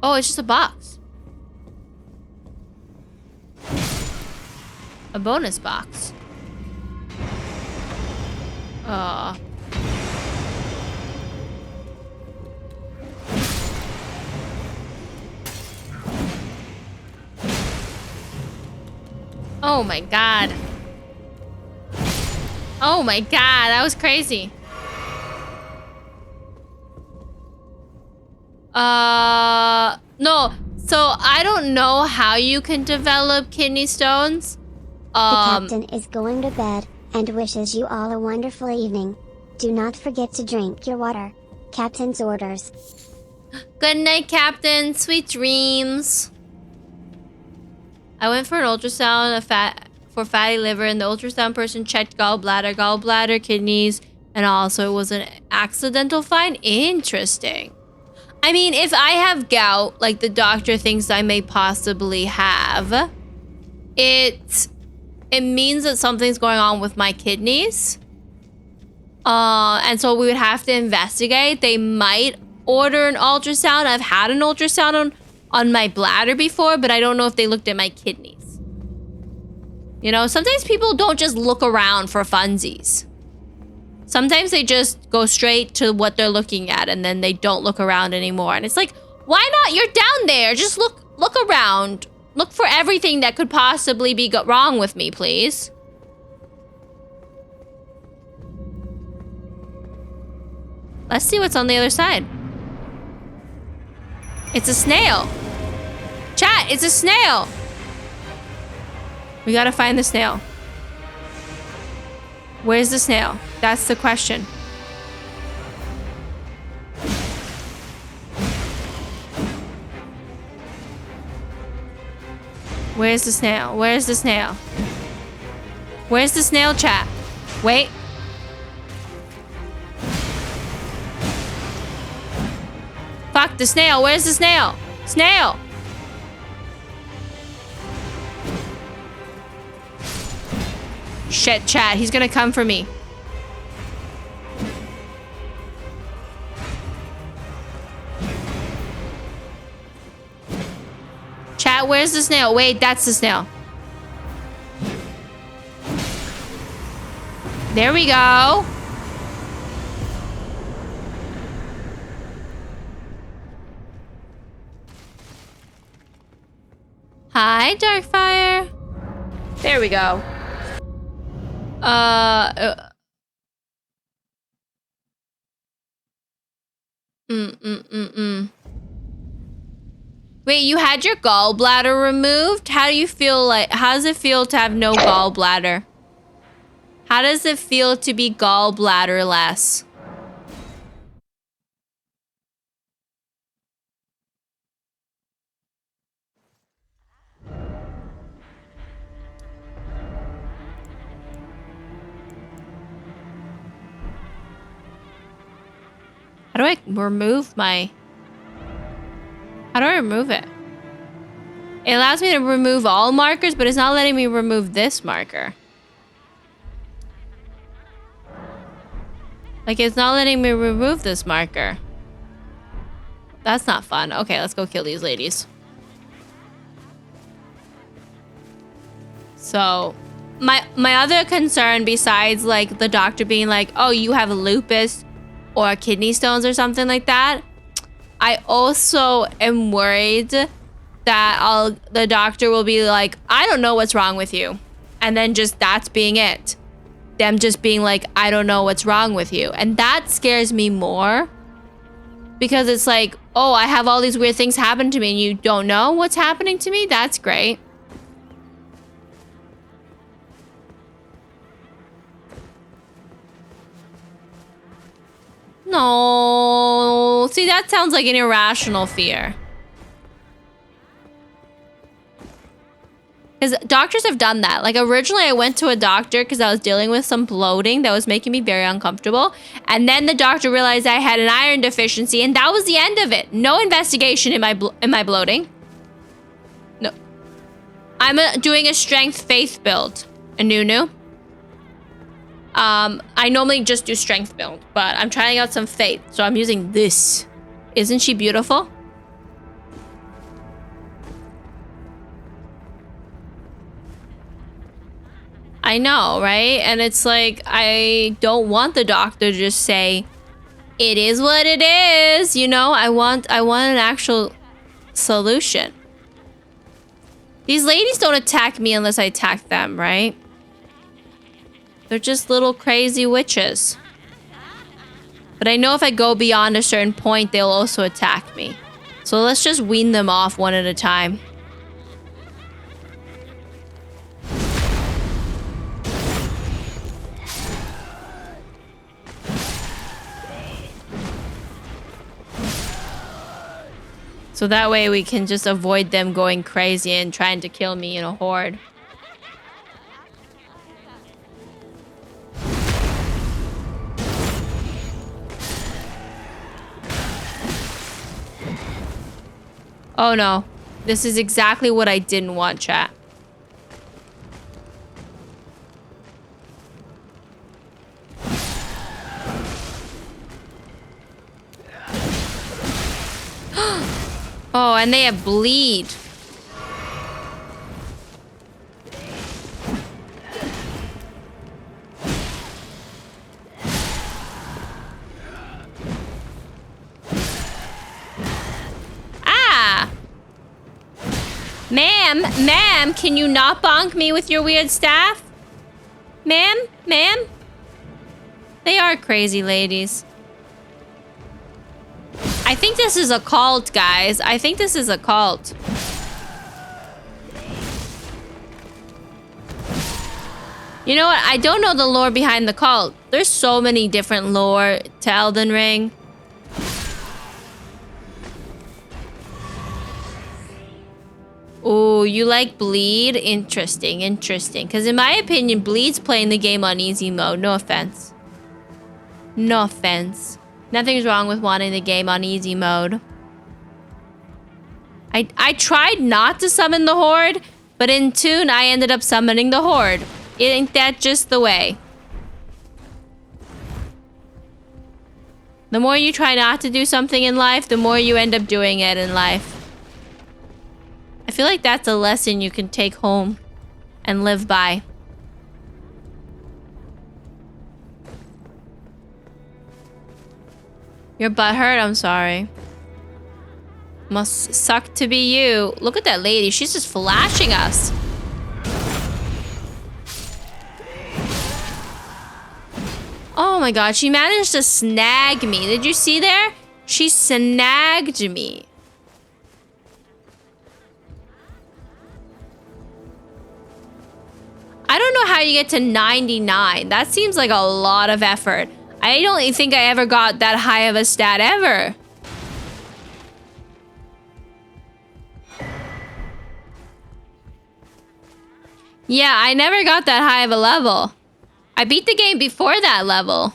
Oh, it's just a box. A bonus box. Oh my god. Oh my god, that was crazy. No. So I don't know how you can develop kidney stones. The captain is going to bed and wishes you all a wonderful evening. Do not forget to drink your water. Captain's orders. Good night, Captain. Sweet dreams. I went for an ultrasound for fatty liver, and the ultrasound person checked gallbladder, kidneys, and also it was an accidental find. Interesting. I mean, if I have gout, like the doctor thinks I may possibly have, it means that something's going on with my kidneys. And so we would have to investigate. They might order an ultrasound. I've had an ultrasound on my bladder before, but I don't know if they looked at my kidneys. You know, sometimes people don't just look around for funsies. Sometimes they just go straight to what they're looking at and then they don't look around anymore. And it's like, why not? You're down there. Just look around. Look for everything that could possibly be wrong with me, please. Let's see what's on the other side. It's a snail. Chat, it's a snail. We gotta find the snail. Where's the snail? That's the question. Where's the snail? Where's the snail? Where's the snail, chat? Wait. Fuck the snail. Where's the snail? Snail! Shit, chat. He's gonna come for me. Chat, where's the snail? Wait, that's the snail. There we go. Hi, Darkfire. There we go. Wait, you had your gallbladder removed? How do you feel like, how does it feel to have no gallbladder? How does it feel to be gallbladderless? How do I remove my... How do I remove it? It allows me to remove all markers, but it's not letting me remove this marker. Like, it's not letting me remove this marker. That's not fun. Okay, let's go kill these ladies. So, my other concern, besides, like, the doctor being like, oh, you have lupus or kidney stones or something like that, I also am worried that the doctor will be like, I don't know what's wrong with you. And then just that's being it. Them just being like, I don't know what's wrong with you. And that scares me more. Because it's like, oh, I have all these weird things happen to me and you don't know what's happening to me? That's great. No. See, that sounds like an irrational fear. Because doctors have done that. Like, originally I went to a doctor because I was dealing with some bloating that was making me very uncomfortable. And then the doctor realized I had an iron deficiency, and that was the end of it. No investigation in my bloating. I'm doing a strength faith build. A new. I normally just do strength build, but I'm trying out some faith, so I'm using this. Isn't she beautiful? I know, right? And it's like, I don't want the doctor to just say, it is what it is, you know? I want an actual solution. These ladies don't attack me unless I attack them, right? They're just little crazy witches. But I know if I go beyond a certain point, they'll also attack me. So let's just wean them off one at a time. So that way we can just avoid them going crazy and trying to kill me in a horde. Oh no. This is exactly what I didn't want, chat. Oh, and they have bleed. Ah! Ma'am, can you not bonk me with your weird staff? Ma'am? They are crazy ladies. I think this is a cult, guys. I think this is a cult. You know what? I don't know the lore behind the cult. There's so many different lore to Elden Ring. Oh, you like Bleed? Interesting. Because in my opinion, Bleed's playing the game on easy mode. No offense. Nothing's wrong with wanting the game on easy mode. I tried not to summon the Horde, but in Toon, I ended up summoning the Horde. Ain't that just the way? The more you try not to do something in life, the more you end up doing it in life. I feel like that's a lesson you can take home and live by. Your butt hurt? I'm sorry. Must suck to be you. Look at that lady. She's just flashing us. Oh my god. She managed to snag me. Did you see there? She snagged me. I don't know how you get to 99. That seems like a lot of effort. I don't think I ever got that high of a stat ever. Yeah, I never got that high of a level. I beat the game before that level.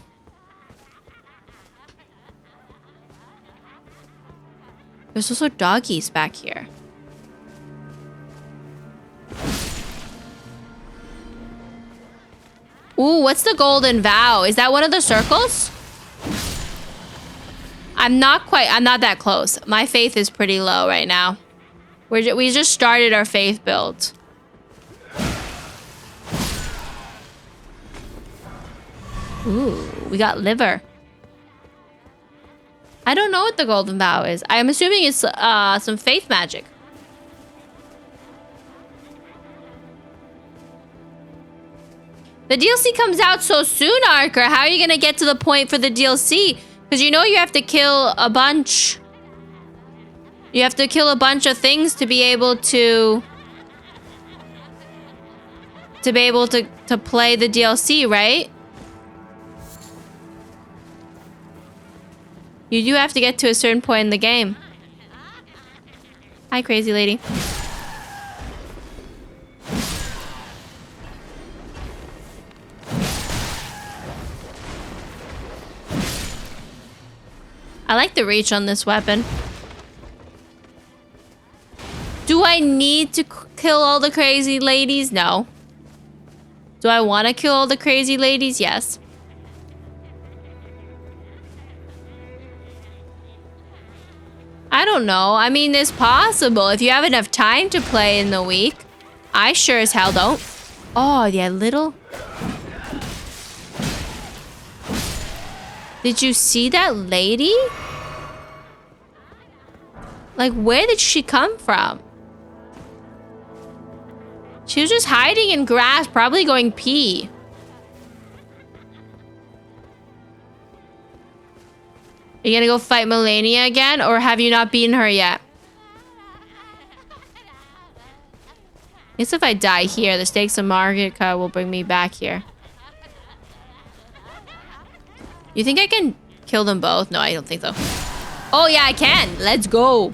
There's also doggies back here. Ooh, what's the golden vow? Is that one of the circles? I'm not that close. My faith is pretty low right now. We just started our faith build. Ooh, we got liver. I don't know what the golden vow is. I'm assuming it's some faith magic. The DLC comes out so soon, Arker. How are you gonna get to the point for the DLC? Because you know you have to kill a bunch. You have to kill a bunch of things to be able to play the DLC, right? You do have to get to a certain point in the game. Hi, crazy lady. I like the reach on this weapon. Do I need to kill all the crazy ladies? No. Do I want to kill all the crazy ladies? Yes. I don't know. I mean, it's possible. If you have enough time to play in the week. I sure as hell don't. Oh, yeah, little. Did you see that lady? Like, where did she come from? She was just hiding in grass, probably going pee. Are you gonna go fight Melania again, or have you not beaten her yet? I guess if I die here, the stakes of Margica will bring me back here. You think I can kill them both? No, I don't think so. Oh yeah, I can. Let's go.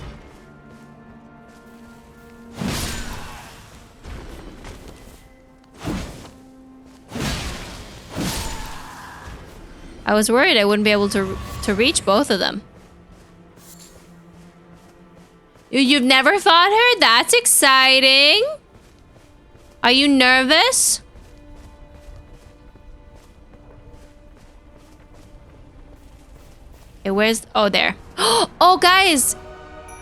I was worried I wouldn't be able to reach both of them. You've never fought her? That's exciting. Are you nervous? Okay, where's... Oh, there. Oh, guys.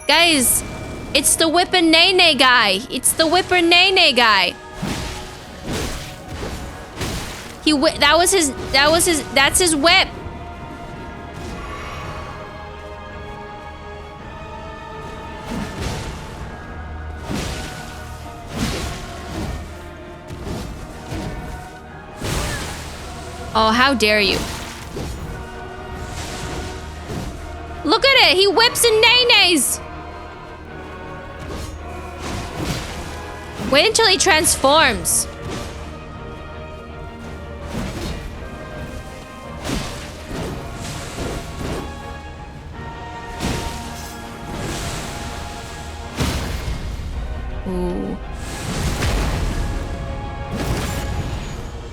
Guys. It's the Whipper Nene guy. It's the Whipper Nene guy. That's his whip. Oh, how dare you. Look at it, he whips and nays. Wait until he transforms. Ooh.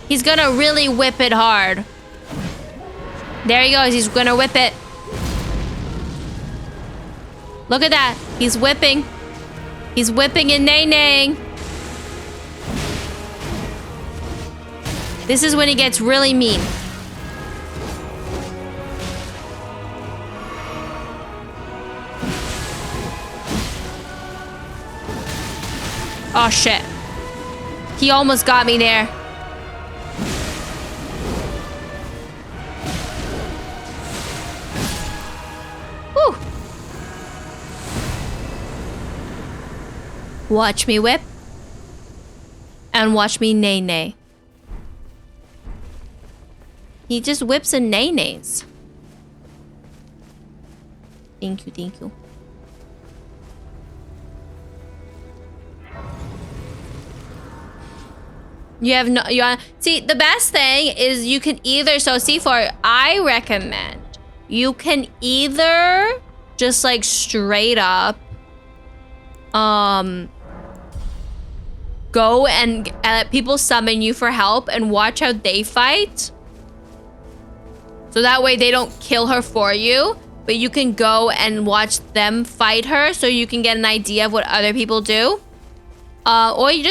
He's gonna really whip it hard. There he goes, he's gonna whip it. Look at that, he's whipping. He's whipping and nay-naying. This is when he gets really mean. Oh shit. He almost got me there. Whew. Watch me whip. And watch me nay-nay. He just whips and nay-nays. Thank you, thank you. You have no, see, the best thing is you can either, so C4, I recommend you can either just like straight up, go and let people summon you for help and watch how they fight. So that way they don't kill her for you, but you can go and watch them fight her so you can get an idea of what other people do. Or you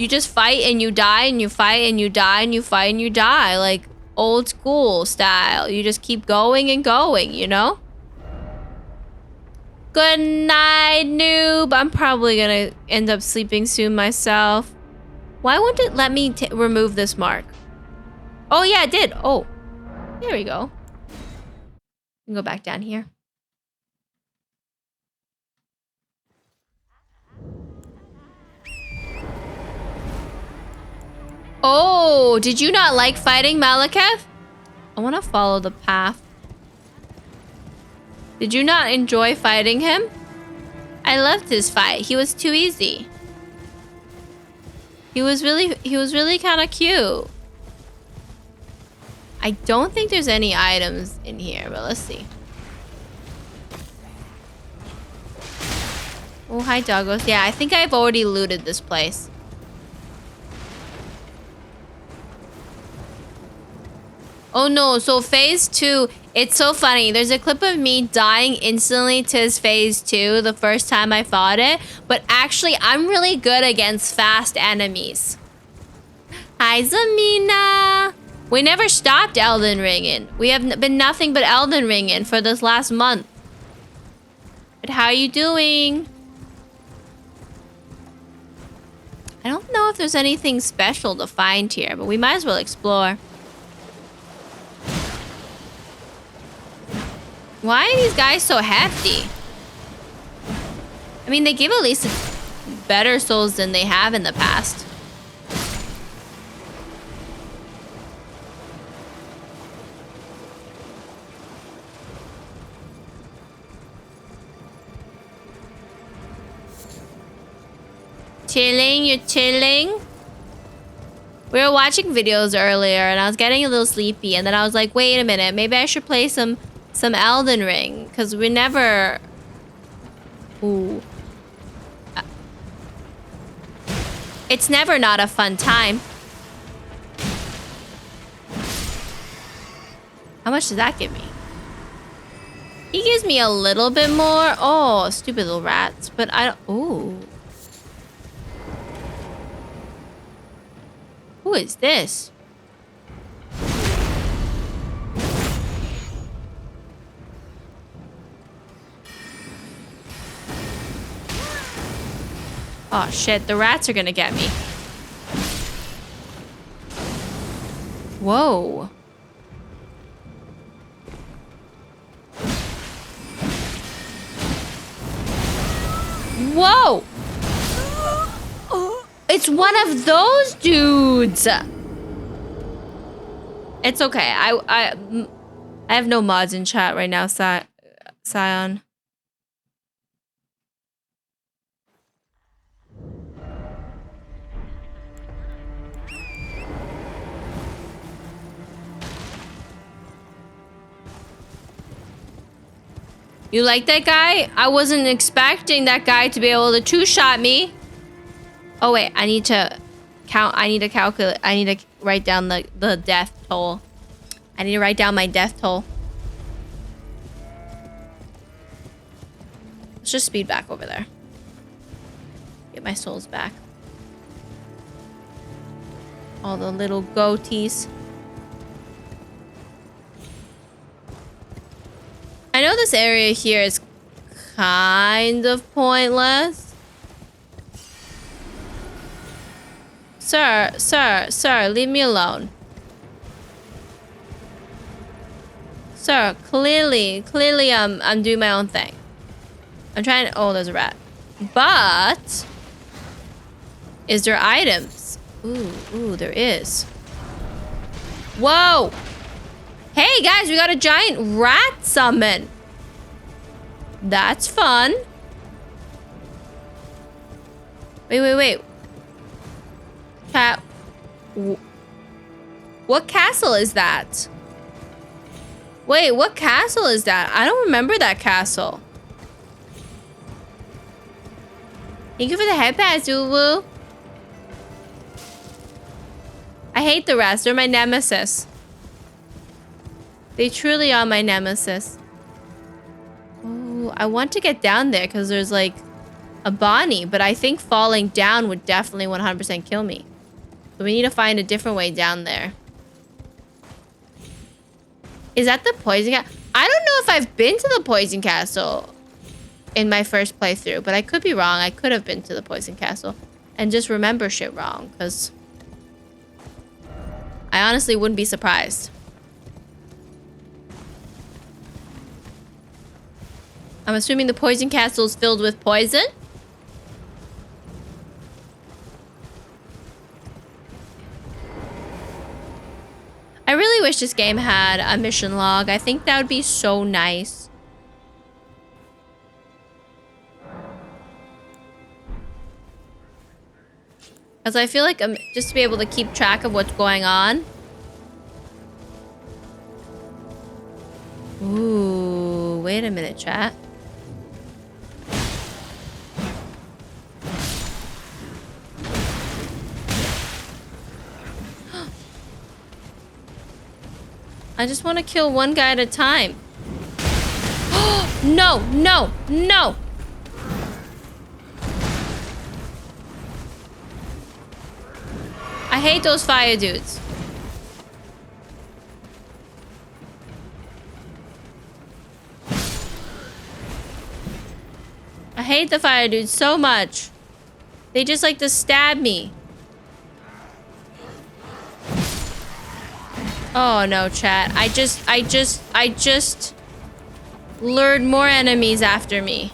just fight and you die and you fight and you die and you fight and you die, like old school style. You just keep going and going, you know? Good night, noob. I'm probably gonna end up sleeping soon myself. Why won't it let me remove this mark? Oh yeah, it did. Oh, there we go. We can go back down here. Oh, did you not like fighting Malekith? I want to follow the path. Did you not enjoy fighting him? I loved his fight. He was too easy. He was really kind of cute. I don't think there's any items in here, but let's see. Oh, hi, doggos. Yeah, I think I've already looted this place. Oh no, so phase 2, It's so funny. There's a clip of me dying instantly to his phase 2 the first time I fought it. But actually, I'm really good against fast enemies. Hi, Zamina. We never stopped Elden Ringing. We have been nothing but Elden Ringing for this last month. But how are you doing? I don't know if there's anything special to find here, but we might as well explore. Why are these guys so hefty? I mean, they give at least better souls than they have in the past. Chilling, you're chilling? We were watching videos earlier and I was getting a little sleepy and then I was like, wait a minute, maybe I should play some Elden Ring, because we never... Ooh. It's never not a fun time. How much does that give me? He gives me a little bit more. Oh, stupid little rats. But I don't... Ooh. Who is this? Oh shit, the rats are gonna get me. Whoa. Whoa! It's one of those dudes! It's okay. I have no mods in chat right now, Scion. You like that guy? I wasn't expecting that guy to be able to two-shot me. Oh wait, I need to count. I need to calculate. I need to write down the death toll. I need to write down my death toll. Let's just speed back over there. Get my souls back. All the little goatees. I know this area here is kind of pointless. Sir, leave me alone. Sir, clearly, I'm doing my own thing. I'm trying to, oh, there's a rat. But, is there items? Ooh, there is. Whoa! Hey guys, we got a giant rat summon. That's fun. Wait. Chat. What castle is that? Wait, what castle is that? I don't remember that castle. Thank you for the head pass, Uwu. I hate the rats. They're my nemesis. They truly are my nemesis. Oh, I want to get down there because there's like a Bonnie, but I think falling down would definitely 100% kill me. So we need to find a different way down there. Is that the poison castle? I don't know if I've been to the poison castle in my first playthrough, but I could be wrong. I could have been to the poison castle and just remember shit wrong, because I honestly wouldn't be surprised. I'm assuming the poison castle is filled with poison. I really wish this game had a mission log. I think that would be so nice. Because I feel like just to be able to keep track of what's going on. Ooh, wait a minute, chat. I just want to kill one guy at a time. No, no, no. I hate those fire dudes. I hate the fire dudes so much. They just like to stab me. Oh no, chat. I just lured more enemies after me.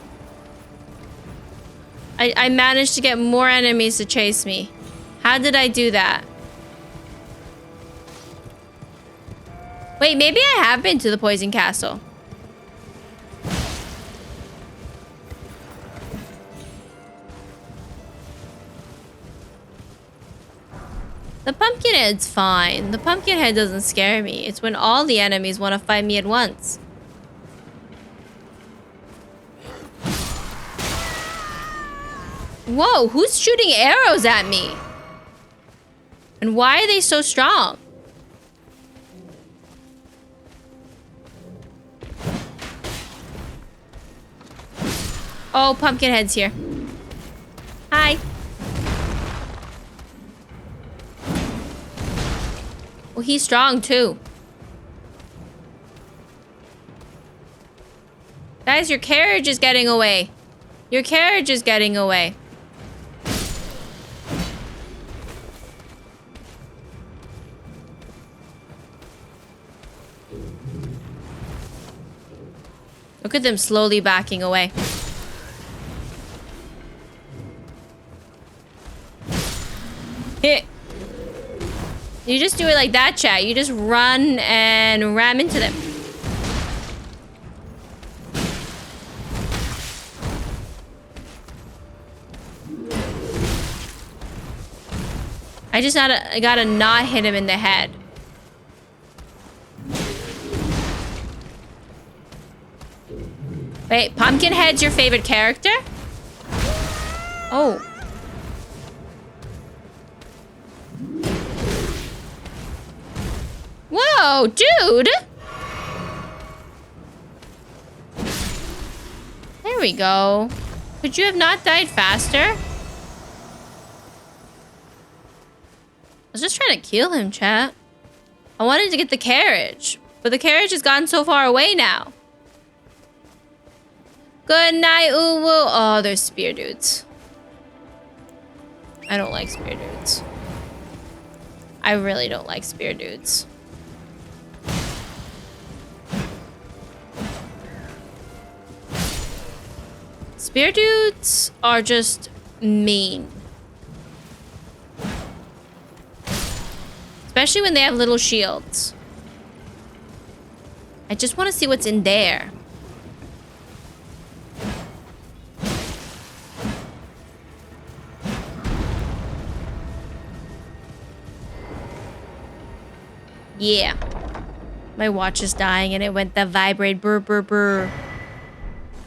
I managed to get more enemies to chase me. How did I do that? Wait, maybe I have been to the Poison Castle. The Pumpkinhead's fine. The Pumpkinhead doesn't scare me. It's when all the enemies want to fight me at once. Whoa, who's shooting arrows at me? And why are they so strong? Oh, Pumpkinhead's here. Hi. Well, he's strong too. Guys, your carriage is getting away. Your carriage is getting away. Look at them slowly backing away. Hit. You just do it like that, chat. You just run and ram into them. I gotta not hit him in the head. Wait, Pumpkinhead's your favorite character? Oh. Whoa, dude! There we go. Could you have not died faster? I was just trying to kill him, chat. I wanted to get the carriage, but the carriage has gone so far away now. Good night, Uwu. Oh, there's spear dudes. I don't like spear dudes. I really don't like spear dudes. Spear dudes are just mean. Especially when they have little shields. I just want to see what's in there. Yeah. My watch is dying and it went that vibrate brr brr brr.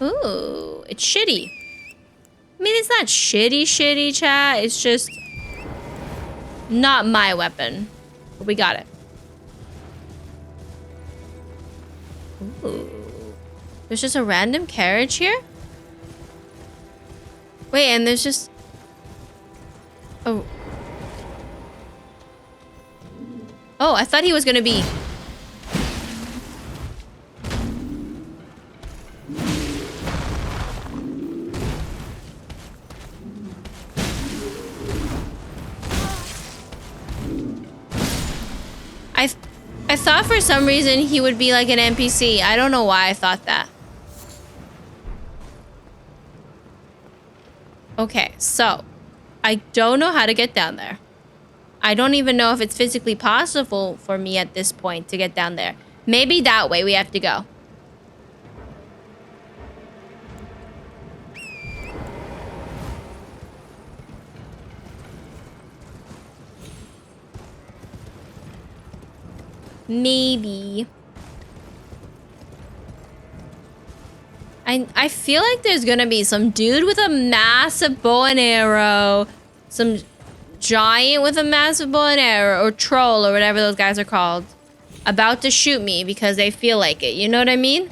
Ooh, it's shitty. I mean, it's not shitty, chat. It's just not my weapon. But we got it. Ooh. There's just a random carriage here? Wait, and there's just... Oh. Oh, I thought he was gonna be... I thought for some reason he would be like an NPC. I don't know why I thought that. Okay, so I don't know how to get down there. I don't even know if it's physically possible for me at this point to get down there. Maybe that way we have to go. Maybe. I feel like there's gonna be some dude with a massive bow and arrow, some giant with a massive bow and arrow, or troll, or whatever those guys are called. about to shoot me because they feel like it. You know what I mean?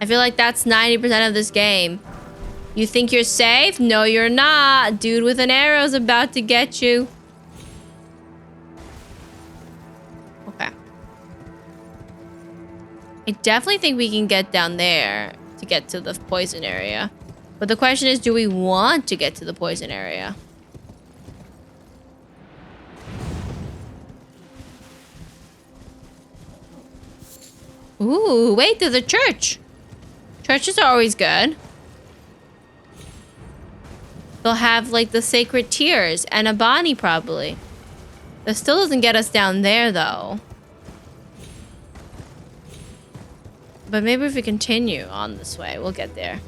I feel like that's 90% of this game. You think you're safe? No, you're not. Dude with an arrow's about to get you. Okay. I definitely think we can get down there to get to the poison area. But the question is, do we want to get to the poison area? Ooh, wait, there's a church. Churches are always good. They'll have like the sacred tears and a Bonnie probably. That still doesn't get us down there though. But maybe if we continue on this way, we'll get there.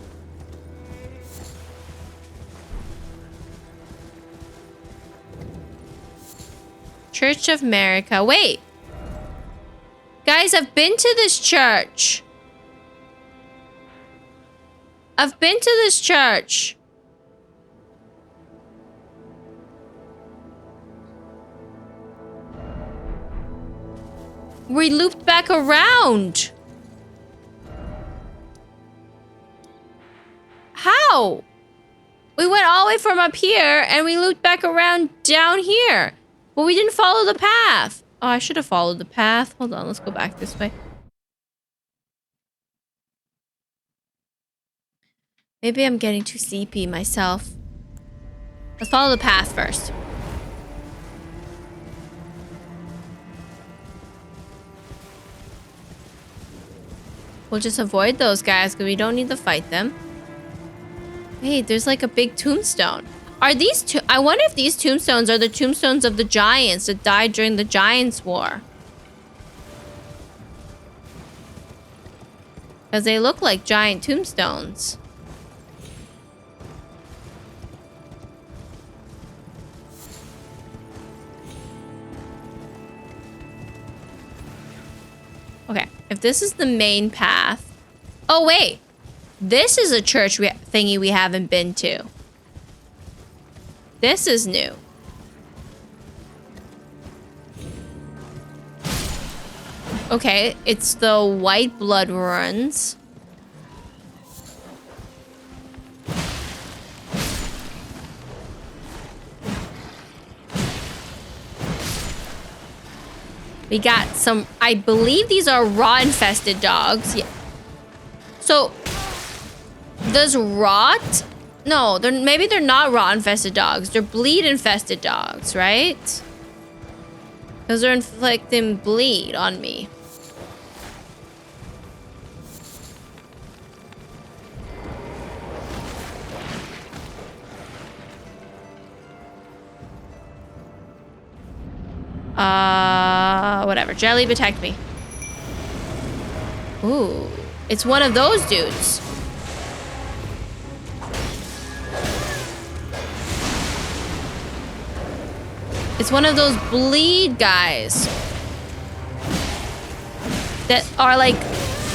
Church of America. Wait. Guys, I've been to this church. I've been to this church. We looped back around. How? We went all the way from up here and we looped back around down here. But we didn't follow the path. Oh, I should have followed the path. Hold on, let's go back this way. Maybe I'm getting too CP myself. Let's follow the path first. We'll just avoid those guys because we don't need to fight them. Hey, there's like a big tombstone. Are these I wonder if these tombstones are the tombstones of the giants that died during the Giants' War. Because they look like giant tombstones. Okay, if this is the main path... Oh, wait. This is a church thingy we haven't been to. This is new. Okay, it's the white blood runs. We got some, I believe these are raw-infested dogs. Yeah. So, does rot... No, maybe they're not raw-infested dogs. They're bleed-infested dogs, right? Because they're inflicting bleed on me. Whatever. Jelly, protect me. Ooh. It's one of those dudes. It's one of those bleed guys. That are like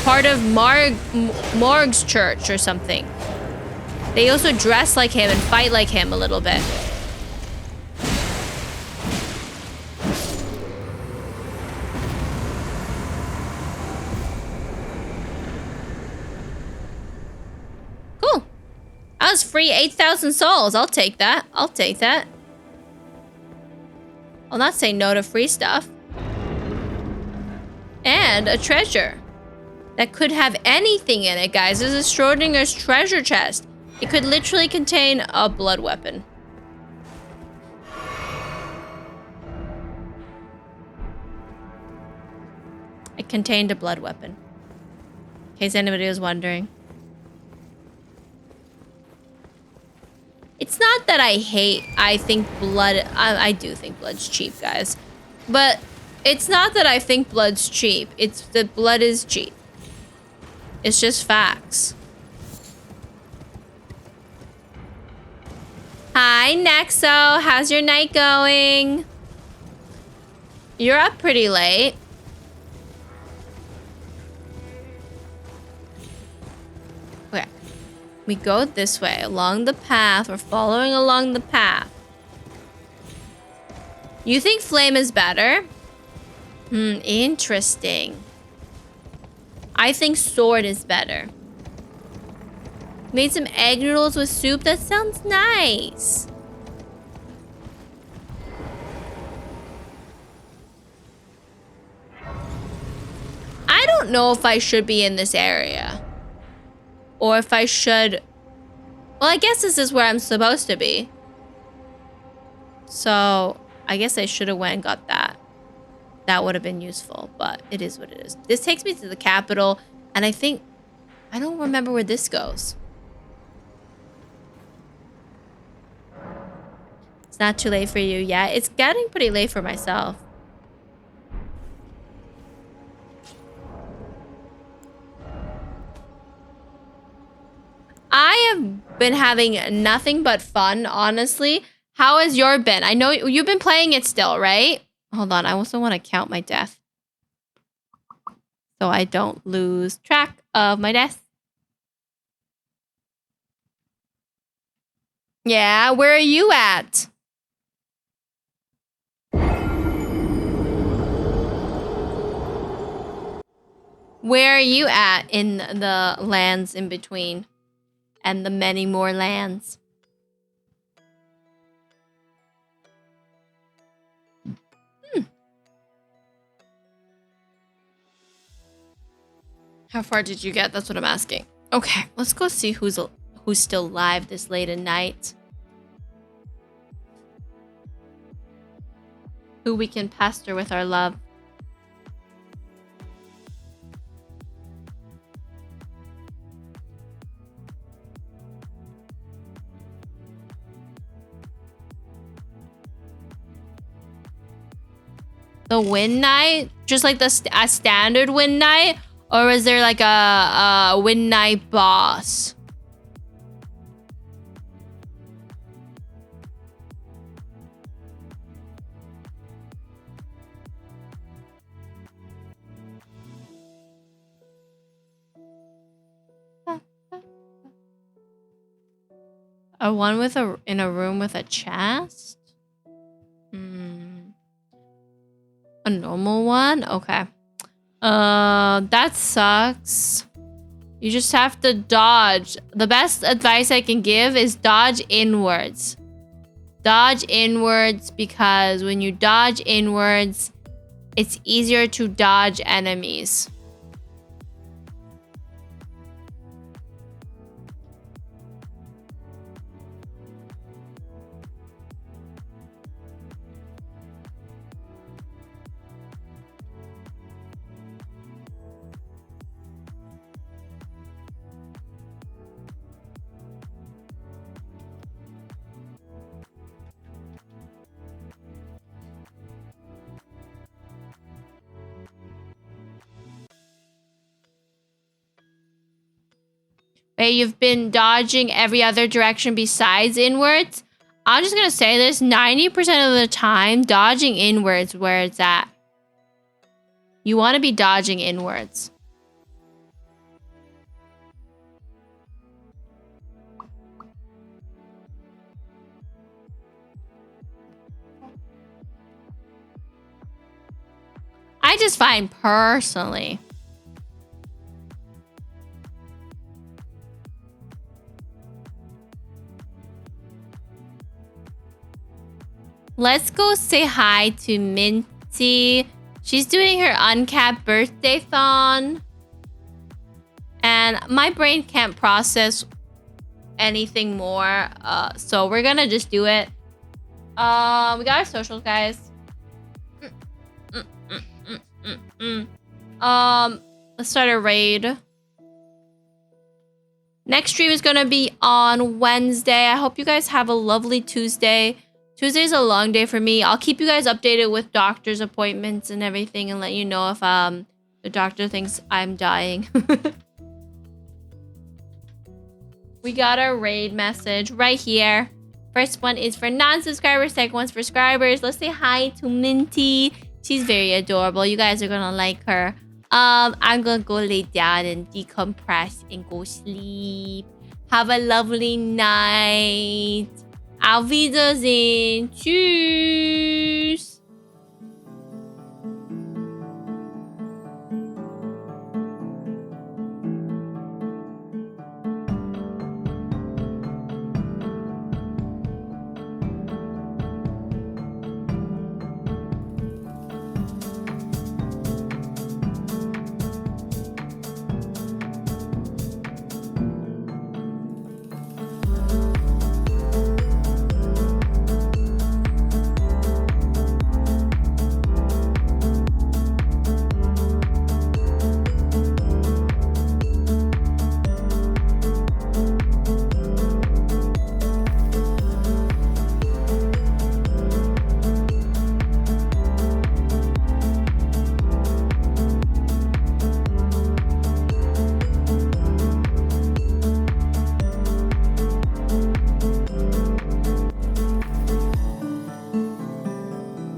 part of Morg's church or something. They also dress like him and fight like him a little bit. That was free 8,000 souls. I'll take that. I'll take that. I'll not say no to free stuff. And a treasure. That could have anything in it, guys. This is Schrodinger's treasure chest. It could literally contain a blood weapon. It contained a blood weapon. In case anybody was wondering. It's not that I think blood, I do think blood's cheap, guys. But it's not that I think blood's cheap. It's that blood is cheap. It's just facts. Hi, Max0r. How's your night going? You're up pretty late. Okay. We go this way, along the path. We're following along the path. You think flame is better? Interesting. I think sword is better. Made some egg noodles with soup. That sounds nice. I don't know if I should be in this area. Or if I should... Well, I guess this is where I'm supposed to be. So, I guess I should have went and got that. That would have been useful, but it is what it is. This takes me to the capital, and I think... I don't remember where this goes. It's not too late for you yet. It's getting pretty late for myself. I have been having nothing but fun, honestly. How has your been? I know you've been playing it still, right? Hold on, I also want to count my death. So I don't lose track of my death. Yeah, where are you at? Where are you at in the lands in between? And the many more lands. How far did you get? That's what I'm asking. Okay, let's go see who's still live this late at night. Who we can pester with our love. The win night? Just like a standard win night? Or is there like a win night boss? A one with in a room with a chest? A normal one? Okay. That sucks. You just have to dodge. The best advice I can give is dodge inwards. Dodge inwards because when you dodge inwards, it's easier to dodge enemies. Wait, you've been dodging every other direction besides inwards? I'm just gonna say this, 90% of the time, dodging inwards where it's at. You want to be dodging inwards. I just find personally. Let's go say hi to Minty. She's doing her uncapped birthday-thon. And my brain can't process anything more. So we're gonna just do it. We got our socials, guys. Let's start a raid. Next stream is gonna be on Wednesday. I hope you guys have a lovely Tuesday. Tuesday's a long day for me. I'll keep you guys updated with doctor's appointments and everything and let you know if the doctor thinks I'm dying. We got a raid message right here. First one is for non-subscribers, second one's for subscribers. Let's say hi to Minty. She's very adorable. You guys are gonna like her. I'm gonna go lay down and decompress and go sleep. Have a lovely night. Auf Wiedersehen. Tschüss.